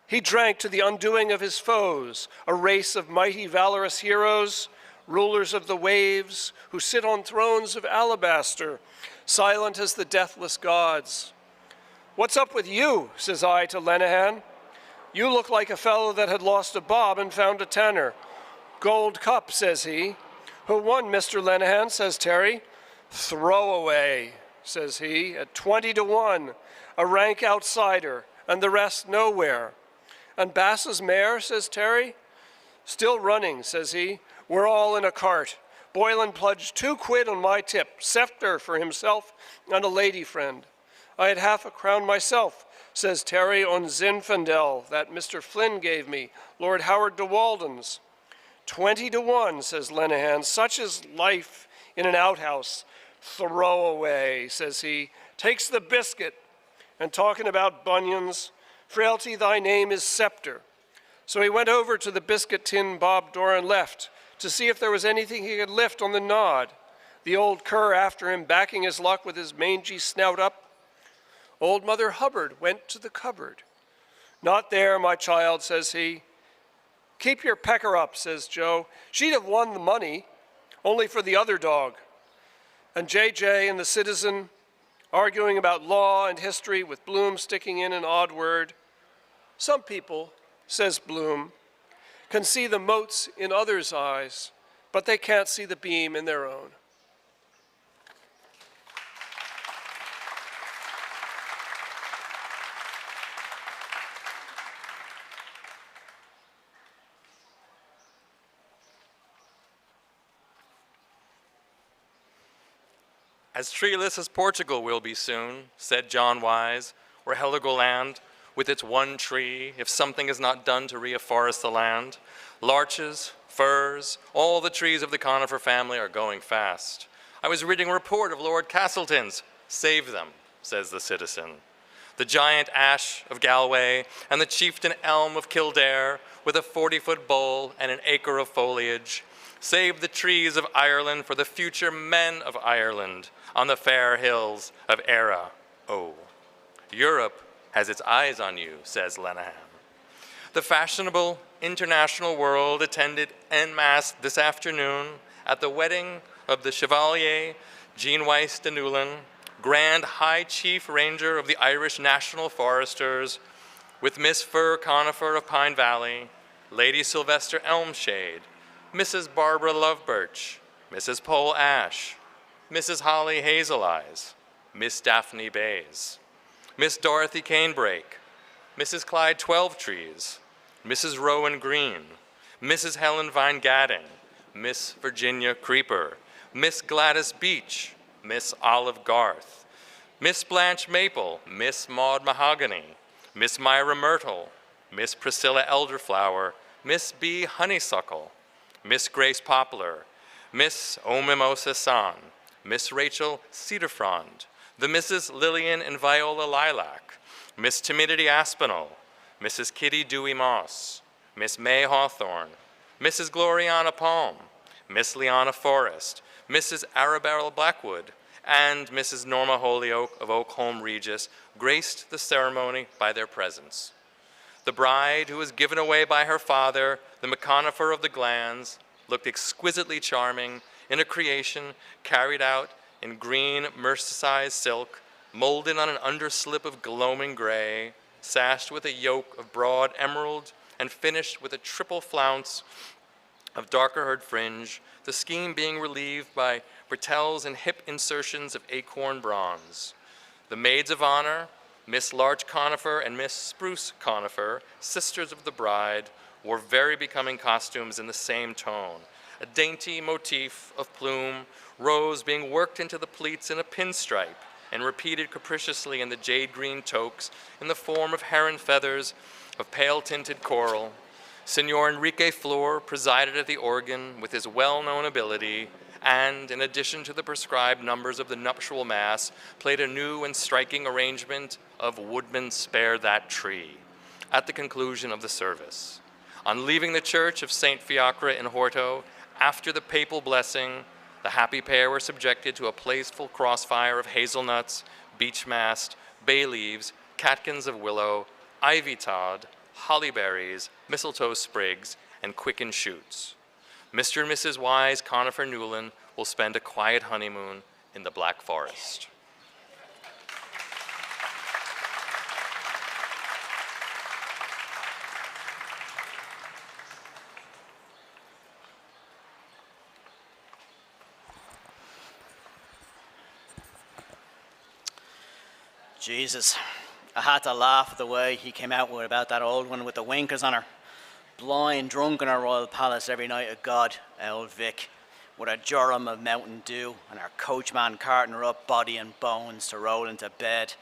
he drank to the undoing of his foes, a race of mighty, valorous heroes, rulers of the waves, who sit on thrones of alabaster, silent as the deathless gods. What's up with you, says I to Lenehan. You look like a fellow that had lost a bob and found a tenner. Gold cup, says he. Who won, Mr. Lenehan, says Terry. Throwaway, says he, at 20-1, a rank outsider, and the rest nowhere. And Bass's mare, says Terry. Still running, says he. We're all in a cart. Boylan pledged 2 quid on my tip, scepter for himself and a lady friend. I had half a crown myself, says Terry, on Zinfandel that Mr. Flynn gave me, Lord Howard de Walden's. 20-1, says Lenehan, such is life in an outhouse. Throwaway, says he, takes the biscuit. And talking about bunions, frailty thy name is scepter. So he went over to the biscuit tin Bob Doran left to see if there was anything he could lift on the nod. The old cur after him, backing his luck with his mangy snout up. Old Mother Hubbard went to the cupboard. Not there, my child, says he. Keep your pecker up, says Joe. She'd have won the money, only for the other dog. And JJ and the citizen arguing about law and history with Bloom sticking in an odd word. Some people, says Bloom, can see the motes in others' eyes, but they can't see the beam in their own. As treeless as Portugal will be soon, said John Wise, or Heligoland, with its one tree, if something is not done to reforest the land. Larches, firs, all the trees of the conifer family are going fast. I was reading a report of Lord Castleton's. Save them, says the citizen. The giant ash of Galway and the chieftain elm of Kildare, with a 40-foot bole and an acre of foliage. Save the trees of Ireland for the future men of Ireland on the fair hills of Era. Oh, Europe has its eyes on you, says Lenehan. The fashionable international world attended en masse this afternoon at the wedding of the Chevalier Jean Weiss de Newlyn, Grand High Chief Ranger of the Irish National Foresters, with Miss Fir Conifer of Pine Valley, Lady Sylvester Elmshade, Mrs. Barbara Lovebirch, Mrs. Pole Ash, Mrs. Holly Hazel Eyes, Miss Daphne Bays, Miss Dorothy Canebrake, Mrs. Clyde Twelvetrees, Mrs. Rowan Green, Mrs. Helen Vine Gadding, Miss Virginia Creeper, Miss Gladys Beach, Miss Olive Garth, Miss Blanche Maple, Miss Maud Mahogany, Miss Myra Myrtle, Miss Priscilla Elderflower, Miss B. Honeysuckle, Miss Grace Poplar, Miss O Mimosa San, Miss Rachel Cedarfrond, the Mrs. Lillian and Viola Lilac, Miss Timidity Aspinall, Mrs. Kitty Dewey Moss, Miss May Hawthorne, Mrs. Gloriana Palm, Miss Liana Forrest, Mrs. Arabella Blackwood, and Mrs. Norma Holyoke of Oakholm Regis graced the ceremony by their presence. The bride, who was given away by her father, the McConifer of the Glands, looked exquisitely charming in a creation carried out in green Merseyside silk, molded on an underslip of gloaming gray, sashed with a yoke of broad emerald, and finished with a triple flounce of darker-haired fringe, the scheme being relieved by bretelles and hip insertions of acorn bronze. The maids of honor, Miss Larch Conifer and Miss Spruce Conifer, sisters of the bride, wore very becoming costumes in the same tone, a dainty motif of plume, rose being worked into the pleats in a pinstripe and repeated capriciously in the jade-green toques in the form of heron feathers of pale-tinted coral. Signor Enrique Flor presided at the organ with his well-known ability and, in addition to the prescribed numbers of the nuptial mass, played a new and striking arrangement of Woodman Spare That Tree at the conclusion of the service. On leaving the church of St. Fiacre in Horto, after the papal blessing, the happy pair were subjected to a playful crossfire of hazelnuts, beech mast, bay leaves, catkins of willow, ivy tod, holly berries, mistletoe sprigs, and quicken shoots. Mr. and Mrs. Wise Conifer Newland will spend a quiet honeymoon in the Black Forest. Jesus, I had to laugh at the way he came out with about that old one with the winkers on her. Blind, drunk in our royal palace every night of God, old Vic, with a jorum of Mountain Dew and our coachman carting her up body and bones to roll into bed,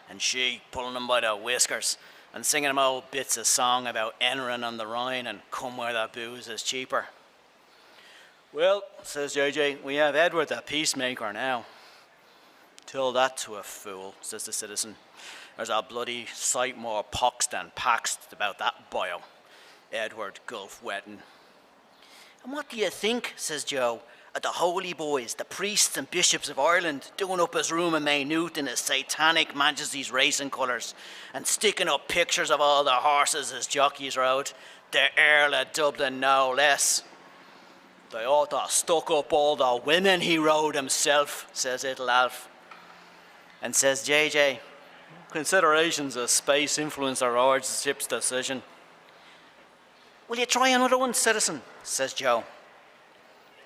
and she pulling him by the whiskers and singing him old bits of song about Enron on the Rhine and come where the booze is cheaper. Well, says JJ, we have Edward the peacemaker now. Tell that to a fool, says the citizen. There's a bloody sight more pox than pax about that bio. Edward Gulf wetting. And what do you think, says Joe, of the holy boys, the priests and bishops of Ireland, doing up his room in Maynooth in his satanic Majesty's racing colours and sticking up pictures of all the horses his jockeys rode, the Earl of Dublin no less. They ought to have stuck up all the women he rode himself, says little Alf. And says JJ, considerations of space influence our lordship's decision. Will you try another one, citizen, says Joe.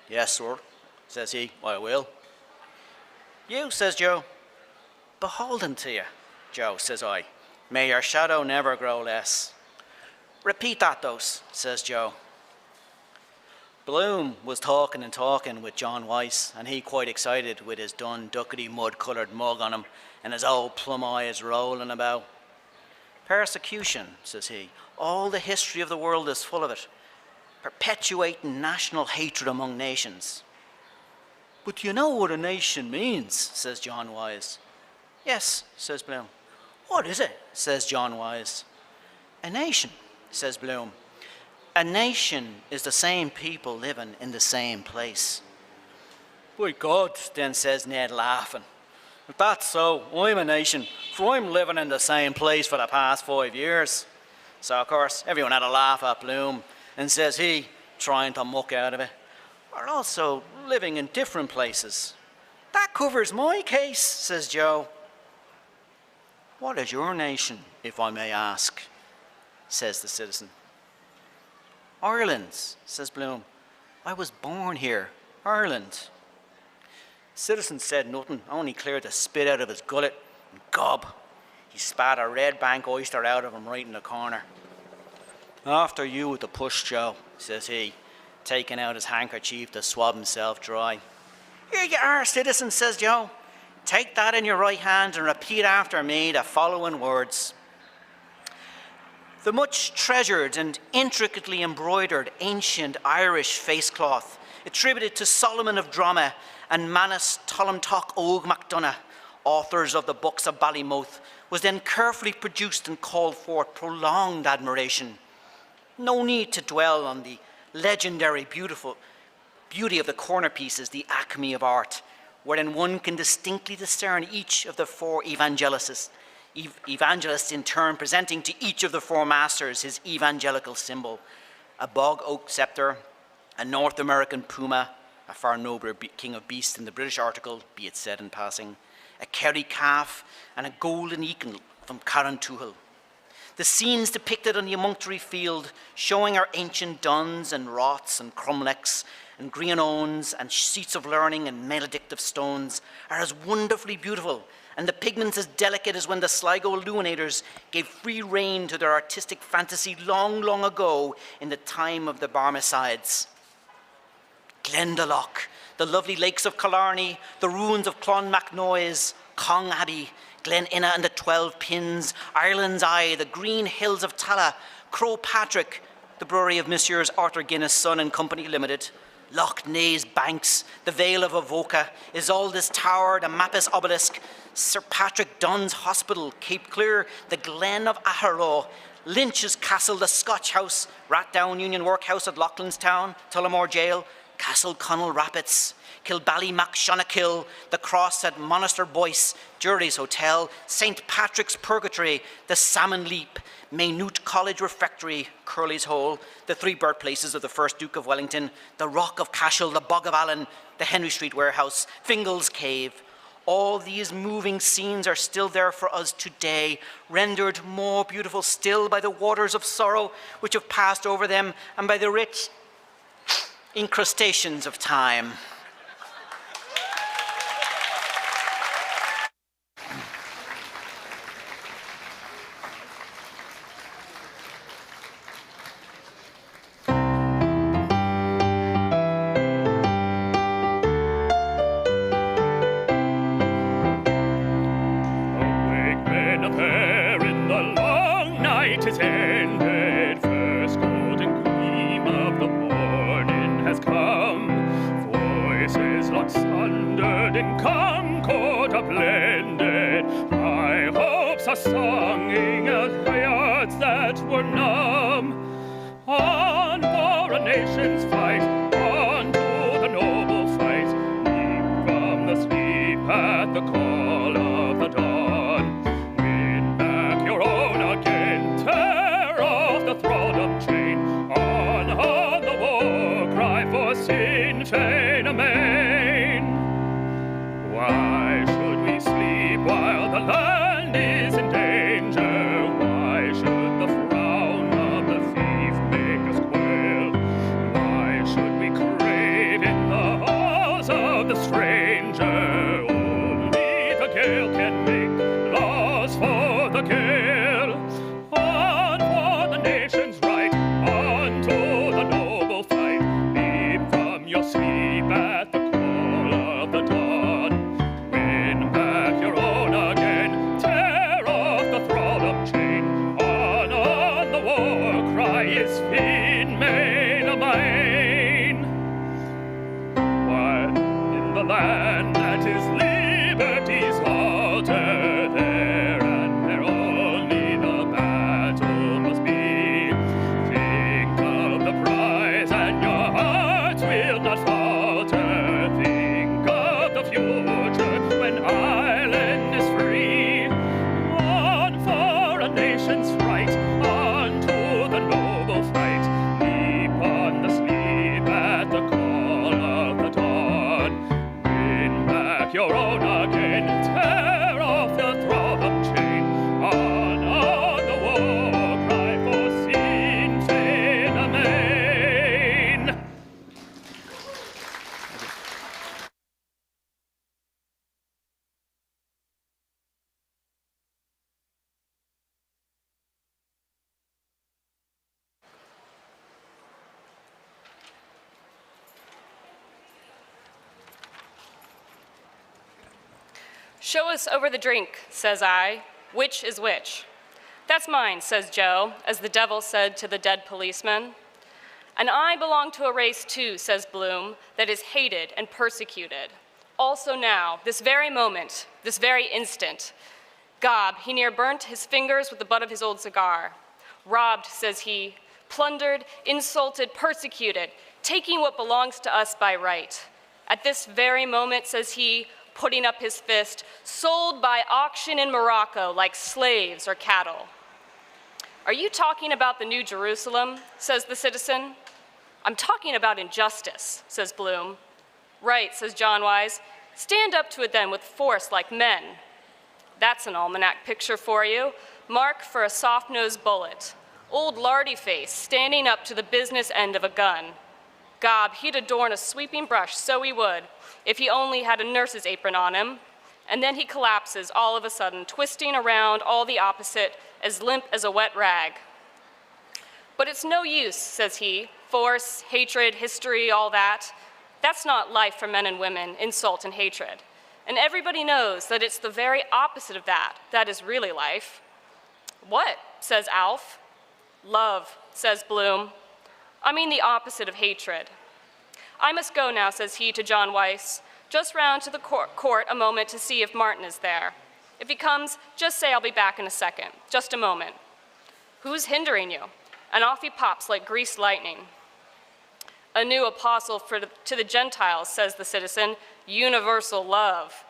Yes, sir, says he, I will. You, says Joe. Beholden to you, Joe, says I. May your shadow never grow less. Repeat that, those, says Joe. Bloom was talking and talking with John Weiss, and he quite excited with his dun duckety mud-coloured mug on him and his old plum eyes rolling about. Persecution, says he. All the history of the world is full of it, perpetuating national hatred among nations. But you know what a nation means, says John Wise. Yes, says Bloom. What is it, says John Wise. A nation, says Bloom. A nation is the same people living in the same place. By God, then says Ned, laughing. If that's so, I'm a nation, for I'm living in the same place for the past 5 years. So, of course, everyone had a laugh at Bloom, and says he, trying to muck out of it, we're also living in different places. That covers my case, says Joe. What is your nation, if I may ask, says the citizen. Ireland, says Bloom. I was born here, Ireland. Citizen said nothing, only cleared the spit out of his gullet, and gob, he spat a red bank oyster out of him right in the corner. After you with the push, Joe, says he, taking out his handkerchief to swab himself dry. Here you are, citizen, says Joe. Take that in your right hand and repeat after me the following words. The much treasured and intricately embroidered ancient Irish face cloth, attributed to Solomon of Drama and Manus Tollumtock Og MacDonagh, authors of the books of Ballymoth, was then carefully produced and called forth prolonged admiration. No need to dwell on the legendary beauty of the corner pieces, the acme of art, wherein one can distinctly discern each of the four evangelists in turn presenting to each of the four masters his evangelical symbol, a bog oak scepter, a North American puma, a far nobler king of beasts in the British article, be it said in passing, a Kerry calf, and a golden eagle from Carrauntoohil. The scenes depicted on the emunctory field, showing our ancient duns and rots and cromlechs and grionones and seats of learning and maledictive stones, are as wonderfully beautiful, and the pigments as delicate as when the Sligo illuminators gave free rein to their artistic fantasy long, long ago in the time of the Barmecides. Glendalough, the lovely lakes of Killarney, the ruins of Clonmacnoise, Cong Abbey, Glen Inna and the 12 Pins, Ireland's Eye, the green hills of Tala, Croagh Patrick, the brewery of Messrs. Arthur Guinness Son and Company Limited, Loch Ney's banks, the Vale of Avoca, Isolde's Tower, the Mappus Obelisk, Sir Patrick Dunn's Hospital, Cape Clear, the Glen of Aherlow, Lynch's Castle, the Scotch House, Ratdown Union Workhouse at Loughlinstown, Tullamore Jail, Castle Connell Rapids, Kilballymacshonnakill, the Cross at Monaster Boyce, Gertie's Hotel, St. Patrick's Purgatory, the Salmon Leap, Maynooth College Refectory, Curly's Hole, the 3 birthplaces of the first Duke of Wellington, the Rock of Cashel, the Bog of Allen, the Henry Street Warehouse, Fingal's Cave. All these moving scenes are still there for us today, rendered more beautiful still by the waters of sorrow which have passed over them and by the rich incrustations of time. Songing as hearts that were numb. On for a nation's fight, on to the noble fight. Leap from the sleep at the call of the dawn. Win back your own again, tear off the thraldom chain. On the war cry for Sinn Fein amain. Why should we sleep while the land is in danger? Why should the frown of the thief make us quail? Why should we crave in the halls of the stranger? Only the Gael can make laws for the Gael. On for the nation's right, on to the noble fight. Leap from your sleep at the call of the dawn. Win back your own again, tear off the thraldom chain. On the war cry is Finn Main Amain. While in the land that is liberty's altar, there and there only the battle must be. Think of the prize and your hearts will not falter. Think of the future when Ireland is free. On for a nation's right, on to the noble fight. Leap on the sleep at the call of the dawn. Win back your own again, tear off the thraldom chain. On the war cry for Sinn Fein amain. Show us over the drink, says I. Which is which? That's mine, says Joe, as the devil said to the dead policeman. And I belong to a race too, says Bloom, that is hated and persecuted. Also now, this very moment, this very instant. Gob, he near burnt his fingers with the butt of his old cigar. Robbed, says he, plundered, insulted, persecuted, taking what belongs to us by right. At this very moment, says he, putting up his fist, sold by auction in Morocco like slaves or cattle. Are you talking about the New Jerusalem, says the citizen. I'm talking about injustice, says Bloom. Right, says John Wise. Stand up to it then with force like men. That's an almanac picture for you. mark for a soft-nosed bullet. Old lardy face standing up to the business end of a gun. Gob, he'd adorn a sweeping brush, so he would, if he only had a nurse's apron on him. And then he collapses all of a sudden, twisting around all the opposite, as limp as a wet rag. But it's no use, says he. Force, hatred, history, all that. That's not life for men and women, insult and hatred. And everybody knows that it's the very opposite of that that is really life. What? Says Alf. Love, says Bloom. I mean the opposite of hatred. I must go now, says he to John Weiss. Just round to the court a moment to see if Martin is there. If he comes, just say I'll be back in a second. Just a moment. Who's hindering you? And off he pops like greased lightning. A new apostle to the Gentiles, says the citizen. Universal love.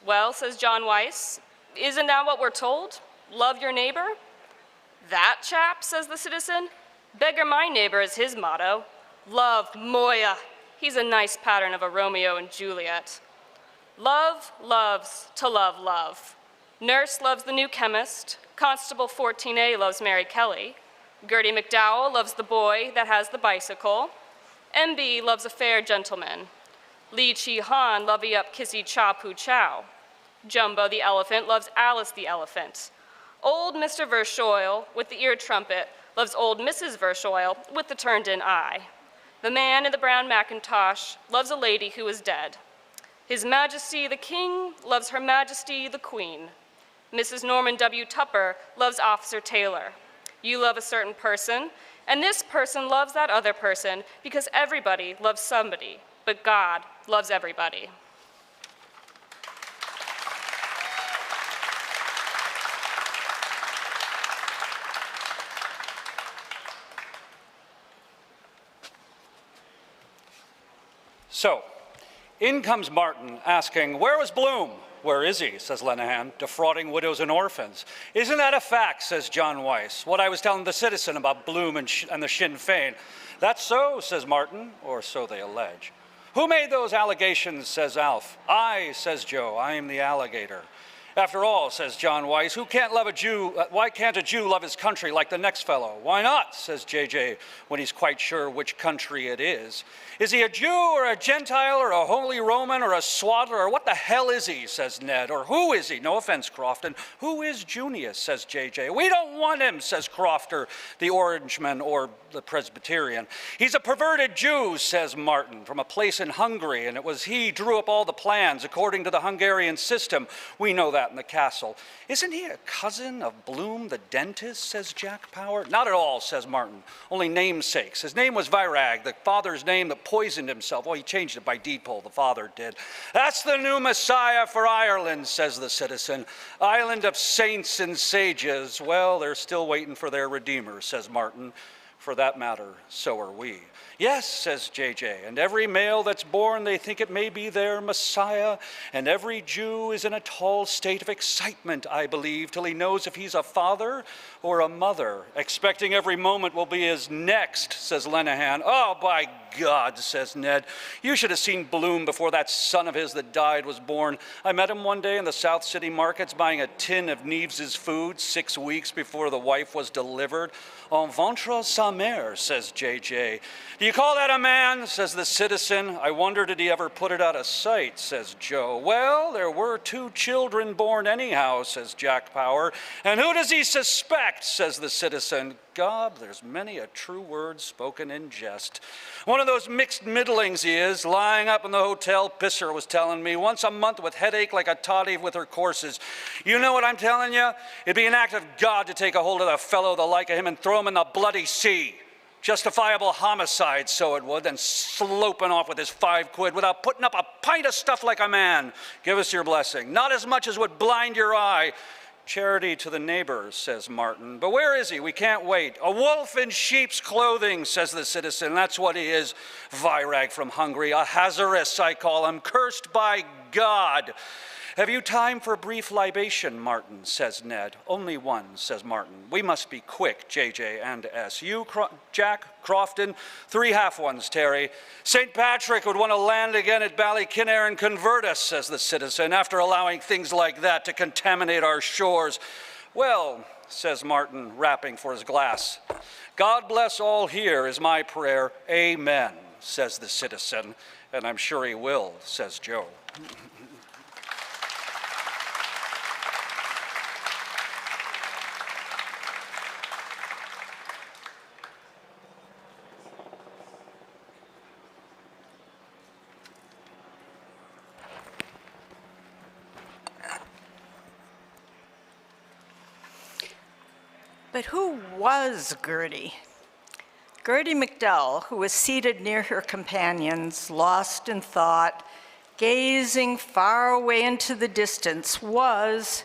Well, says John Weiss, isn't that what we're told? Love your neighbor? That chap, says the citizen. Beggar my neighbor is his motto. Love Moya. He's a nice pattern of a Romeo and Juliet. Love loves to love love. Nurse loves the new chemist. Constable 14A loves Mary Kelly. Gertie McDowell loves the boy that has the bicycle. MB loves a fair gentleman. Li Chi Han lovey up Kissy Cha Poo Chow. Jumbo the elephant loves Alice the elephant. Old Mr. Verschoyle with the ear trumpet loves old Mrs. Verschoyle with the turned-in eye. The man in the brown mackintosh loves a lady who is dead. His Majesty the King loves Her Majesty the Queen. Mrs. Norman W. Tupper loves Officer Taylor. You love a certain person, and this person loves that other person because everybody loves somebody, but God loves everybody. So, in comes Martin asking, where was Bloom? Where is he, says Lenehan, defrauding widows and orphans. Isn't that a fact, says John Weiss, what I was telling the citizen about Bloom and the Sinn Féin? That's so, says Martin, or so they allege. Who made those allegations, says Alf. I, says Joe, I am the alligator. After all, says John Weiss, who can't love a Jew, why can't a Jew love his country like the next fellow? Why not, says JJ, when he's quite sure which country it is. Is he a Jew or a Gentile or a Holy Roman or a swaddler or what the hell is he, says Ned, or who is he? No offense, Crofton. Who is Junius, says JJ. We don't want him, says Crofter, the Orangeman or the Presbyterian. He's a perverted Jew, says Martin, from a place in Hungary, and it was he drew up all the plans according to the Hungarian system. We know that in the castle. Isn't he a cousin of Bloom the dentist, says Jack Power? Not at all, says Martin, only namesakes. His name was Virag, the father's name that poisoned himself. Well, he changed it by deed poll, the father did. That's the new Messiah for Ireland, says the citizen. Island of saints and sages. Well, they're still waiting for their Redeemer, says Martin. For that matter, so are we. Yes, says JJ, and every male that's born, they think it may be their Messiah, and every Jew is in a tall state of excitement, I believe, till he knows if he's a father or a mother, expecting every moment will be his next, says Lenehan. Oh, by God, says Ned, you should have seen Bloom before that son of his that died was born. I met him one day in the South City markets buying a tin of Neves' food 6 weeks before the wife was delivered. En ventre sa mère, says JJ. Do you call that a man, says the citizen. I wonder did he ever put it out of sight, says Joe. Well, there were 2 children born anyhow, says Jack Power. And who does he suspect, says the citizen. Gob, there's many a true word spoken in jest. One of those mixed middlings he is, lying up in the hotel, Pisser was telling me, once a month with headache like a toddy with her courses. You know what I'm telling you? It'd be an act of God to take a hold of the fellow the like of him and throw him in the bloody sea. Justifiable homicide, so it would, then sloping off with his 5 quid without putting up a pint of stuff like a man. Give us your blessing. Not as much as would blind your eye. Charity to the neighbor, says Martin. But where is he? We can't wait. A wolf in sheep's clothing, says the citizen. That's what he is. Virag from Hungary. A Hazarus, I call him. Cursed by God. Have you time for a brief libation, Martin, says Ned. Only one, says Martin. We must be quick, JJ and S. You, Jack, Crofton, 3 half ones, Terry. St. Patrick would want to land again at Ballykinner and convert us, says the citizen, after allowing things like that to contaminate our shores. Well, says Martin, rapping for his glass. God bless all here is my prayer. Amen, says the citizen. And I'm sure he will, says Joe. But who was Gertie? Gertie MacDowell, who was seated near her companions, lost in thought, gazing far away into the distance, was,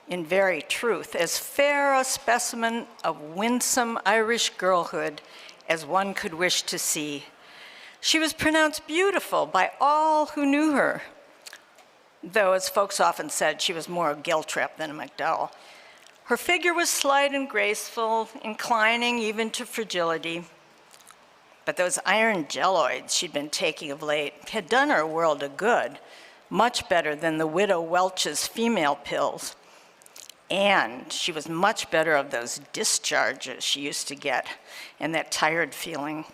in very truth, as fair a specimen of winsome Irish girlhood as one could wish to see. She was pronounced beautiful by all who knew her, though, as folks often said, she was more a Giltrap than a MacDowell. Her figure was slight and graceful, inclining even to fragility. But those iron jelloids she'd been taking of late had done her a world of good, much better than the widow Welch's female pills. And she was much better of those discharges she used to get and that tired feeling.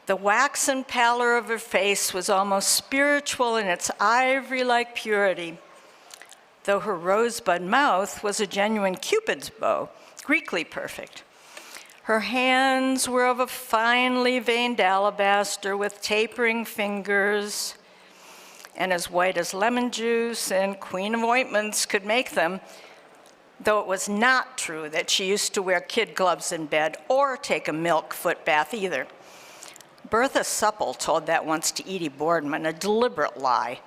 The waxen pallor of her face was almost spiritual in its ivory-like purity, though her rosebud mouth was a genuine Cupid's bow, Greekly perfect. Her hands were of a finely veined alabaster with tapering fingers, and as white as lemon juice and Queen of Ointments could make them, though it was not true that she used to wear kid gloves in bed or take a milk foot bath either. Bertha Supple told that once to Edie Boardman, a deliberate lie,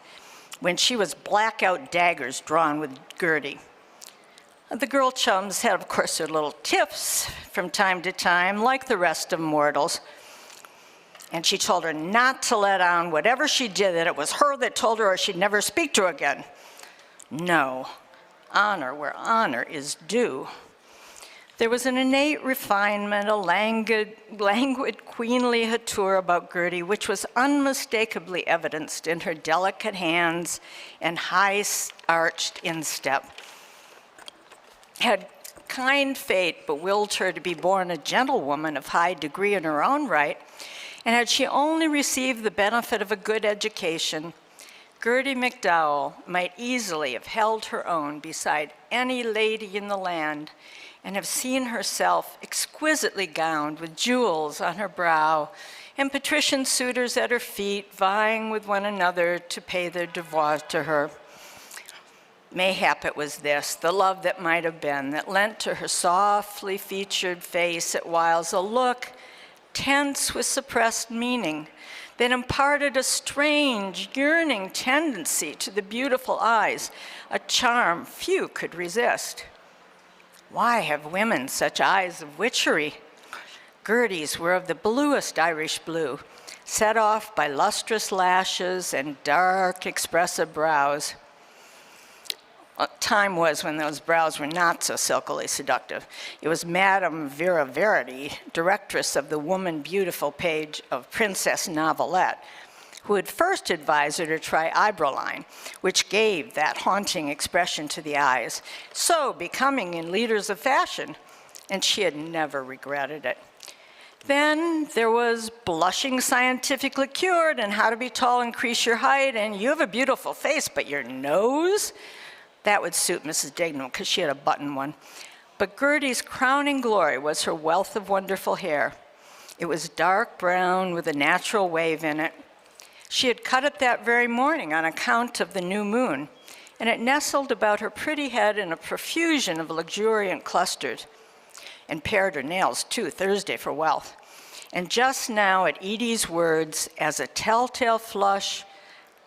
when she was blackout daggers drawn with Gertie. The girl chums had, of course, their little tiffs from time to time, like the rest of mortals. And she told her not to let on whatever she did, that it was her that told her or she'd never speak to her again. No, honor where honor is due. There was an innate refinement, a languid queenly hauteur about Gertie, which was unmistakably evidenced in her delicate hands and high-arched instep. Had kind fate but willed her to be born a gentlewoman of high degree in her own right, and had she only received the benefit of a good education, Gertie MacDowell might easily have held her own beside any lady in the land, and have seen herself exquisitely gowned with jewels on her brow and patrician suitors at her feet vying with one another to pay their devoirs to her. Mayhap it was this, the love that might have been, that lent to her softly featured face at whiles a look tense with suppressed meaning, that imparted a strange, yearning tendency to the beautiful eyes, a charm few could resist. Why have women such eyes of witchery? Gertie's were of the bluest Irish blue, set off by lustrous lashes and dark, expressive brows. Time was when those brows were not so silkily seductive. It was Madame Vera Verity, directress of the Woman Beautiful page of Princess Novelette, who had first advised her to try eyebrow line, which gave that haunting expression to the eyes, so becoming in leaders of fashion, and she had never regretted it. Then there was blushing scientifically cured and how to be tall, increase your height, and you have a beautiful face, but your nose? That would suit Mrs. Dignam because she had a button one. But Gertie's crowning glory was her wealth of wonderful hair. It was dark brown with a natural wave in it. She had cut it that very morning on account of the new moon, and it nestled about her pretty head in a profusion of luxuriant clusters, and pared her nails too, Thursday for wealth. And just now at Edie's words, as a telltale flush,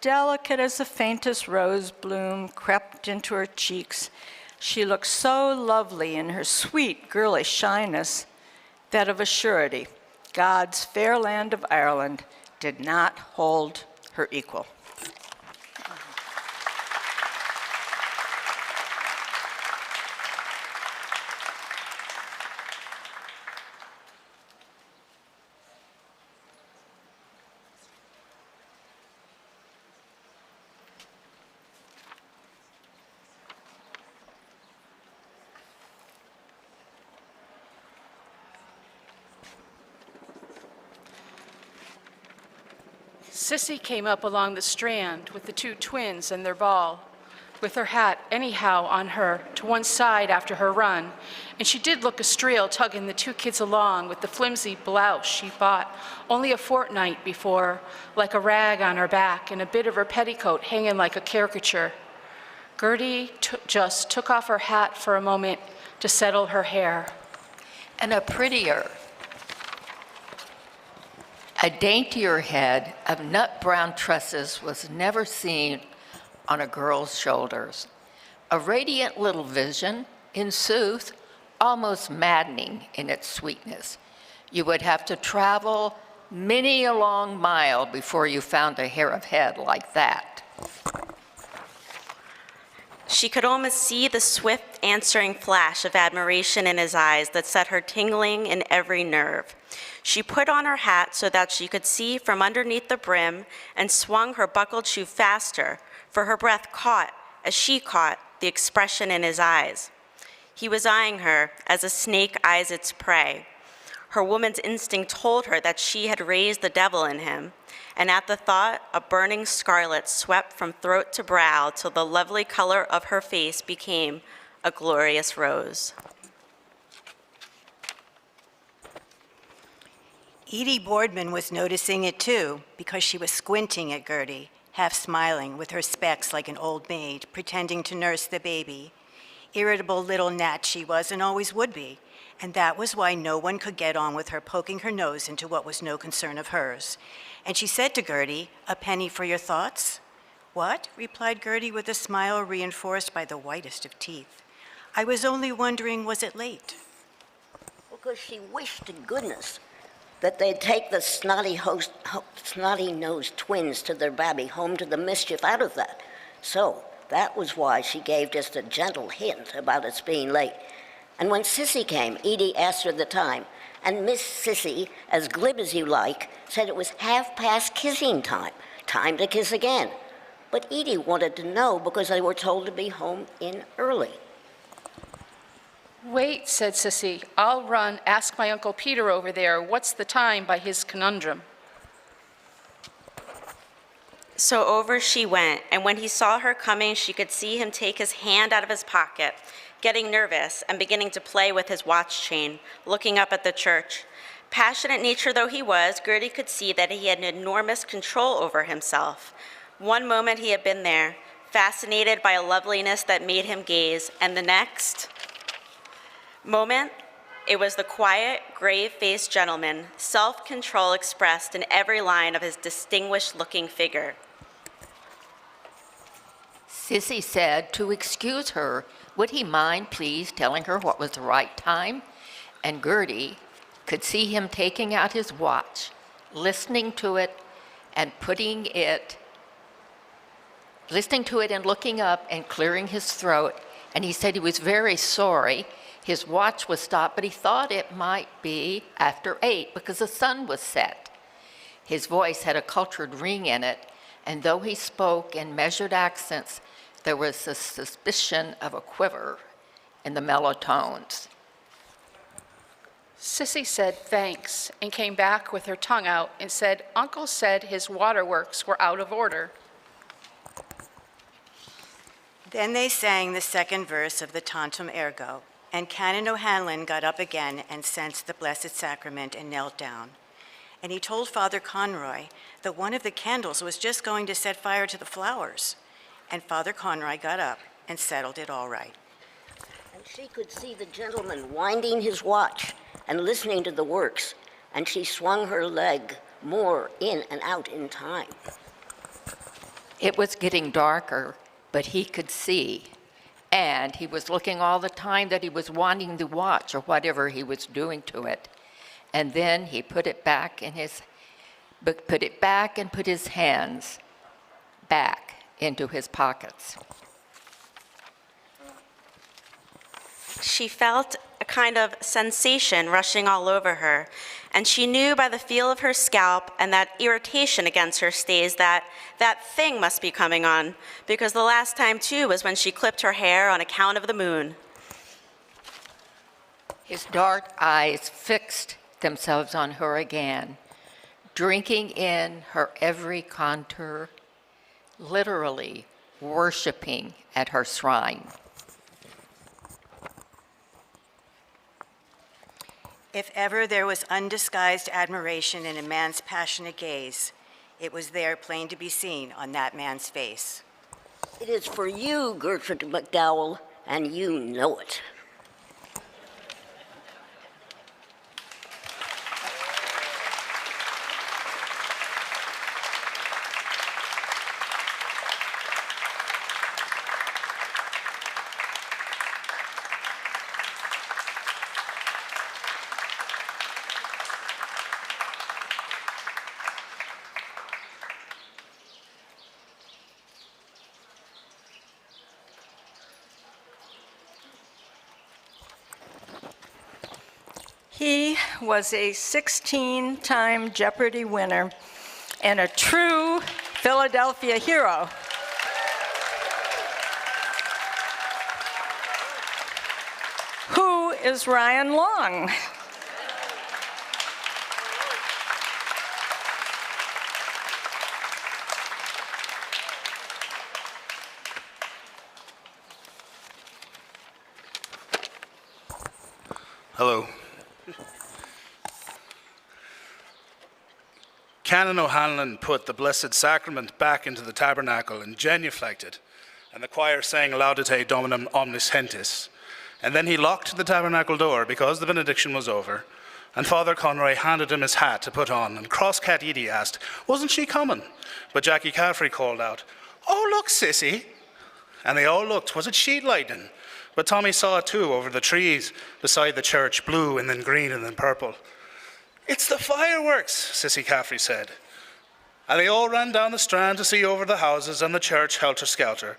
delicate as the faintest rose bloom, crept into her cheeks, she looked so lovely in her sweet, girlish shyness that of a surety, God's fair land of Ireland did not hold her equal. Sissy came up along the strand with the two twins and their ball, with her hat anyhow on her to one side after her run, and she did look a streel tugging the two kids along with the flimsy blouse she bought only a fortnight before, like a rag on her back and a bit of her petticoat hanging like a caricature. Gertie just took off her hat for a moment to settle her hair. And a prettier, a daintier head of nut-brown tresses was never seen on a girl's shoulders. A radiant little vision, in sooth, almost maddening in its sweetness. You would have to travel many a long mile before you found a hair of head like that. She could almost see the swift answering flash of admiration in his eyes that set her tingling in every nerve. She put on her hat so that she could see from underneath the brim and swung her buckled shoe faster, for her breath caught, as she caught, the expression in his eyes. He was eyeing her as a snake eyes its prey. Her woman's instinct told her that she had raised the devil in him, and at the thought, a burning scarlet swept from throat to brow till the lovely color of her face became a glorious rose. Edie Boardman was noticing it too, because she was squinting at Gertie, half smiling with her specs like an old maid, pretending to nurse the baby. Irritable little gnat she was and always would be, and that was why no one could get on with her poking her nose into what was no concern of hers. And she said to Gertie, "A penny for your thoughts?" "What?" replied Gertie with a smile reinforced by the whitest of teeth. "I was only wondering, was it late?" Because she wished to goodness that they'd take the snotty-nosed twins to their babby home to the mischief out of that. So that was why she gave just a gentle hint about its being late. And when Sissy came, Edie asked her the time, and Miss Sissy, as glib as you like, said it was 1/2 kissing time, time to kiss again. But Edie wanted to know because they were told to be home in early. Wait, said Sissy, I'll run, ask my Uncle Peter over there, what's the time by his conundrum? So over she went, and when he saw her coming, she could see him take his hand out of his pocket, getting nervous and beginning to play with his watch chain, looking up at the church. Passionate nature though he was, Gertie could see that he had an enormous control over himself. One moment he had been there, fascinated by a loveliness that made him gaze, and the next moment, it was the quiet, grave-faced gentleman, self-control expressed in every line of his distinguished-looking figure. Sissy said to excuse her, would he mind please telling her what was the right time? And Gertie could see him taking out his watch, listening to it and looking up and clearing his throat. And he said he was very sorry. His watch was stopped, but he thought it might be after 8 because the sun was set. His voice had a cultured ring in it, and though he spoke in measured accents, there was a suspicion of a quiver in the mellow tones. Sissy said thanks and came back with her tongue out and said, Uncle said his waterworks were out of order. Then they sang the second verse of the Tantum Ergo, and Canon O'Hanlon got up again and sensed the Blessed Sacrament and knelt down. And he told Father Conroy that one of the candles was just going to set fire to the flowers. And Father Conroy got up and settled it all right. And she could see the gentleman winding his watch and listening to the works, and she swung her leg more in and out in time. It was getting darker, but he could see. And he was looking all the time that he was wanting the watch or whatever he was doing to it. And then he put it back and put his hands back into his pockets. She felt a kind of sensation rushing all over her, and she knew by the feel of her scalp and that irritation against her stays that that thing must be coming on, because the last time, too, was when she clipped her hair on account of the moon. His dark eyes fixed themselves on her again, drinking in her every contour, literally worshiping at her shrine. If ever there was undisguised admiration in a man's passionate gaze, it was there plain to be seen on that man's face. It is for you, Gertrude McDowell, and you know it. He was a 16-time Jeopardy winner and a true Philadelphia hero. Who is Ryan Long? Hello. Canon O'Hanlon put the Blessed Sacrament back into the tabernacle and genuflected, and the choir sang Laudate Dominum Omnis Hentis. And then he locked the tabernacle door because the benediction was over, and Father Conroy handed him his hat to put on, and Crosscat Edie asked, wasn't she coming? But Jackie Caffrey called out, oh, look, sissy. And they all looked, was it sheet lightning? But Tommy saw it too over the trees beside the church, blue and then green and then purple. It's the fireworks, Sissy Caffrey said. And they all ran down the strand to see over the houses and the church helter-skelter,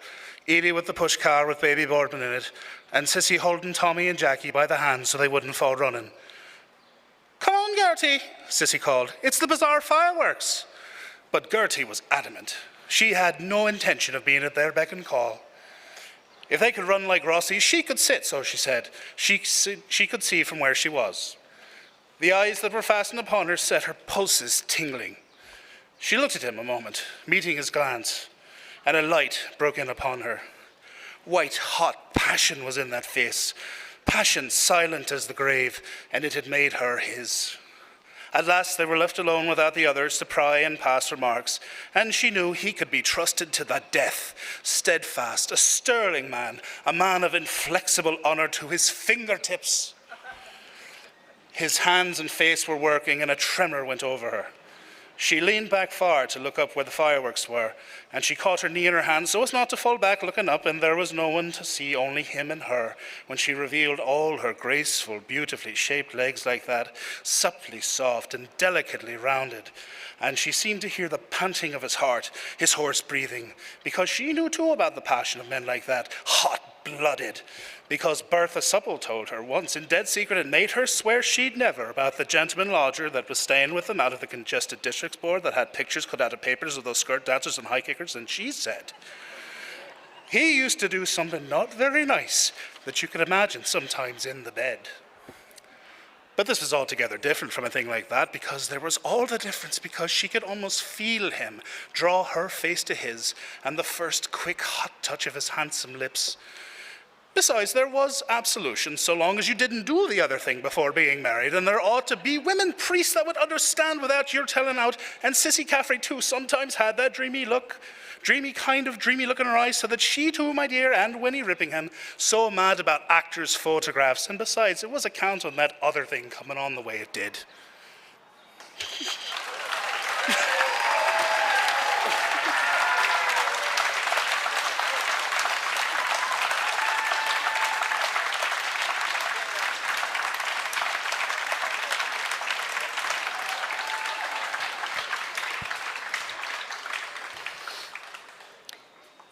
Edie with the push car with baby Boardman in it, and Sissy holding Tommy and Jackie by the hand so they wouldn't fall running. Come on, Gertie, Sissy called. It's the bizarre fireworks. But Gertie was adamant. She had no intention of being at their beck and call. If they could run like Rossies, she could sit, so she said. She could see from where she was. The eyes that were fastened upon her set her pulses tingling. She looked at him a moment, meeting his glance, and a light broke in upon her. White, hot passion was in that face, passion silent as the grave, and it had made her his. At last they were left alone without the others to pry and pass remarks, and she knew he could be trusted to the death, steadfast, a sterling man, a man of inflexible honor to his fingertips. His hands and face were working, and a tremor went over her. She leaned back far to look up where the fireworks were, and she caught her knee in her hand so as not to fall back looking up, and there was no one to see, only him and her, when she revealed all her graceful, beautifully shaped legs like that, supplely soft and delicately rounded. And she seemed to hear the panting of his heart, his hoarse breathing, because she knew too about the passion of men like that, hot-blooded, because Bertha Supple told her once in dead secret and made her swear she'd never about the gentleman lodger that was staying with them out of the congested districts board that had pictures cut out of papers of those skirt dancers and high kickers, and she said he used to do something not very nice that you could imagine sometimes in the bed. But this was altogether different from a thing like that, because there was all the difference, because she could almost feel him draw her face to his, and the first quick hot touch of his handsome lips. Besides, there was absolution so long as you didn't do the other thing before being married, and there ought to be women priests that would understand without your telling out, and Sissy Caffrey too sometimes had that dreamy look, dreamy look in her eyes, so that she too, my dear, and Winnie Rippingham, so mad about actors' photographs, and besides, it was a count on that other thing coming on the way it did.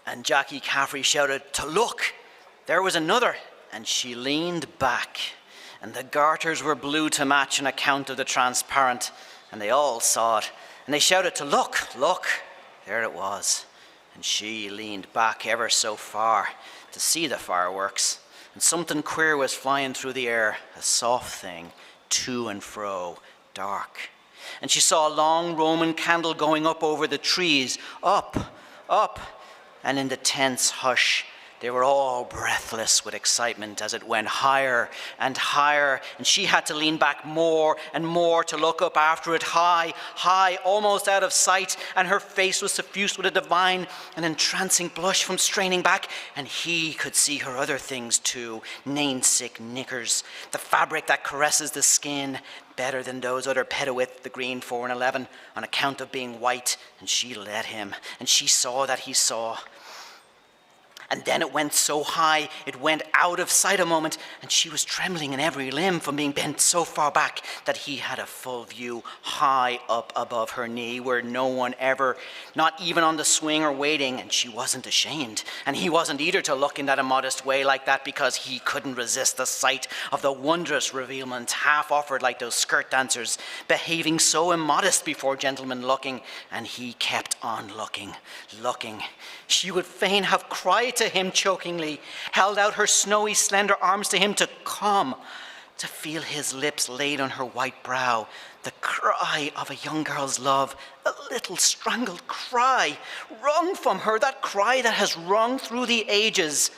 And Jackie Caffrey shouted, to look! There was another, and she leaned back, and the garters were blue to match on account of the transparent, and they all saw it, and they shouted to look, look! There it was, and she leaned back ever so far to see the fireworks, and something queer was flying through the air, a soft thing, to and fro, dark. And she saw a long Roman candle going up over the trees, up, and in the tense hush, they were all breathless with excitement as it went higher and higher, and she had to lean back more and more to look up after it, high, high, almost out of sight, and her face was suffused with a divine and entrancing blush from straining back, and he could see her other things too, namesick knickers, the fabric that caresses the skin better than those other pedowith, the green 4 and 11, on account of being white, and she let him, and she saw that he saw. And then it went so high, it went out of sight a moment, and she was trembling in every limb from being bent so far back that he had a full view high up above her knee where no one ever, not even on the swing or waiting, and she wasn't ashamed. And he wasn't either to look in that immodest way like that because he couldn't resist the sight of the wondrous revealment half offered like those skirt dancers, behaving so immodest before gentlemen looking, and he kept on looking. She would fain have cried to him chokingly, held out her snowy, slender arms to him to come, to feel his lips laid on her white brow, the cry of a young girl's love, a little strangled cry, wrung from her, that cry that has rung through the ages.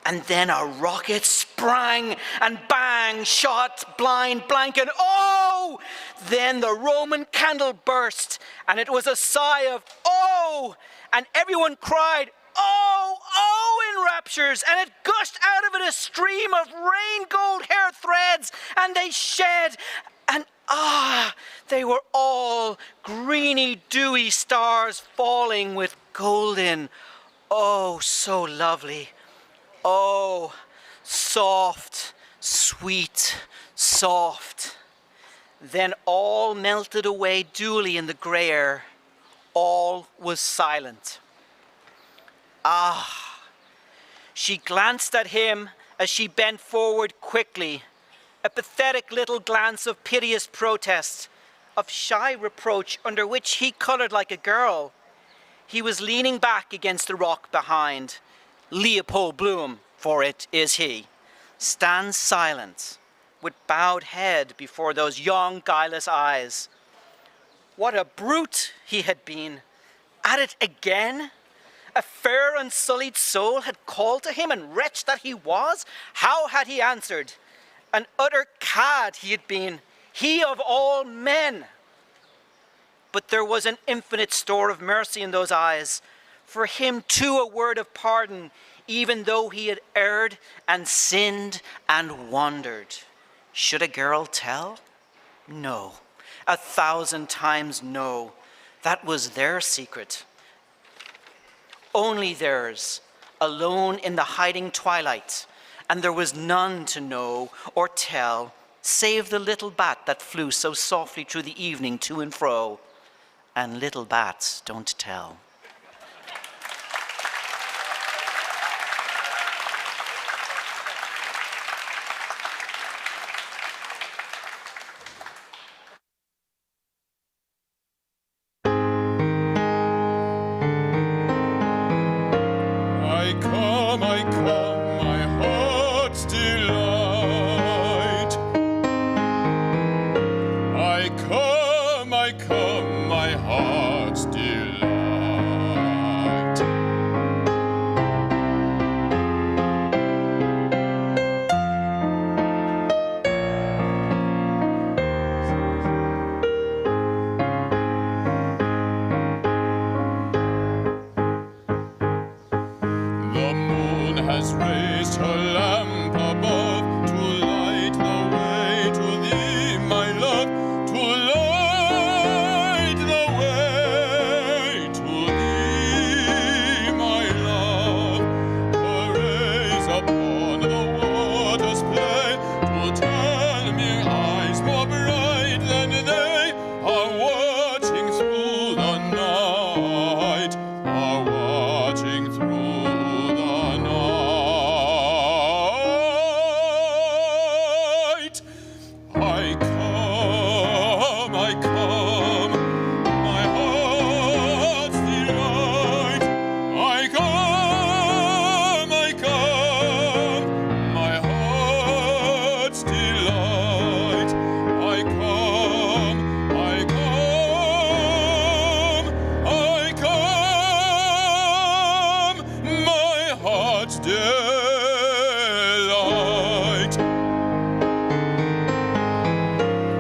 And then a rocket sprang and bang, shot, blind, blank, and oh! Then the Roman candle burst, and it was a sigh of oh! And everyone cried, oh, oh, in raptures, and it gushed out of it a stream of rain gold hair threads, and they shed, and they were all greeny, dewy stars falling with golden, oh, so lovely, oh, soft, sweet, soft. Then all melted away dewily in the grey air. All was silent. She glanced at him as she bent forward quickly, a pathetic little glance of piteous protest, of shy reproach under which he colored like a girl. He was leaning back against the rock behind. Leopold Bloom, for it is he, stands silent, with bowed head before those young, guileless eyes. What a brute he had been. At it again? A fair unsullied soul had called to him, and wretch that he was, how had he answered? An utter cad he had been, he of all men. But there was an infinite store of mercy in those eyes. For him too a word of pardon, even though he had erred and sinned and wandered. Should a girl tell? No. 1,000 times no. That was their secret. Only theirs, alone in the hiding twilight, and there was none to know or tell, save the little bat that flew so softly through the evening to and fro. And little bats don't tell. delight.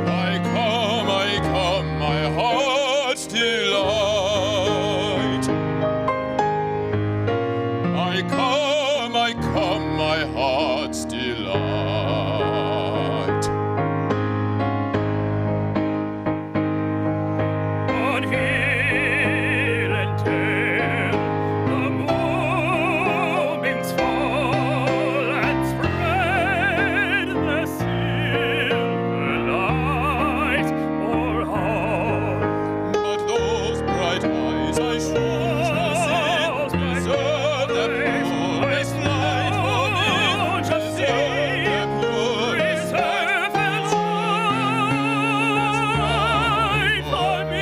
I come, my heart's delight. I come, my heart's delight. On hill and dale, the moonbeams fall and spread the silver light o'er all. But those bright eyes I shall see, preserve that glorious light for me, preserve that glorious light for me.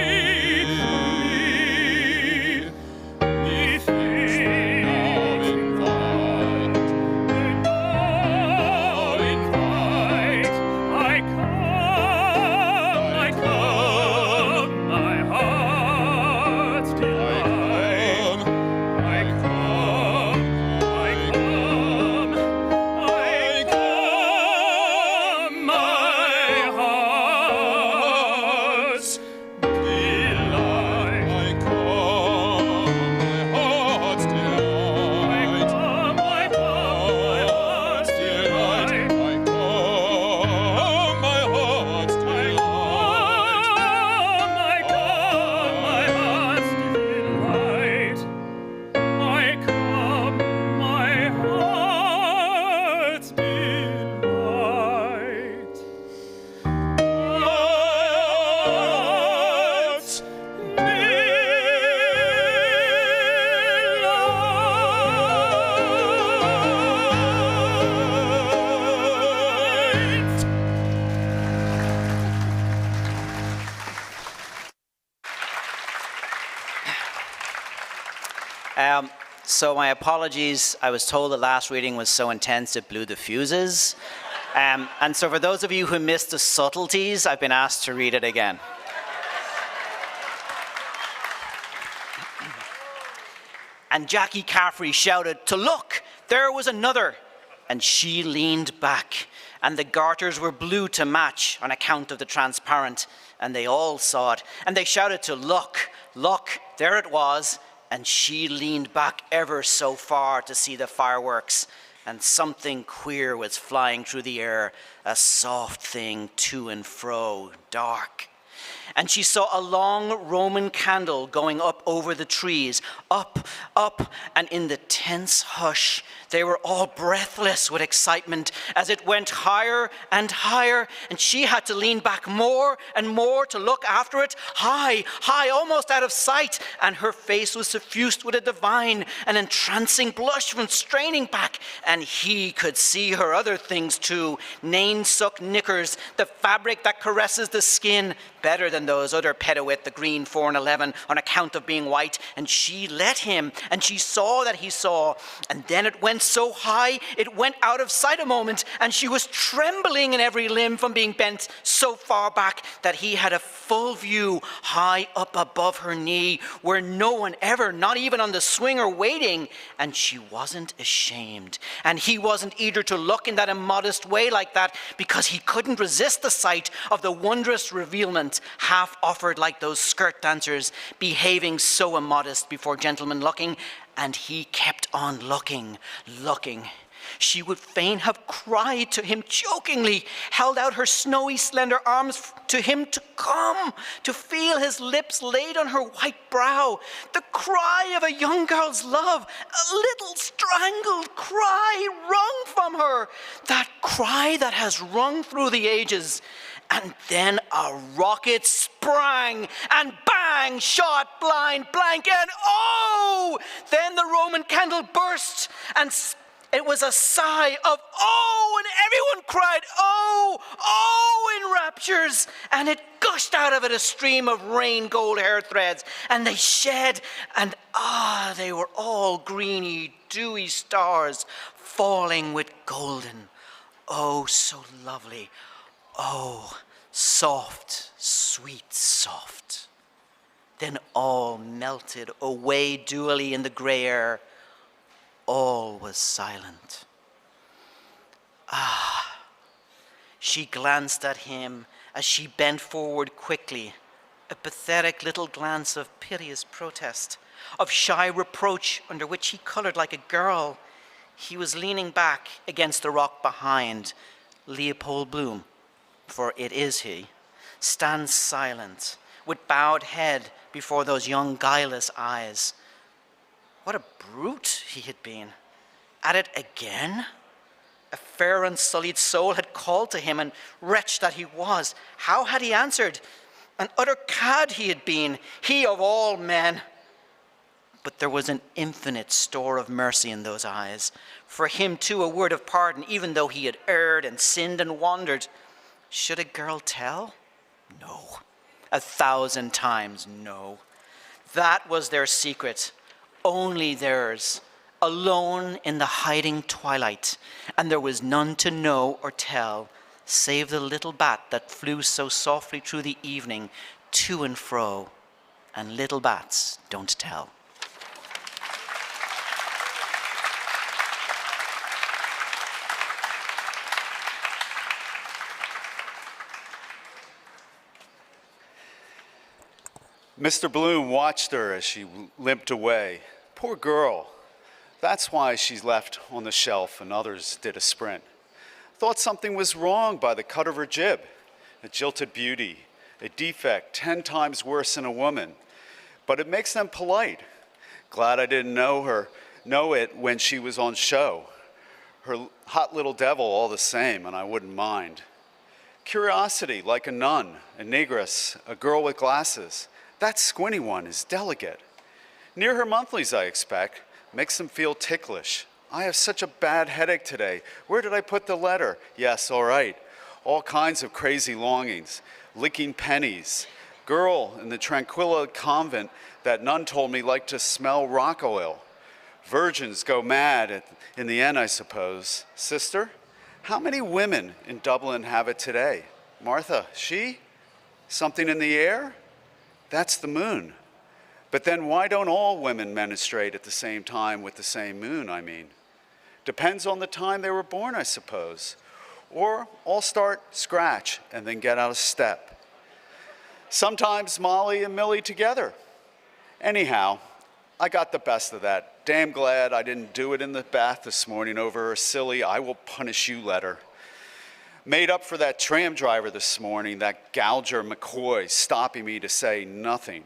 So my apologies. I was told the last reading was so intense it blew the fuses. And so for those of you who missed the subtleties, I've been asked to read it again. And Jackie Caffrey shouted, "To look, there was another." And she leaned back, and the garters were blue to match on account of the transparent, and they all saw it. And they shouted to look, look, there it was. And she leaned back ever so far to see the fireworks, and something queer was flying through the air, a soft thing to and fro, dark. And she saw a long Roman candle going up over the trees, up, up, and in the tense hush, they were all breathless with excitement as it went higher and higher, and she had to lean back more and more to look after it, high, high, almost out of sight, and her face was suffused with a divine and entrancing blush from straining back, and he could see her other things too, nain-suck knickers, the fabric that caresses the skin, better than those other pedowit, the green 4 and 11, on account of being white, and she let him, and she saw that he saw, and then it went so high, it went out of sight a moment, and she was trembling in every limb from being bent so far back that he had a full view high up above her knee, where no one ever, not even on the swing or waiting, and she wasn't ashamed, and he wasn't eager to look in that immodest way like that, because he couldn't resist the sight of the wondrous revealment, half offered like those skirt dancers, behaving so immodest before gentlemen looking, and he kept on looking, looking. She would fain have cried to him jokingly, held out her snowy, slender arms to him to come, to feel his lips laid on her white brow. The cry of a young girl's love, a little strangled cry wrung from her, that cry that has rung through the ages. And then a rocket sprang, and bang, shot, blind, blank, and oh! Then the Roman candle burst, and it was a sigh of oh, and everyone cried oh, oh in raptures, and it gushed out of it a stream of rain gold hair threads, and they shed, and they were all greeny, dewy stars falling with golden. Oh, so lovely. Oh, soft, sweet, soft. Then all melted away dewily in the grey air. all was silent. Ah! She glanced at him as she bent forward quickly, a pathetic little glance of piteous protest, of shy reproach under which he colored like a girl. He was leaning back against the rock behind. Leopold Bloom, for it is he, stands silent, with bowed head before those young guileless eyes. What a brute he had been. At it again? A fair unsullied soul had called to him, and wretch that he was, how had he answered? An utter cad he had been, he of all men. But there was an infinite store of mercy in those eyes. For him too a word of pardon, even though he had erred and sinned and wandered. Should a girl tell? No. 1,000 times no. That was their secret, only theirs, alone in the hiding twilight, and there was none to know or tell, save the little bat that flew so softly through the evening, to and fro, and little bats don't tell. Mr. Bloom watched her as she limped away. Poor girl. That's why she's left on the shelf and others did a sprint. Thought something was wrong by the cut of her jib. A jilted beauty, a defect 10 times worse than a woman. But it makes them polite. Glad I didn't know it when she was on show. Her hot little devil all the same, and I wouldn't mind. Curiosity, like a nun, a negress, a girl with glasses. That squinty one is delicate. Near her monthlies, I expect. Makes them feel ticklish. I have such a bad headache today. Where did I put the letter? Yes, all right. All kinds of crazy longings. Licking pennies. Girl in the Tranquilla convent that nun told me liked to smell rock oil. Virgins go mad in the end, I suppose. Sister, how many women in Dublin have it today? Martha, she? Something in the air? That's the moon. But then why don't all women menstruate at the same time with the same moon, I mean? Depends on the time they were born, I suppose. Or all start scratch and then get out of step. Sometimes Molly and Millie together. Anyhow, I got the best of that. Damn glad I didn't do it in the bath this morning over her silly "I will punish you" letter. Made up for that tram driver this morning, that gouger McCoy, stopping me to say nothing.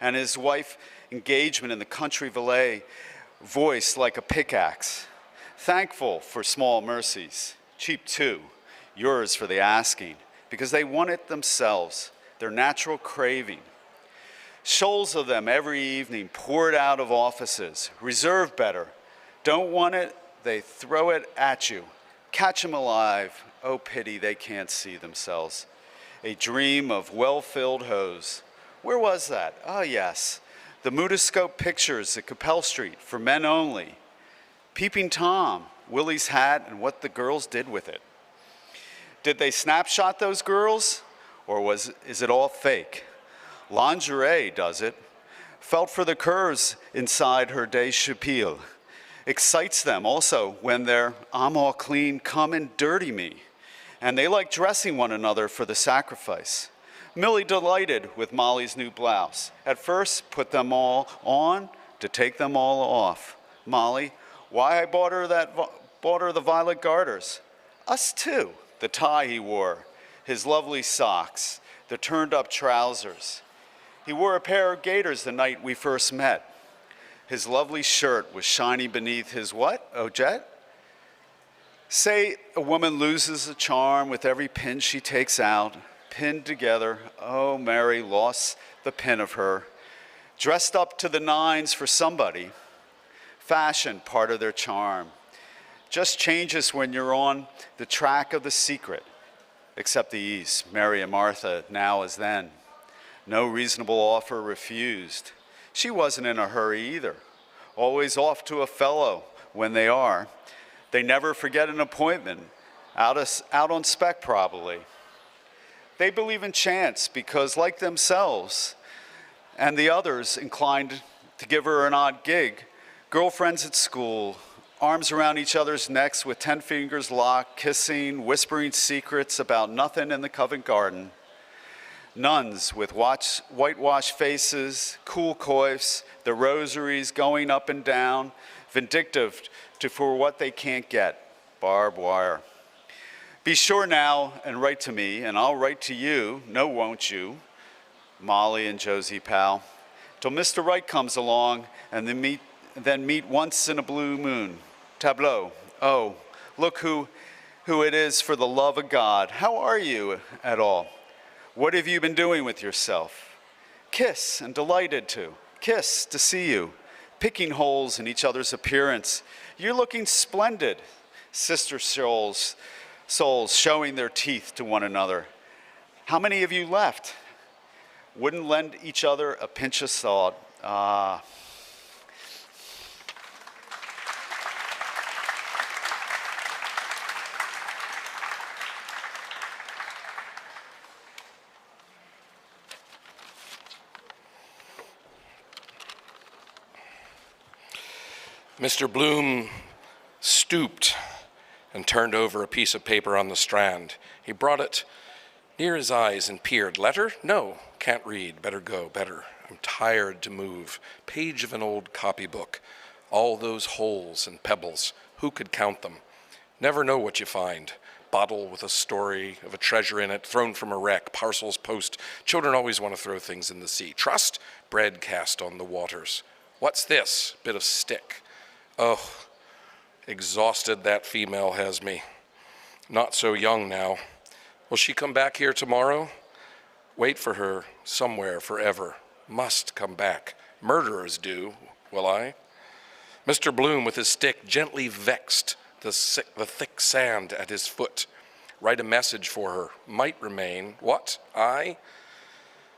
And his wife engagement in the country valet, voice like a pickaxe. Thankful for small mercies, cheap too, yours for the asking, because they want it themselves, their natural craving. Shoals of them every evening poured out of offices, reserve better. Don't want it, they throw it at you. Catch them alive, oh pity they can't see themselves. A dream of well-filled hose. Where was that? Ah, yes, the Mutoscope pictures at Capel Street for men only. Peeping Tom, Willie's hat, and what the girls did with it. Did they snapshot those girls, or is it all fake? Lingerie does it. Felt for the curves inside her déchapelle. Excites them also when they're "I'm all clean, come and dirty me." And they like dressing one another for the sacrifice. Millie delighted with Molly's new blouse. At first, put them all on to take them all off. Molly, why I bought her the violet garters. Us too. The tie he wore, his lovely socks, the turned up trousers. He wore a pair of gaiters the night we first met. His lovely shirt was shiny beneath his what? Ojette? Say a woman loses a charm with every pin she takes out, pinned together. Oh, Mary lost the pin of her. Dressed up to the nines for somebody. Fashion, part of their charm. Just changes when you're on the track of the secret, except the East, Mary and Martha, now as then. No reasonable offer refused. She wasn't in a hurry either. Always off to a fellow when they are. They never forget an appointment, out on spec probably. They believe in chance because, like themselves and the others inclined to give her an odd gig, girlfriends at school, arms around each other's necks with 10 fingers locked, kissing, whispering secrets about nothing in the Covent Garden. Nuns with whitewashed faces, cool coifs, the rosaries going up and down, vindictive for what they can't get, barbed wire. Be sure now and write to me, and I'll write to you, no won't you, Molly and Josie pal, till Mr. Right comes along, and then meet once in a blue moon. Tableau. Oh, look who it is, for the love of God. How are you at all? What have you been doing with yourself? Kiss, and delighted to. Kiss to see you. Picking holes in each other's appearance. You're looking splendid. Sister souls showing their teeth to one another. How many of you left? Wouldn't lend each other a pinch of salt. Ah. Mr. Bloom stooped and turned over a piece of paper on the strand. He brought it near his eyes and peered. Letter? No, can't read. Better go, better. I'm tired to move. Page of an old copybook. All those holes and pebbles. Who could count them? Never know what you find. Bottle with a story of a treasure in it, thrown from a wreck, parcels post. Children always want to throw things in the sea. Trust? Bread cast on the waters. What's this? Bit of stick. Oh, exhausted that female has me. Not so young now. Will she come back here tomorrow? Wait for her somewhere forever. Must come back. Murderers do, will I? Mr. Bloom with his stick gently vexed the thick sand at his foot. Write a message for her. Might remain. What? I?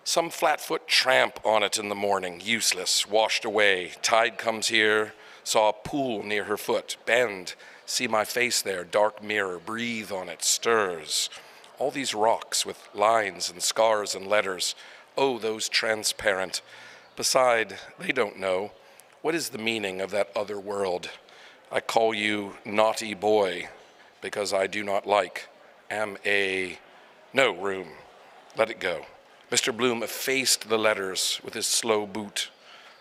Some flat-foot tramp on it in the morning. Useless. Washed away. Tide comes here. Saw a pool near her foot. Bend. See my face there. Dark mirror. Breathe on it. Stirs. All these rocks with lines and scars and letters. Oh, those transparent. Beside, they don't know. What is the meaning of that other world? I call you naughty boy because I do not like. No room. Let it go. Mr. Bloom effaced the letters with his slow boot.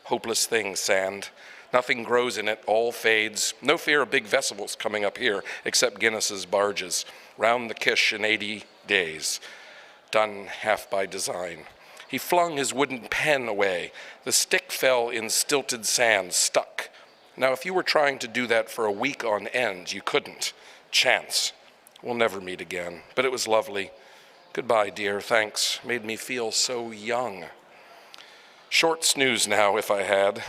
Hopeless thing, sand. Nothing grows in it, all fades. No fear of big vessels coming up here, except Guinness's barges. Round the Kish in 80 days. Done half by design. He flung his wooden pen away. The stick fell in stilted sand, stuck. Now, if you were trying to do that for a week on end, you couldn't. Chance. We'll never meet again, but it was lovely. Goodbye, dear, thanks. Made me feel so young. Short snooze now, if I had.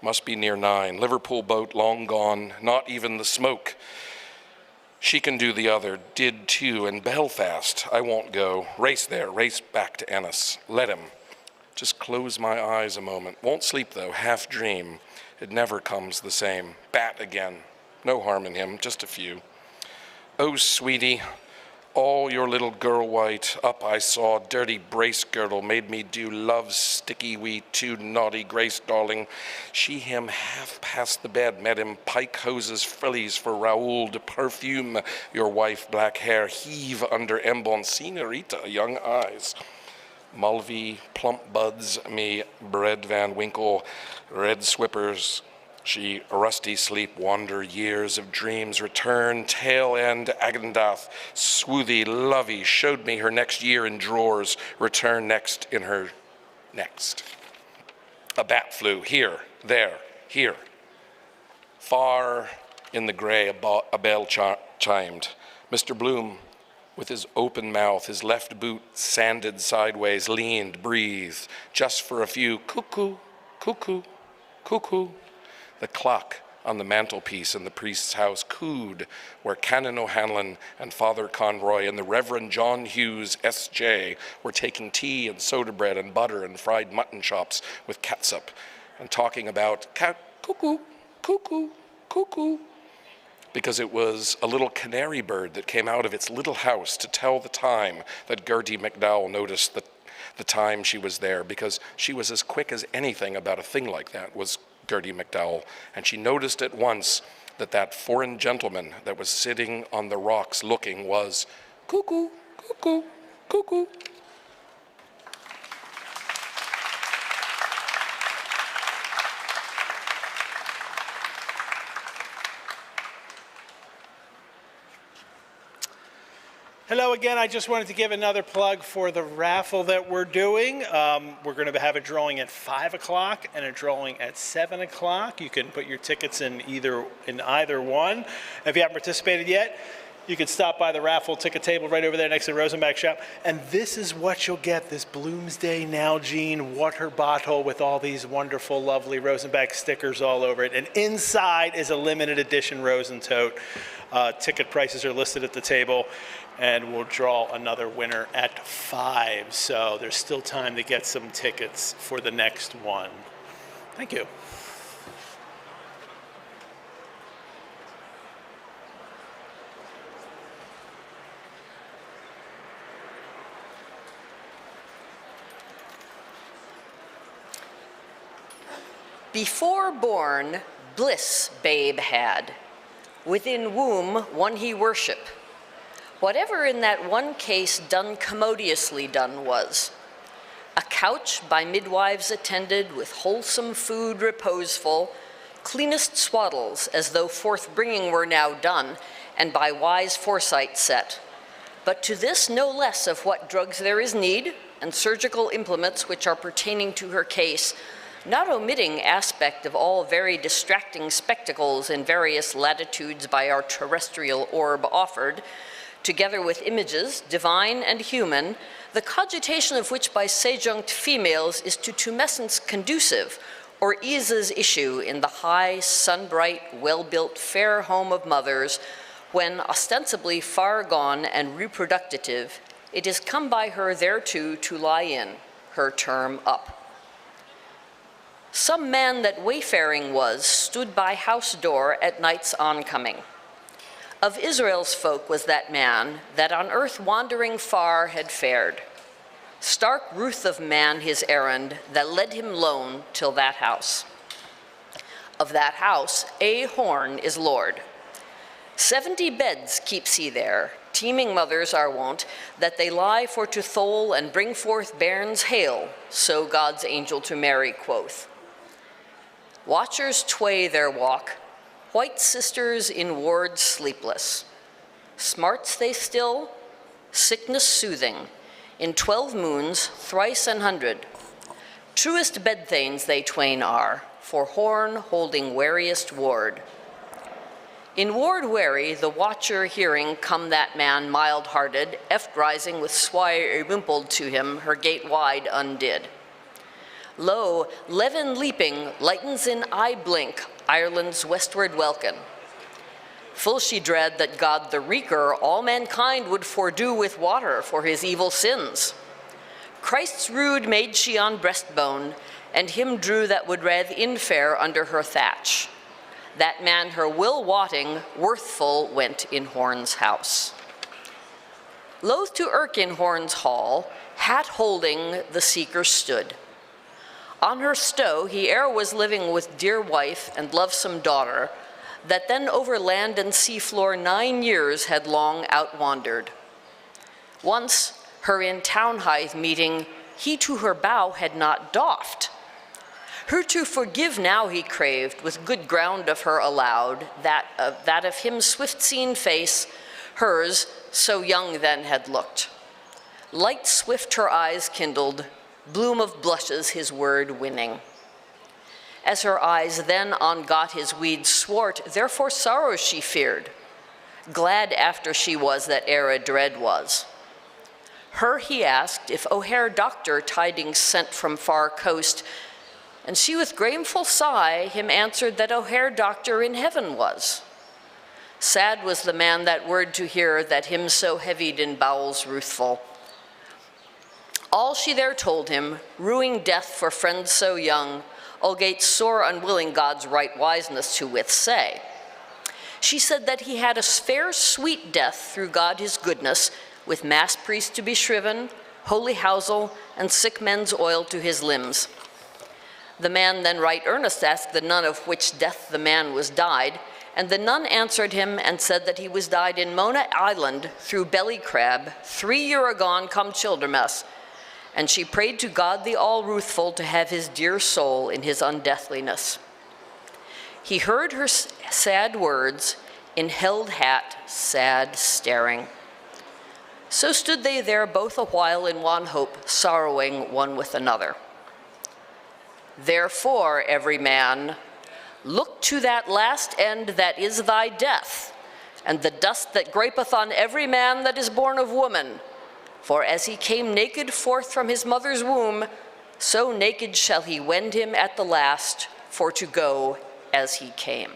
Must be near 9. Liverpool boat long gone, not even the smoke. She can do the other, did too, and Belfast. I won't go. Race there, race back to Ennis. Let him. Just close my eyes a moment. Won't sleep though, half dream. It never comes the same. Bat again. No harm in him, just a few. Oh, sweetie, all your little girl white, up I saw, dirty brace girdle, made me do love's sticky wee, too naughty grace, darling. She him half past the bed, met him pike hoses, frillies for Raoul de perfume, your wife, black hair, heave under embon, senorita, young eyes. Mulvey, plump buds, me, bread Van Winkle, red swippers. She, rusty sleep, wander years of dreams, return, tail end, Agendath, swoothy, lovey, showed me her next year in drawers, return next in her next. A bat flew, here, there, here. Far in the gray, a bell chimed. Mr. Bloom, with his open mouth, his left boot sanded sideways, leaned, breathed, just for a few, cuckoo, cuckoo, cuckoo. The clock on the mantelpiece in the priest's house cooed where Canon O'Hanlon and Father Conroy and the Reverend John Hughes, S.J., were taking tea and soda bread and butter and fried mutton chops with catsup and talking about cuckoo, cuckoo, cuckoo, because it was a little canary bird that came out of its little house to tell the time that Gertie McDowell noticed the time she was there, because she was as quick as anything about a thing like that, was Gertie McDowell, and she noticed at once that that foreign gentleman that was sitting on the rocks looking was cuckoo, cuckoo, cuckoo. Hello again. I just wanted to give another plug for the raffle that we're doing. We're going to have a drawing at 5 o'clock and a drawing at 7 o'clock. You can put your tickets in either one. If you haven't participated yet, you can stop by the raffle ticket table right over there next to the Rosenbach shop. And this is what you'll get, this Bloomsday Nalgene water bottle with all these wonderful, lovely Rosenbach stickers all over it. And inside is a limited edition Rosentote. Ticket prices are listed at the table. And we'll draw another winner at 5. So there's still time to get some tickets for the next one. Thank you. Before born, bliss babe had. Within womb, one he worship. Whatever in that one case done commodiously done was. A couch by midwives attended with wholesome food reposeful, cleanest swaddles as though forth-bringing were now done, and by wise foresight set. But to this no less of what drugs there is need, and surgical implements which are pertaining to her case, not omitting aspect of all very distracting spectacles in various latitudes by our terrestrial orb offered, together with images, divine and human, the cogitation of which by sejunct females is to tumescence conducive, or eases issue in the high, sun-bright, well-built, fair home of mothers, when ostensibly far gone and reproductive, it is come by her thereto to lie in, her term up. Some man that wayfaring was stood by house door at night's oncoming. Of Israel's folk was that man, that on earth wandering far had fared. Stark ruth of man his errand, that led him lone till that house. Of that house, a horn is lord. 70 beds keeps he there, teeming mothers are wont, that they lie for to thole and bring forth bairns hail, so God's angel to Mary quoth. Watchers tway their walk, white sisters in wards sleepless. Smarts they still, sickness soothing, in 12 moons, thrice an hundred. Truest bedthanes they twain are, for horn holding wariest ward. In ward wary, the watcher hearing come that man mild-hearted, eft rising with swire wimpled to him, her gate wide undid. Lo, levin leaping, lightens in eye blink, Ireland's westward welkin. Full she dread that God the wreaker all mankind would fordo with water for his evil sins. Christ's rood made she on breastbone, and him drew that would rathe infair under her thatch. That man her will wotting, worthful went in Horn's house. Loath to irk in Horn's hall, hat holding the seeker stood. On her stow he ere was living with dear wife and lovesome daughter, that then over land and sea floor 9 years had long outwandered. Once, her in town hithe meeting, he to her bow had not doffed. Her to forgive now he craved, with good ground of her allowed, that of him swift-seen face, hers, so young then had looked. Light swift her eyes kindled, bloom of blushes his word winning. As her eyes then on got his weed swart, therefore sorrow she feared. Glad after she was that era dread was. Her he asked if O'Hare doctor tidings sent from far coast, and she with grateful sigh him answered that O'Hare doctor in heaven was. Sad was the man that word to hear, that him so heavied in bowels ruthful. All she there told him, ruing death for friends so young, Olgate sore unwilling God's right wiseness to withsay. She said that he had a fair sweet death through God his goodness, with mass priest to be shriven, holy housel, and sick men's oil to his limbs. The man then right earnest asked the nun of which death the man was died, And the nun answered him and said that he was died in Mona Island through belly crab, 3 year agone come Childermas. And she prayed to God the All-Ruthful to have his dear soul in his undeathliness. He heard her sad words, in held hat, sad staring. So stood they there both a while in wan hope, sorrowing one with another. Therefore, every man, look to that last end that is thy death, and the dust that grapeth on every man that is born of woman. For as he came naked forth from his mother's womb, so naked shall he wend him at the last, for to go as he came.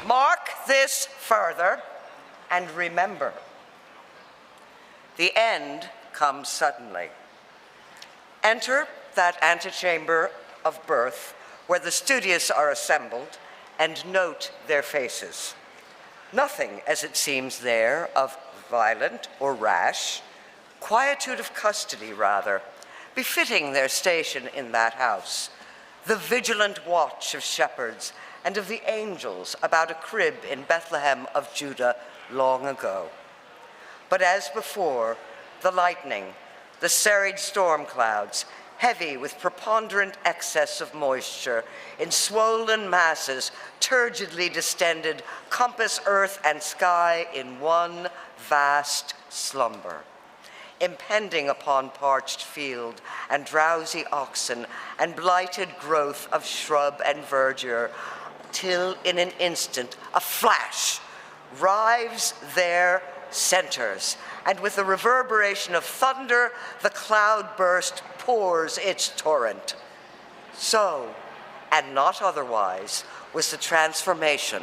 Mark this further and remember, the end comes suddenly. Enter that antechamber of birth where the studious are assembled and note their faces. Nothing, as it seems there, of violent or rash, quietude of custody rather, befitting their station in that house, the vigilant watch of shepherds and of the angels about a crib in Bethlehem of Judah long ago. But as before, the lightning, the serried storm clouds, heavy with preponderant excess of moisture, in swollen masses, turgidly distended, compass earth and sky in one vast slumber, impending upon parched field and drowsy oxen and blighted growth of shrub and verdure, till in an instant a flash rives their centers, and with the reverberation of thunder, the cloud burst pours its torrent. So, and not otherwise, was the transformation,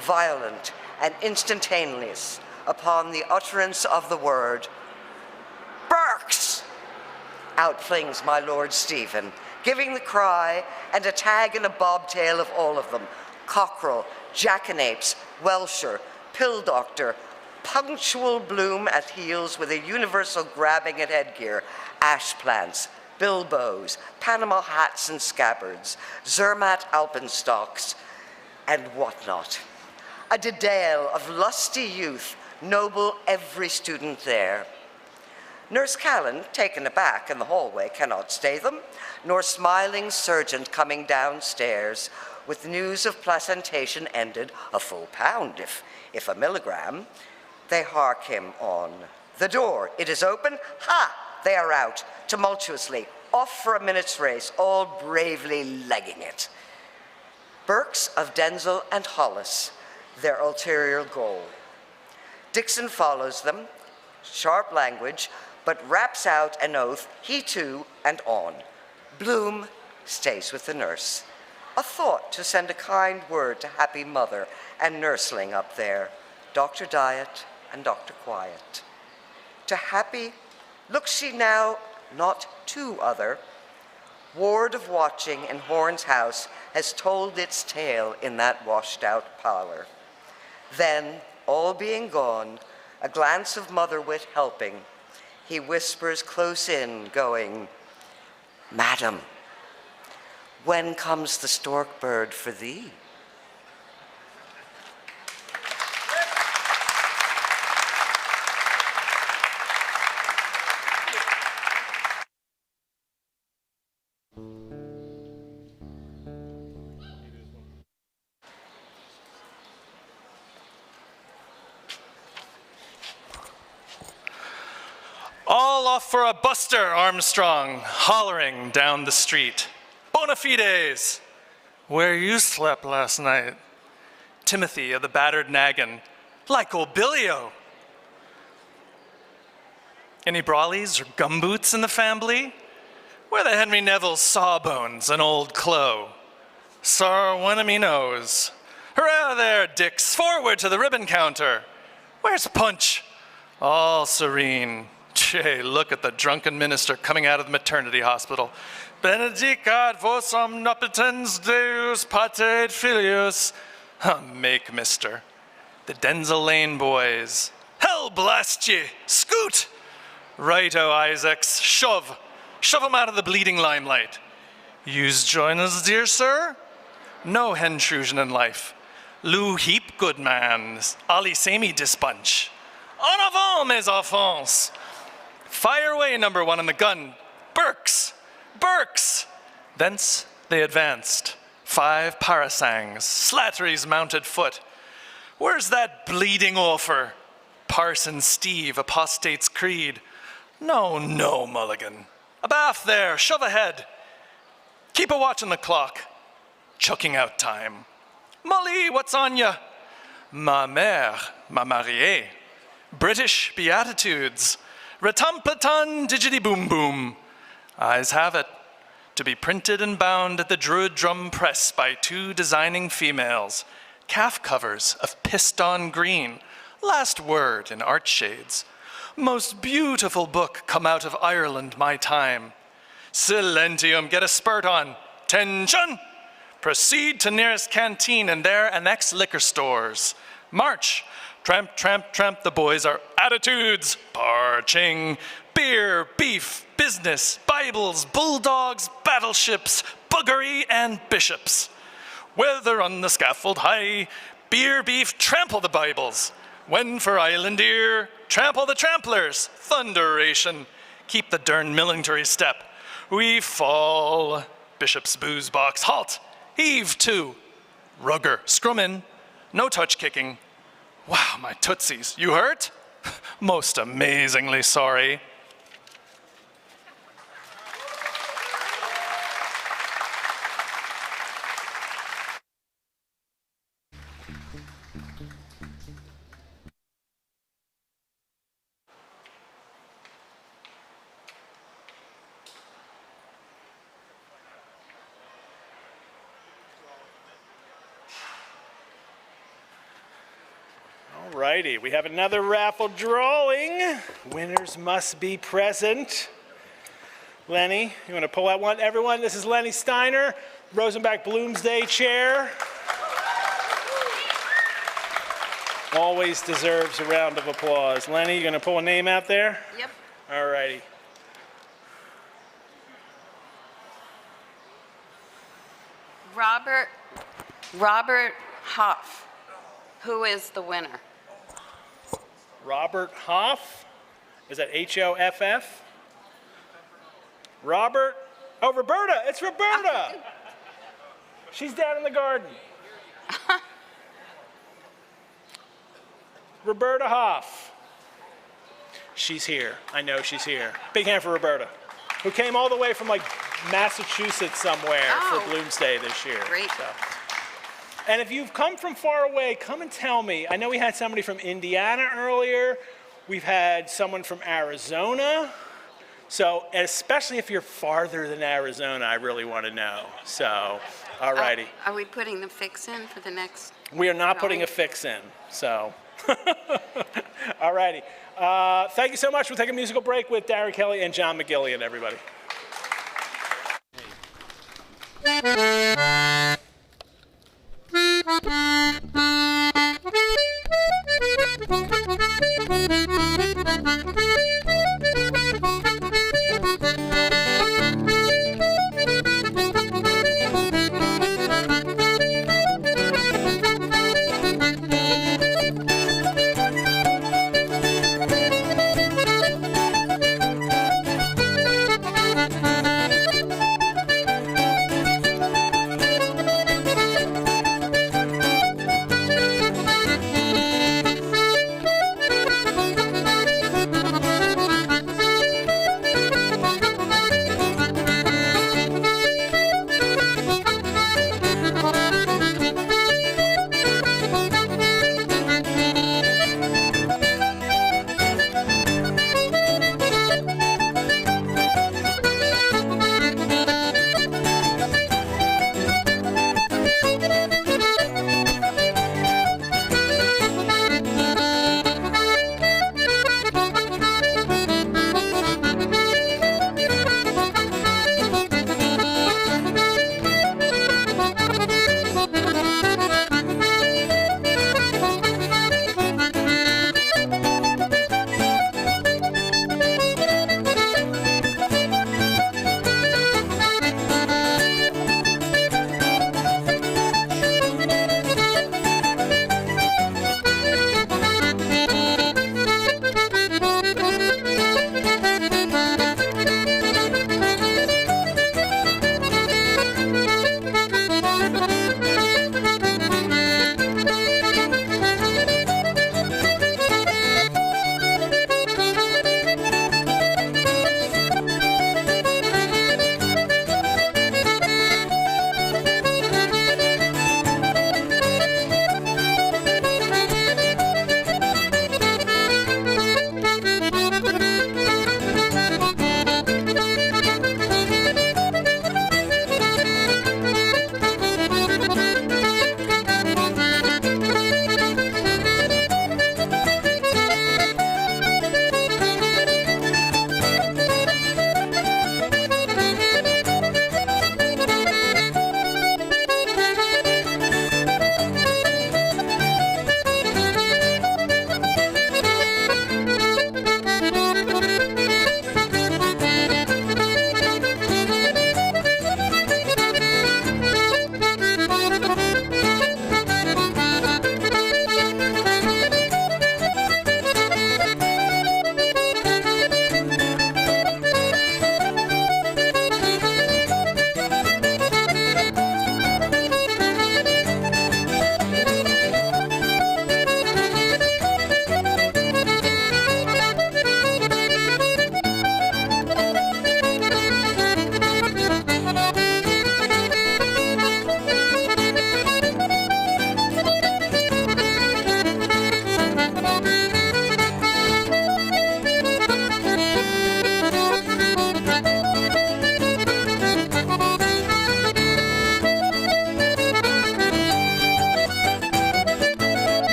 violent and instantaneous, upon the utterance of the word, "Berks!" Out flings my Lord Stephen, giving the cry, and a tag and a bobtail of all of them, cockerel, jackanapes, welsher, pill doctor, punctual Bloom at heels with a universal grabbing at headgear, ash plants, bilboes, Panama hats and scabbards, Zermatt alpenstocks, and whatnot. A detail of lusty youth, noble every student there. Nurse Callan, taken aback in the hallway, cannot stay them, nor smiling surgeon coming downstairs, with news of placentation ended, a full pound if a milligram. They hark him on. The door, it is open. Ha! They are out, tumultuously, off for a minute's race, all bravely legging it. Burkes of Denzil and Hollis, their ulterior goal. Dixon follows them, sharp language, but raps out an oath, he too, and on. Bloom stays with the nurse. A thought to send a kind word to happy mother and nursling up there, Dr. Diet and Dr. Quiet. To happy, looks she now not too other, ward of watching in Horn's house has told its tale in that washed out parlor. Then, all being gone, a glance of mother wit helping, he whispers close in, going, "Madam, when comes the stork bird for thee?" All off for a buster, Armstrong, hollering down the street. Bona fides! Where you slept last night? Timothy of the battered naggin, like old Billy-o. Any brawlies or gumboots in the family? Where the Henry Neville's sawbones and old Clo? Sorrow one of me knows. Hurrah there, Dix, forward to the ribbon counter. Where's Punch? All serene. Jay, look at the drunken minister coming out of the maternity hospital. Benedicat vos omnipotens Deus pater et filius. Make mister. The Denzel Lane boys. Hell blast ye! Scoot! Righto, Isaacs. Shove. Shove him out of the bleeding limelight. Yous join us, dear sir? No hentrusion in life. Lou heap good mans. Ali semi dispunch. En avant, mes enfants! Fire away, number one on the gun. Burks! Burks! Thence they advanced. 5 parasangs, Slattery's mounted foot. Where's that bleeding offer? Parson Steve, apostate's creed. No, no, Mulligan. Abaft there, shove ahead. Keep a watch on the clock. Chucking out time. Molly, what's on ya? Ma mère, ma mariée. British Beatitudes. Retumplaton digity boom boom. Eyes have it. To be printed and bound at the Druid Drum Press by 2 designing females. Calf covers of piston green. Last word in art shades. Most beautiful book come out of Ireland my time. Silentium, get a spurt on. Tension! Proceed to nearest canteen and there annex liquor stores. March! Tramp, tramp, tramp, the boys are attitudes. Parching. Beer, beef, business, Bibles, bulldogs, battleships, buggery, and bishops. Whether on the scaffold high, beer, beef, trample the Bibles. When for island ear, trample the tramplers, thunderation. Keep the dern military step. We fall. Bishop's booze box, halt. Heave to. Rugger, scrum in. No touch kicking. Wow, my tootsies, you hurt? Most amazingly sorry. Alrighty, we have another raffle drawing. Winners must be present. Lenny, you want to pull out one? Everyone, this is Lenny Steiner, Rosenbach Bloomsday chair. Always deserves a round of applause. Lenny, you going to pull a name out there? Yep. Alrighty. Robert Hoff. Who is the winner? Robert Hoff? Is that H-O-F-F? Robert? Oh, Roberta. It's Roberta. She's down in the garden. Roberta Hoff. She's here. I know she's here. Big hand for Roberta, who came all the way from like Massachusetts somewhere for Bloomsday this year. Great. So. And if you've come from far away, come and tell me. I know we had somebody from Indiana earlier. We've had someone from Arizona. So, especially if you're farther than Arizona, I really want to know. So, all righty. Are we putting the fix in for the next? We are not putting a fix in, so. All righty. Thank you so much. We'll take a musical break with Darren Kelly and John McGillian, everybody.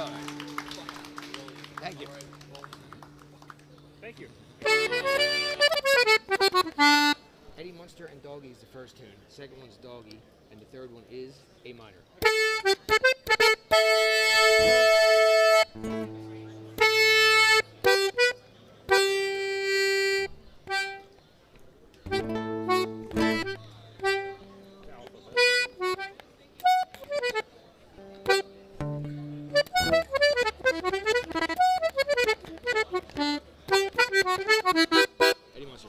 go. Thank you. Thank you. Eddie Munster and Doggy is the first tune. The second one's Doggy, and the third one is A minor. Eddie Munster.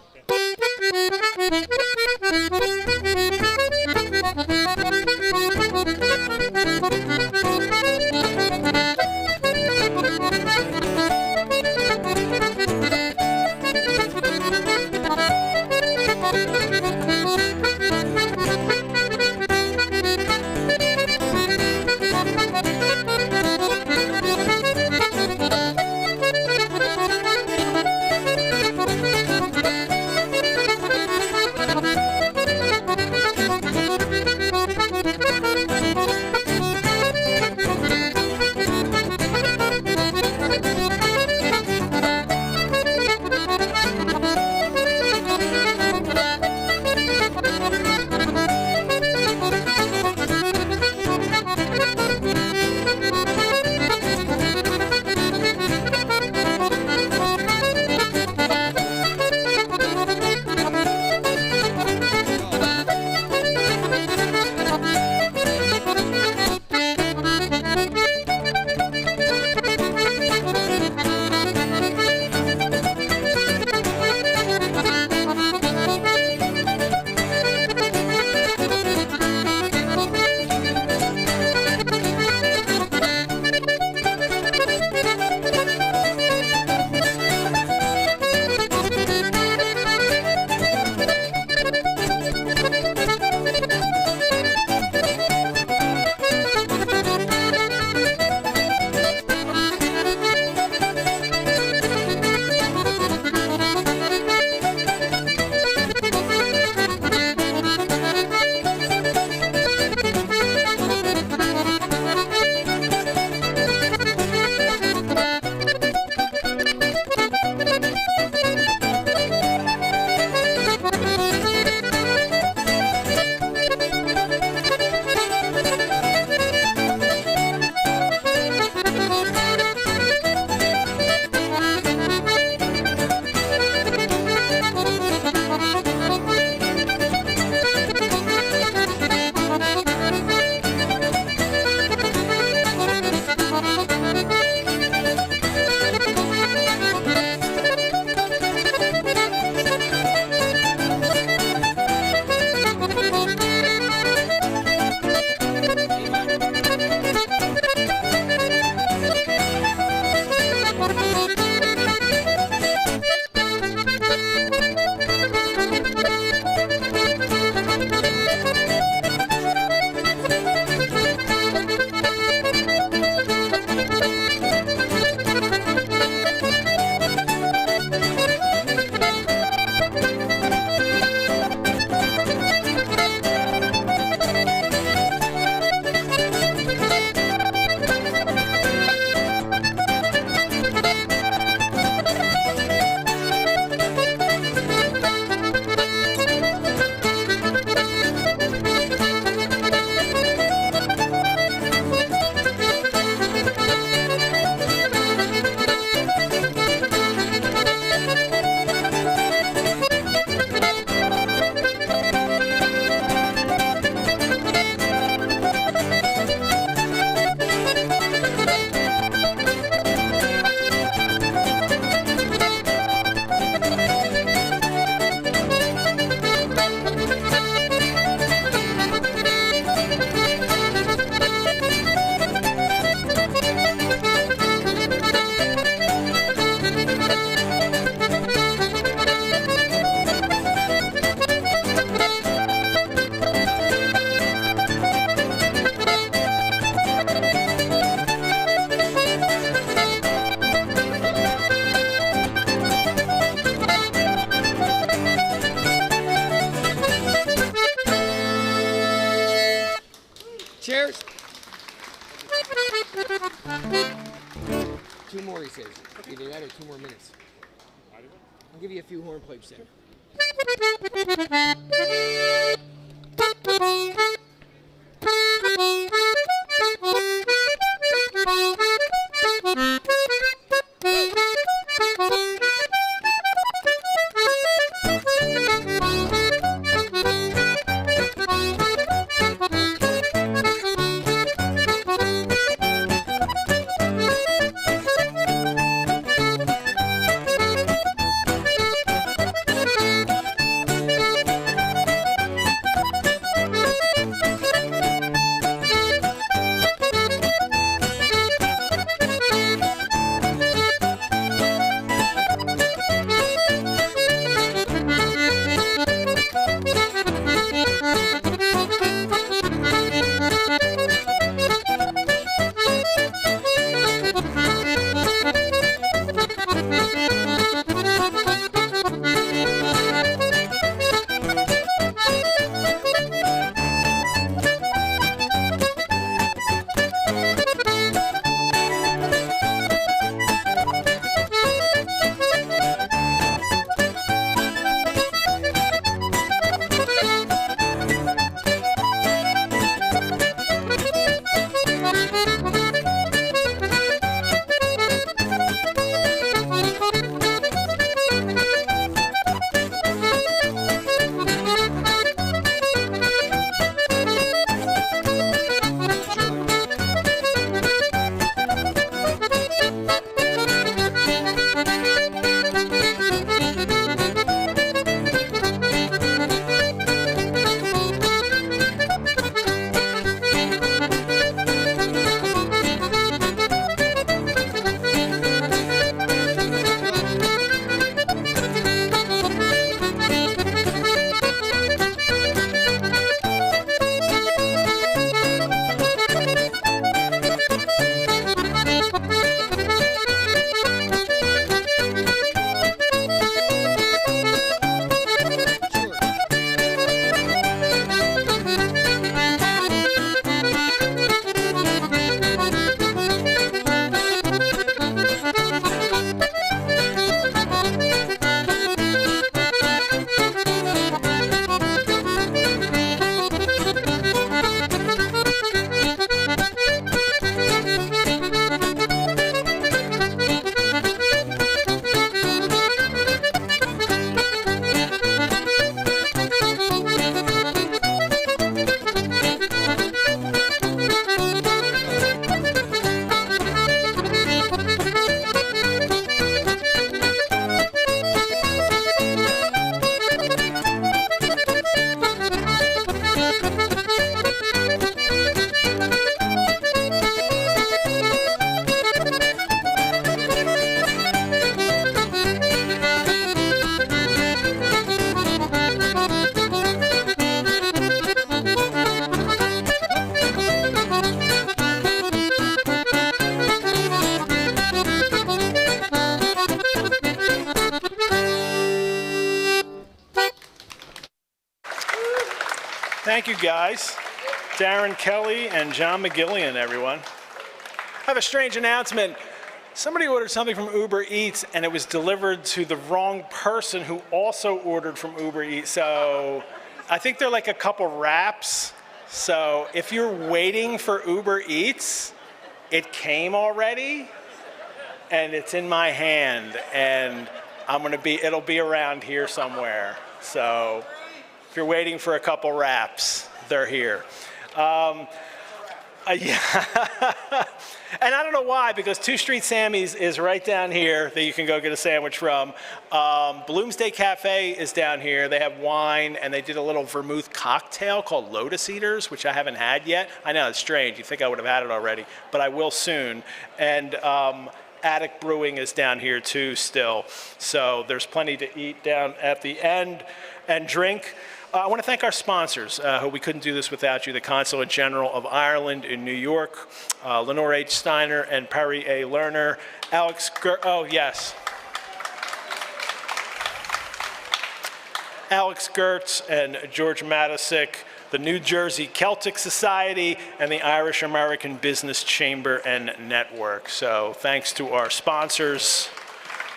2 more, he says. Either that or 2 more minutes. I'll give you a few horn pipes then. Thank you, guys. Darren Kelly and John McGillian, everyone. I have a strange announcement. Somebody ordered something from Uber Eats, and it was delivered to the wrong person who also ordered from Uber Eats. So I think they're like a couple wraps. So if you're waiting for Uber Eats, it came already, and it's in my hand, and it'll be around here somewhere. So if you're waiting for a couple wraps, they're here. Yeah. And I don't know why, because 2 Street Sammy's is right down here that you can go get a sandwich from. Bloomsday Cafe is down here. They have wine, and they did a little vermouth cocktail called Lotus Eaters, which I haven't had yet. I know, it's strange. You think I would have had it already, but I will soon. And Attic Brewing is down here too still. So there's plenty to eat down at the end and drink. I want to thank our sponsors, who we couldn't do this without you, the Consulate General of Ireland in New York, Lenore H. Steiner and Perry A. Lerner, Alex Gertz and George Matisic the New Jersey Celtic Society, and the Irish American Business Chamber and Network. So thanks to our sponsors.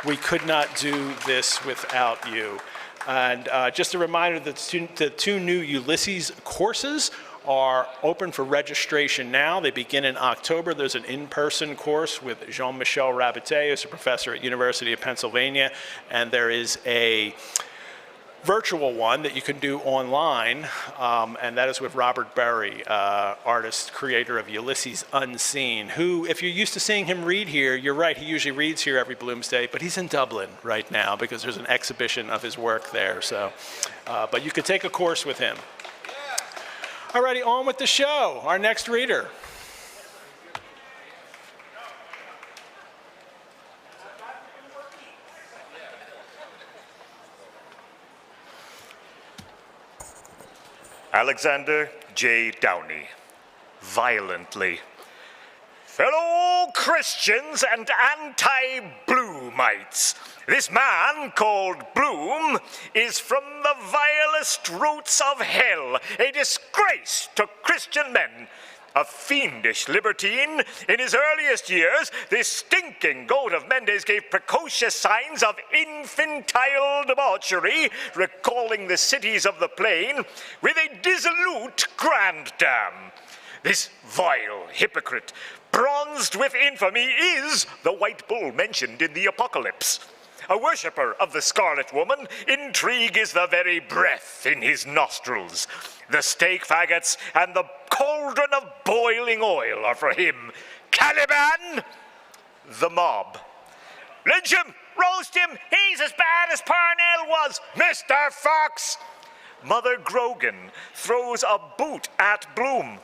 We could not do this without you. And just a reminder that the two new Ulysses courses are open for registration now. They begin in October. There's an in-person course with Jean-Michel Rabité, who's a professor at University of Pennsylvania, and there is a virtual one that you can do online, and that is with Robert Berry, artist, creator of Ulysses Unseen, who, if you're used to seeing him read here, you're right, he usually reads here every Bloomsday, but he's in Dublin right now because there's an exhibition of his work there. So, but you could take a course with him. Alrighty, on with the show. Our next reader. Alexander J. Downey, violently. Fellow Christians and anti-Bloomites, this man called Bloom is from the vilest roots of hell, a disgrace to Christian men. A fiendish libertine, in his earliest years, this stinking goat of Mendes gave precocious signs of infantile debauchery, recalling the cities of the plain with a dissolute grandam. This vile hypocrite, bronzed with infamy, is the white bull mentioned in the Apocalypse. A worshipper of the Scarlet Woman, intrigue is the very breath in his nostrils. The stake faggots and the cauldron of boiling oil are for him. Caliban, the mob. Lynch him, roast him, he's as bad as Parnell was, Mr. Fox. Mother Grogan throws a boot at Bloom.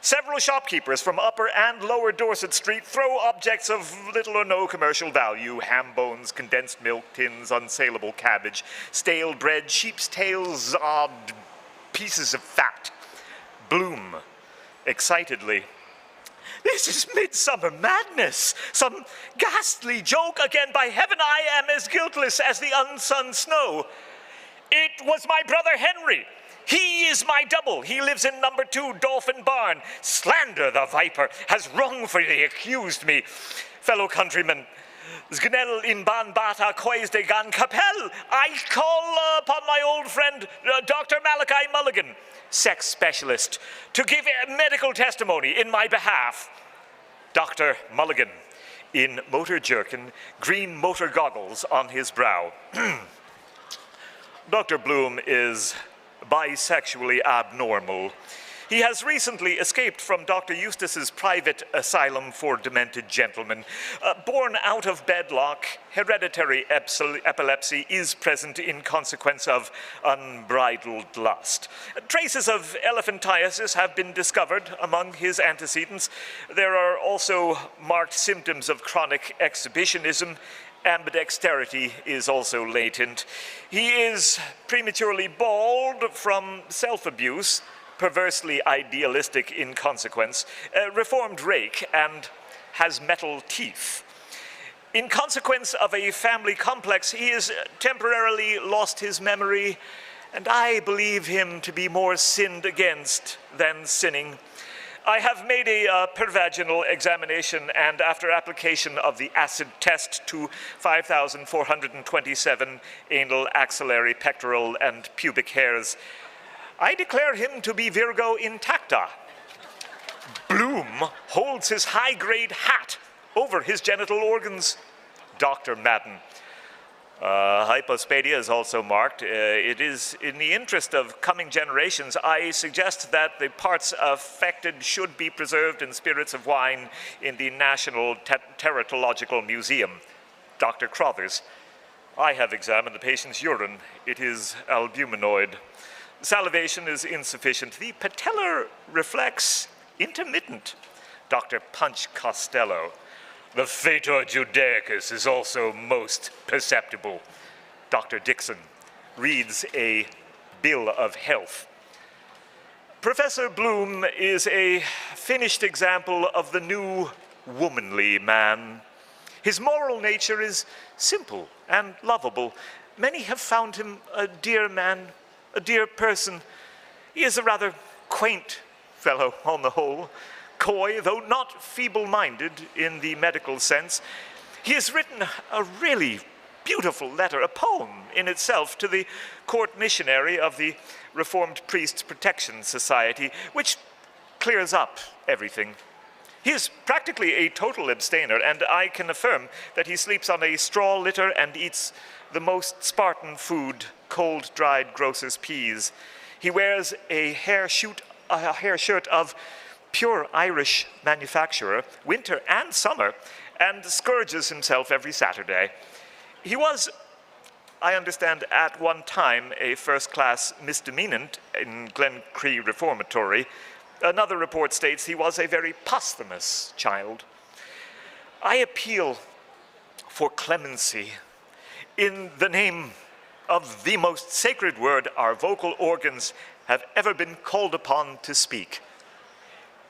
Several shopkeepers from Upper and Lower Dorset Street throw objects of little or no commercial value: ham bones, condensed milk tins, unsaleable cabbage, stale bread, sheep's tails, odd pieces of fat. Bloom, excitedly. This is midsummer madness, some ghastly joke. Again, by heaven, I am as guiltless as the unsunned snow. It was my brother Henry. He is my double. He lives in number 2 Dolphin Barn. Slander, the viper, has wrongfully accused me. Fellow countrymen, Zgnel in ban bata quays de gan capel. I call upon my old friend, Dr. Malachi Mulligan, sex specialist, to give medical testimony in my behalf. Dr. Mulligan, in motor jerkin, green motor goggles on his brow. Dr. Bloom is bisexually abnormal. He has recently escaped from Dr. Eustace's private asylum for demented gentlemen. Born out of wedlock, hereditary epilepsy is present in consequence of unbridled lust. Traces of elephantiasis have been discovered among his antecedents. There are also marked symptoms of chronic exhibitionism. Ambidexterity is also latent. He is prematurely bald from self-abuse, perversely idealistic in consequence, a reformed rake, and has metal teeth. In consequence of a family complex, he has temporarily lost his memory, and I believe him to be more sinned against than sinning. I have made a pervaginal examination, and after application of the acid test to 5,427 anal, axillary, pectoral, and pubic hairs, I declare him to be Virgo intacta. Bloom holds his high-grade hat over his genital organs. Dr. Madden. Hypospadia is also marked. It is in the interest of coming generations. I suggest that the parts affected should be preserved in spirits of wine in the National Teratological Museum. Dr. Crothers. I have examined the patient's urine. It is albuminoid. Salivation is insufficient. The patellar reflex intermittent. Dr. Punch Costello. The Fetor Judaicus is also most perceptible. Dr. Dixon reads a bill of health. Professor Bloom is a finished example of the new womanly man. His moral nature is simple and lovable. Many have found him a dear man, a dear person. He is a rather quaint fellow on the whole, coy, though not feeble-minded in the medical sense. He has written a really beautiful letter, a poem in itself, to the court missionary of the Reformed Priests Protection Society, which clears up everything. He is practically a total abstainer, and I can affirm that he sleeps on a straw litter and eats the most Spartan food, cold-dried grocer's peas. He wears a hair shirt of pure Irish manufacturer, winter and summer, and scourges himself every Saturday. He was, I understand, at one time a first-class misdemeanant in Glen Cree Reformatory. Another report states he was a very posthumous child. I appeal for clemency in the name of the most sacred word our vocal organs have ever been called upon to speak.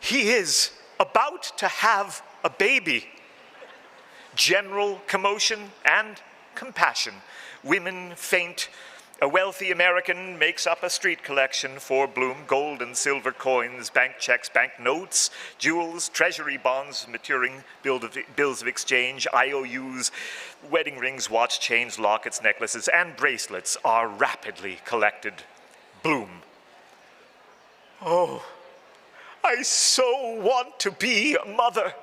He is about to have a baby. General commotion and compassion. Women faint. A wealthy American makes up a street collection for Bloom: gold and silver coins, bank checks, bank notes, jewels, treasury bonds, maturing bills of exchange, IOUs, wedding rings, watch chains, lockets, necklaces, and bracelets are rapidly collected. Bloom. Oh, I so want to be a mother.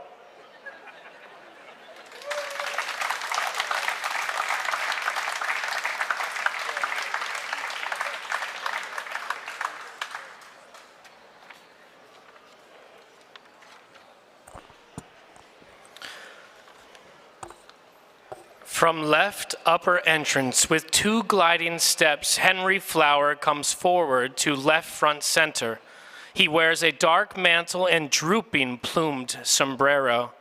From left upper entrance with 2 gliding steps, Henry Flower comes forward to left front center. He wears a dark mantle and drooping plumed sombrero.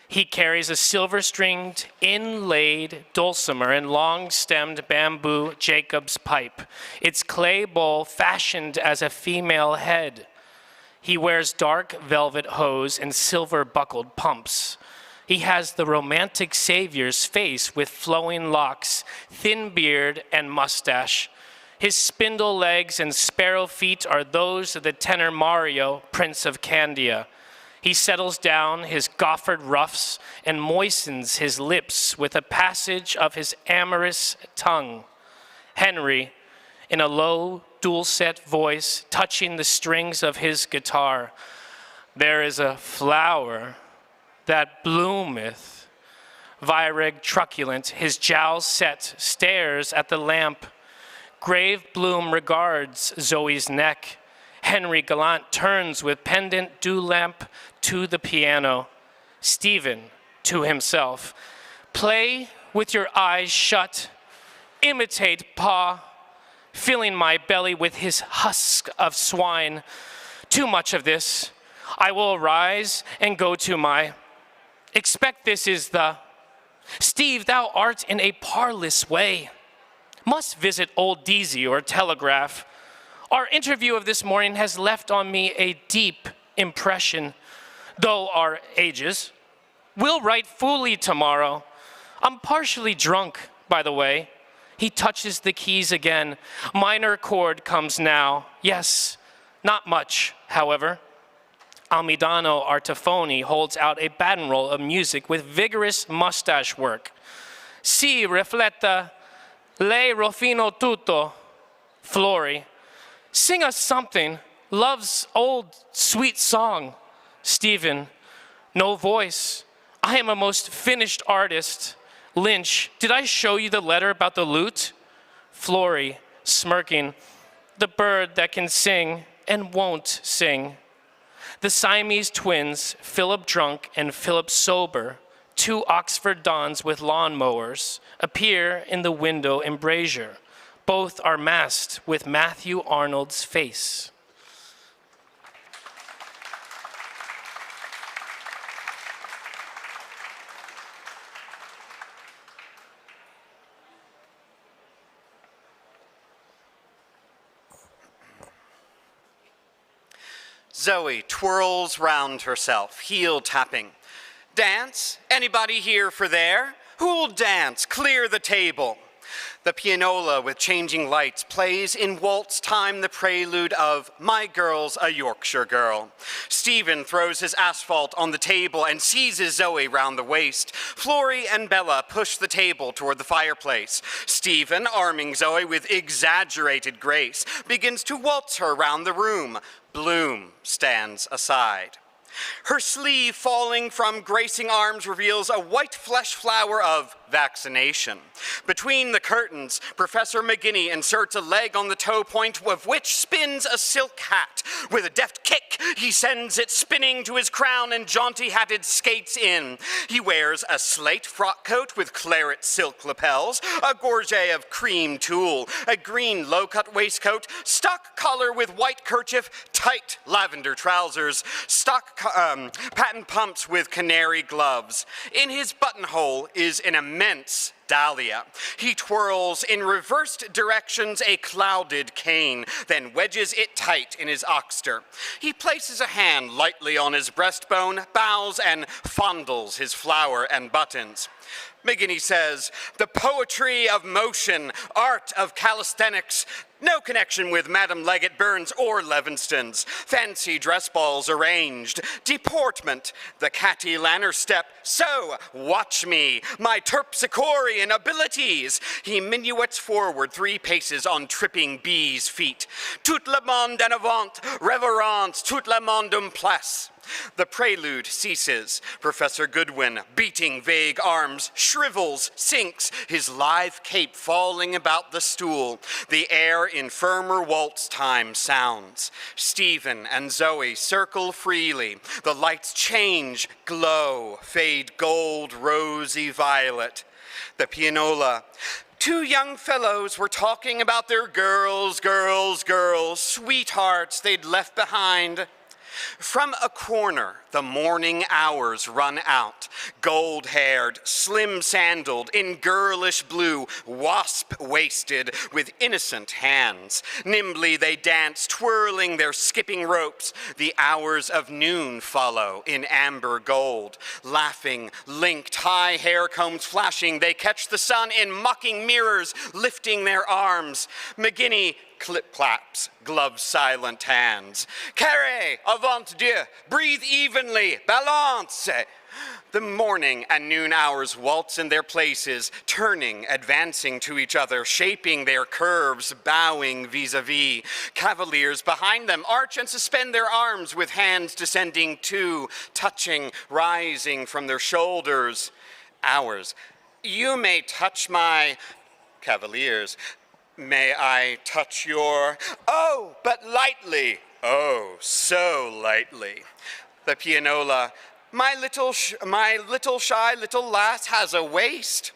He carries a silver-stringed, inlaid dulcimer and long-stemmed bamboo Jacob's pipe, its clay bowl fashioned as a female head. He wears dark velvet hose and silver-buckled pumps. He has the romantic Savior's face with flowing locks, thin beard, and mustache. His spindle legs and sparrow feet are those of the tenor Mario, Prince of Candia. He settles down his goffered ruffs and moistens his lips with a passage of his amorous tongue. Henry, in a low, dulcet voice, touching the strings of his guitar, "There is a flower that bloometh." Vireg truculent, his jowls set, stares at the lamp. Grave Bloom regards Zoe's neck. Henry Gallant turns with pendant dewlamp to the piano. Stephen, to himself, "Play with your eyes shut. Imitate Pa, filling my belly with his husk of swine. Too much of this. I will arise and go to my... Expect this is the... Steve, thou art in a parlous way. Must visit old Deasy or telegraph. Our interview of this morning has left on me a deep impression, though our ages. We'll write fully tomorrow. I'm partially drunk, by the way." He touches the keys again. Minor chord comes now. Yes, not much, however. Almidano Artefoni holds out a baton roll of music with vigorous mustache work. "Si rifletta, lei rofino tutto." Flori, "Sing us something, love's old sweet song." Stephen, "No voice. I am a most finished artist." Lynch, "Did I show you the letter about the lute?" Flori, smirking, "The bird that can sing and won't sing." The Siamese twins, Philip drunk and Philip sober, 2 Oxford dons with lawnmowers, appear in the window embrasure. Both are masked with Matthew Arnold's face. Zoe twirls round herself, heel tapping. "Dance? Anybody here for there? Who'll dance? Clear the table." The pianola with changing lights plays in waltz time the prelude of My Girl's a Yorkshire Girl. Stephen throws his asphalt on the table and seizes Zoe round the waist. Florrie and Bella push the table toward the fireplace. Stephen, arming Zoe with exaggerated grace, begins to waltz her round the room. Bloom stands aside. Her sleeve falling from gracing arms reveals a white flesh flower of vaccination. Between the curtains, Professor McGinney inserts a leg on the toe point of which spins a silk hat. With a deft kick, he sends it spinning to his crown and jaunty-hatted skates in. He wears a slate frock coat with claret silk lapels, a gorget of cream tulle, a green low-cut waistcoat, stock collar with white kerchief, tight lavender trousers, patent pumps with canary gloves. In his buttonhole is an immense dahlia. He twirls in reversed directions a clouded cane, then wedges it tight in his oxter. He places a hand lightly on his breastbone, bows, and fondles his flower and buttons. McGinney says, the poetry of motion, art of calisthenics, no connection with Madame Leggett Burns or Levinston's. Fancy dress balls arranged. Deportment, the catty lanner step. So, watch me, my terpsichorean abilities. He minuets forward 3 paces on tripping bee's feet. Tout le monde en avant, reverence, tout le monde en place. The prelude ceases. Professor Goodwin, beating vague arms, shrivels, sinks, his lithe cape falling about the stool. The air in firmer waltz time sounds. Stephen and Zoe circle freely. The lights change, glow, fade gold, rosy violet. The pianola. 2 young fellows were talking about their girls, sweethearts they'd left behind. From a corner, the morning hours run out. Gold-haired, slim-sandaled, in girlish blue, wasp-waisted, with innocent hands. Nimbly they dance, twirling their skipping ropes. The hours of noon follow in amber gold. Laughing, linked, high hair combs flashing, they catch the sun in mocking mirrors, lifting their arms. McGinney clip-claps, gloves silent hands. Carré, avant Dieu, breathe evenly, balance. The morning and noon hours waltz in their places, turning, advancing to each other, shaping their curves, bowing vis-a-vis. Cavaliers behind them arch and suspend their arms with hands descending too, touching, rising from their shoulders. Hours. You may touch my... Cavaliers. May I touch your... Oh, but lightly. Oh, so lightly. The pianola. My little shy little lass has a waist.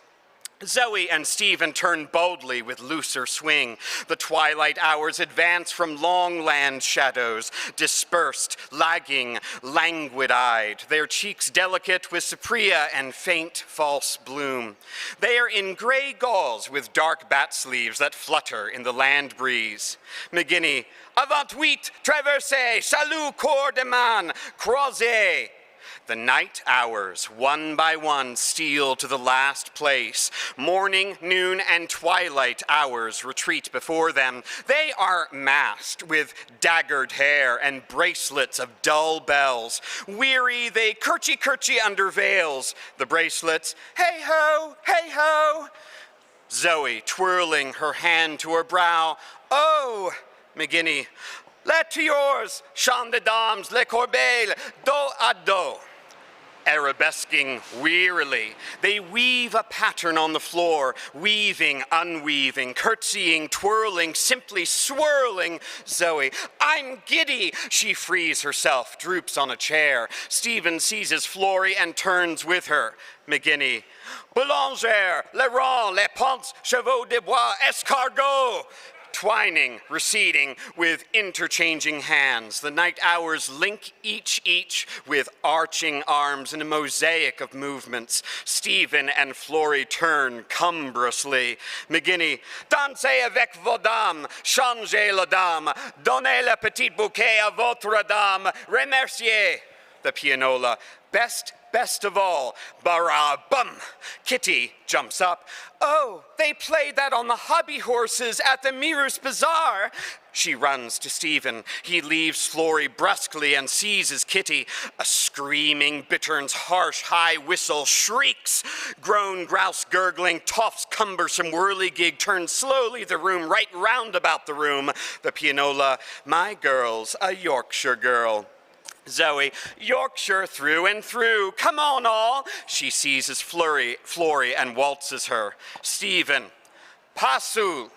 Zoe and Stephen turn boldly with looser swing. The twilight hours advance from long land shadows, dispersed, lagging, languid-eyed, their cheeks delicate with cyprea and faint false bloom. They are in gray gauze with dark bat sleeves that flutter in the land breeze. McGinney, avant huit, traversez, salut corps de man, croisez. The night hours, one by one, steal to the last place. Morning, noon, and twilight hours retreat before them. They are masked with daggered hair and bracelets of dull bells. Weary, they curchy under veils. The bracelets, hey-ho, hey-ho. Zoe, twirling her hand to her brow. Oh, McGinney, let to yours, chant de dames, le corbeille, dos à dos. Arabesquing wearily, they weave a pattern on the floor, weaving, unweaving, curtsying, twirling, simply swirling. Zoe, I'm giddy. She frees herself, droops on a chair. Stephen seizes Florrie and turns with her. McGinney, boulanger, les rangs, les ponts, chevaux de bois, escargot. Twining, receding, with interchanging hands. The night hours link each with arching arms in a mosaic of movements. Stephen and Florrie turn cumbrously. McGinney, dansez avec vos dames, changez la dame, donnez le petit bouquet à votre dame, remerciez. The pianola, best of all, bara-bum, Kitty jumps up. Oh, they played that on the hobby horses at the Mirus Bazaar. She runs to Stephen. He leaves Flory brusquely and seizes Kitty. A screaming bitterns harsh high whistle shrieks. Groan grouse gurgling toffs cumbersome whirligig turns slowly the room right round about the room. The pianola, my girl's a Yorkshire girl. Zoe, Yorkshire through and through. Come on, all. She seizes Flory and waltzes her. Stephen, Pasu.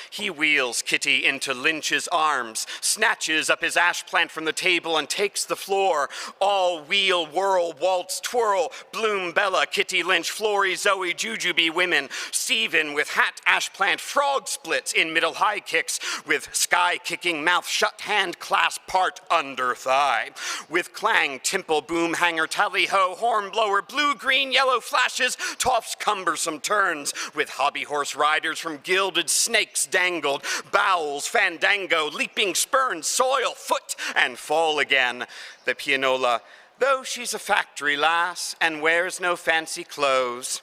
He wheels Kitty into Lynch's arms, snatches up his ash plant from the table and takes the floor. All wheel, whirl, waltz, twirl, Bloom, Bella, Kitty, Lynch, Flory, Zoe, Jujubee women. Stephen with hat, ash plant, frog splits in middle high kicks with sky kicking, mouth shut, hand clasp, part under thigh. With clang, timple, boom, hanger, tally ho, horn blower, blue, green, yellow flashes, toffs cumbersome turns with hobby horse riders from gilded snakes dangled, bowels, fandango, leaping spurns, soil, foot, and fall again. The pianola, though she's a factory lass and wears no fancy clothes.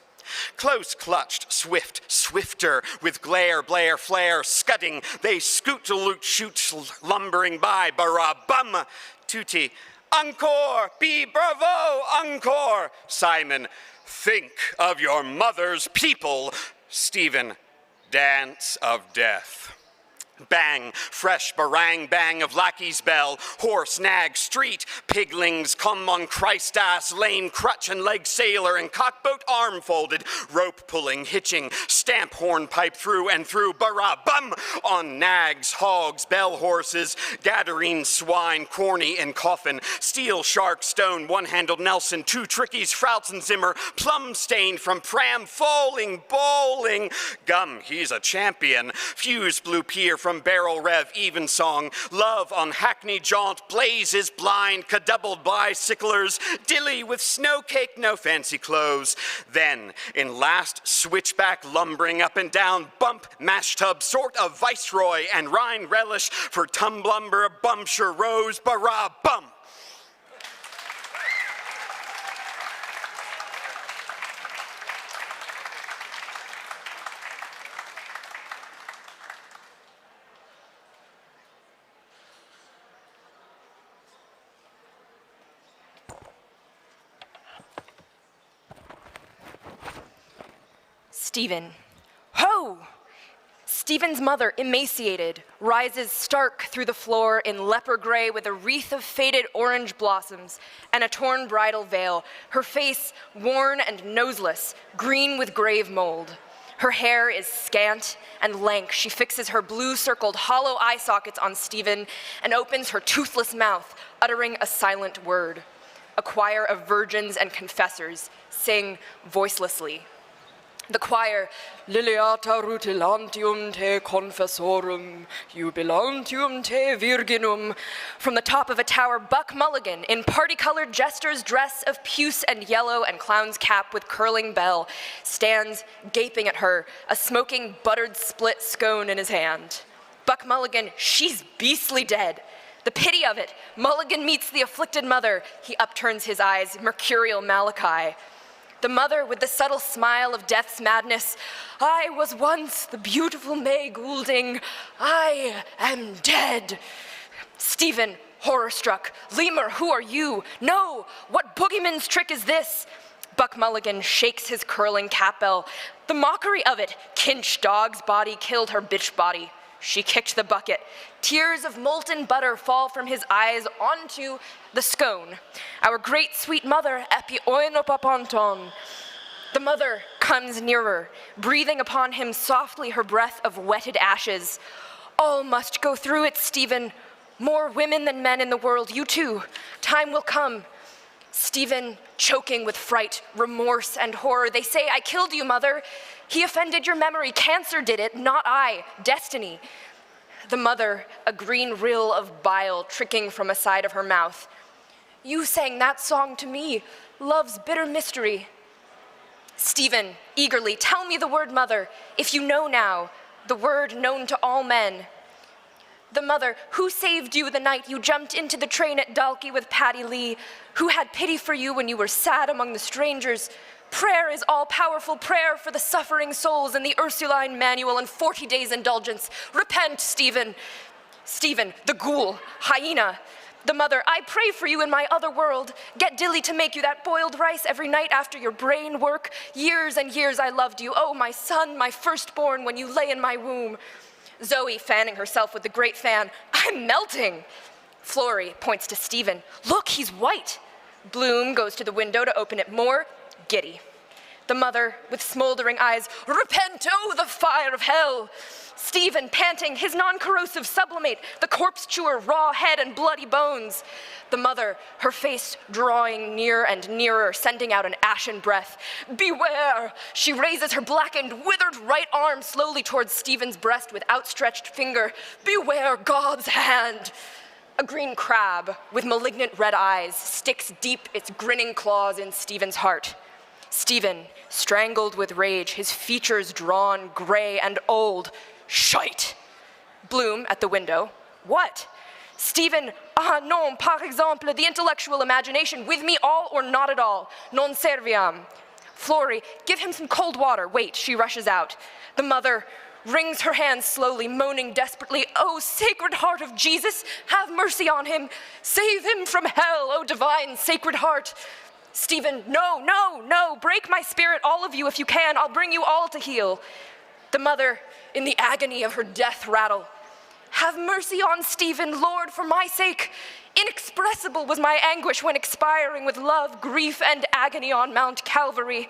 Close clutched, swift, swifter, with glare, blare, flare, scudding, they scoot, loot, shoot, lumbering by, bara-bum, tutti, encore, be bravo, encore. Simon, think of your mother's people. Stephen, dance of death. Bang, fresh barang bang of lackey's bell, horse, nag, street, piglings come on Christ ass, lame crutch and leg sailor and cockboat arm folded, rope pulling, hitching, stamp hornpipe through and through, bara-bum, on nags, hogs, bell horses, Gadarene swine, corny and coffin, steel shark, stone, one-handled Nelson, two trickies, Frautzenzimmer, plum stained from pram, falling, bowling, gum, he's a champion, fuse blue pier from barrel rev, even song, love on hackney jaunt, blazes blind, cadoubled bicyclers, dilly with snow cake, no fancy clothes. Then, in last switchback lumbering up and down, bump, mash tub, sort of viceroy, and Rhine relish for tumblumber, bumpshire, rose, bara, bum. Stephen. Ho! Stephen's mother, emaciated, rises stark through the floor in leper gray with a wreath of faded orange blossoms and a torn bridal veil, her face worn and noseless, green with grave mold. Her hair is scant and lank. She fixes her blue-circled hollow eye sockets on Stephen and opens her toothless mouth, uttering a silent word. A choir of virgins and confessors sing voicelessly. The choir, Liliata rutilantium te confessorum, jubilantium te virginum. From the top of a tower, Buck Mulligan, in party-colored jester's dress of puce and yellow and clown's cap with curling bell, stands gaping at her, a smoking buttered split scone in his hand. Buck Mulligan, she's beastly dead. The pity of it, Mulligan meets the afflicted mother. He upturns his eyes, mercurial Malachi. The mother with the subtle smile of death's madness. I was once the beautiful May Goulding. I am dead. Stephen, horror-struck. Lemur, who are you? No, what boogeyman's trick is this? Buck Mulligan shakes his curling cap bell. The mockery of it. Kinch dog's body killed her bitch body. She kicked the bucket. Tears of molten butter fall from his eyes onto the scone. Our great sweet mother, epi oinopaponton. The mother comes nearer, breathing upon him softly her breath of wetted ashes. All must go through it, Stephen. More women than men in the world, you too. Time will come. Stephen, choking with fright, remorse, and horror. They say, I killed you, mother. He offended your memory. Cancer did it, not I. Destiny. The mother, a green rill of bile trickling from a side of her mouth. You sang that song to me, love's bitter mystery. Stephen, eagerly, tell me the word, mother, if you know now, the word known to all men. The mother, who saved you the night you jumped into the train at Dalkey with Patty Lee, who had pity for you when you were sad among the strangers, Prayer is all-powerful prayer for the suffering souls in the Ursuline Manual and 40 days indulgence. Repent, Stephen. Stephen, the ghoul, hyena. The mother, I pray for you in my other world. Get Dilly to make you that boiled rice every night after your brain work. Years and years I loved you. Oh, my son, my firstborn, when you lay in my womb. Zoe, fanning herself with the great fan. I'm melting. Flory points to Stephen. Look, he's white. Bloom goes to the window to open it more. Giddy. The mother, with smoldering eyes, repent, oh, the fire of hell. Stephen, panting, his non-corrosive sublimate, the corpse chewer, raw head and bloody bones. The mother, her face drawing near and nearer, sending out an ashen breath. Beware! She raises her blackened, withered right arm slowly towards Stephen's breast with outstretched finger. Beware God's hand! A green crab with malignant red eyes sticks deep its grinning claws in Stephen's heart. Stephen, strangled with rage, his features drawn, gray and old. Shite! Bloom at the window. What? Stephen, ah non, par exemple, the intellectual imagination, with me all or not at all. Non serviam. Flory, give him some cold water. Wait, she rushes out. The mother wrings her hands slowly, moaning desperately, oh, Sacred Heart of Jesus, have mercy on him. Save him from hell, oh, divine Sacred Heart. Stephen, no, no, no, break my spirit, all of you, if you can. I'll bring you all to heal. The mother, in the agony of her death rattle, have mercy on Stephen, Lord, for my sake. Inexpressible was my anguish when expiring with love, grief, and agony on Mount Calvary.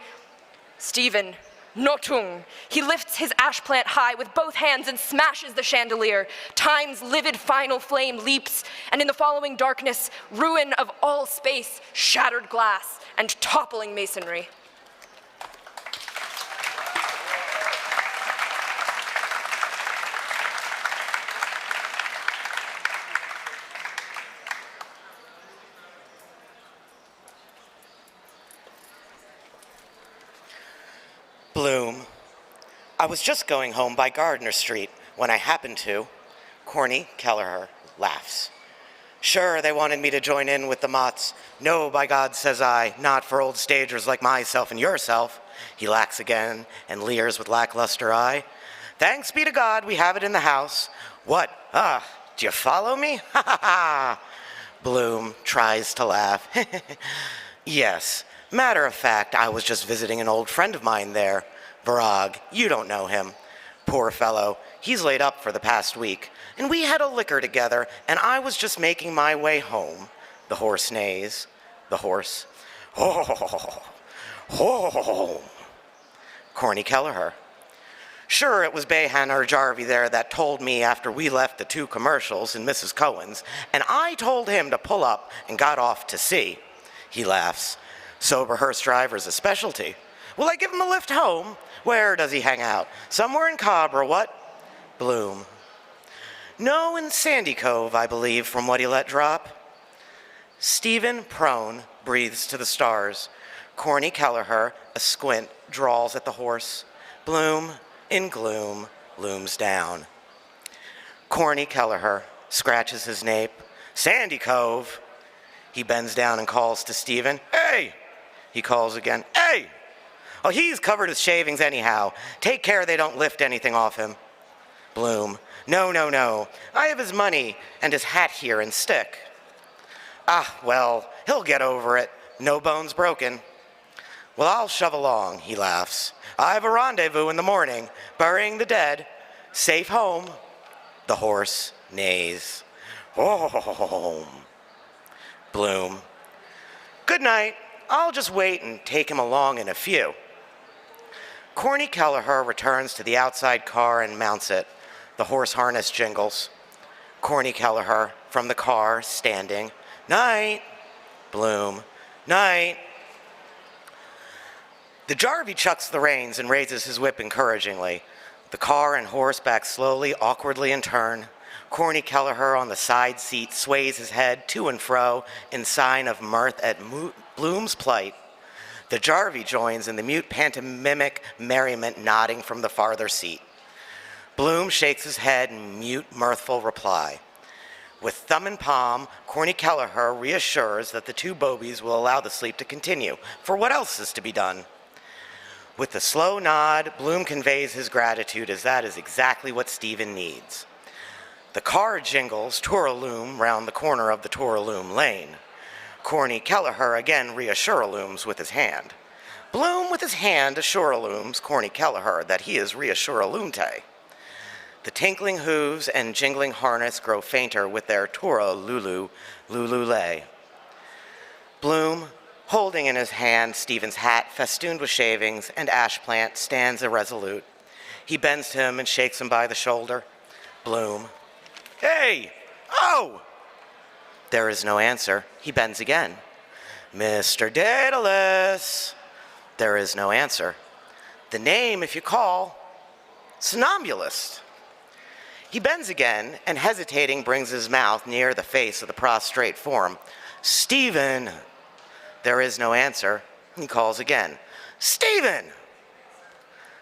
Stephen, notung. He lifts his ash plant high with both hands and smashes the chandelier. Time's livid final flame leaps, and in the following darkness, ruin of all space, shattered glass, and toppling masonry. Bloom. I was just going home by Gardner Street when I happened to. Corny Kelleher laughs. Sure, they wanted me to join in with the mots. No, by God, says I, not for old stagers like myself and yourself. He lacks again and leers with lackluster eye. Thanks be to God, we have it in the house. What? Ah, do you follow me? Ha ha ha. Bloom tries to laugh. Yes. Matter of fact, I was just visiting an old friend of mine there. Virag, you don't know him. Poor fellow, he's laid up for the past week. And we had a liquor together, and I was just making my way home. The horse neighs. The horse. Oh, oh. Corny Kelleher. Sure, it was Behan or Jarvie there that told me after we left the two commercials in Mrs. Cohen's, and I told him to pull up and got off to see. He laughs. Sober hearse driver's a specialty. Will I give him a lift home? Where does he hang out? Somewhere in Cobb or what? Bloom. No, in Sandy Cove, I believe, from what he let drop. Stephen, prone, breathes to the stars. Corny Kelleher, a squint, drawls at the horse. Bloom, in gloom, looms down. Corny Kelleher scratches his nape. Sandy Cove. He bends down and calls to Stephen. Hey! He calls again. Hey! Oh, he's covered his shavings anyhow. Take care they don't lift anything off him. Bloom. No, no, no. I have his money and his hat here and stick. Ah, well, he'll get over it. No bones broken. Well, I'll shove along, he laughs. I have a rendezvous in the morning, burying the dead. Safe home. The horse neighs. Home. Bloom. Good night. I'll just wait and take him along in a few. Corny Kelleher returns to the outside car and mounts it. The horse harness jingles. Corny Kelleher from the car, standing. Night. Bloom. Night. The Jarvie chucks the reins and raises his whip encouragingly. The car and horse back slowly, awkwardly in turn. Corny Kelleher on the side seat sways his head to and fro in sign of mirth at Bloom's plight. The Jarvie joins in the mute pantomimic merriment, nodding from the farther seat. Bloom shakes his head in mute mirthful reply. With thumb and palm, Corny Kelleher reassures that the two bobies will allow the sleep to continue, for what else is to be done? With a slow nod, Bloom conveys his gratitude as that is exactly what Stephen needs. The car jingles Touraloom round the corner of the Touraloom lane. Corny Kelleher again reassuralooms with his hand. Bloom with his hand assuralooms Corny Kelleher that he is reassuraloomte. The tinkling hooves and jingling harness grow fainter with their Tora Lulu Lulule. Bloom, holding in his hand Stephen's hat festooned with shavings and ash plant, stands irresolute. He bends to him and shakes him by the shoulder. Bloom. Hey! Oh! There is no answer. He bends again. Mr. Daedalus. There is no answer. The name, if you call, somnambulist. He bends again and hesitating brings his mouth near the face of the prostrate form. Stephen. There is no answer. He calls again. Stephen.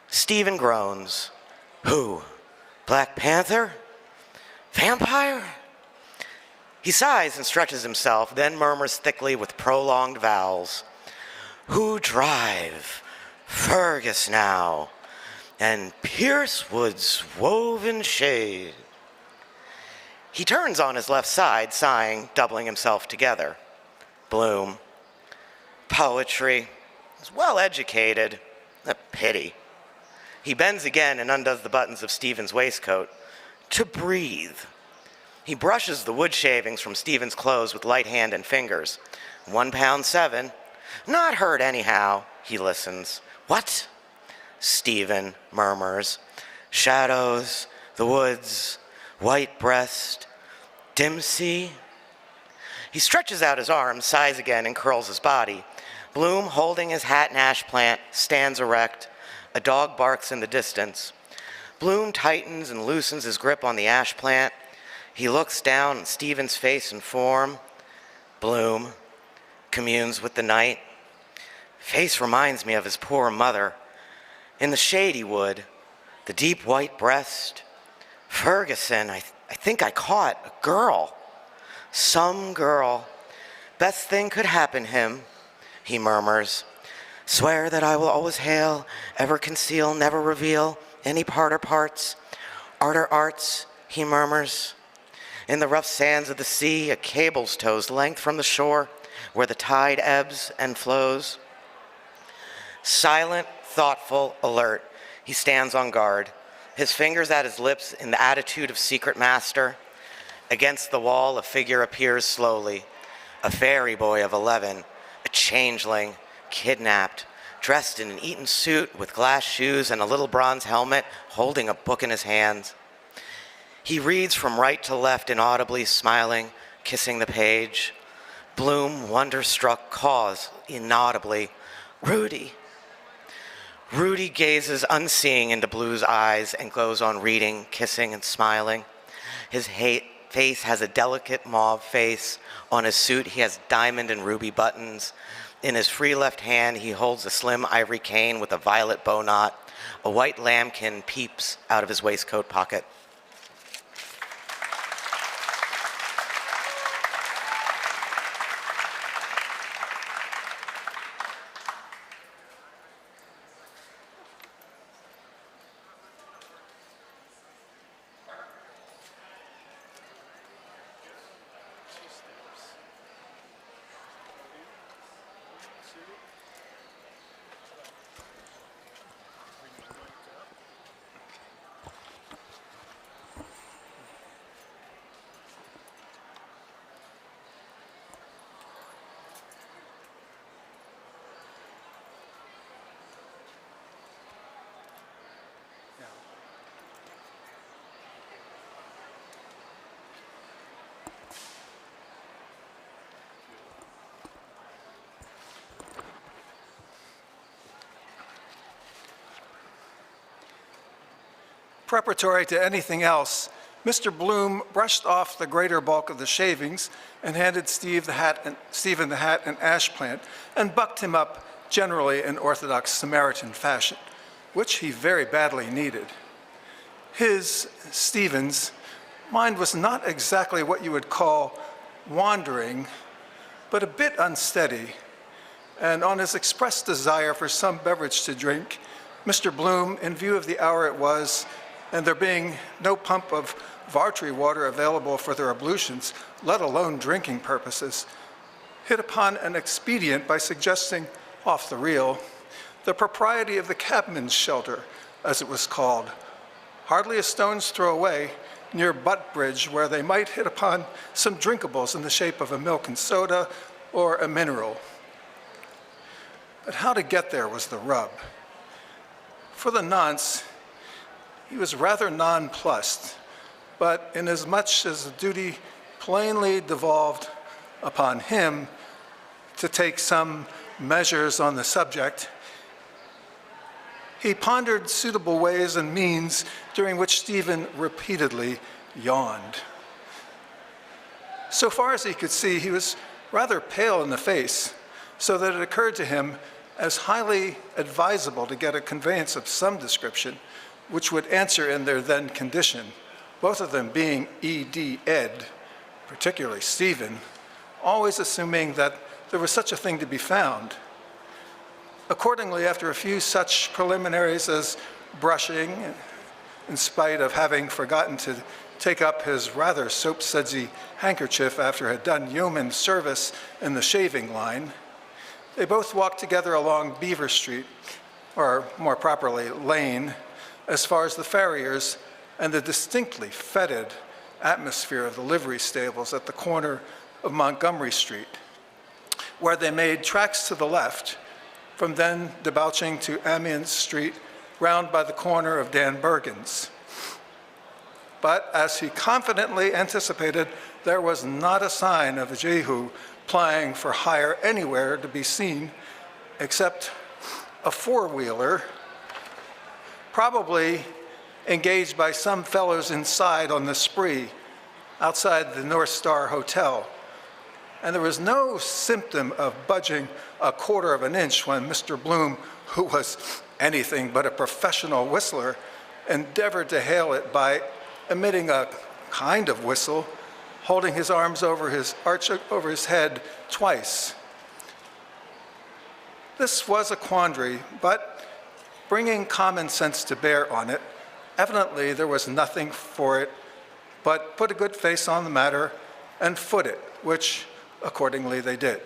Stephen groans. Who? Black Panther? Vampire? He sighs and stretches himself, then murmurs thickly with prolonged vowels. Who drive? Fergus now, and Pierce Wood's woven shade. He turns on his left side, sighing, doubling himself together. Bloom. Poetry. He's well educated. A pity. He bends again and undoes the buttons of Stephen's waistcoat. To breathe. He brushes the wood shavings from Stephen's clothes with light hand and fingers. 1 pound 7. Not hurt anyhow. He listens. What? Stephen murmurs. Shadows, the woods, white breast, dim sea. He stretches out his arms, sighs again, and curls his body. Bloom, holding his hat and ash plant, stands erect. A dog barks in the distance. Bloom tightens and loosens his grip on the ash plant. He looks down at Stephen's face and form. Bloom communes with the night. Face reminds me of his poor mother. In the shady wood, the deep white breast. Ferguson, I think I caught a girl. Some girl. Best thing could happen him, he murmurs. Swear that I will always hail, ever conceal, never reveal any part or parts. Art or arts, he murmurs. In the rough sands of the sea, a cable's tow's length from the shore, where the tide ebbs and flows. Silent, thoughtful, alert, he stands on guard, his fingers at his lips in the attitude of secret master. Against the wall, a figure appears slowly, a fairy boy of 11, a changeling, kidnapped, dressed in an Eton suit with glass shoes and a little bronze helmet, holding a book in his hands. He reads from right to left inaudibly, smiling, kissing the page. Bloom, wonder-struck, calls inaudibly, Rudy. Rudy gazes unseeing into Blue's eyes and goes on reading, kissing, and smiling. His face has a delicate mauve face. On his suit, he has diamond and ruby buttons. In his free left hand, he holds a slim ivory cane with a violet bow knot. A white lambkin peeps out of his waistcoat pocket. Preparatory to anything else, Mr. Bloom brushed off the greater bulk of the shavings and handed Stephen the hat and ash plant and bucked him up generally in orthodox Samaritan fashion, which he very badly needed. Stephen's, mind was not exactly what you would call wandering, but a bit unsteady, and on his expressed desire for some beverage to drink, Mr. Bloom, in view of the hour it was, and there being no pump of Vartry water available for their ablutions, let alone drinking purposes, hit upon an expedient by suggesting, off the reel, the propriety of the cabman's shelter, as it was called, hardly a stone's throw away, near Butt Bridge, where they might hit upon some drinkables in the shape of a milk and soda or a mineral. But how to get there was the rub. For the nonce, he was rather nonplussed, but inasmuch as the duty plainly devolved upon him to take some measures on the subject, he pondered suitable ways and means, during which Stephen repeatedly yawned. So far as he could see, he was rather pale in the face, so that it occurred to him as highly advisable to get a conveyance of some description which would answer in their then condition, both of them being E.D. Ed, particularly Stephen, always assuming that there was such a thing to be found. Accordingly, after a few such preliminaries as brushing, in spite of having forgotten to take up his rather soap-sudsy handkerchief after had done yeoman service in the shaving line, they both walked together along Beaver Street, or more properly, Lane, as far as the farrier's and the distinctly fetid atmosphere of the livery stables at the corner of Montgomery Street, where they made tracks to the left, from then debouching to Amiens Street, round by the corner of Dan Bergen's. But as he confidently anticipated, there was not a sign of a Jehu plying for hire anywhere to be seen, except a four-wheeler, probably engaged by some fellows inside on the spree, outside the North Star Hotel. And there was no symptom of budging a quarter of an inch when Mr. Bloom, who was anything but a professional whistler, endeavored to hail it by emitting a kind of whistle, holding his arms over his head twice. This was a quandary, but bringing common sense to bear on it, evidently there was nothing for it but put a good face on the matter and foot it, which accordingly they did.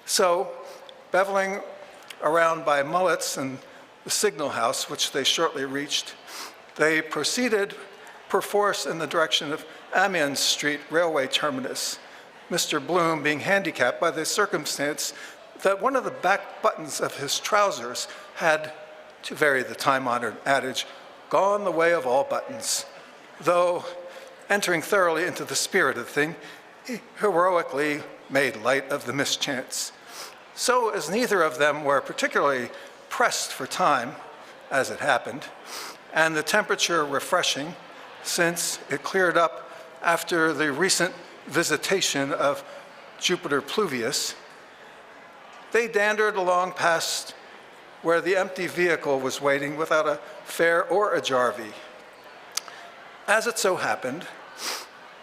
So, beveling around by Mullet's and the Signal House, which they shortly reached, they proceeded perforce in the direction of Amiens Street railway terminus, Mr. Bloom being handicapped by the circumstance that one of the back buttons of his trousers had, to vary the time-honored adage, gone the way of all buttons, though entering thoroughly into the spirit of the thing, he heroically made light of the mischance. So as neither of them were particularly pressed for time, as it happened, and the temperature refreshing, since it cleared up after the recent visitation of Jupiter Pluvius, they dandered along past where the empty vehicle was waiting without a fare or a jarvey. As it so happened,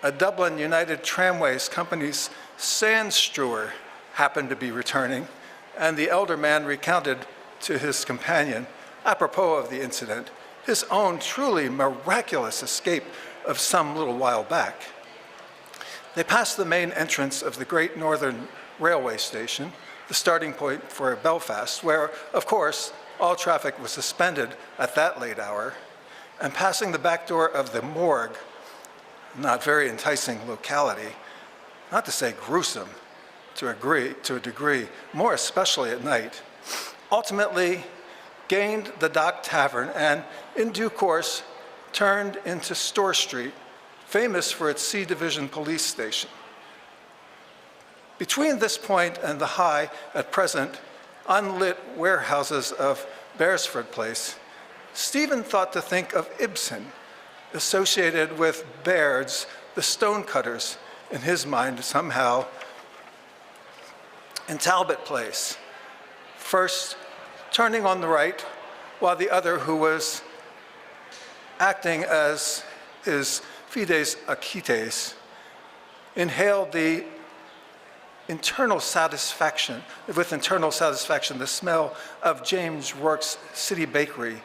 a Dublin United Tramways Company's sand strewer happened to be returning, and the elder man recounted to his companion, apropos of the incident, his own truly miraculous escape of some little while back. They passed the main entrance of the Great Northern Railway Station, the starting point for Belfast, where, of course, all traffic was suspended at that late hour, and passing the back door of the morgue, not very enticing locality, not to say gruesome to a degree, more especially at night, ultimately gained the Dock Tavern and, in due course, turned into Store Street, famous for its C Division police station. Between this point and the high, at present, unlit warehouses of Beresford Place, Stephen thought to think of Ibsen, associated with Baird's The Stonecutters, in his mind somehow, in Talbot Place, first turning on the right, while the other, who was acting as his fides Achates, inhaled with internal satisfaction, the smell of James Rourke's City Bakery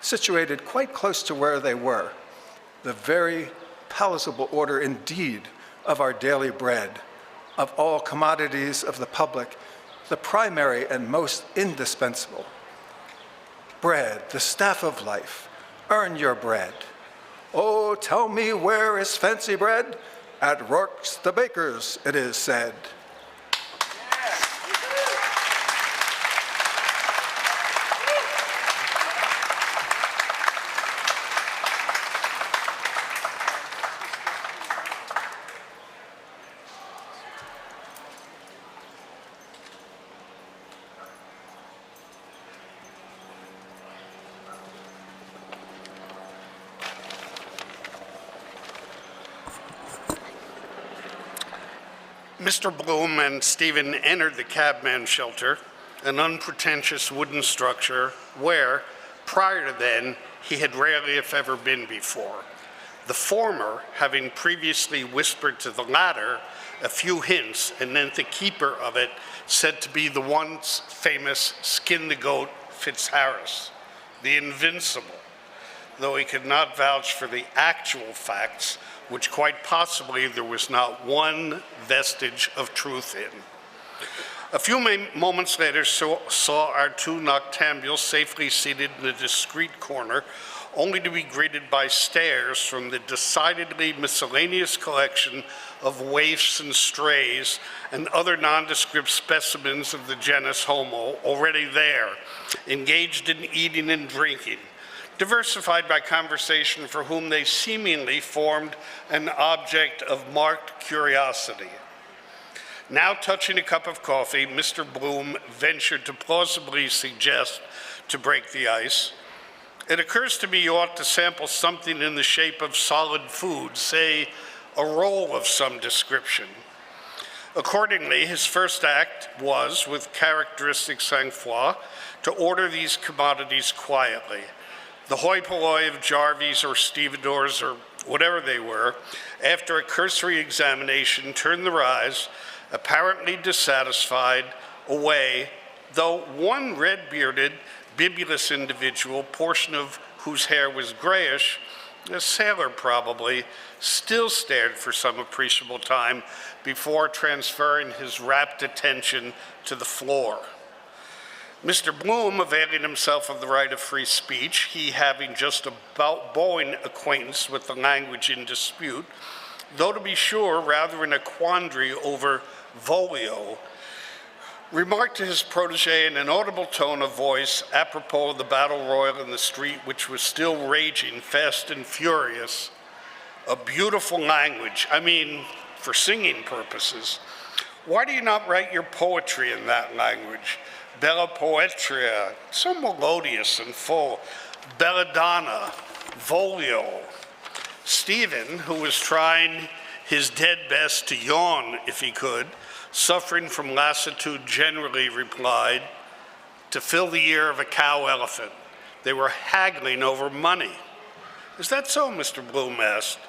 situated quite close to where they were, the very palatable order indeed of our daily bread, of all commodities of the public, the primary and most indispensable. Bread, the staff of life, earn your bread. Oh, tell me where is fancy bread? At Rourke's the baker's, it is said. Mr. Bloom and Stephen entered the cabman shelter, an unpretentious wooden structure where, prior to then, he had rarely if ever been before. The former having previously whispered to the latter a few hints, and then the keeper of it said to be the once famous skin-the-goat Fitzharris, the invincible, though he could not vouch for the actual facts, which quite possibly there was not one vestige of truth in. A few moments later saw our two noctambules safely seated in a discreet corner, only to be greeted by stares from the decidedly miscellaneous collection of waifs and strays and other nondescript specimens of the genus Homo already there, engaged in eating and drinking, diversified by conversation for whom they seemingly formed an object of marked curiosity. Now touching a cup of coffee, Mr. Bloom ventured to plausibly suggest, to break the ice, "It occurs to me you ought to sample something in the shape of solid food, say a roll of some description." Accordingly, his first act was, with characteristic sang-froid, to order these commodities quietly. The hoi polloi of Jarvies or stevedores or whatever they were, after a cursory examination, turned their eyes, apparently dissatisfied, away, though one red-bearded, bibulous individual, portion of whose hair was grayish, a sailor probably, still stared for some appreciable time before transferring his rapt attention to the floor. Mr. Bloom, availing himself of the right of free speech, he having just about bowing acquaintance with the language in dispute, though to be sure rather in a quandary over volio, remarked to his protege in an audible tone of voice apropos of the battle royal in the street, which was still raging fast and furious, "A beautiful language, I mean, for singing purposes. Why do you not write your poetry in that language? Bella poetria, so melodious and full. Belladonna, volio." Stephen, who was trying his dead best to yawn if he could, suffering from lassitude generally, replied, "To fill the ear of a cow elephant. They were haggling over money." "Is that so?" Mr. Bloom asked.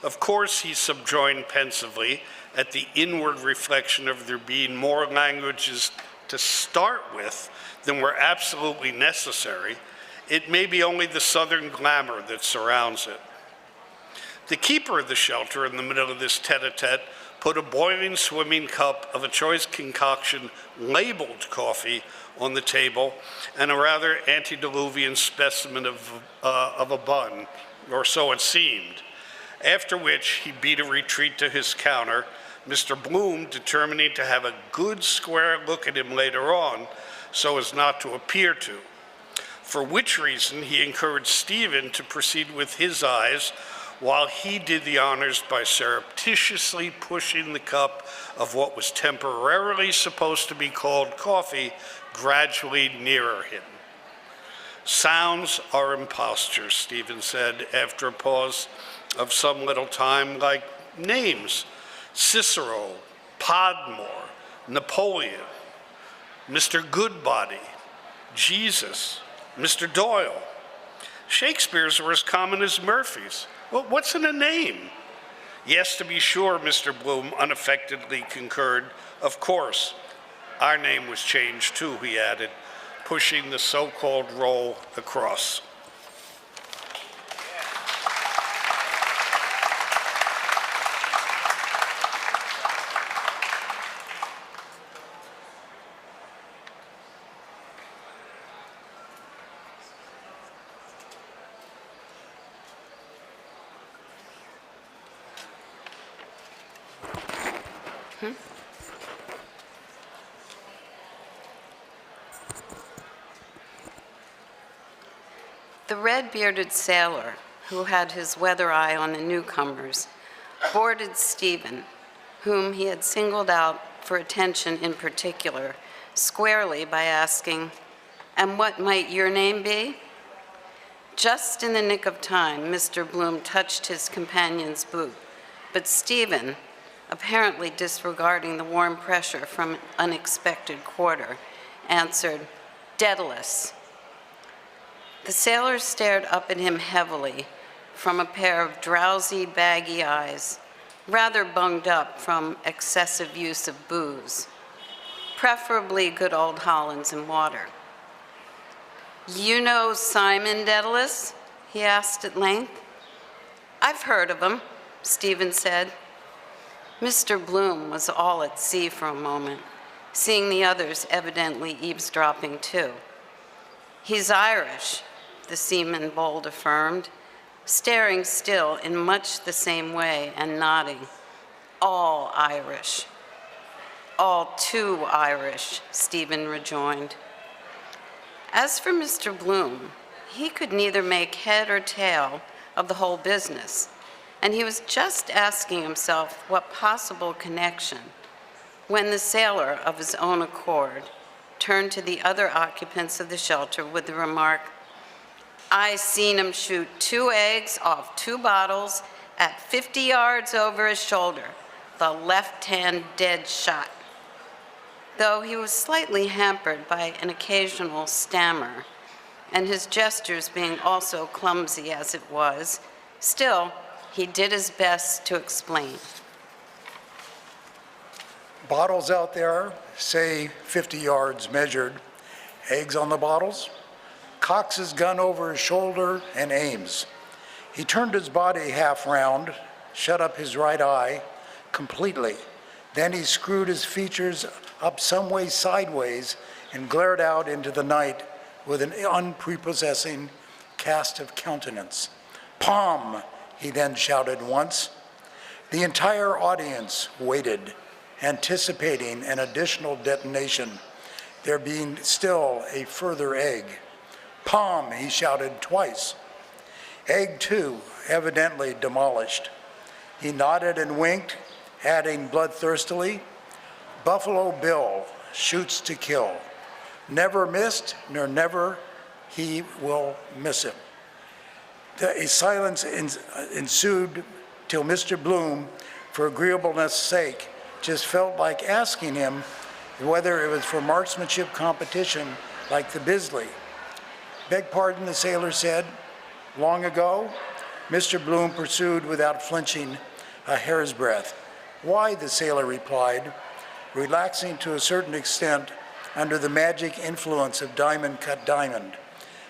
Of course, he subjoined pensively, at the inward reflection of there being more languages to start with than were absolutely necessary, it may be only the southern glamour that surrounds it. The keeper of the shelter in the middle of this tete-a-tete put a boiling swimming cup of a choice concoction labeled coffee on the table and a rather antediluvian specimen of a bun, or so it seemed, after which he beat a retreat to his counter, Mr. Bloom determining to have a good square look at him later on so as not to appear to, for which reason he encouraged Stephen to proceed with his eyes while he did the honors by surreptitiously pushing the cup of what was temporarily supposed to be called coffee gradually nearer him. "Sounds are impostures," Stephen said after a pause of some little time, "like names. Cicero, Podmore, Napoleon, Mr. Goodbody, Jesus, Mr. Doyle. Shakespeare's were as common as Murphy's. Well, what's in a name?" "Yes, to be sure," Mr. Bloom unaffectedly concurred. "Of course. Our name was changed too," he added, pushing the so-called roll across. The red-bearded sailor, who had his weather eye on the newcomers, boarded Stephen, whom he had singled out for attention in particular, squarely by asking, "And what might your name be?" Just in the nick of time, Mr. Bloom touched his companion's boot, but Stephen, apparently disregarding the warm pressure from an unexpected quarter, answered, "Daedalus." The sailor stared up at him heavily from a pair of drowsy, baggy eyes, rather bunged up from excessive use of booze, preferably good old Hollands and water. "You know Simon Daedalus?" he asked at length. "I've heard of him," Stephen said. Mr. Bloom was all at sea for a moment, seeing the others evidently eavesdropping too. "He's Irish," the seaman bold affirmed, staring still in much the same way and nodding. "All Irish." "All too Irish," Stephen rejoined. As for Mr. Bloom, he could neither make head or tail of the whole business, and he was just asking himself what possible connection when the sailor, of his own accord, turned to the other occupants of the shelter with the remark, "I seen him shoot 2 eggs off 2 bottles at 50 yards over his shoulder, the left-hand dead shot." Though he was slightly hampered by an occasional stammer, and his gestures being also clumsy as it was, still, he did his best to explain. Bottles out there, say 50 yards measured, eggs on the bottles, cocks his gun over his shoulder and aims. He turned his body half round, shut up his right eye completely. Then he screwed his features up some way sideways and glared out into the night with an unprepossessing cast of countenance. "Palm!" he then shouted once. The entire audience waited, anticipating an additional detonation, there being still a further egg. "Palm!" he shouted twice. Egg 2, evidently demolished. He nodded and winked, adding bloodthirstily, "Buffalo Bill shoots to kill. Never missed, nor never he will miss him." A silence ensued till Mr. Bloom, for agreeableness' sake, just felt like asking him whether it was for marksmanship competition like the Bisley. "Beg pardon," the sailor said. "Long ago?" Mr. Bloom pursued without flinching a hair's breadth. "Why?" the sailor replied, relaxing to a certain extent under the magic influence of diamond cut diamond.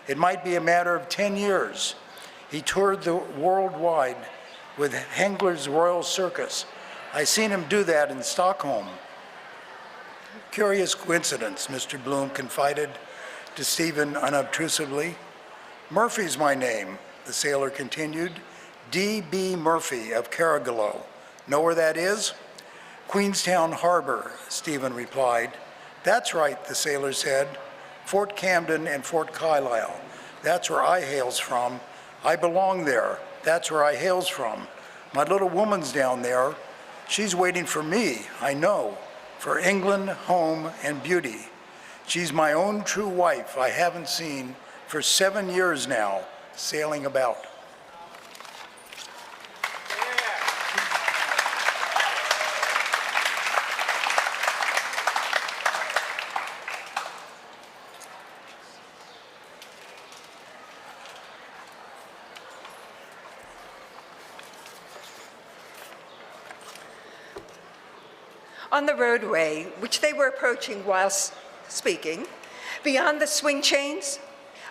"It might be a matter of 10 years. He toured the world wide with Hengler's Royal Circus. I seen him do that in Stockholm." "Curious coincidence," Mr. Bloom confided to Stephen unobtrusively. "Murphy's my name," the sailor continued. "D.B. Murphy of Carrigaloe. Know where that is?" "Queenstown Harbor," Stephen replied. "That's right," the sailor said. "Fort Camden and Fort Carlisle. That's where I hails from. I belong there. That's where I hails from. My little woman's down there. She's waiting for me, I know, for England, home, and beauty. She's my own true wife I haven't seen for 7 years now, sailing about." On the roadway, which they were approaching whilst speaking, beyond the swing chains,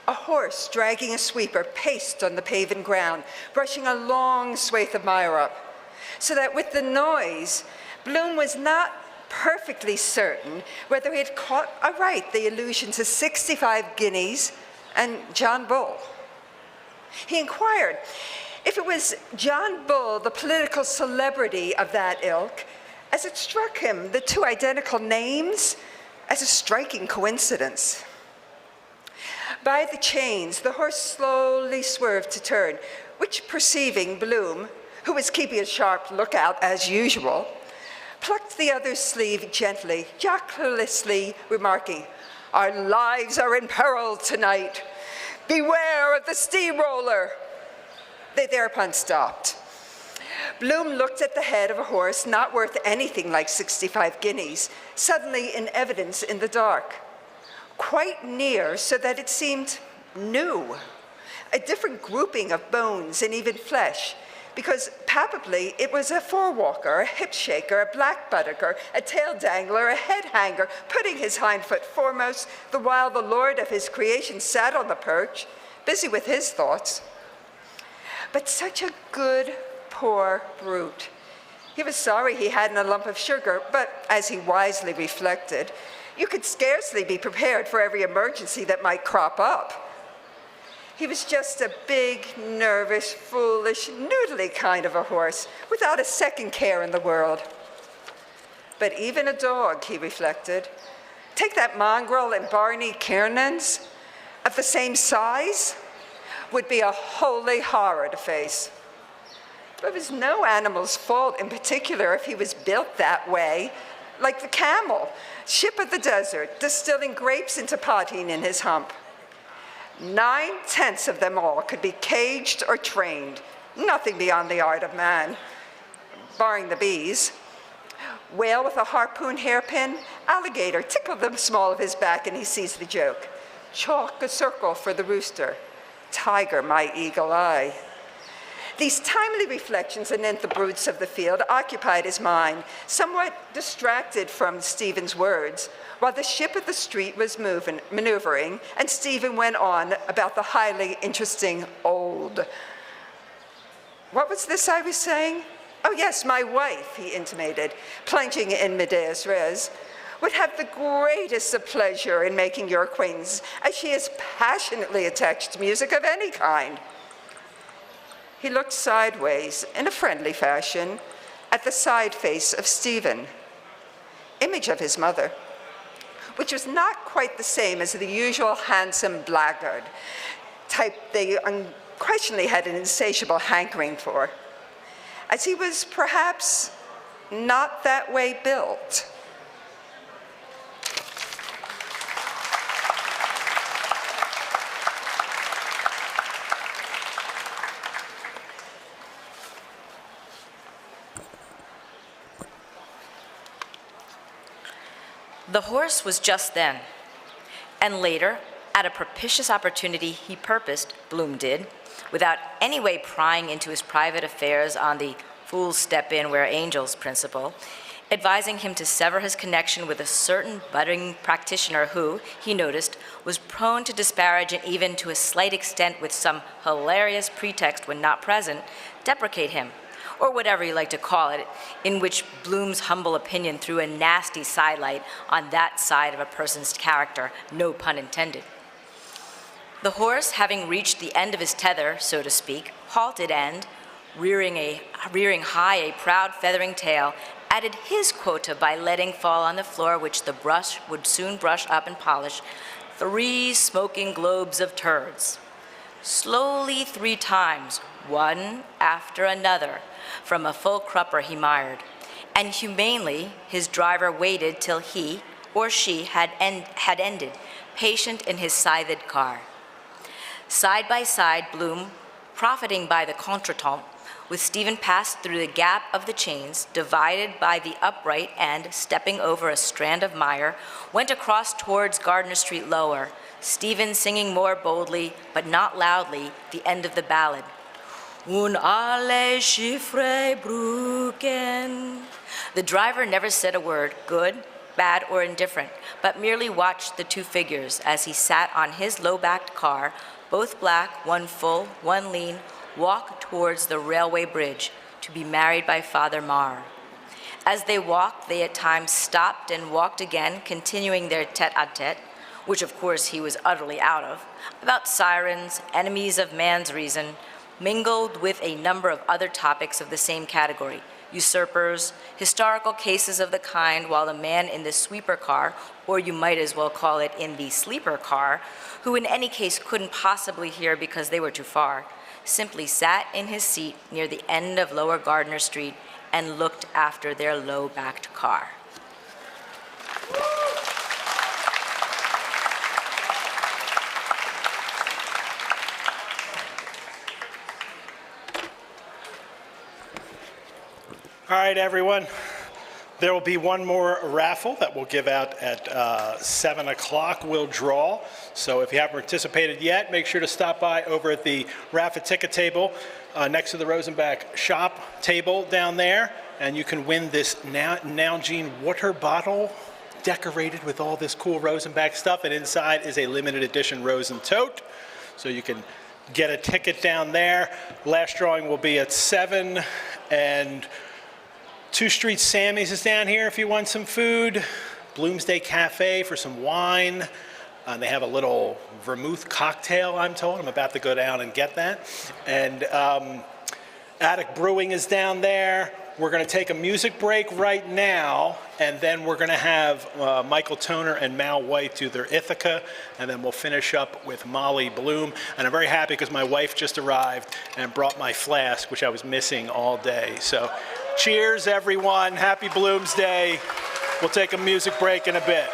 a horse dragging a sweeper paced on the paven ground, brushing a long swathe of mire up, so that with the noise, Bloom was not perfectly certain whether he had caught aright the allusion to 65 guineas and John Bull. He inquired if it was John Bull, the political celebrity of that ilk, as it struck him the two identical names as a striking coincidence. By the chains, the horse slowly swerved to turn, which perceiving Bloom, who was keeping a sharp lookout as usual, plucked the other's sleeve gently, jocosely remarking, "Our lives are in peril tonight. Beware of the steamroller." They thereupon stopped. Bloom looked at the head of a horse not worth anything like 65 guineas, suddenly in evidence in the dark, quite near so that it seemed new, a different grouping of bones and even flesh, because palpably it was a forewalker, a hip shaker, a black buttocker, a tail dangler, a head hanger, putting his hind foot foremost, the while the lord of his creation sat on the perch, busy with his thoughts. But such a good, poor brute. He was sorry he hadn't a lump of sugar, but as he wisely reflected, you could scarcely be prepared for every emergency that might crop up. He was just a big, nervous, foolish, noodly kind of a horse, without a second care in the world. But even a dog, he reflected, take that mongrel and Barney Kiernan's, of the same size, would be a holy horror to face. But it was no animal's fault in particular if he was built that way, like the camel, ship of the desert, distilling grapes into potheen in his hump. 9/10 of them all could be caged or trained, nothing beyond the art of man, barring the bees. Whale with a harpoon hairpin, alligator tickle the small of his back and he sees the joke. Chalk a circle for the rooster, tiger my eagle eye. These timely reflections anent the brutes of the field occupied his mind, somewhat distracted from Stephen's words, while the ship of the street was maneuvering, and Stephen went on about the highly interesting old. What was this I was saying? Oh yes, my wife, he intimated, plunging in medias res, would have the greatest of pleasure in making your acquaintance, as she is passionately attached to music of any kind. He looked sideways, in a friendly fashion, at the side face of Stephen, image of his mother, which was not quite the same as the usual handsome blackguard type they unquestionably had an insatiable hankering for, as he was perhaps not that way built. The horse was just then, and later, at a propitious opportunity, he purposed, Bloom did, without any way prying into his private affairs on the fools step in where angels principle, advising him to sever his connection with a certain budding practitioner who, he noticed, was prone to disparage and even to a slight extent with some hilarious pretext when not present, deprecate him, or whatever you like to call it, in which Bloom's humble opinion threw a nasty sidelight on that side of a person's character, no pun intended. The horse, having reached the end of his tether, so to speak, halted and, rearing high a proud feathering tail, added his quota by letting fall on the floor, which the brush would soon brush up and polish, 3 smoking globes of turds. Slowly 3 times, one after another, from a full crupper he mired, and humanely his driver waited till he or she had ended, patient in his scythed car. Side by side, Bloom, profiting by the contretemps, with Stephen passed through the gap of the chains, divided by the upright, and, stepping over a strand of mire, went across towards Gardner Street lower, Stephen singing more boldly, but not loudly, the end of the ballad. Un alle chiffre brucken. The driver never said a word, good, bad, or indifferent, but merely watched the 2 figures as he sat on his low-backed car, both black, one full, one lean, walk towards the railway bridge to be married by Father Marr. As they walked, they at times stopped and walked again, continuing their tete-a-tete, which of course he was utterly out of, about sirens, enemies of man's reason, mingled with a number of other topics of the same category, usurpers, historical cases of the kind, while the man in the sweeper car, or you might as well call it in the sleeper car, who in any case couldn't possibly hear because they were too far, simply sat in his seat near the end of Lower Gardner Street and looked after their low-backed car. All right, everyone. There will be one more raffle that we'll give out at 7 o'clock. We'll draw. So if you haven't participated yet, make sure to stop by over at the Raffle ticket table next to the Rosenbach shop table down there. And you can win this Nalgene water bottle decorated with all this cool Rosenbach stuff. And inside is a limited edition Rosen tote. So you can get a ticket down there. Last drawing will be at 7. And 2 Street Sammy's is down here if you want some food. Bloomsday Cafe for some wine. They have a little vermouth cocktail, I'm told. I'm about to go down and get that. And Attic Brewing is down there. We're going to take a music break right now, and then we're going to have Michael Toner and Mal White do their Ithaca, and then we'll finish up with Molly Bloom. And I'm very happy because my wife just arrived and brought my flask, which I was missing all day. So cheers, everyone. Happy Bloomsday. We'll take a music break in a bit.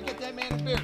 get that man a beer.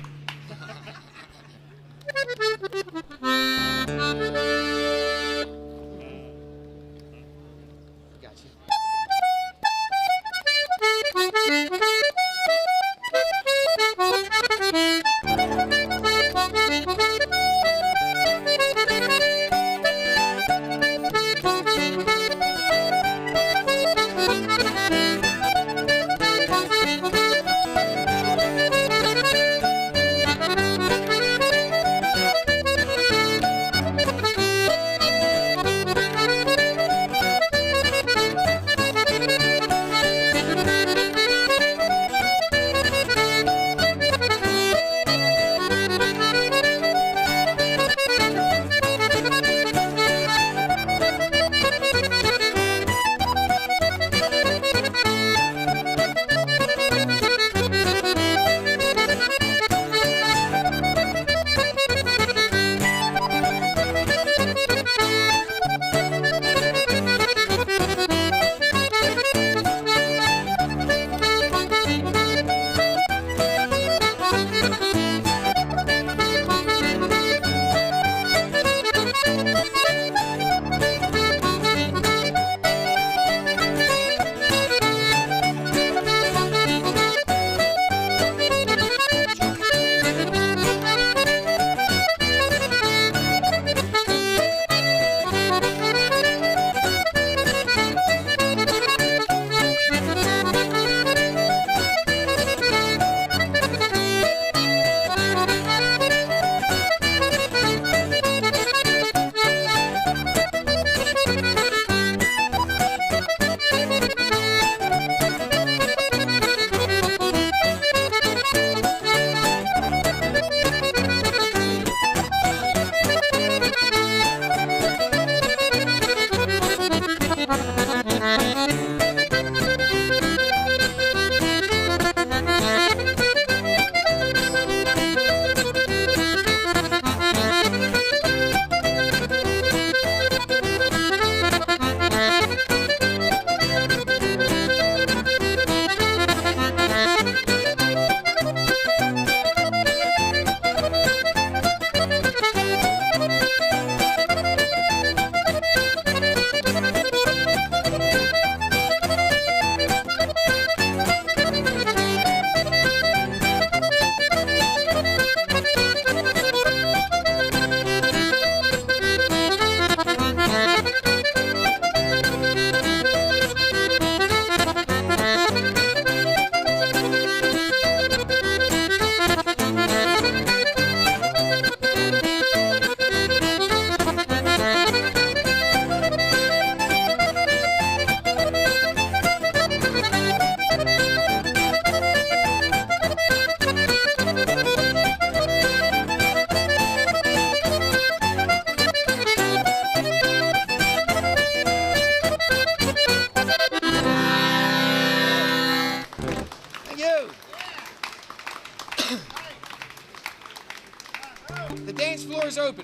The dance floor is open.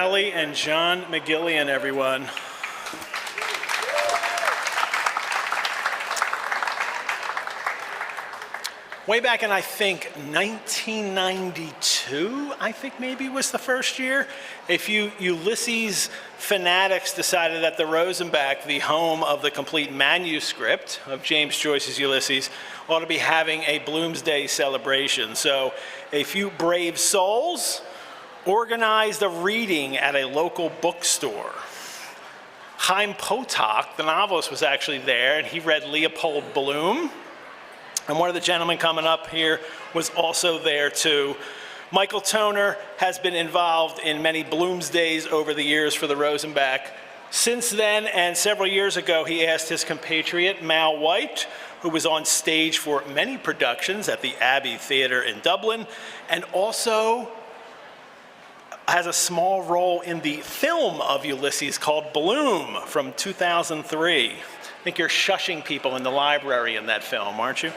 Kelly and John McGillian, everyone. Way back in, I think, 1992, I think maybe was the first year, a few Ulysses fanatics decided that the Rosenbach, the home of the complete manuscript of James Joyce's Ulysses, ought to be having a Bloomsday celebration. So a few brave souls organized a reading at a local bookstore. Chaim Potok, the novelist, was actually there, and he read Leopold Bloom. And one of the gentlemen coming up here was also there too. Michael Toner has been involved in many Bloomsdays over the years for the Rosenbach. Since then, and several years ago, he asked his compatriot, Mal White, who was on stage for many productions at the Abbey Theatre in Dublin, and also has a small role in the film of Ulysses called Bloom from 2003. I think you're shushing people in the library in that film, aren't you?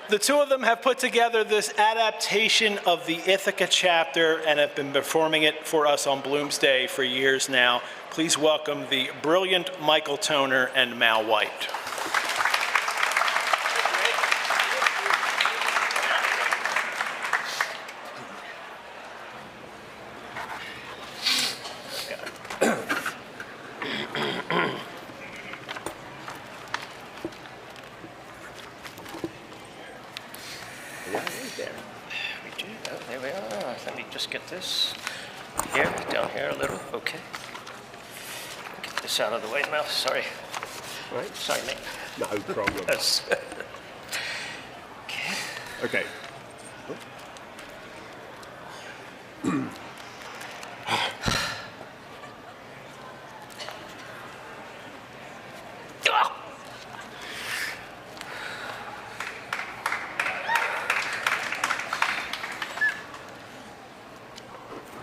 The two of them have put together this adaptation of the Ithaca chapter and have been performing it for us on Bloomsday for years now. Please welcome the brilliant Michael Toner and Mal White. This here, down here a little, okay. Get this out of the way now, sorry. Right, sorry, mate. No problem. Yes. Okay.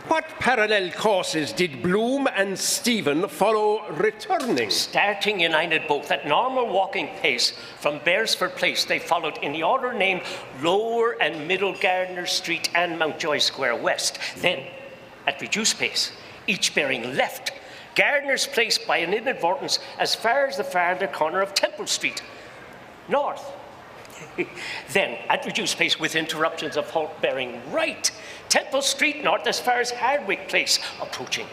What parallel courses did Bloom and Stephen follow returning? Starting united both at normal walking pace from Beresford Place, they followed in the order named Lower and Middle Gardiner Street and Mountjoy Square West. Then, at reduced pace, each bearing left, Gardiner's Place by an inadvertence as far as the farther corner of Temple Street. North. Then, at reduced pace with interruptions of halt bearing right, Temple Street north as far as Hardwick Place, approaching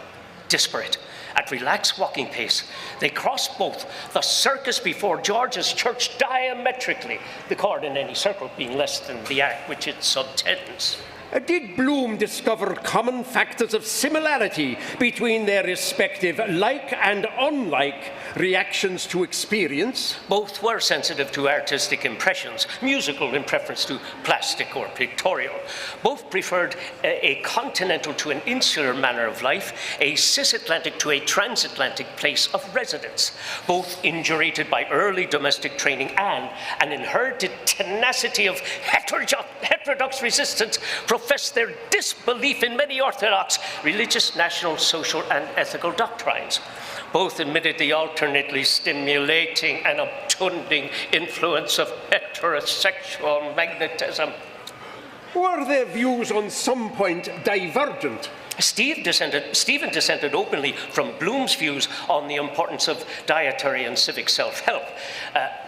disparate. At relaxed walking pace, they crossed both the circus before George's Church diametrically, the chord in any circle being less than the arc which it subtends. Did Bloom discover common factors of similarity between their respective like and unlike reactions to experience? Both were sensitive to artistic impressions, musical in preference to plastic or pictorial. Both preferred a continental to an insular manner of life, a cisatlantic to a transatlantic place of residence. Both indurated by early domestic training and an inherited tenacity of heterodox resistance, profess their disbelief in many orthodox religious, national, social, and ethical doctrines. Both admitted the alternately stimulating and obtunding influence of heterosexual magnetism. Were their views on some point divergent? Stephen dissented openly from Bloom's views on the importance of dietary and civic self-help,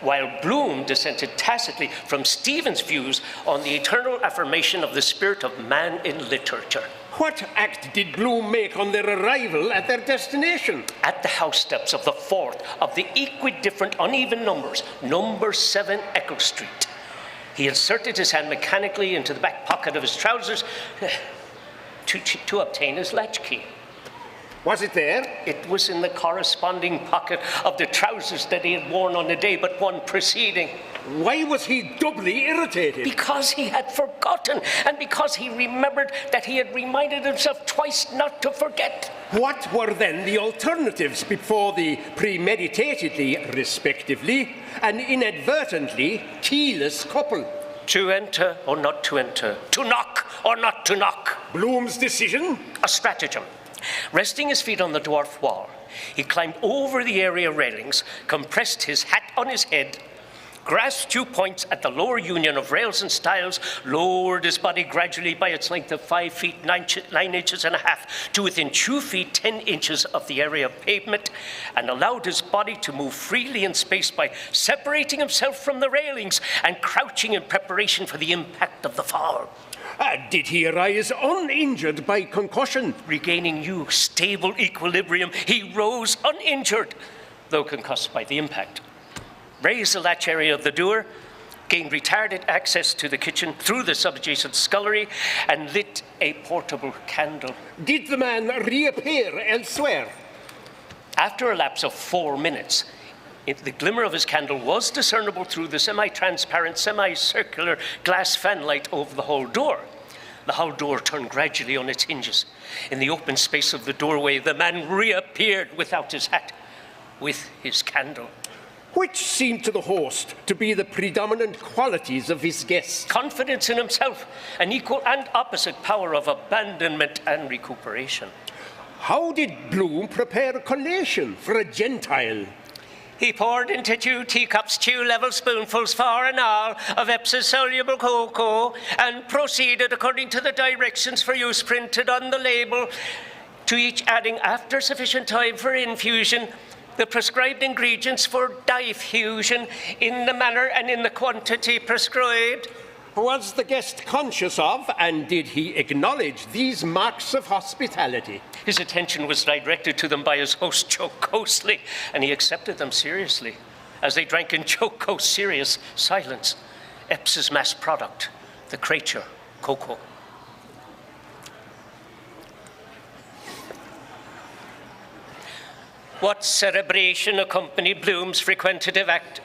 while Bloom dissented tacitly from Stephen's views on the eternal affirmation of the spirit of man in literature. What act did Bloom make on their arrival at their destination? At the house steps of the fourth of the equidifferent uneven numbers, number 7 Echo Street. He inserted his hand mechanically into the back pocket of his trousers to obtain his latchkey. Was it there? It was in the corresponding pocket of the trousers that he had worn on the day but one preceding. Why was he doubly irritated? Because he had forgotten, and because he remembered that he had reminded himself twice not to forget. What were then the alternatives before the premeditatedly, respectively, and inadvertently keyless couple? To enter or not to enter, to knock or not to knock. Bloom's decision? A stratagem. Resting his feet on the dwarf wall, he climbed over the area railings, compressed his hat on his head, grasped 2 points at the lower union of rails and stiles, lowered his body gradually by its length of 5 feet 9 inches and a half to within 2 feet 10 inches of the area of pavement, and allowed his body to move freely in space by separating himself from the railings and crouching in preparation for the impact of the fall. Did he arise uninjured by concussion? Regaining new, stable equilibrium, he rose uninjured, though concussed by the impact. Raised the latch area of the door, gained retarded access to the kitchen through the subadjacent scullery, and lit a portable candle. Did the man reappear elsewhere? After a lapse of 4 minutes, the glimmer of his candle was discernible through the semi-transparent, semicircular glass fanlight over the hall door. The hall door turned gradually on its hinges. In the open space of the doorway, the man reappeared without his hat, with his candle. Which seemed to the host to be the predominant qualities of his guest? Confidence in himself, an equal and opposite power of abandonment and recuperation. How did Bloom prepare collation for a Gentile? He poured into 2 teacups 2 level spoonfuls, 4 and all, of Epsom soluble cocoa, and proceeded according to the directions for use printed on the label, to each adding, after sufficient time for infusion, the prescribed ingredients for diffusion in the manner and in the quantity prescribed. Was the guest conscious of, and did he acknowledge these marks of hospitality? His attention was directed to them by his host jocosely, and he accepted them seriously, as they drank in jocose, serious silence Eps's mass product, the creature, cocoa. What celebration accompanied Bloom's frequentative act?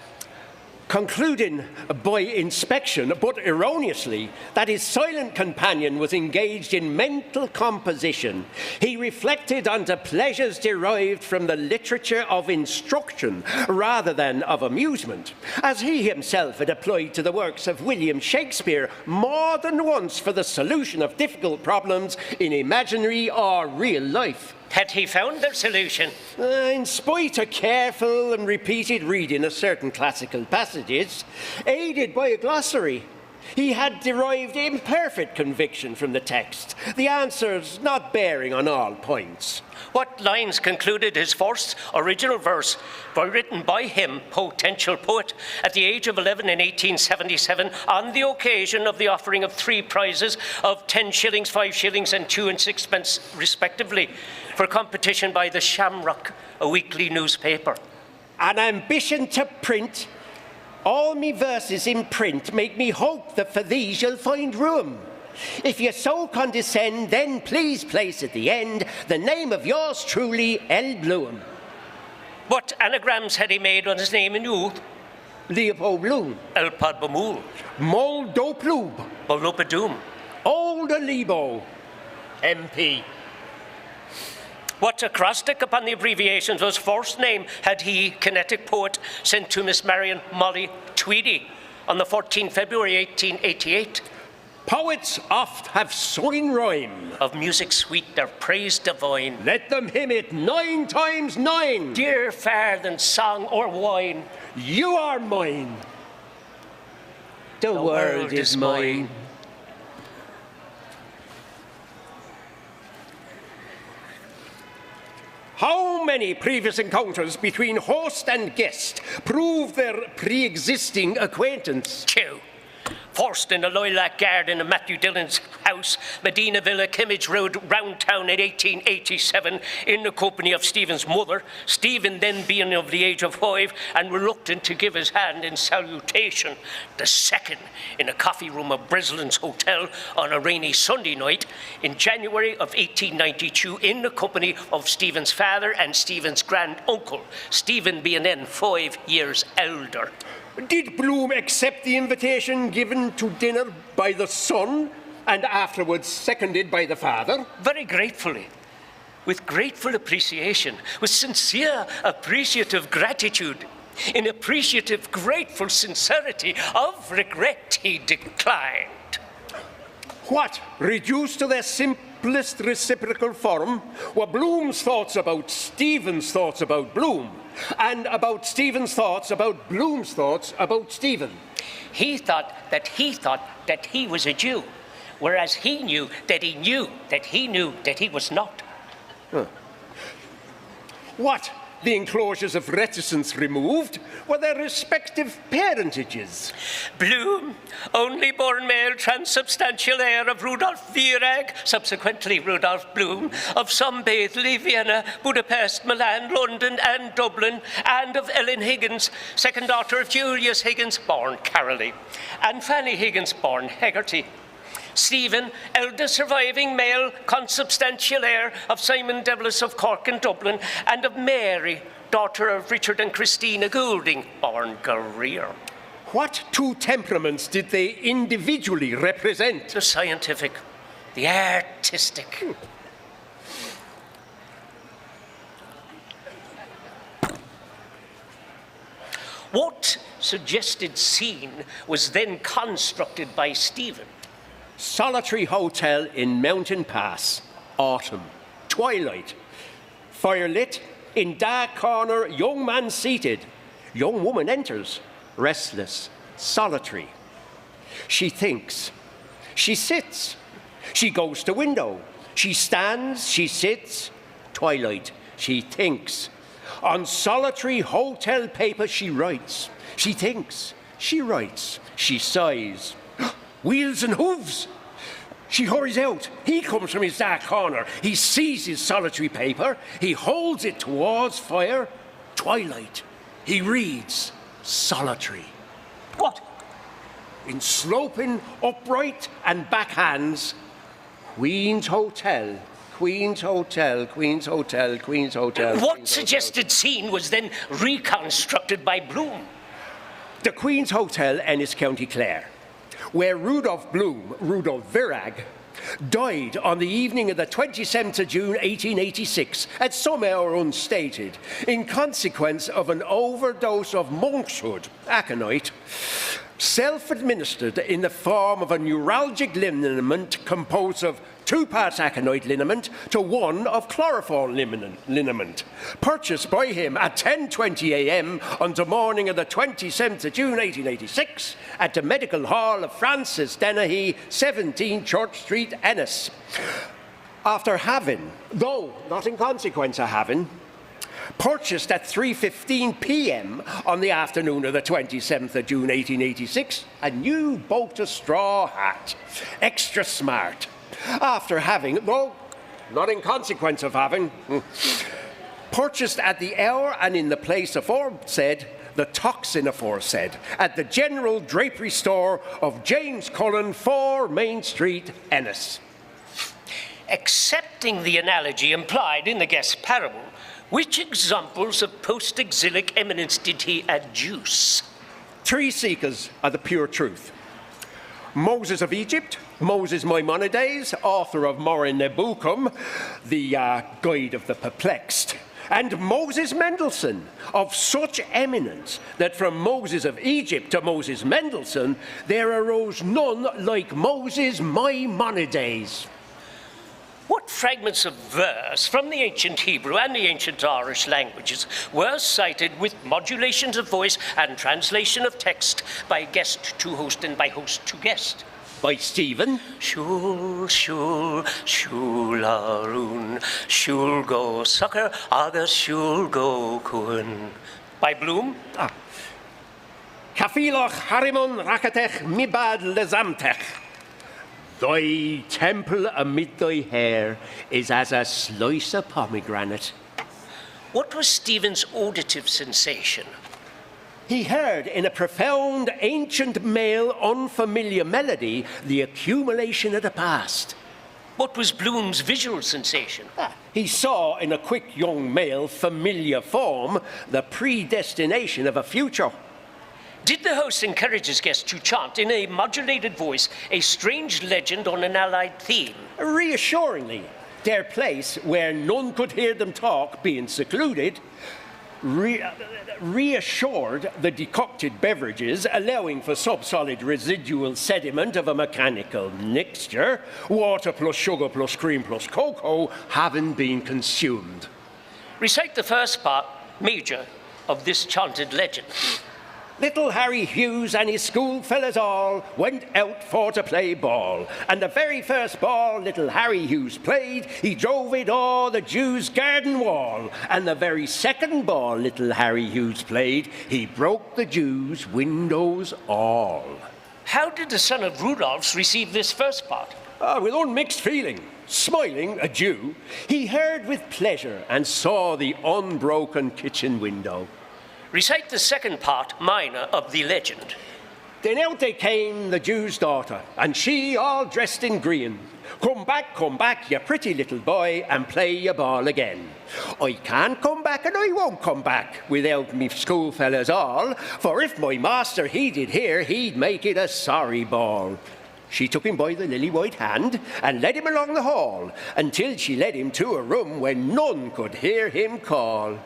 Concluding by inspection, but erroneously, that his silent companion was engaged in mental composition, he reflected on the pleasures derived from the literature of instruction rather than of amusement, as he himself had applied to the works of William Shakespeare more than once for the solution of difficult problems in imaginary or real life. Had he found their solution? In spite of careful and repeated reading of certain classical passages, aided by a glossary, he had derived imperfect conviction from the text, the answers not bearing on all points. What lines concluded his first original verse were written by him, potential poet, at the age of 11 in 1877 on the occasion of the offering of 3 prizes of 10 shillings, 5 shillings and 2 and 6 pence respectively for competition by the Shamrock, a weekly newspaper. An ambition to print. All me verses in print make me hope that for these you'll find room. If you so condescend, then please place at the end the name of yours truly, L. Bloom. What anagrams had he made on his name in youth? Leopold Bloom. El Padbamul. Moldo Plub. Bolopadoom. Old Alibo. MP. What acrostic upon the abbreviations of his first name had he, kinetic poet, sent to Miss Marion Molly Tweedy on the 14th February 1888? Poets oft have sung rhyme. Of music sweet their praise divine. Let them hymn it 9 times 9. Dear far than song or wine. You are mine. The world is mine. How many previous encounters between host and guest prove their pre-existing acquaintance? 2. First in the lilac garden of Matthew Dillon's house, Medina Villa, Kimmage Road, Roundtown in 1887, in the company of Stephen's mother, Stephen then being of the age of 5 and reluctant to give his hand in salutation. The second in a coffee room of Brislin's Hotel on a rainy Sunday night in January of 1892, in the company of Stephen's father and Stephen's grand uncle, Stephen being then 5 years elder. Did Bloom accept the invitation given to dinner by the son and afterwards seconded by the father? Very gratefully, with grateful appreciation, with sincere appreciative gratitude, in appreciative grateful sincerity of regret he declined. What, reduced to their simplest reciprocal form were Bloom's thoughts about Stephen's thoughts about Bloom, and about Stephen's thoughts about Bloom's thoughts about Stephen. He thought that he was a Jew, whereas he knew that he knew that he knew that he was not. Huh. What the enclosures of reticence removed were their respective parentages. Bloom, only born male transubstantial heir of Rudolf Virag, subsequently Rudolf Bloom, of Sombethely, Vienna, Budapest, Milan, London, and Dublin, and of Ellen Higgins, second daughter of Julius Higgins, born Carolee, and Fanny Higgins, born Hegarty. Stephen, eldest surviving male consubstantial heir of Simon Devlis of Cork and Dublin, and of Mary, daughter of Richard and Christina Goulding, born Greer. What two temperaments did they individually represent? The scientific, the artistic. What suggested scene was then constructed by Stephen? Solitary hotel in Mountain Pass, autumn, twilight, firelit, in dark corner, young man seated, young woman enters, restless, solitary. She thinks, she sits, she goes to window, she stands, she sits, twilight, she thinks. On solitary hotel paper she writes, she thinks, she writes, she sighs. Wheels and hooves. She hurries out. He comes from his dark corner. He sees his solitary paper. He holds it towards fire. Twilight. He reads, solitary. What? In sloping, upright, and backhands, Queen's Hotel, Queen's Hotel, Queen's Hotel, Queen's Hotel. What suggested scene was then reconstructed by Bloom? The Queen's Hotel, Ennis, County Clare, where Rudolf Bloom, Rudolf Virag, died on the evening of the 27th of June 1886 at some hour unstated in consequence of an overdose of monkshood, aconite, self-administered in the form of a neuralgic liniment composed of 2 parts aconite liniment to 1 of chloroform liniment, purchased by him at 10:20 a.m. on the morning of the 27th of June 1886 at the Medical Hall of Francis Dennehy, 17 Church Street, Ennis. After having, though not in consequence of having, purchased at 3:15 p.m. on the afternoon of the 27th of June 1886, a new boater straw hat, extra smart. After having, though not in consequence of having, purchased at the hour and in the place aforesaid, the toxin aforesaid, at the General Drapery Store of James Cullen, 4 Main Street, Ennis. Accepting the analogy implied in the guest parable, which examples of post-exilic eminence did he adduce? 3 seekers of the pure truth. Moses of Egypt, Moses Maimonides, author of Morin Nebuchum, the Guide of the Perplexed, and Moses Mendelssohn, of such eminence that from Moses of Egypt to Moses Mendelssohn, there arose none like Moses Maimonides. What fragments of verse from the ancient Hebrew and the ancient Irish languages were cited with modulations of voice and translation of text by guest to host and by host to guest? By Stephen. Shul, shul, shul arun, shul go sucker, aga shul go kun. By Bloom. Kafilach harimon rakatech mibad lezamtech. Thy temple amid thy hair is as a slice of pomegranate. What was Stephen's auditive sensation? He heard in a profound, ancient male, unfamiliar melody the accumulation of the past. What was Bloom's visual sensation? He saw in a quick young male, familiar form the predestination of a future. Did the host encourage his guests to chant in a modulated voice a strange legend on an allied theme? Reassuringly, their place, where none could hear them talk, being secluded, reassured the decocted beverages, allowing for subsolid residual sediment of a mechanical mixture, water plus sugar plus cream plus cocoa, having been consumed. Recite the first part, major, of this chanted legend. Little Harry Hughes and his schoolfellows all went out for to play ball. And the very first ball little Harry Hughes played, he drove it o'er the Jew's garden wall. And the very second ball little Harry Hughes played, he broke the Jew's windows all. How did the son of Rudolph's receive this first part? With unmixed feeling. Smiling, a Jew, he heard with pleasure and saw the unbroken kitchen window. Recite the second part, minor, of the legend. Then out they came, the Jew's daughter, and she all dressed in green. Come back, you pretty little boy, and play your ball again. I can't come back and I won't come back without me schoolfellows all, for if my master he did hear, he'd make it a sorry ball. She took him by the lily white hand and led him along the hall until she led him to a room where none could hear him call.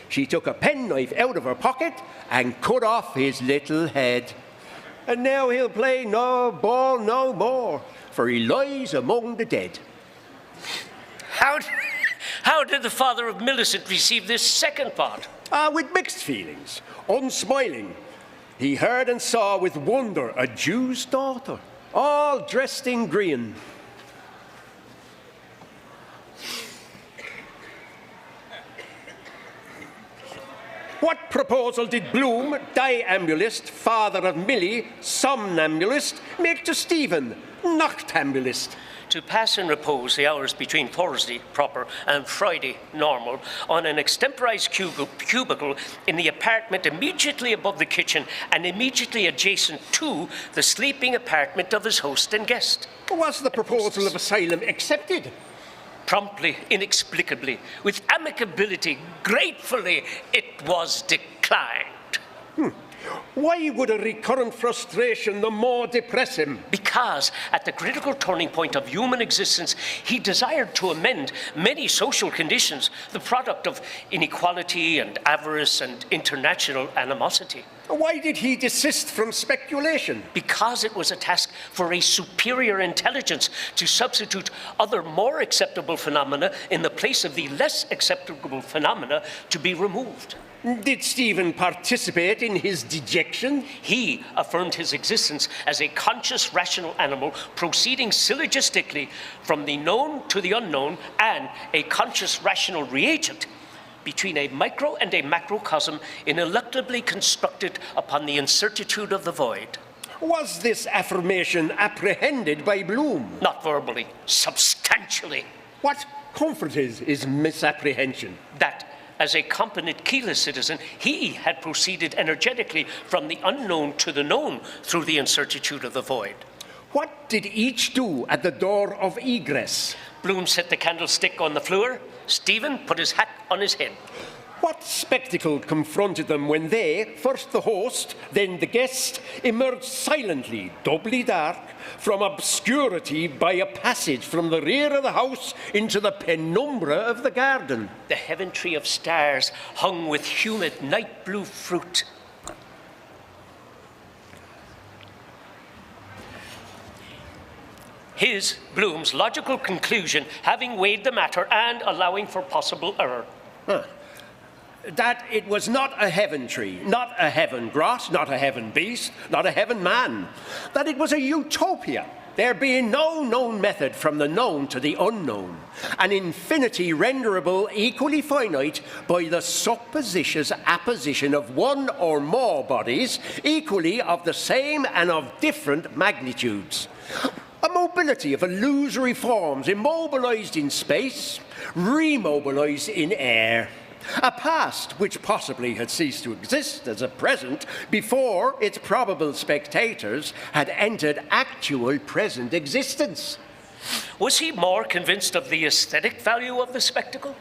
She took a penknife out of her pocket and cut off his little head. And now he'll play no ball no more, for he lies among the dead. How did the father of Millicent receive this second part? With mixed feelings, unsmiling. He heard and saw with wonder a Jew's daughter, all dressed in green. What proposal did Bloom, diambulist, father of Millie, somnambulist, make to Stephen, noctambulist? To pass in repose the hours between Thursday, proper, and Friday, normal, on an extemporized cubicle in the apartment immediately above the kitchen and immediately adjacent to the sleeping apartment of his host and guest. Was the proposal of asylum accepted? Promptly, inexplicably, with amicability, gratefully, it was declined. Why would a recurrent frustration the more depress him? Because at the critical turning point of human existence, he desired to amend many social conditions, the product of inequality and avarice and international animosity. Why did he desist from speculation? Because it was a task for a superior intelligence to substitute other more acceptable phenomena in the place of the less acceptable phenomena to be removed. Did Stephen participate in his dejection? He affirmed his existence as a conscious, rational animal proceeding syllogistically from the known to the unknown and a conscious, rational reagent between a micro and a macrocosm ineluctably constructed upon the incertitude of the void. Was this affirmation apprehended by Bloom? Not verbally, substantially. What comforted his misapprehension? That, as a competent keyless citizen, he had proceeded energetically from the unknown to the known through the incertitude of the void. What did each do at the door of egress? Bloom set the candlestick on the floor. Stephen put his hat on his head. What spectacle confronted them when they, first the host, then the guest, emerged silently, doubly dark, from obscurity by a passage from the rear of the house into the penumbra of the garden? The heaven tree of stars hung with humid night blue fruit. His, Bloom's, logical conclusion, having weighed the matter and allowing for possible error. That it was not a heaven tree, not a heaven grot, not a heaven beast, not a heaven man. That it was a utopia, there being no known method from the known to the unknown, an infinity renderable equally finite by the supposititious apposition of one or more bodies equally of the same and of different magnitudes. A mobility of illusory forms immobilized in space, remobilized in air. A past which possibly had ceased to exist as a present before its probable spectators had entered actual present existence. Was he more convinced of the aesthetic value of the spectacle?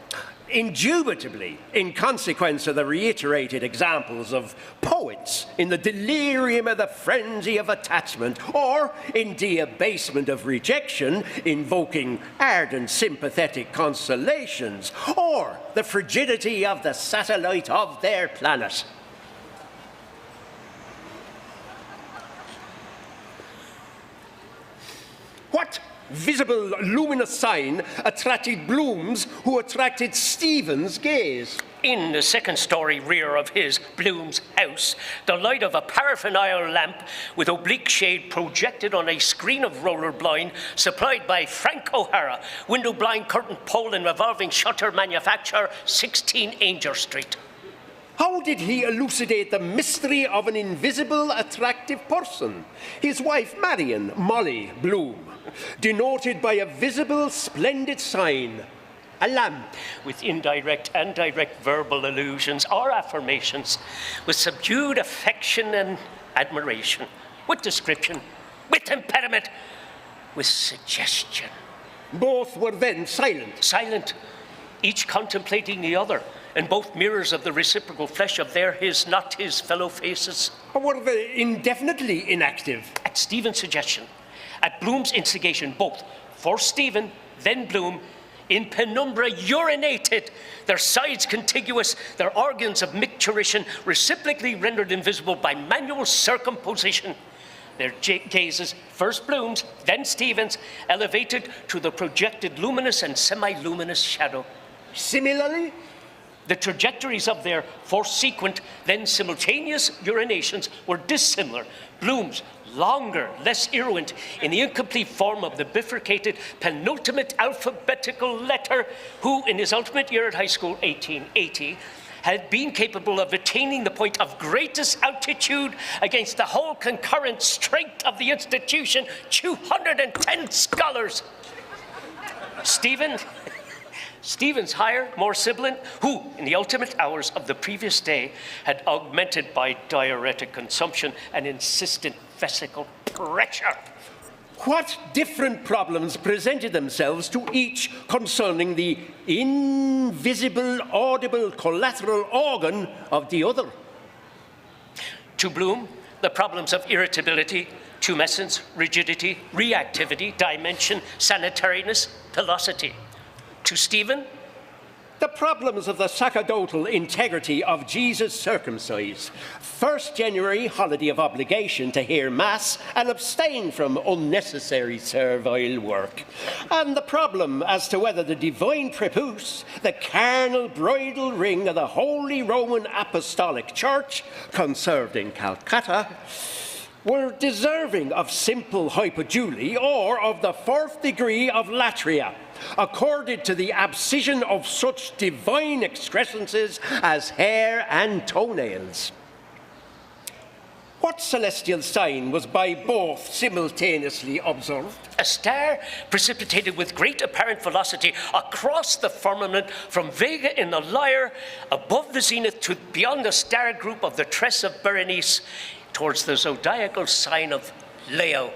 Indubitably, in consequence of the reiterated examples of poets in the delirium of the frenzy of attachment, or in the abasement of rejection, invoking ardent sympathetic consolations, or the frigidity of the satellite of their planet. What visible luminous sign attracted Bloom's, who attracted Stephen's gaze? In the second story rear of his, Bloom's house, the light of a paraffin lamp with oblique shade projected on a screen of roller blind supplied by Frank O'Hara, window blind curtain pole and revolving shutter manufacturer, 16 Angel Street. How did he elucidate the mystery of an invisible, attractive person? His wife, Marion Molly Bloom, denoted by a visible, splendid sign, a lamp. With indirect and direct verbal allusions or affirmations, with subdued affection and admiration, with description, with impediment, with suggestion. Both were then silent. Silent, each contemplating the other, and both mirrors of the reciprocal flesh of their, his, not his fellow faces. Or were they indefinitely inactive? At Stephen's suggestion, at Bloom's instigation, both, first Stephen, then Bloom, in penumbra urinated, their sides contiguous, their organs of micturition reciprocally rendered invisible by manual circumposition. Their gazes, first Bloom's, then Stephen's, elevated to the projected luminous and semi-luminous shadow. Similarly, the trajectories of their first sequent, then simultaneous urinations were dissimilar. Bloom's longer, less irruent, in the incomplete form of the bifurcated penultimate alphabetical letter, who in his ultimate year at high school, 1880, had been capable of attaining the point of greatest altitude against the whole concurrent strength of the institution, 210 scholars. Stephen's higher, more sibilant, who, in the ultimate hours of the previous day, had augmented by diuretic consumption an insistent vesical pressure. What different problems presented themselves to each concerning the invisible, audible, collateral organ of the other? To Bloom, the problems of irritability, tumescence, rigidity, reactivity, dimension, sanitariness, velocity. To Stephen, the problems of the sacerdotal integrity of Jesus circumcised, 1st January holiday of obligation to hear Mass and abstain from unnecessary servile work, and the problem as to whether the divine prepuce, the carnal bridal ring of the Holy Roman Apostolic Church, conserved in Calcutta, were deserving of simple hypoduly or of the 4th degree of latria, accorded to the abscission of such divine excrescences as hair and toenails. What celestial sign was by both simultaneously observed? A star precipitated with great apparent velocity across the firmament from Vega in the Lyre, above the zenith to beyond the star group of the Tress of Berenice, towards the zodiacal sign of Leo.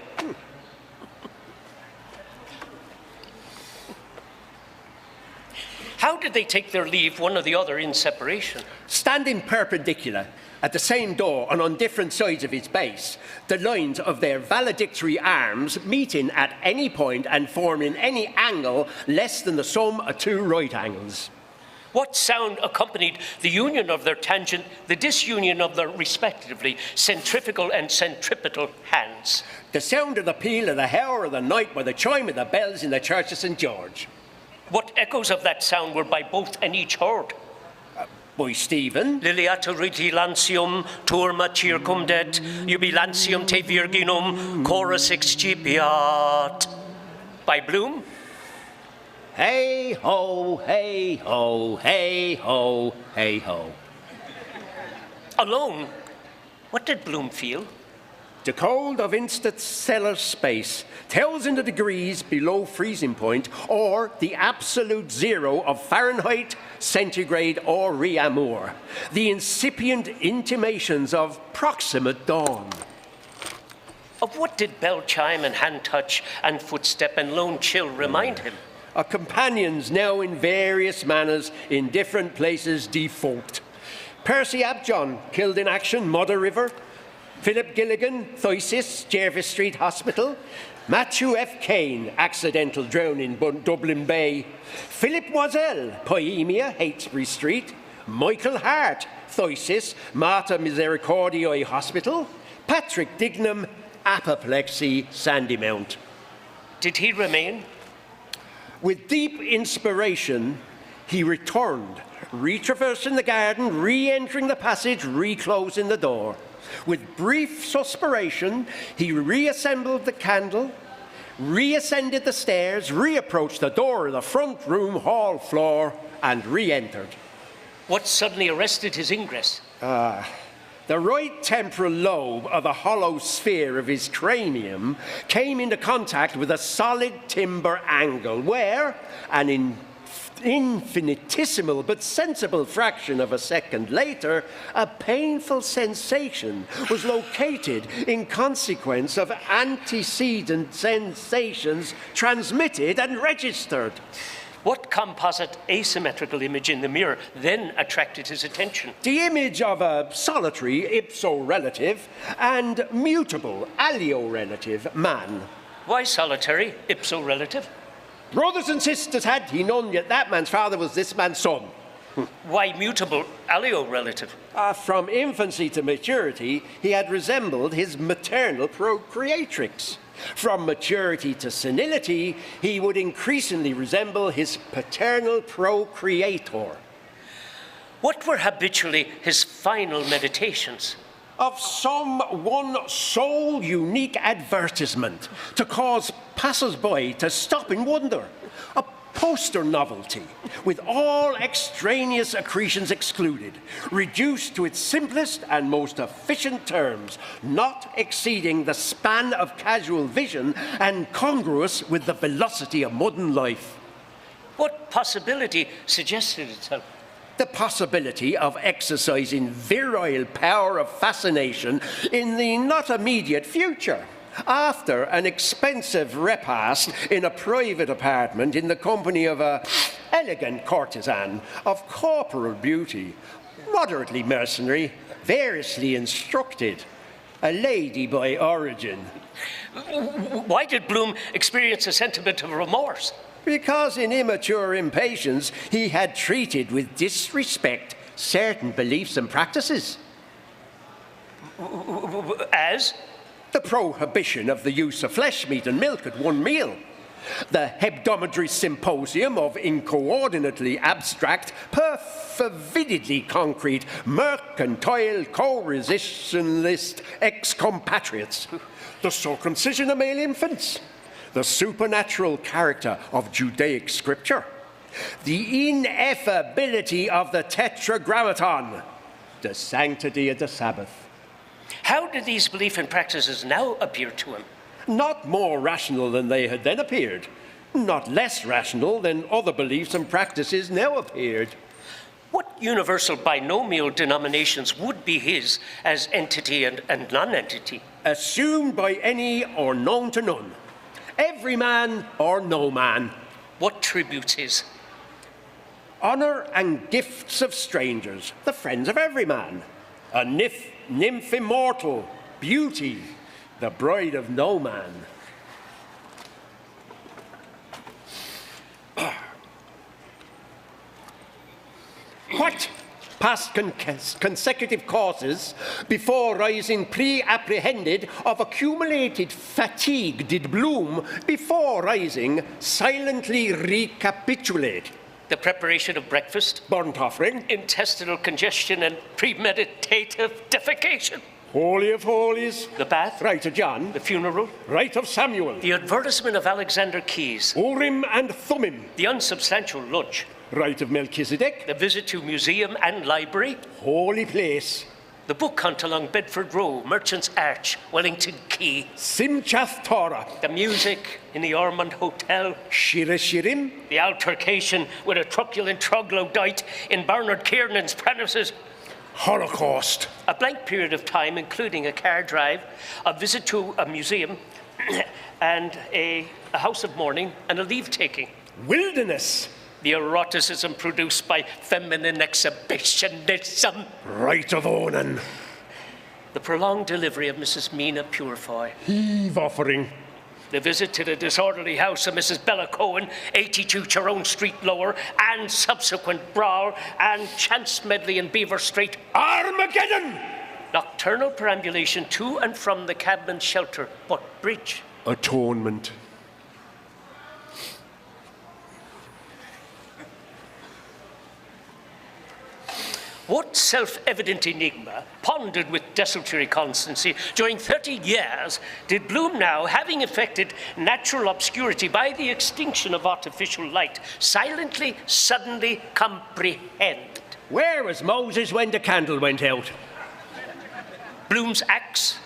How did they take their leave, one or the other, in separation? Standing perpendicular at the same door and on different sides of its base, the lines of their valedictory arms meeting at any point and forming any angle less than the sum of two right angles. What sound accompanied the union of their tangent, the disunion of their respectively centrifugal and centripetal hands? The sound of the peal of the hour of the night by the chime of the bells in the church of St. George. What echoes of that sound were by both and each heard? By Stephen. Liliata ritilantium turma circum det, jubilantium te virginum, chorus excipiat. By Bloom. Hey ho, hey ho, hey ho, hey ho. Alone, what did Bloom feel? The cold of interstellar space, 1,000 degrees below freezing point, or the absolute zero of Fahrenheit, centigrade, or Reaumur. The incipient intimations of proximate dawn. Of what did bell chime and hand touch and footstep and lone chill remind him? Of companions now in various manners in different places defunct. Percy Abjohn, killed in action, Mother River. Philip Gilligan, Thusis, Jervis Street Hospital. Matthew F. Kane, accidental drowning in Dublin Bay. Philip Oiselle, Poemia, Heytesbury Street. Michael Hart, Thusis, Mater Misericordiae Hospital. Patrick Dignam, Apoplexy, Sandymount. Did he remain? With deep inspiration, he returned, retraversing the garden, re-entering the passage, reclosing the door. With brief suspiration, he reassembled the candle, reascended the stairs, reapproached the door of the front room hall floor, and re-entered. What suddenly arrested his ingress? The right temporal lobe of the hollow sphere of his cranium came into contact with a solid timber angle where, an infinitesimal but sensible fraction of a second later, a painful sensation was located in consequence of antecedent sensations transmitted and registered. What composite asymmetrical image in the mirror then attracted his attention? The image of a solitary ipso-relative and mutable allio-relative man. Why solitary, ipso-relative? Brothers and sisters had he none, yet that man's father was this man's son. Why mutable, allio-relative? From infancy to maturity, he had resembled his maternal procreatrix. From maturity to senility, he would increasingly resemble his paternal procreator. What were habitually his final meditations? Of some one sole unique advertisement to cause passers-by to stop in wonder. A poster novelty, with all extraneous accretions excluded, reduced to its simplest and most efficient terms, not exceeding the span of casual vision and congruous with the velocity of modern life. What possibility suggested itself? The possibility of exercising virile power of fascination in the not immediate future, after an expensive repast in a private apartment in the company of an elegant courtesan of corporal beauty, moderately mercenary, variously instructed, a lady by origin. Why did Bloom experience a sentiment of remorse? Because in immature impatience he had treated with disrespect certain beliefs and practices. As? The prohibition of the use of flesh, meat and milk at one meal. The hebdomadary symposium of incoordinately abstract, perfervidly concrete, mercantile, co-resistionalist ex-compatriots. The circumcision of male infants. The supernatural character of Judaic scripture. The ineffability of the tetragrammaton. The sanctity of the Sabbath. How do these beliefs and practices now appear to him? Not more rational than they had then appeared. Not less rational than other beliefs and practices now appeared. What universal binomial denominations would be his as entity and non-entity? Assumed by any or known to none. Every man or no man. What tributes his? Honour and gifts of strangers, the friends of every man. A nymph immortal, beauty, the bride of no man. What? Past consecutive causes before rising pre-apprehended of accumulated fatigue did Bloom before rising silently recapitulate. The preparation of breakfast, burnt offering, intestinal congestion and premeditative defecation. Holy of Holies, the bath, rite of John, the funeral, rite of Samuel, the advertisement of Alexander Keys, Urim and Thummim, the unsubstantial lunch, rite of Melchizedek, the visit to museum and library, holy place, the book hunt along Bedford Row, Merchant's Arch, Wellington Quay, Simchath Torah, the music in the Ormond Hotel, Shira Shirim, the altercation with a truculent troglodyte in Bernard Kiernan's premises, Holocaust. A blank period of time, including a car drive, a visit to a museum, and a house of mourning, and a leave-taking. Wilderness. The eroticism produced by feminine exhibitionism. Rite of Onan. The prolonged delivery of Mrs. Mina Purefoy. Heave offering. The visit to the disorderly house of Mrs. Bella Cohen, 82 Tyrone Street Lower, and subsequent brawl and chance medley in Beaver Street. Armageddon! Nocturnal perambulation to and from the cabman's shelter, but bridge. Atonement. What self-evident enigma, pondered with desultory constancy during 30 years, did Bloom now, having effected natural obscurity by the extinction of artificial light, silently, suddenly comprehend? Where was Moses when the candle went out? Bloom's axe?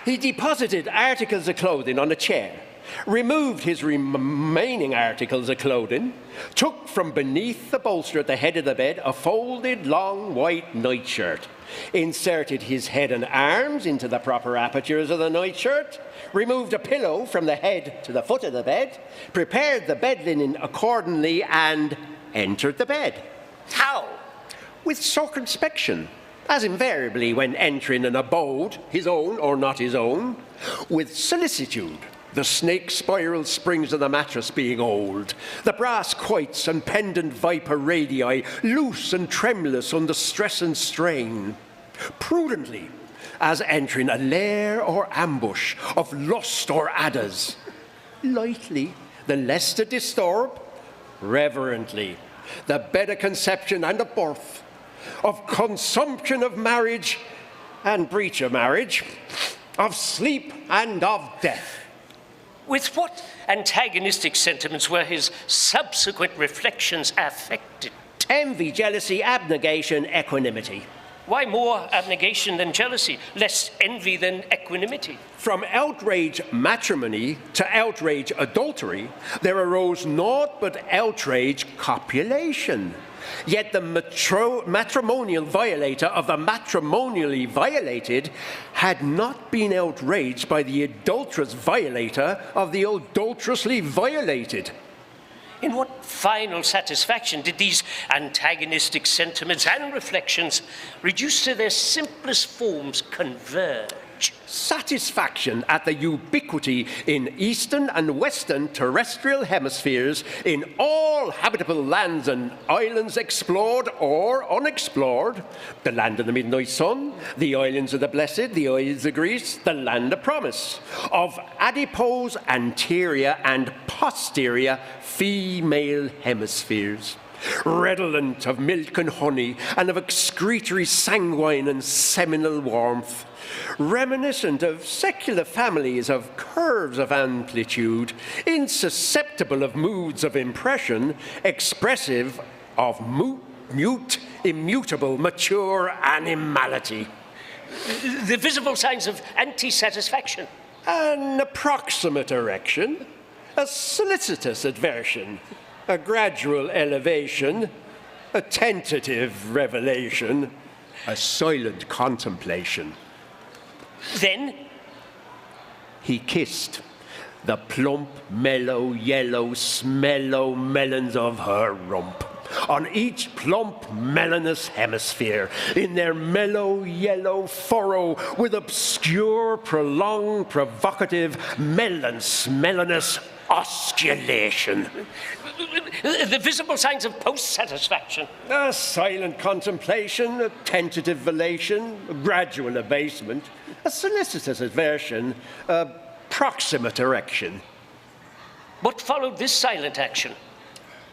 He deposited articles of clothing on a chair, removed his remaining articles of clothing, took from beneath the bolster at the head of the bed a folded long white nightshirt, inserted his head and arms into the proper apertures of the nightshirt, removed a pillow from the head to the foot of the bed, prepared the bed linen accordingly, and entered the bed. How? With circumspection, as invariably when entering an abode, his own or not his own, with solicitude, the snake spiral springs of the mattress being old, the brass quoits and pendant viper radii loose and tremulous under stress and strain, prudently, as entering a lair or ambush of lust or adders, lightly, the less to disturb, reverently, the better conception and of birth, of consumption of marriage and breach of marriage, of sleep and of death. With what antagonistic sentiments were his subsequent reflections affected? Envy, jealousy, abnegation, equanimity. Why more abnegation than jealousy? Less envy than equanimity? From outrage matrimony to outrage adultery, there arose naught but outrage copulation. Yet the matrimonial violator of the matrimonially violated had not been outraged by the adulterous violator of the adulterously violated. In what final satisfaction did these antagonistic sentiments and reflections, reduced to their simplest forms, converge? Satisfaction at the ubiquity in eastern and western terrestrial hemispheres, in all habitable lands and islands explored or unexplored, the land of the midnight sun, the islands of the blessed, the isles of Greece, the land of promise, of adipose anterior and posterior female hemispheres, redolent of milk and honey and of excretory sanguine and seminal warmth, reminiscent of secular families of curves of amplitude, insusceptible of moods of impression, expressive of mute, immutable, mature animality. The visible signs of anti-satisfaction. An approximate erection, a solicitous aversion, a gradual elevation, a tentative revelation, a silent contemplation. Then he kissed the plump, mellow, yellow, smellow melons of her rump on each plump, melanous hemisphere, in their mellow, yellow furrow, with obscure, prolonged, provocative, melon-smellinous osculation. The visible signs of post-satisfaction. A silent contemplation, a tentative velation, a gradual abasement, a solicitous aversion, a proximate erection. What followed this silent action?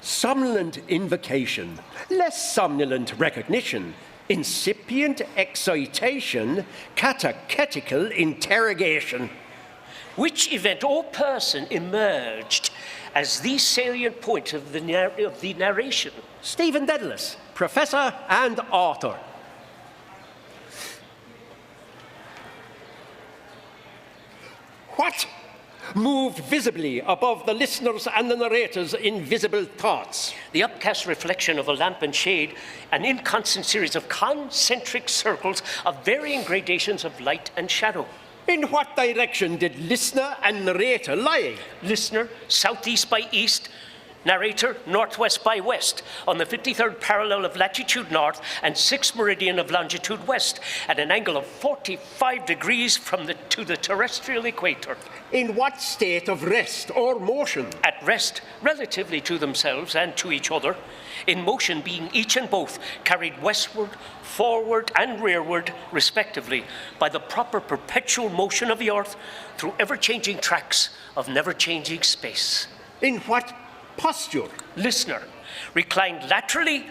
Somnolent invocation, less somnolent recognition, incipient excitation, catechetical interrogation. Which event or person emerged as the salient point of the narration? Stephen Dedalus, professor and author. What? moved visibly above the listener's and the narrator's invisible thoughts. The upcast reflection of a lamp and shade, an inconstant series of concentric circles of varying gradations of light and shadow. In what direction did listener and narrator lie? Listener, southeast by east. Narrator, northwest by west, on the 53rd parallel of latitude north and 6th meridian of longitude west, at an angle of 45 degrees to the terrestrial equator. In what state of rest or motion? At rest, relatively to themselves and to each other, in motion being each and both carried westward, forward, and rearward, respectively, by the proper perpetual motion of the earth through ever-changing tracks of never-changing space. In what posture? Listener, reclined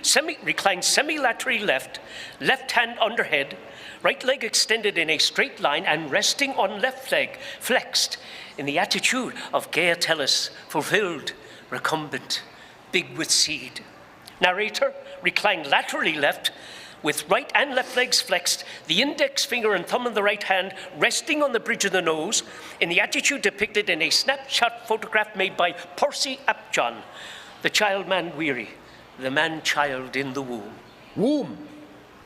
semi-laterally left hand under head, right leg extended in a straight line and resting on left leg, flexed, in the attitude of Gaetelus, fulfilled, recumbent, big with seed. Narrator, reclined laterally left, with right and left legs flexed, the index finger and thumb in the right hand resting on the bridge of the nose, in the attitude depicted in a snapshot photograph made by Percy Apjohn, the child-man weary, the man-child in the womb. Womb?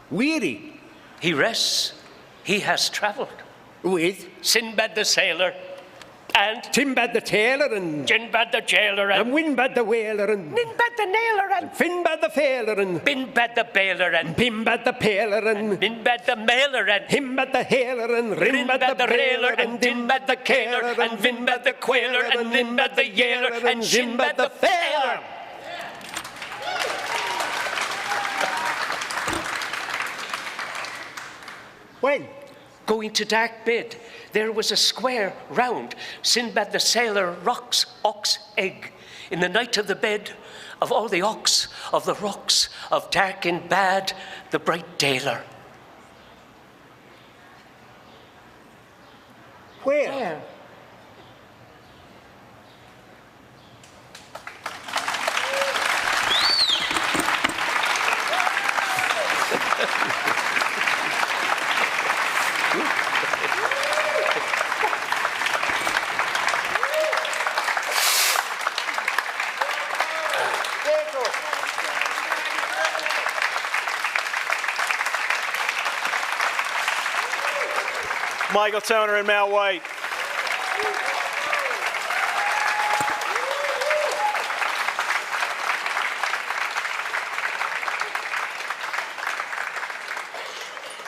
Weary? He rests. He has traveled. With? Sinbad the sailor, and Timbad the tailor, and Jinbad the jailer, and Windbad the whaler, and Ninbad the nailer, and Finbad the failer, and Binbad the baler, and Pimbad the paler, and Minbad the mailer, and Himbad the hailer, and Rimbad the railer, and Dinbad the caler, and Vinbad the quailer, and Ninbad the yailer, and Shinbad the failer. When? Going to dark bed, there was a square, round, Sinbad the sailor rocks, ox, egg. In the night of the bed, of all the ox, of the rocks, of dark and bad, the bright daler. Where? Michael Toner and Mal White.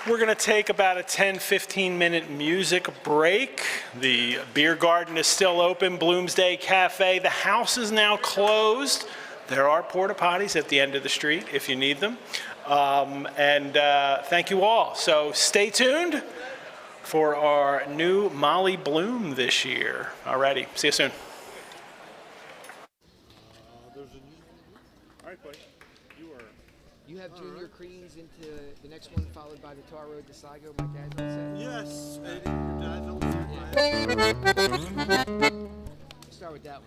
We're going to take about a 10-15 minute music break. The beer garden is still open, Bloomsday Cafe. The house is now closed. There are porta potties at the end of the street if you need them. Thank you all. So stay tuned for our new Molly Bloom this year. Alrighty, see you soon. All right, buddy. You have Junior Creans into the next one, followed by the Tar Road to Sligo. My dad's on set. Yes, your dad's on set. Let's start with that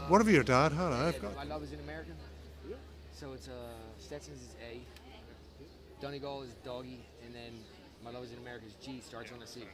What have your dad had? I've got. My Love is in America. So it's Stetson's is A, Donegal is doggy, and then My Love is in America is G, starts on a C.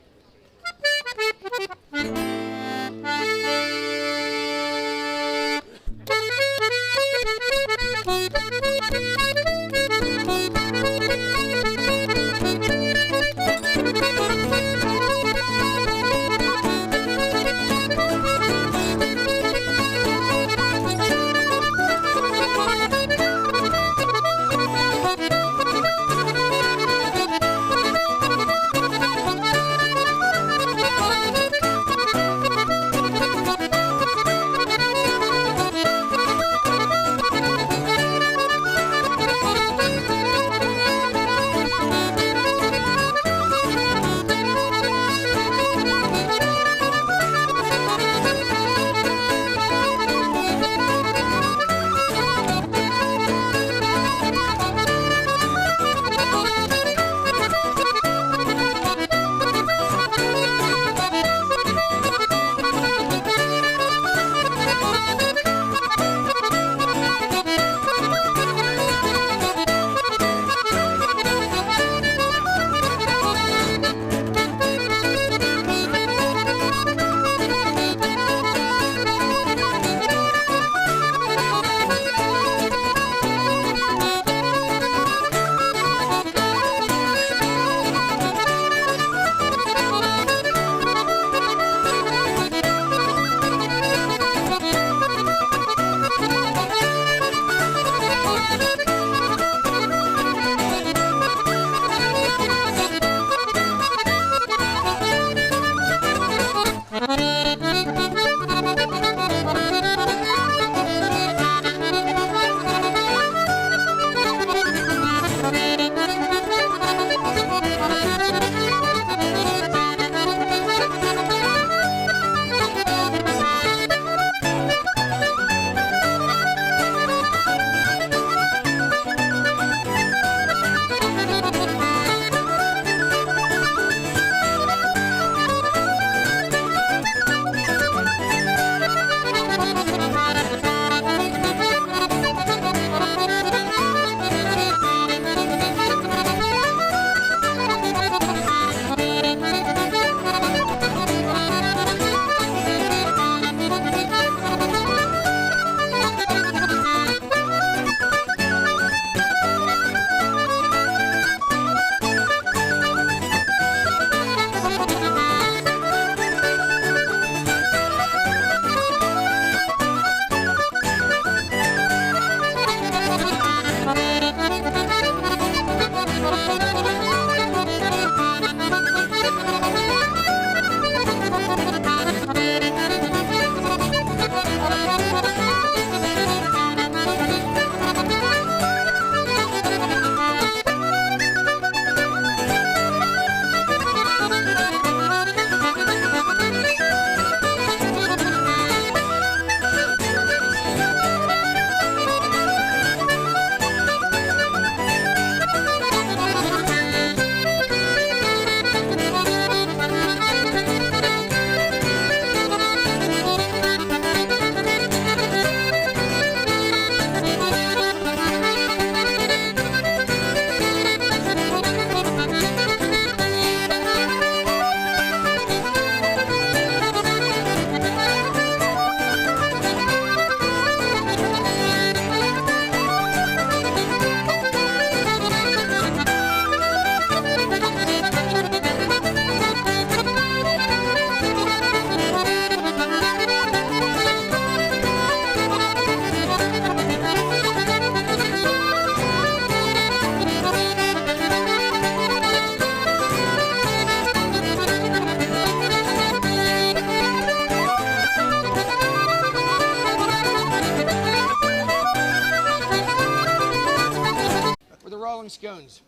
Rolling Scones.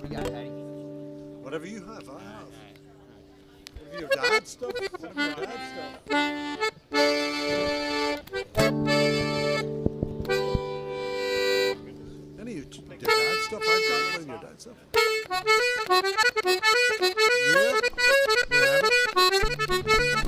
We got Patty. Whatever you have, I have. What have your dad stuff? What have your dad stuff? Any of your dad stuff? I've got one of your dad stuff. Yeah. We have it.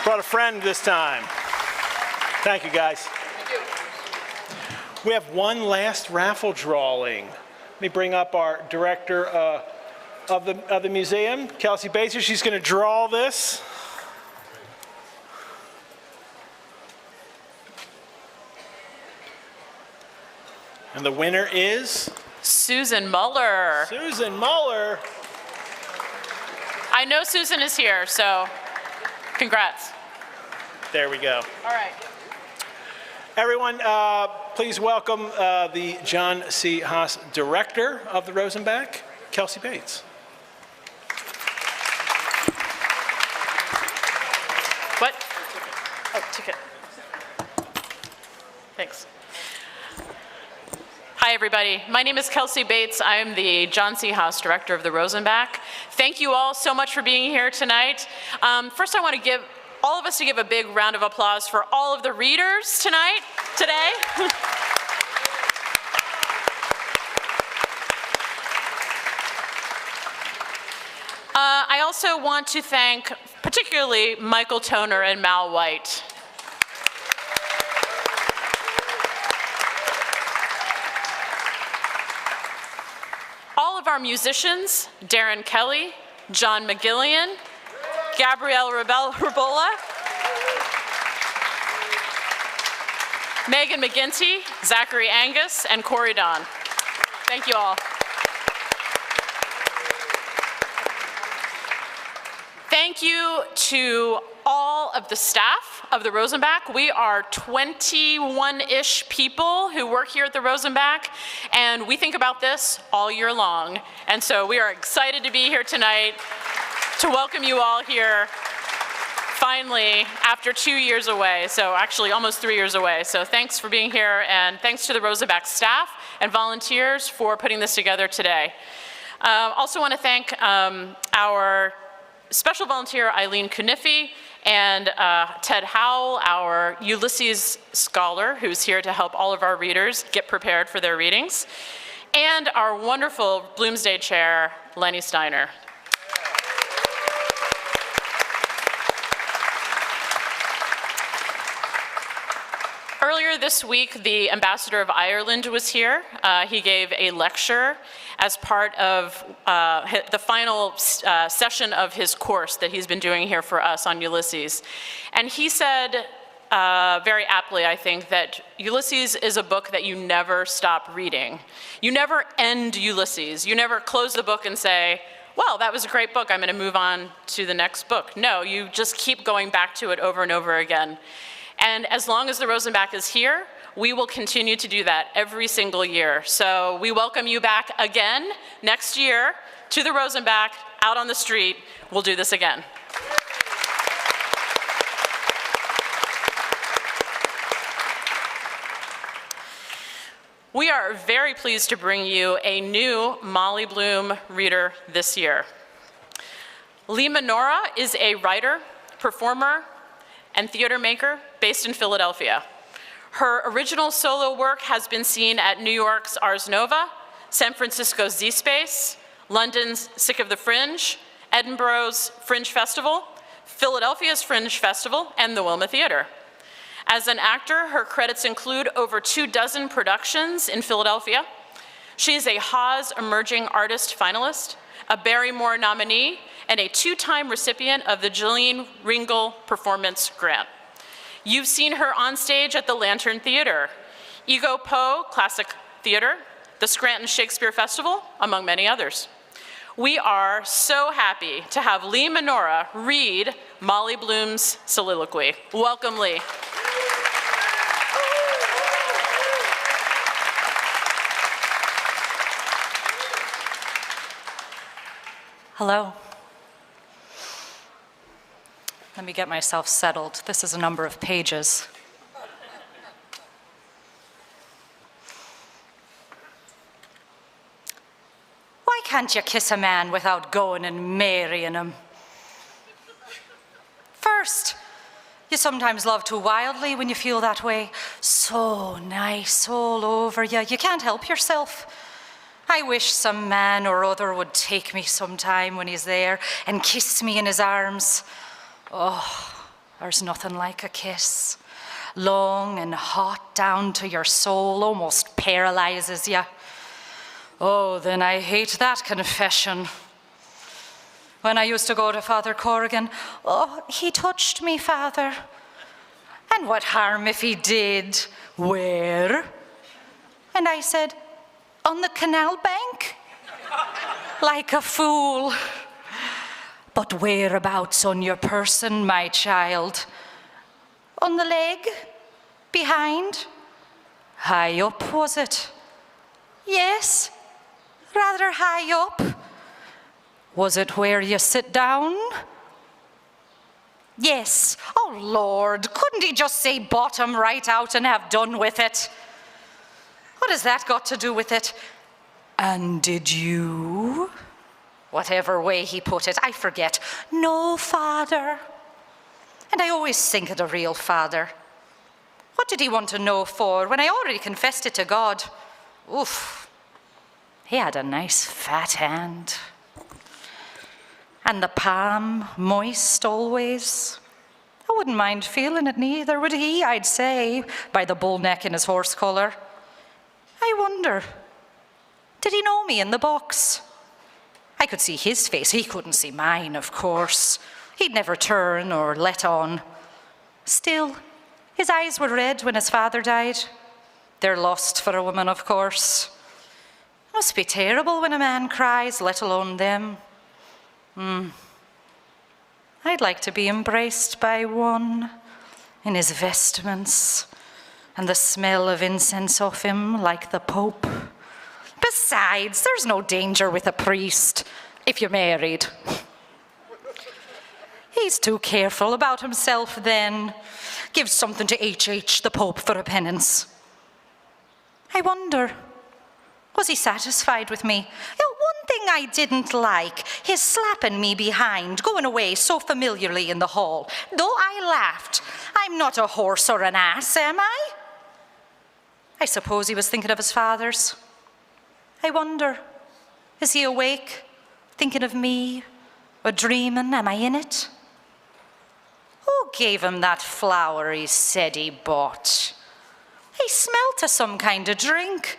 Brought a friend this time. Thank you, guys. We have one last raffle drawing. Let me bring up our director of the museum, Kelsey Bates. She's going to draw this. And the winner is? Susan Muller. Susan Muller. I know Susan is here, so congrats. There we go. All right. Everyone, please welcome the John C. Haas Director of the Rosenbach, Kelsey Bates. What? Oh, ticket. Thanks. Hi, everybody. My name is Kelsey Bates. I am the John C. Haas Director of the Rosenbach. Thank you all so much for being here tonight. First, I want to give all of us to give a big round of applause for all of the readers today. I also want to thank particularly Michael Toner and Mal White. All of our musicians, Darren Kelly, John McGillian, Gabrielle Rabola, Megan McGinty, Zachary Angus, and Corey Don. Thank you all. Thank you to all of the staff of the Rosenbach. We are 21-ish people who work here at the Rosenbach, and we think about this all year long. And so we are excited to be here tonight to welcome you all here finally after 2 years away, so actually almost 3 years away. So thanks for being here, and thanks to the Rosenbach staff and volunteers for putting this together today. Also want to thank our special volunteer Eileen Kunifi and Ted Howell, our Ulysses scholar, who's here to help all of our readers get prepared for their readings, and our wonderful Bloomsday chair, Lenny Steiner. Earlier this week, the ambassador of Ireland was here. He gave a lecture as part of the final session of his course that he's been doing here for us on Ulysses. And he said, very aptly, I think, that Ulysses is a book that you never stop reading. You never end Ulysses. You never close the book and say, well, that was a great book, I'm going to move on to the next book. No, you just keep going back to it over and over again. And as long as the Rosenbach is here, we will continue to do that every single year. So we welcome you back again next year to the Rosenbach, out on the street. We'll do this again. We are very pleased to bring you a new Molly Bloom reader this year. Lee Minora is a writer, performer, and theater maker based in Philadelphia. Her original solo work has been seen at New York's Ars Nova, San Francisco's Z-Space, London's Sick of the Fringe, Edinburgh's Fringe Festival, Philadelphia's Fringe Festival, and the Wilma Theater. As an actor, her credits include over 24 productions in Philadelphia. She is a Haas Emerging Artist finalist, a Barrymore nominee, and a 2-time recipient of the Gillian Ringel Performance Grant. You've seen her on stage at the Lantern Theater, Ego Poe Classic Theater, the Scranton Shakespeare Festival, among many others. We are so happy to have Lee Minora read Molly Bloom's soliloquy. Welcome, Lee. Hello. Let me get myself settled. This is a number of pages. Why can't you kiss a man without going and marrying him? First, you sometimes love too wildly when you feel that way. So nice all over you, you can't help yourself. I wish some man or other would take me sometime when he's there and kiss me in his arms. Oh, There's nothing like a kiss. Long and hot down to your soul, almost paralyzes you. Oh, then I hate that confession. When I used to go to Father Corrigan, oh, he touched me, Father. And what harm if he did? Where? And I said, on the canal bank? Like a fool. But whereabouts on your person, my child? On the leg? Behind? High up, was it? Yes, rather high up. Was it where you sit down? Yes. Oh, Lord, couldn't he just say bottom right out and have done with it? What has that got to do with it? And did you? Whatever way he put it, I forget. No, Father. And I always think of the real Father. What did he want to know for when I already confessed it to God? Oof. He had a nice fat hand. And the palm moist always. I wouldn't mind feeling it neither, would he, I'd say, by the bull neck in his horse collar. I wonder, did he know me in the box? I could see his face, he couldn't see mine, of course. He'd never turn or let on. Still, his eyes were red when his father died. They're lost for a woman, of course. Must be terrible when a man cries, let alone them. I'd like to be embraced by one in his vestments and the smell of incense off him like the Pope. Besides, there's no danger with a priest if you're married. He's too careful about himself then. Gives something to H.H. the Pope for a penance. I wonder, was he satisfied with me? One thing I didn't like, his slapping me behind, going away so familiarly in the hall. Though I laughed, I'm not a horse or an ass, am I? I suppose he was thinking of his father's. I wonder, is he awake, thinking of me, or dreaming, am I in it? Who gave him that flower he said he bought? He smelt of some kind of drink.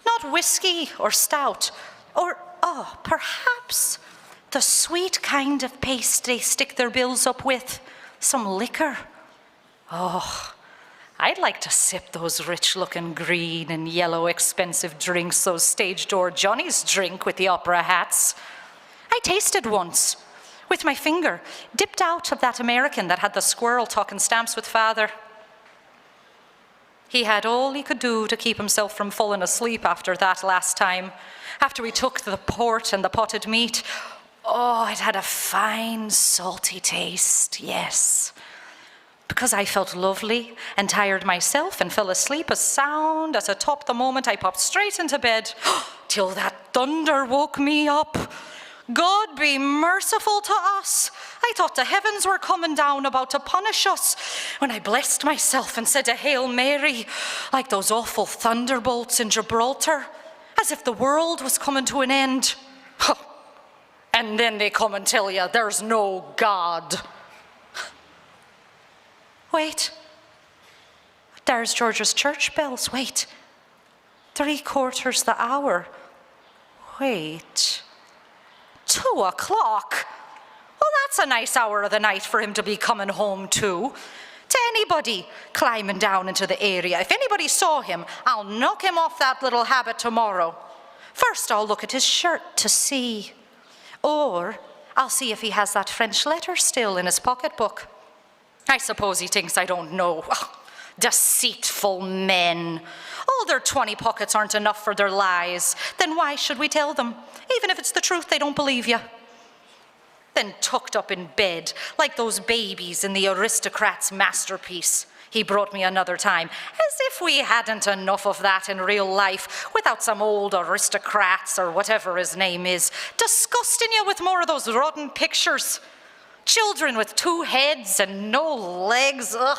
Not whiskey or stout, or, perhaps the sweet kind of paste they stick their bills up with, some liquor. Oh, I'd like to sip those rich-looking green and yellow expensive drinks those stage door Johnnies drink with the opera hats. I tasted once, with my finger, dipped out of that American that had the squirrel talking stamps with Father. He had all he could do to keep himself from falling asleep after that last time, after we took the port and the potted meat. Oh, it had a fine, salty taste, yes. Because I felt lovely and tired myself and fell asleep as sound as a top the moment I popped straight into bed, till that thunder woke me up. God be merciful to us. I thought the heavens were coming down about to punish us when I blessed myself and said a Hail Mary, like those awful thunderbolts in Gibraltar, as if the world was coming to an end. And then they come and tell you there's no God. Wait, there's George's church bells. Wait, 3/4 the hour. Wait, 2 o'clock? Well, that's a nice hour of the night for him to be coming home to. To anybody climbing down into the area. If anybody saw him, I'll knock him off that little habit tomorrow. First, I'll look at his shirt to see. Or I'll see if he has that French letter still in his pocketbook. I suppose he thinks I don't know. Oh, deceitful men. Oh, their 20 pockets aren't enough for their lies. Then why should we tell them? Even if it's the truth, they don't believe you. Then tucked up in bed, like those babies in the aristocrat's masterpiece. He brought me another time, as if we hadn't enough of that in real life, without some old aristocrats or whatever his name is, disgusting you with more of those rotten pictures. Children with 2 heads and no legs, ugh.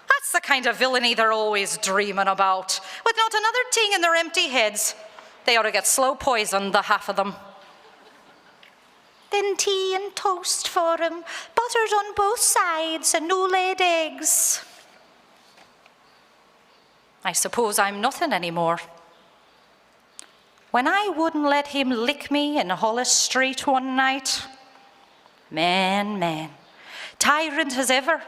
That's the kind of villainy they're always dreaming about, with not another thing in their empty heads. They ought to get slow poisoned, the half of them. Then tea and toast for him, by watered on both sides and no laid eggs. I suppose I'm nothing anymore. When I wouldn't let him lick me in Hollis Street one night, man, tyrant as ever.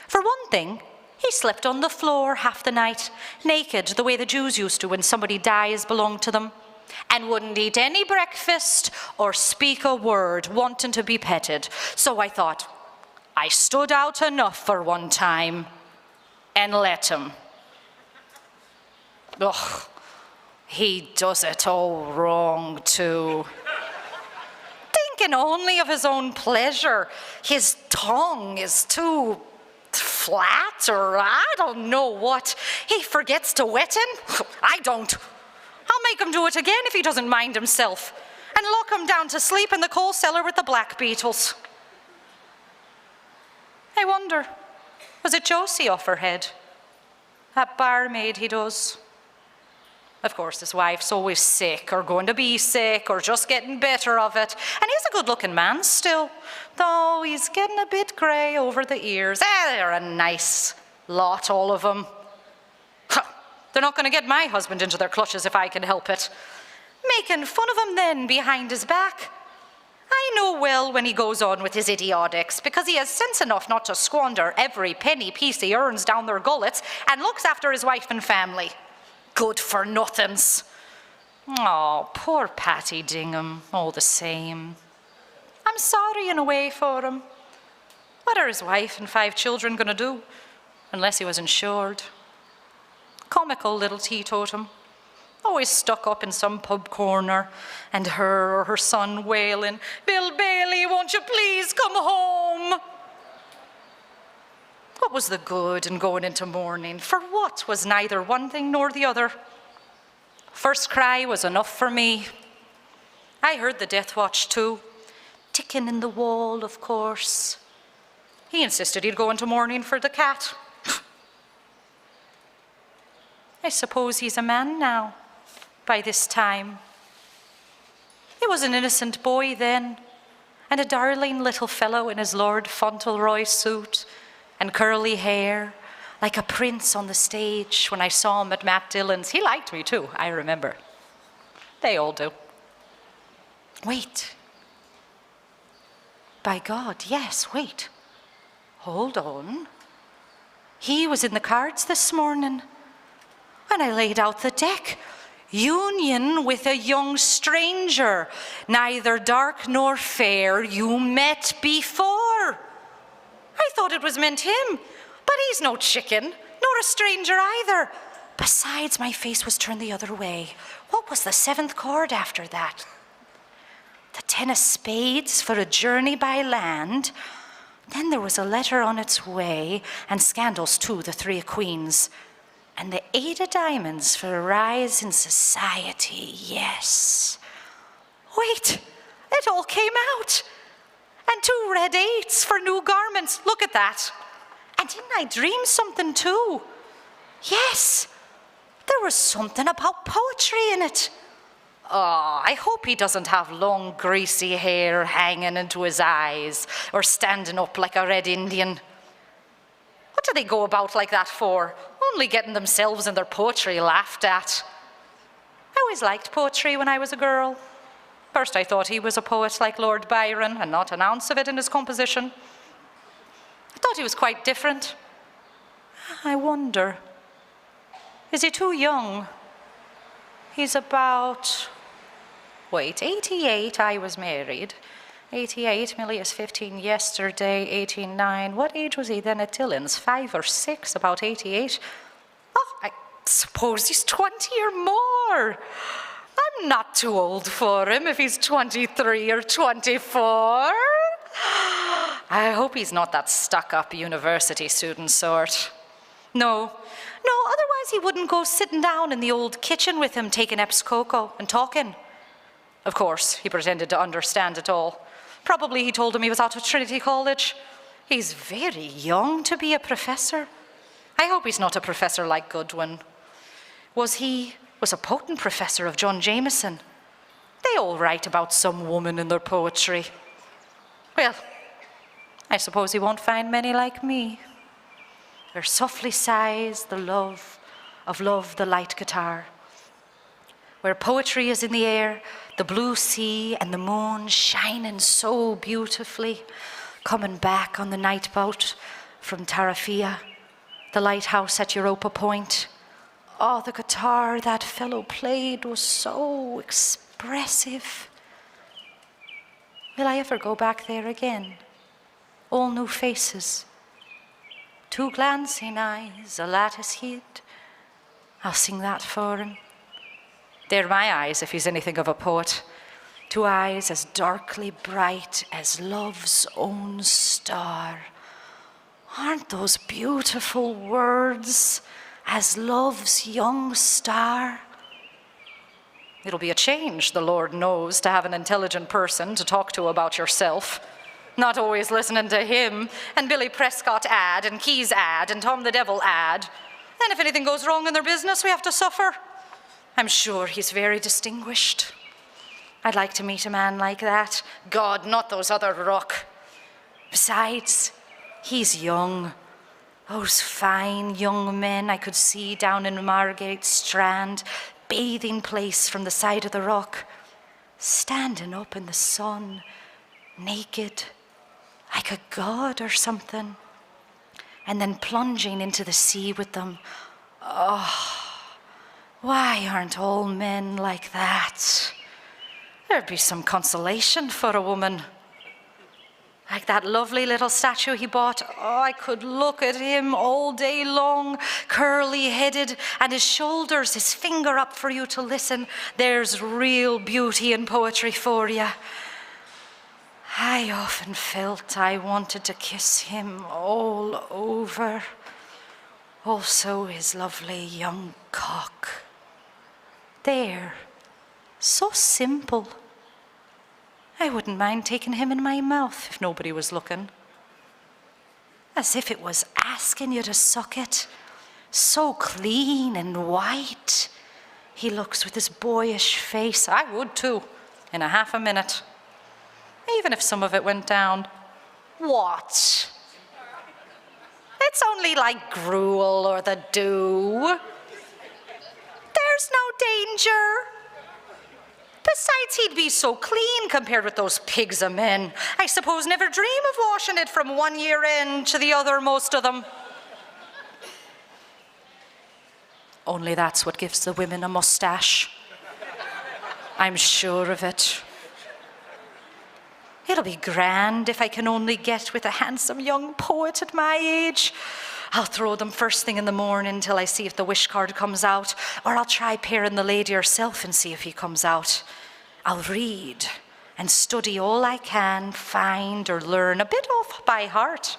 For one thing, he slept on the floor half the night, naked, the way the Jews used to when somebody dies belonged to them, and wouldn't eat any breakfast or speak a word, wanting to be petted. So I thought, I stood out enough for one time and let him. Ugh, he does it all wrong too. Thinking only of his own pleasure. His tongue is too flat, or I don't know what. He forgets to wet him. I don't. I'll make him do it again if he doesn't mind himself, and lock him down to sleep in the coal cellar with the black beetles. I wonder, was it Josie off her head? That barmaid he does. Of course, his wife's always sick, or going to be sick, or just getting better of it. And he's a good-looking man still, though he's getting a bit grey over the ears. They're a nice lot, all of them. They're not going to get my husband into their clutches if I can help it. Making fun of him then behind his back. I know well when he goes on with his idiotics, because he has sense enough not to squander every penny piece he earns down their gullets and looks after his wife and family. Good for nothings. Oh, poor Patty Dingham, all the same. I'm sorry in a way for him. What are his wife and 5 children going to do? Unless he was insured. Comical little teetotum. Always stuck up in some pub corner, and her or her son wailing, "Bill Bailey, won't you please come home?" What was the good in going into mourning? For what was neither one thing nor the other? First cry was enough for me. I heard the death watch too. Ticking in the wall, of course. He insisted he'd go into mourning for the cat. I suppose he's a man now, by this time. He was an innocent boy then, and a darling little fellow in his Lord Fauntleroy suit and curly hair, like a prince on the stage when I saw him at Matt Dillon's. He liked me too, I remember. They all do. Wait. By God, yes, wait. Hold on. He was in the cards this morning when I laid out the deck. Union with a young stranger, neither dark nor fair, you met before. I thought it was meant him, but he's no chicken, nor a stranger either. Besides, my face was turned the other way. What was the 7th chord after that? The 10 of spades for a journey by land. Then there was a letter on its way, and scandals too, the 3 of queens. And the 8 of diamonds for a rise in society, yes. Wait, it all came out. And 2 red 8s for new garments, look at that. And didn't I dream something too? Yes, there was something about poetry in it. Oh, I hope he doesn't have long, greasy hair hanging into his eyes or standing up like a red Indian. What do they go about like that for? Only getting themselves and their poetry laughed at. I always liked poetry when I was a girl. First I thought he was a poet like Lord Byron, and not an ounce of it in his composition. I thought he was quite different. I wonder, is he too young? He's about, 88, I was married. 88, Millie is 15 yesterday, 89. What age was he then at Dillon's? 5 or 6, about 88. Oh, I suppose he's 20 or more. I'm not too old for him if he's 23 or 24. I hope he's not that stuck-up university student sort. No, otherwise he wouldn't go sitting down in the old kitchen with him taking Epps cocoa and talking. Of course, he pretended to understand it all. Probably he told him he was out of Trinity College. He's very young to be a professor. I hope he's not a professor like Goodwin. Was a potent professor of John Jameson. They all write about some woman in their poetry. Well, I suppose he won't find many like me. There softly sighs the love of love, the light guitar. Where poetry is in the air, the blue sea and the moon shining so beautifully, coming back on the night boat from Tarafia, the lighthouse at Europa Point. Oh, the guitar that fellow played was so expressive. Will I ever go back there again? All new faces, 2 glancing eyes, a lattice hid. I'll sing that for him. They're my eyes, if he's anything of a poet. 2 eyes as darkly bright as love's own star. Aren't those beautiful words, as love's young star? It'll be a change, the Lord knows, to have an intelligent person to talk to about yourself. Not always listening to him, and Billy Prescott ad, and Keyes ad, and Tom the Devil ad. And if anything goes wrong in their business, we have to suffer. I'm sure he's very distinguished. I'd like to meet a man like that. God, not those other ruck. Besides, he's young. Those fine young men I could see down in Margate Strand, bathing place from the side of the rock, standing up in the sun, naked, like a god or something, and then plunging into the sea with them. Oh, why aren't all men like that? There'd be some consolation for a woman. Like that lovely little statue he bought. Oh, I could look at him all day long, curly-headed, and his shoulders, his finger up for you to listen. There's real beauty in poetry for you. I often felt I wanted to kiss him all over. Also his lovely young cock. There, so simple. I wouldn't mind taking him in my mouth if nobody was looking. As if it was asking you to suck it. So clean and white. He looks with his boyish face. I would too, in a half a minute. Even if some of it went down. What? It's only like gruel or the dew. There's no danger. Besides, he'd be so clean compared with those pigs of men. I suppose never dream of washing it from one year end to the other, most of them. Only that's what gives the women a mustache. I'm sure of it. It'll be grand if I can only get with a handsome young poet at my age. I'll throw them first thing in the morning till I see if the wish card comes out, or I'll try pairing the lady herself and see if he comes out. I'll read and study all I can, find or learn a bit off by heart,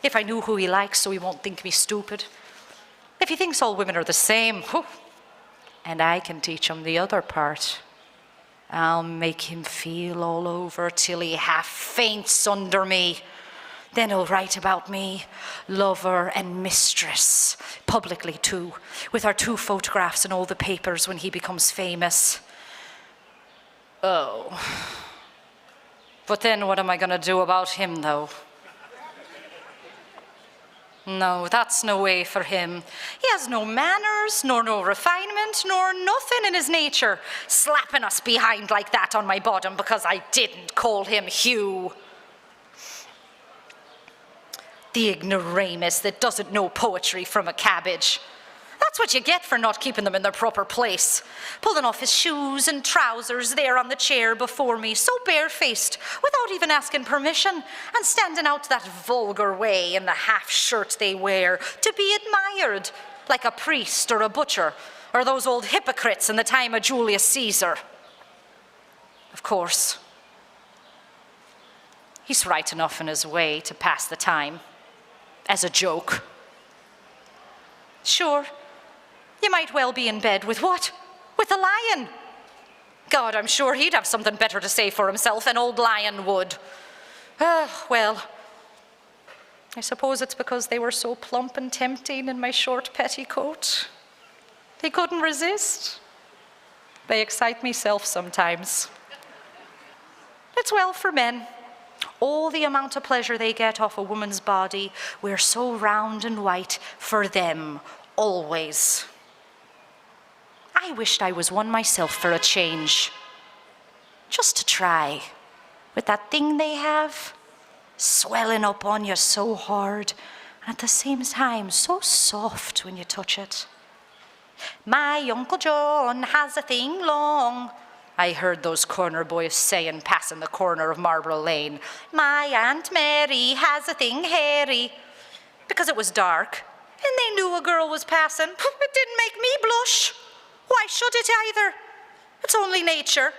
if I knew who he likes so he won't think me stupid. If he thinks all women are the same, and I can teach him the other part. I'll make him feel all over till he half faints under me. Then he'll write about me, lover and mistress, publicly too, with our 2 photographs in all the papers when he becomes famous. Oh. But then what am I going to do about him, though? No, that's no way for him. He has no manners, nor no refinement, nor nothing in his nature, slapping us behind like that on my bottom because I didn't call him Hugh. The ignoramus that doesn't know poetry from a cabbage. That's what you get for not keeping them in their proper place. Pulling off his shoes and trousers there on the chair before me, so barefaced, without even asking permission, and standing out that vulgar way in the half shirt they wear, to be admired, like a priest or a butcher, or those old hypocrites in the time of Julius Caesar. Of course, he's right enough in his way to pass the time, as a joke. Sure, you might well be in bed with what? With a lion. God, I'm sure he'd have something better to say for himself, an old lion would. Well, I suppose it's because they were so plump and tempting in my short petticoat. They couldn't resist. They excite me self sometimes. It's well for men. all the amount of pleasure they get off a woman's body, we're so round and white for them, always. I wished I was one myself for a change. Just to try. With that thing they have, swelling up on you so hard, and at the same time so soft when you touch it. My Uncle John has a thing long, I heard those corner boys saying, passing the corner of Marlborough Lane. My Aunt Mary has a thing hairy. Because it was dark, and they knew a girl was passing. It didn't make me blush. Why should it either? It's only nature.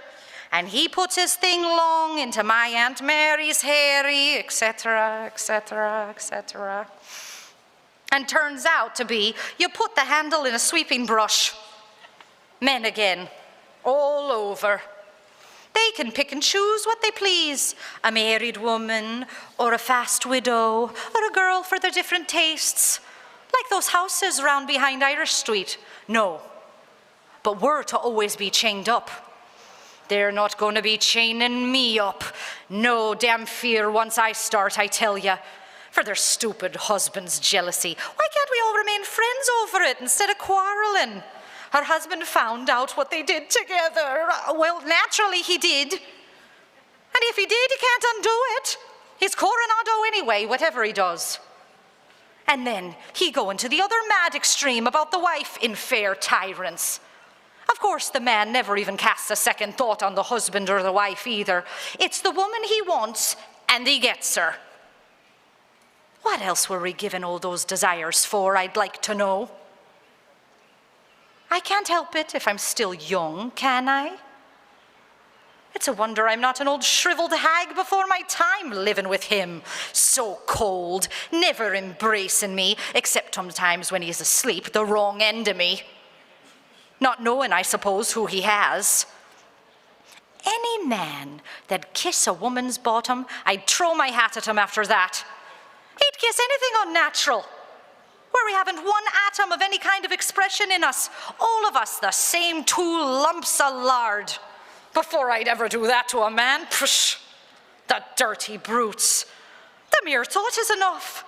And he puts his thing long into my Aunt Mary's hairy, etc., etc., etc. And turns out to be, you put the handle in a sweeping brush. Men again, all over. They can pick and choose what they please. A married woman, or a fast widow, or a girl for their different tastes. Like those houses round behind Irish Street. No, but we're to always be chained up. They're not going to be chaining me up. No damn fear once I start, I tell you. For their stupid husband's jealousy. Why can't we all remain friends over it instead of quarreling? Her husband found out what they did together. Well, naturally he did. And if he did, he can't undo it. He's Coronado anyway, whatever he does. And then he go into the other mad extreme about the wife in Fair Tyrants. Of course, the man never even casts a second thought on the husband or the wife either. It's the woman he wants, and he gets her. What else were we given all those desires for, I'd like to know? I can't help it if I'm still young, can I? It's a wonder I'm not an old shriveled hag before my time living with him. So cold, never embracing me, except sometimes when he's asleep, the wrong end of me. Not knowing, I suppose, who he has. Any man that'd kiss a woman's bottom, I'd throw my hat at him after that. He'd kiss anything unnatural, where we haven't one atom of any kind of expression in us, all of us the same 2 lumps of lard. Before I'd ever do that to a man, psh, the dirty brutes. The mere thought is enough.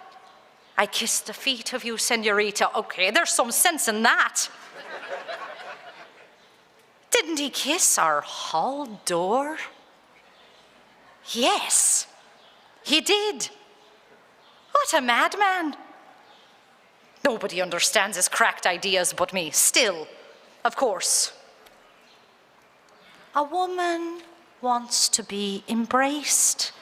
I kissed the feet of you, senorita. Okay, there's some sense in that. Didn't he kiss our hall door? Yes, he did. What a madman. Nobody understands his cracked ideas but me. Still, of course. A woman wants to be embraced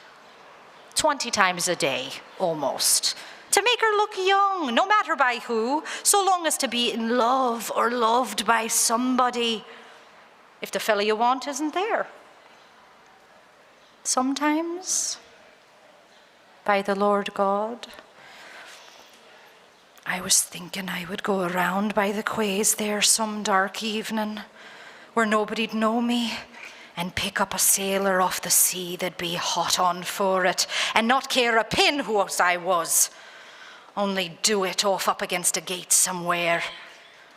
20 times a day, almost. To make her look young, no matter by who, so long as to be in love or loved by somebody. If the fella you want isn't there. Sometimes, by the Lord God, I was thinking I would go around by the quays there some dark evening where nobody'd know me and pick up a sailor off the sea that'd be hot on for it and not care a pin who I was. Only do it off up against a gate somewhere.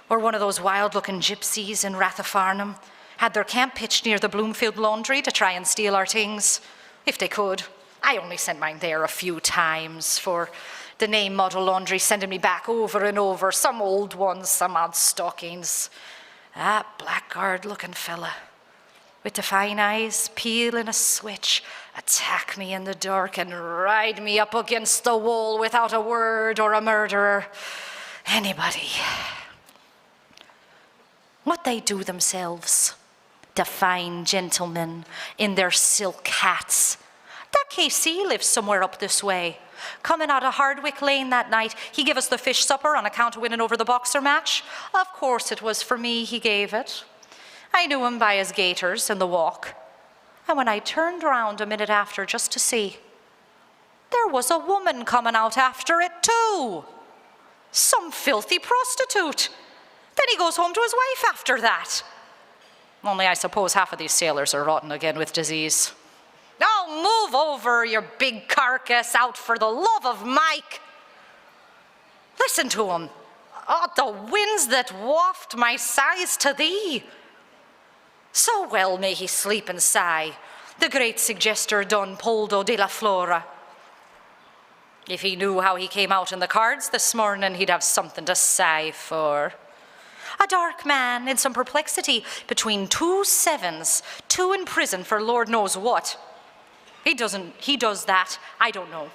Or one of those wild-looking gypsies in Rathafarnham had their camp pitched near the Bloomfield laundry to try and steal our things, if they could. I only sent mine there a few times, for the name Model Laundry sending me back over and over, some old ones, some odd stockings. That blackguard-looking fella, with the fine eyes, peeling a switch, attack me in the dark and ride me up against the wall without a word or a murderer. Anybody. What they do themselves, the fine gentlemen in their silk hats. That KC lives somewhere up this way. Coming out of Hardwick Lane that night, he gave us the fish supper on account of winning over the boxer match. Of course it was for me he gave it. I knew him by his gaiters and the walk. And when I turned round a minute after just to see, there was a woman coming out after it too. Some filthy prostitute. Then he goes home to his wife after that. Only I suppose half of these sailors are rotten again with disease. Oh, move over, your big carcass, out for the love of Mike. Listen to him. Oh, the winds that waft my sighs to thee. So well may he sleep and sigh. the great suggester Don Poldo de la Flora. If he knew how he came out in the cards this morning, he'd have something to sigh for. A dark man in some perplexity between 2 sevens, 2 in prison for Lord knows what. He does that, I don't know.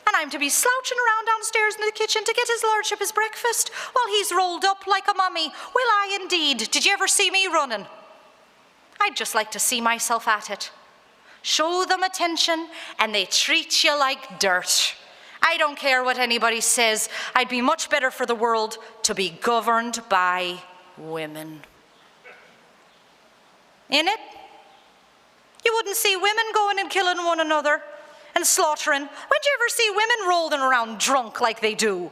And I'm to be slouching around downstairs in the kitchen to get his lordship his breakfast while he's rolled up like a mummy. Will I indeed? Did you ever see me running? I'd just like to see myself at it. Show them attention and they treat you like dirt. I don't care what anybody says. I'd be much better for the world to be governed by women. In it? You wouldn't see women going and killing one another and slaughtering. When'd you ever see women rolling around drunk like they do?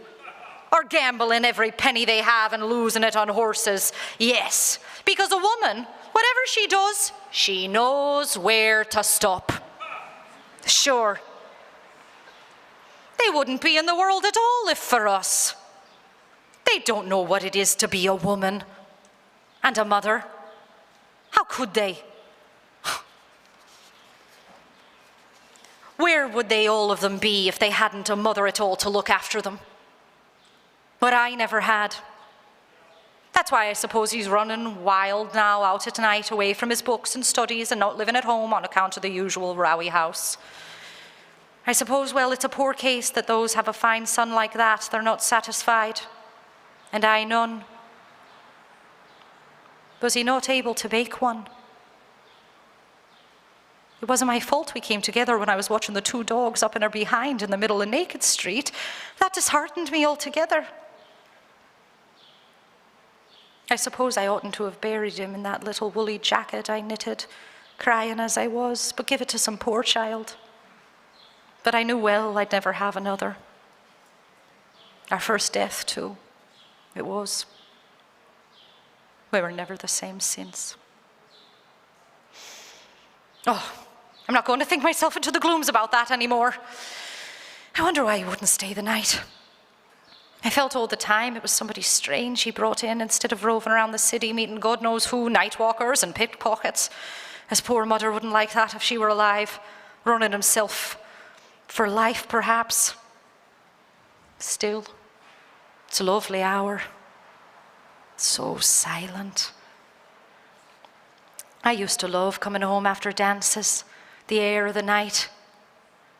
Or gambling every penny they have and losing it on horses? Yes, because a woman, whatever she does, she knows where to stop. Sure. They wouldn't be in the world at all if for us. They don't know what it is to be a woman and a mother. How could they? Where would they all of them be if they hadn't a mother at all to look after them? But I never had. That's why I suppose he's running wild now out at night away from his books and studies and not living at home on account of the usual rowy house. I suppose, well, it's a poor case that those have a fine son like that, they're not satisfied. And I none. Was he not able to make one? It wasn't my fault we came together when I was watching the 2 dogs up in her behind in the middle of Naked Street. That disheartened me altogether. I suppose I oughtn't to have buried him in that little woolly jacket I knitted, crying as I was, but give it to some poor child. But I knew well I'd never have another. Our first death, too, it was. We were never the same since. Oh, I'm not going to think myself into the glooms about that anymore. I wonder why he wouldn't stay the night. I felt all the time it was somebody strange he brought in instead of roving around the city meeting God knows who, night walkers and pickpockets. His poor mother wouldn't like that if she were alive, running himself for life perhaps. Still, it's a lovely hour. So silent. I used to love coming home after dances, the air of the night.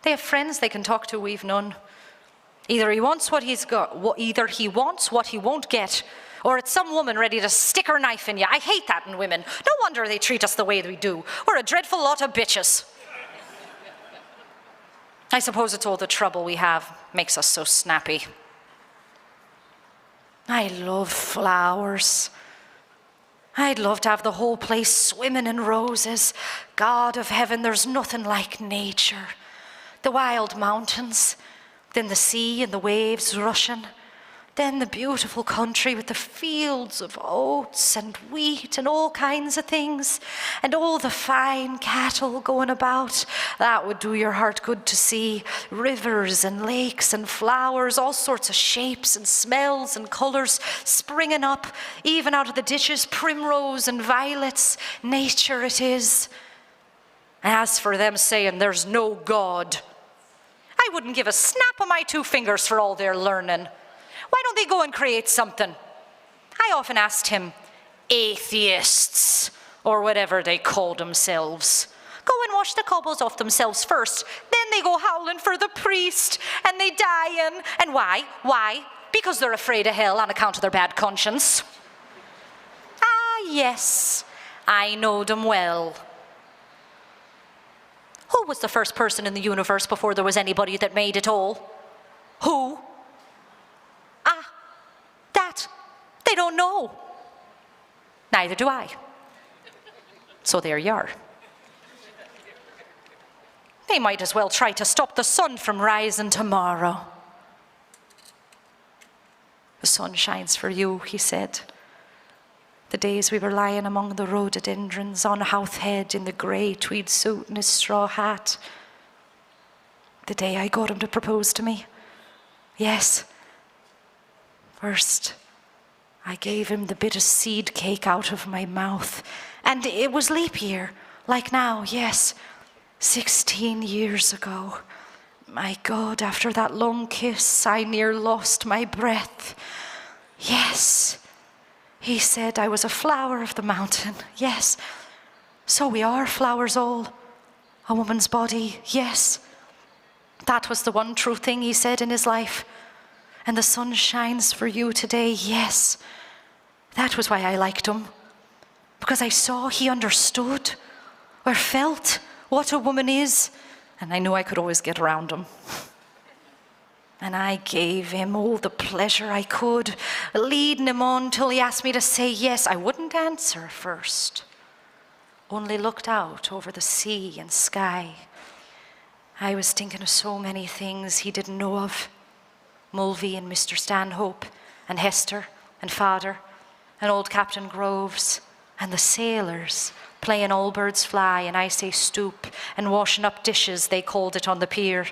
They have friends they can talk to, we've none. Either he wants what he's got, either he wants what he won't get, or it's some woman ready to stick her knife in you. I hate that in women. No wonder they treat us the way we do. We're a dreadful lot of bitches. I suppose it's all the trouble we have makes us so snappy. I love flowers. I'd love to have the whole place swimming in roses. God of heaven, there's nothing like nature. The wild mountains, then the sea and the waves rushing, then the beautiful country with the fields of oats and wheat and all kinds of things, and all the fine cattle going about. That would do your heart good to see. Rivers and lakes and flowers, all sorts of shapes and smells and colors springing up, even out of the ditches, primrose and violets. Nature it is. As for them saying there's no God, I wouldn't give a snap of my 2 fingers for all their learning. Why don't they go and create something? I often asked him, atheists, or whatever they call themselves. Go and wash the cobbles off themselves first, then they go howling for the priest, and they dying. And why? Why? Because they're afraid of hell on account of their bad conscience. Ah, yes, I know them well. Who was the first person in the universe before there was anybody that made it all? Who? Ah, that. They don't know. Neither do I. So there you are. They might as well try to stop the sun from rising tomorrow. The sun shines for you, he said. The days we were lying among the rhododendrons on Howth Head in the grey tweed suit and his straw hat. The day I got him to propose to me. Yes. First, I gave him the bit of seed cake out of my mouth. And it was leap year. Like now, yes, 16 years ago. My God, after that long kiss, I near lost my breath. Yes, he said I was a flower of the mountain. Yes, so we are flowers all. A woman's body, yes. That was the one true thing he said in his life. And the sun shines for you today, yes. That was why I liked him. Because I saw he understood or felt what a woman is. And I knew I could always get around him. And I gave him all the pleasure I could, leading him on till he asked me to say yes. I wouldn't answer first, only looked out over the sea and sky. I was thinking of so many things he didn't know of. Mulvey and Mr. Stanhope and Hester and Father and old Captain Groves and the sailors playing All Birds Fly and I Say Stoop and washing up dishes, they called it on the pier.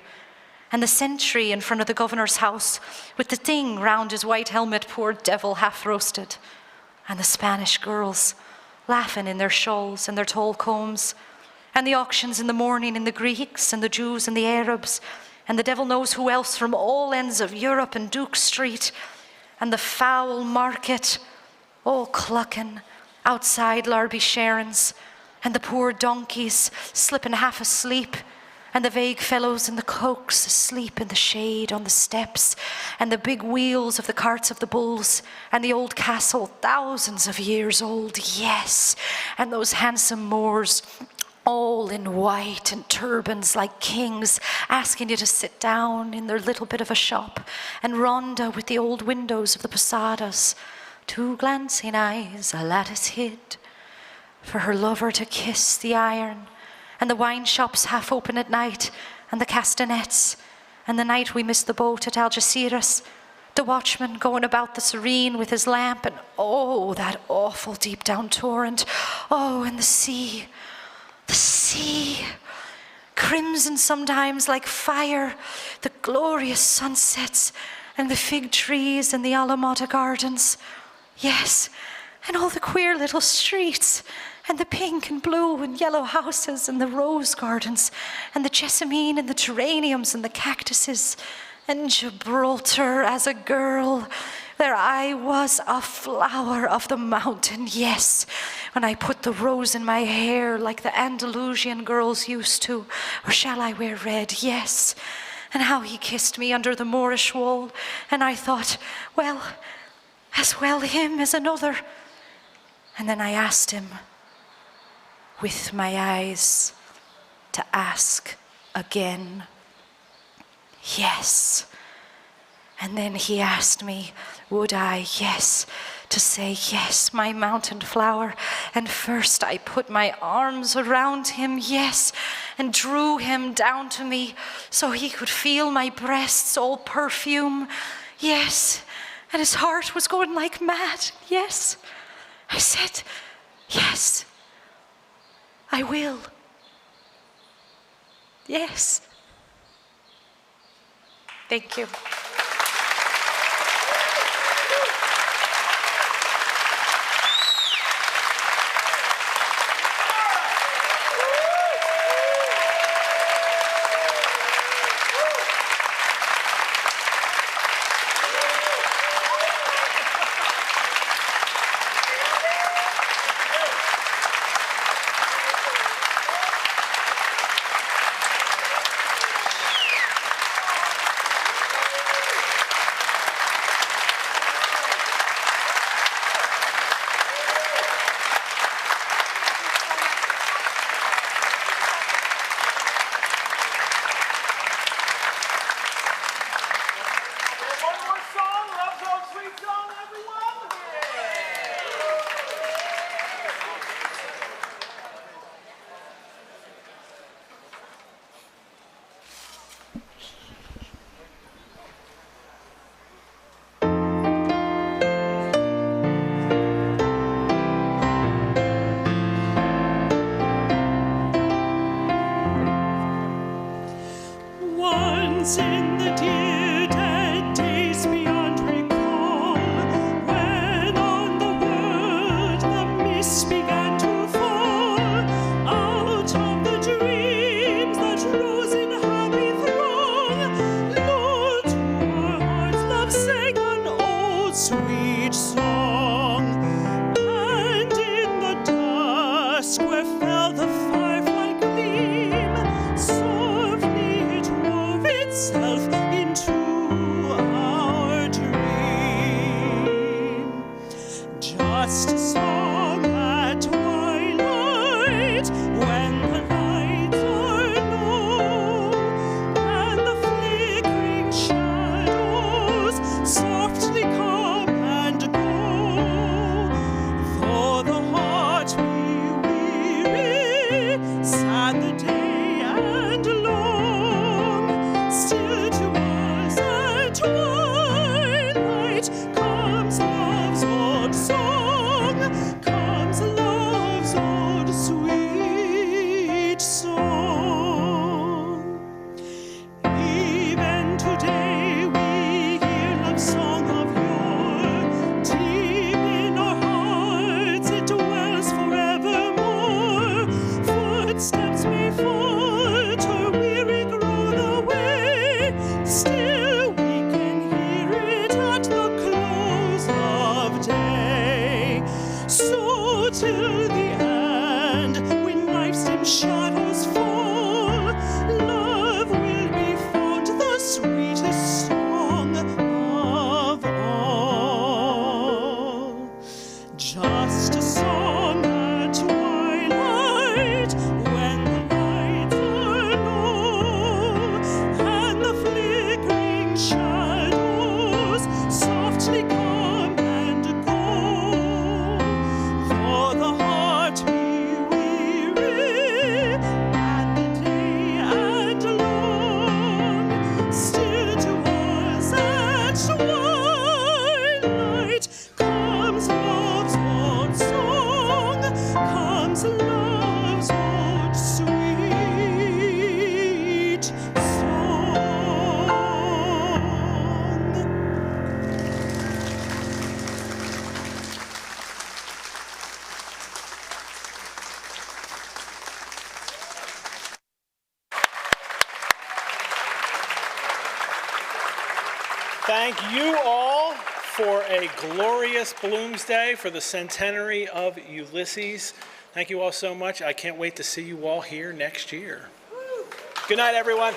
And the sentry in front of the governor's house with the thing round his white helmet, poor devil, half roasted. And the Spanish girls laughing in their shawls and their tall combs. And the auctions in the morning and the Greeks and the Jews and the Arabs. And the devil knows who else from all ends of Europe and Duke Street. And the foul market, all clucking outside Larby Sharon's. And the poor donkeys slipping half asleep. And the vague fellows in the cloaks asleep in the shade on the steps, and the big wheels of the carts of the bulls, and the old castle, thousands of years old, yes, and those handsome Moors, all in white and turbans like kings, asking you to sit down in their little bit of a shop, and Rhonda with the old windows of the posadas, 2 glancing eyes a lattice hid, for her lover to kiss the iron, and the wine shops half open at night, and the castanets, and the night we missed the boat at Algeciras, the watchman going about the Serene with his lamp, and oh, that awful deep down torrent, oh, and the sea, crimson sometimes like fire, the glorious sunsets, and the fig trees and the Alameda gardens, yes, and all the queer little streets, and the pink and blue and yellow houses and the rose gardens and the jessamine and the geraniums and the cactuses and Gibraltar as a girl. There I was, a flower of the mountain, yes, when I put the rose in my hair like the Andalusian girls used to, or shall I wear red, yes, and how he kissed me under the Moorish wall, and I thought, well, as well him as another. And then I asked him, with my eyes, to ask again. Yes. And then he asked me, would I, yes, to say yes, my mountain flower. And first I put my arms around him, yes, and drew him down to me so he could feel my breasts all perfume, yes. And his heart was going like mad, yes. I said, yes, I will. Yes. Thank you. In the dear dead days beyond recall, when sweet song. And in the dusk where fell the firefly gleam, softly it wove itself into our dream. Just a song at twilight when the lights are low and the flickering shadows softly come and go. Though the heart be weary, sad the day and long, still to us at twilight comes love's old song, comes love's old sweet song. Even today we hear love's song of yore. Deep in our hearts it dwells forevermore. Footsteps may falter, weary grow the way. Still we can hear it at the close of day. So till the end, when life's dim shadows fall, love will be found the sweetest song of all. Just a song at twilight when the lights are low and the flickering shadows softly come and go. Though the heart be weary and the day and long, still to us at twilight comes love's old song, comes love's old sweet song. Thank you all for a glorious Bloomsday for the centenary of Ulysses. Thank you all so much. I can't wait to see you all here next year. Good night, everyone.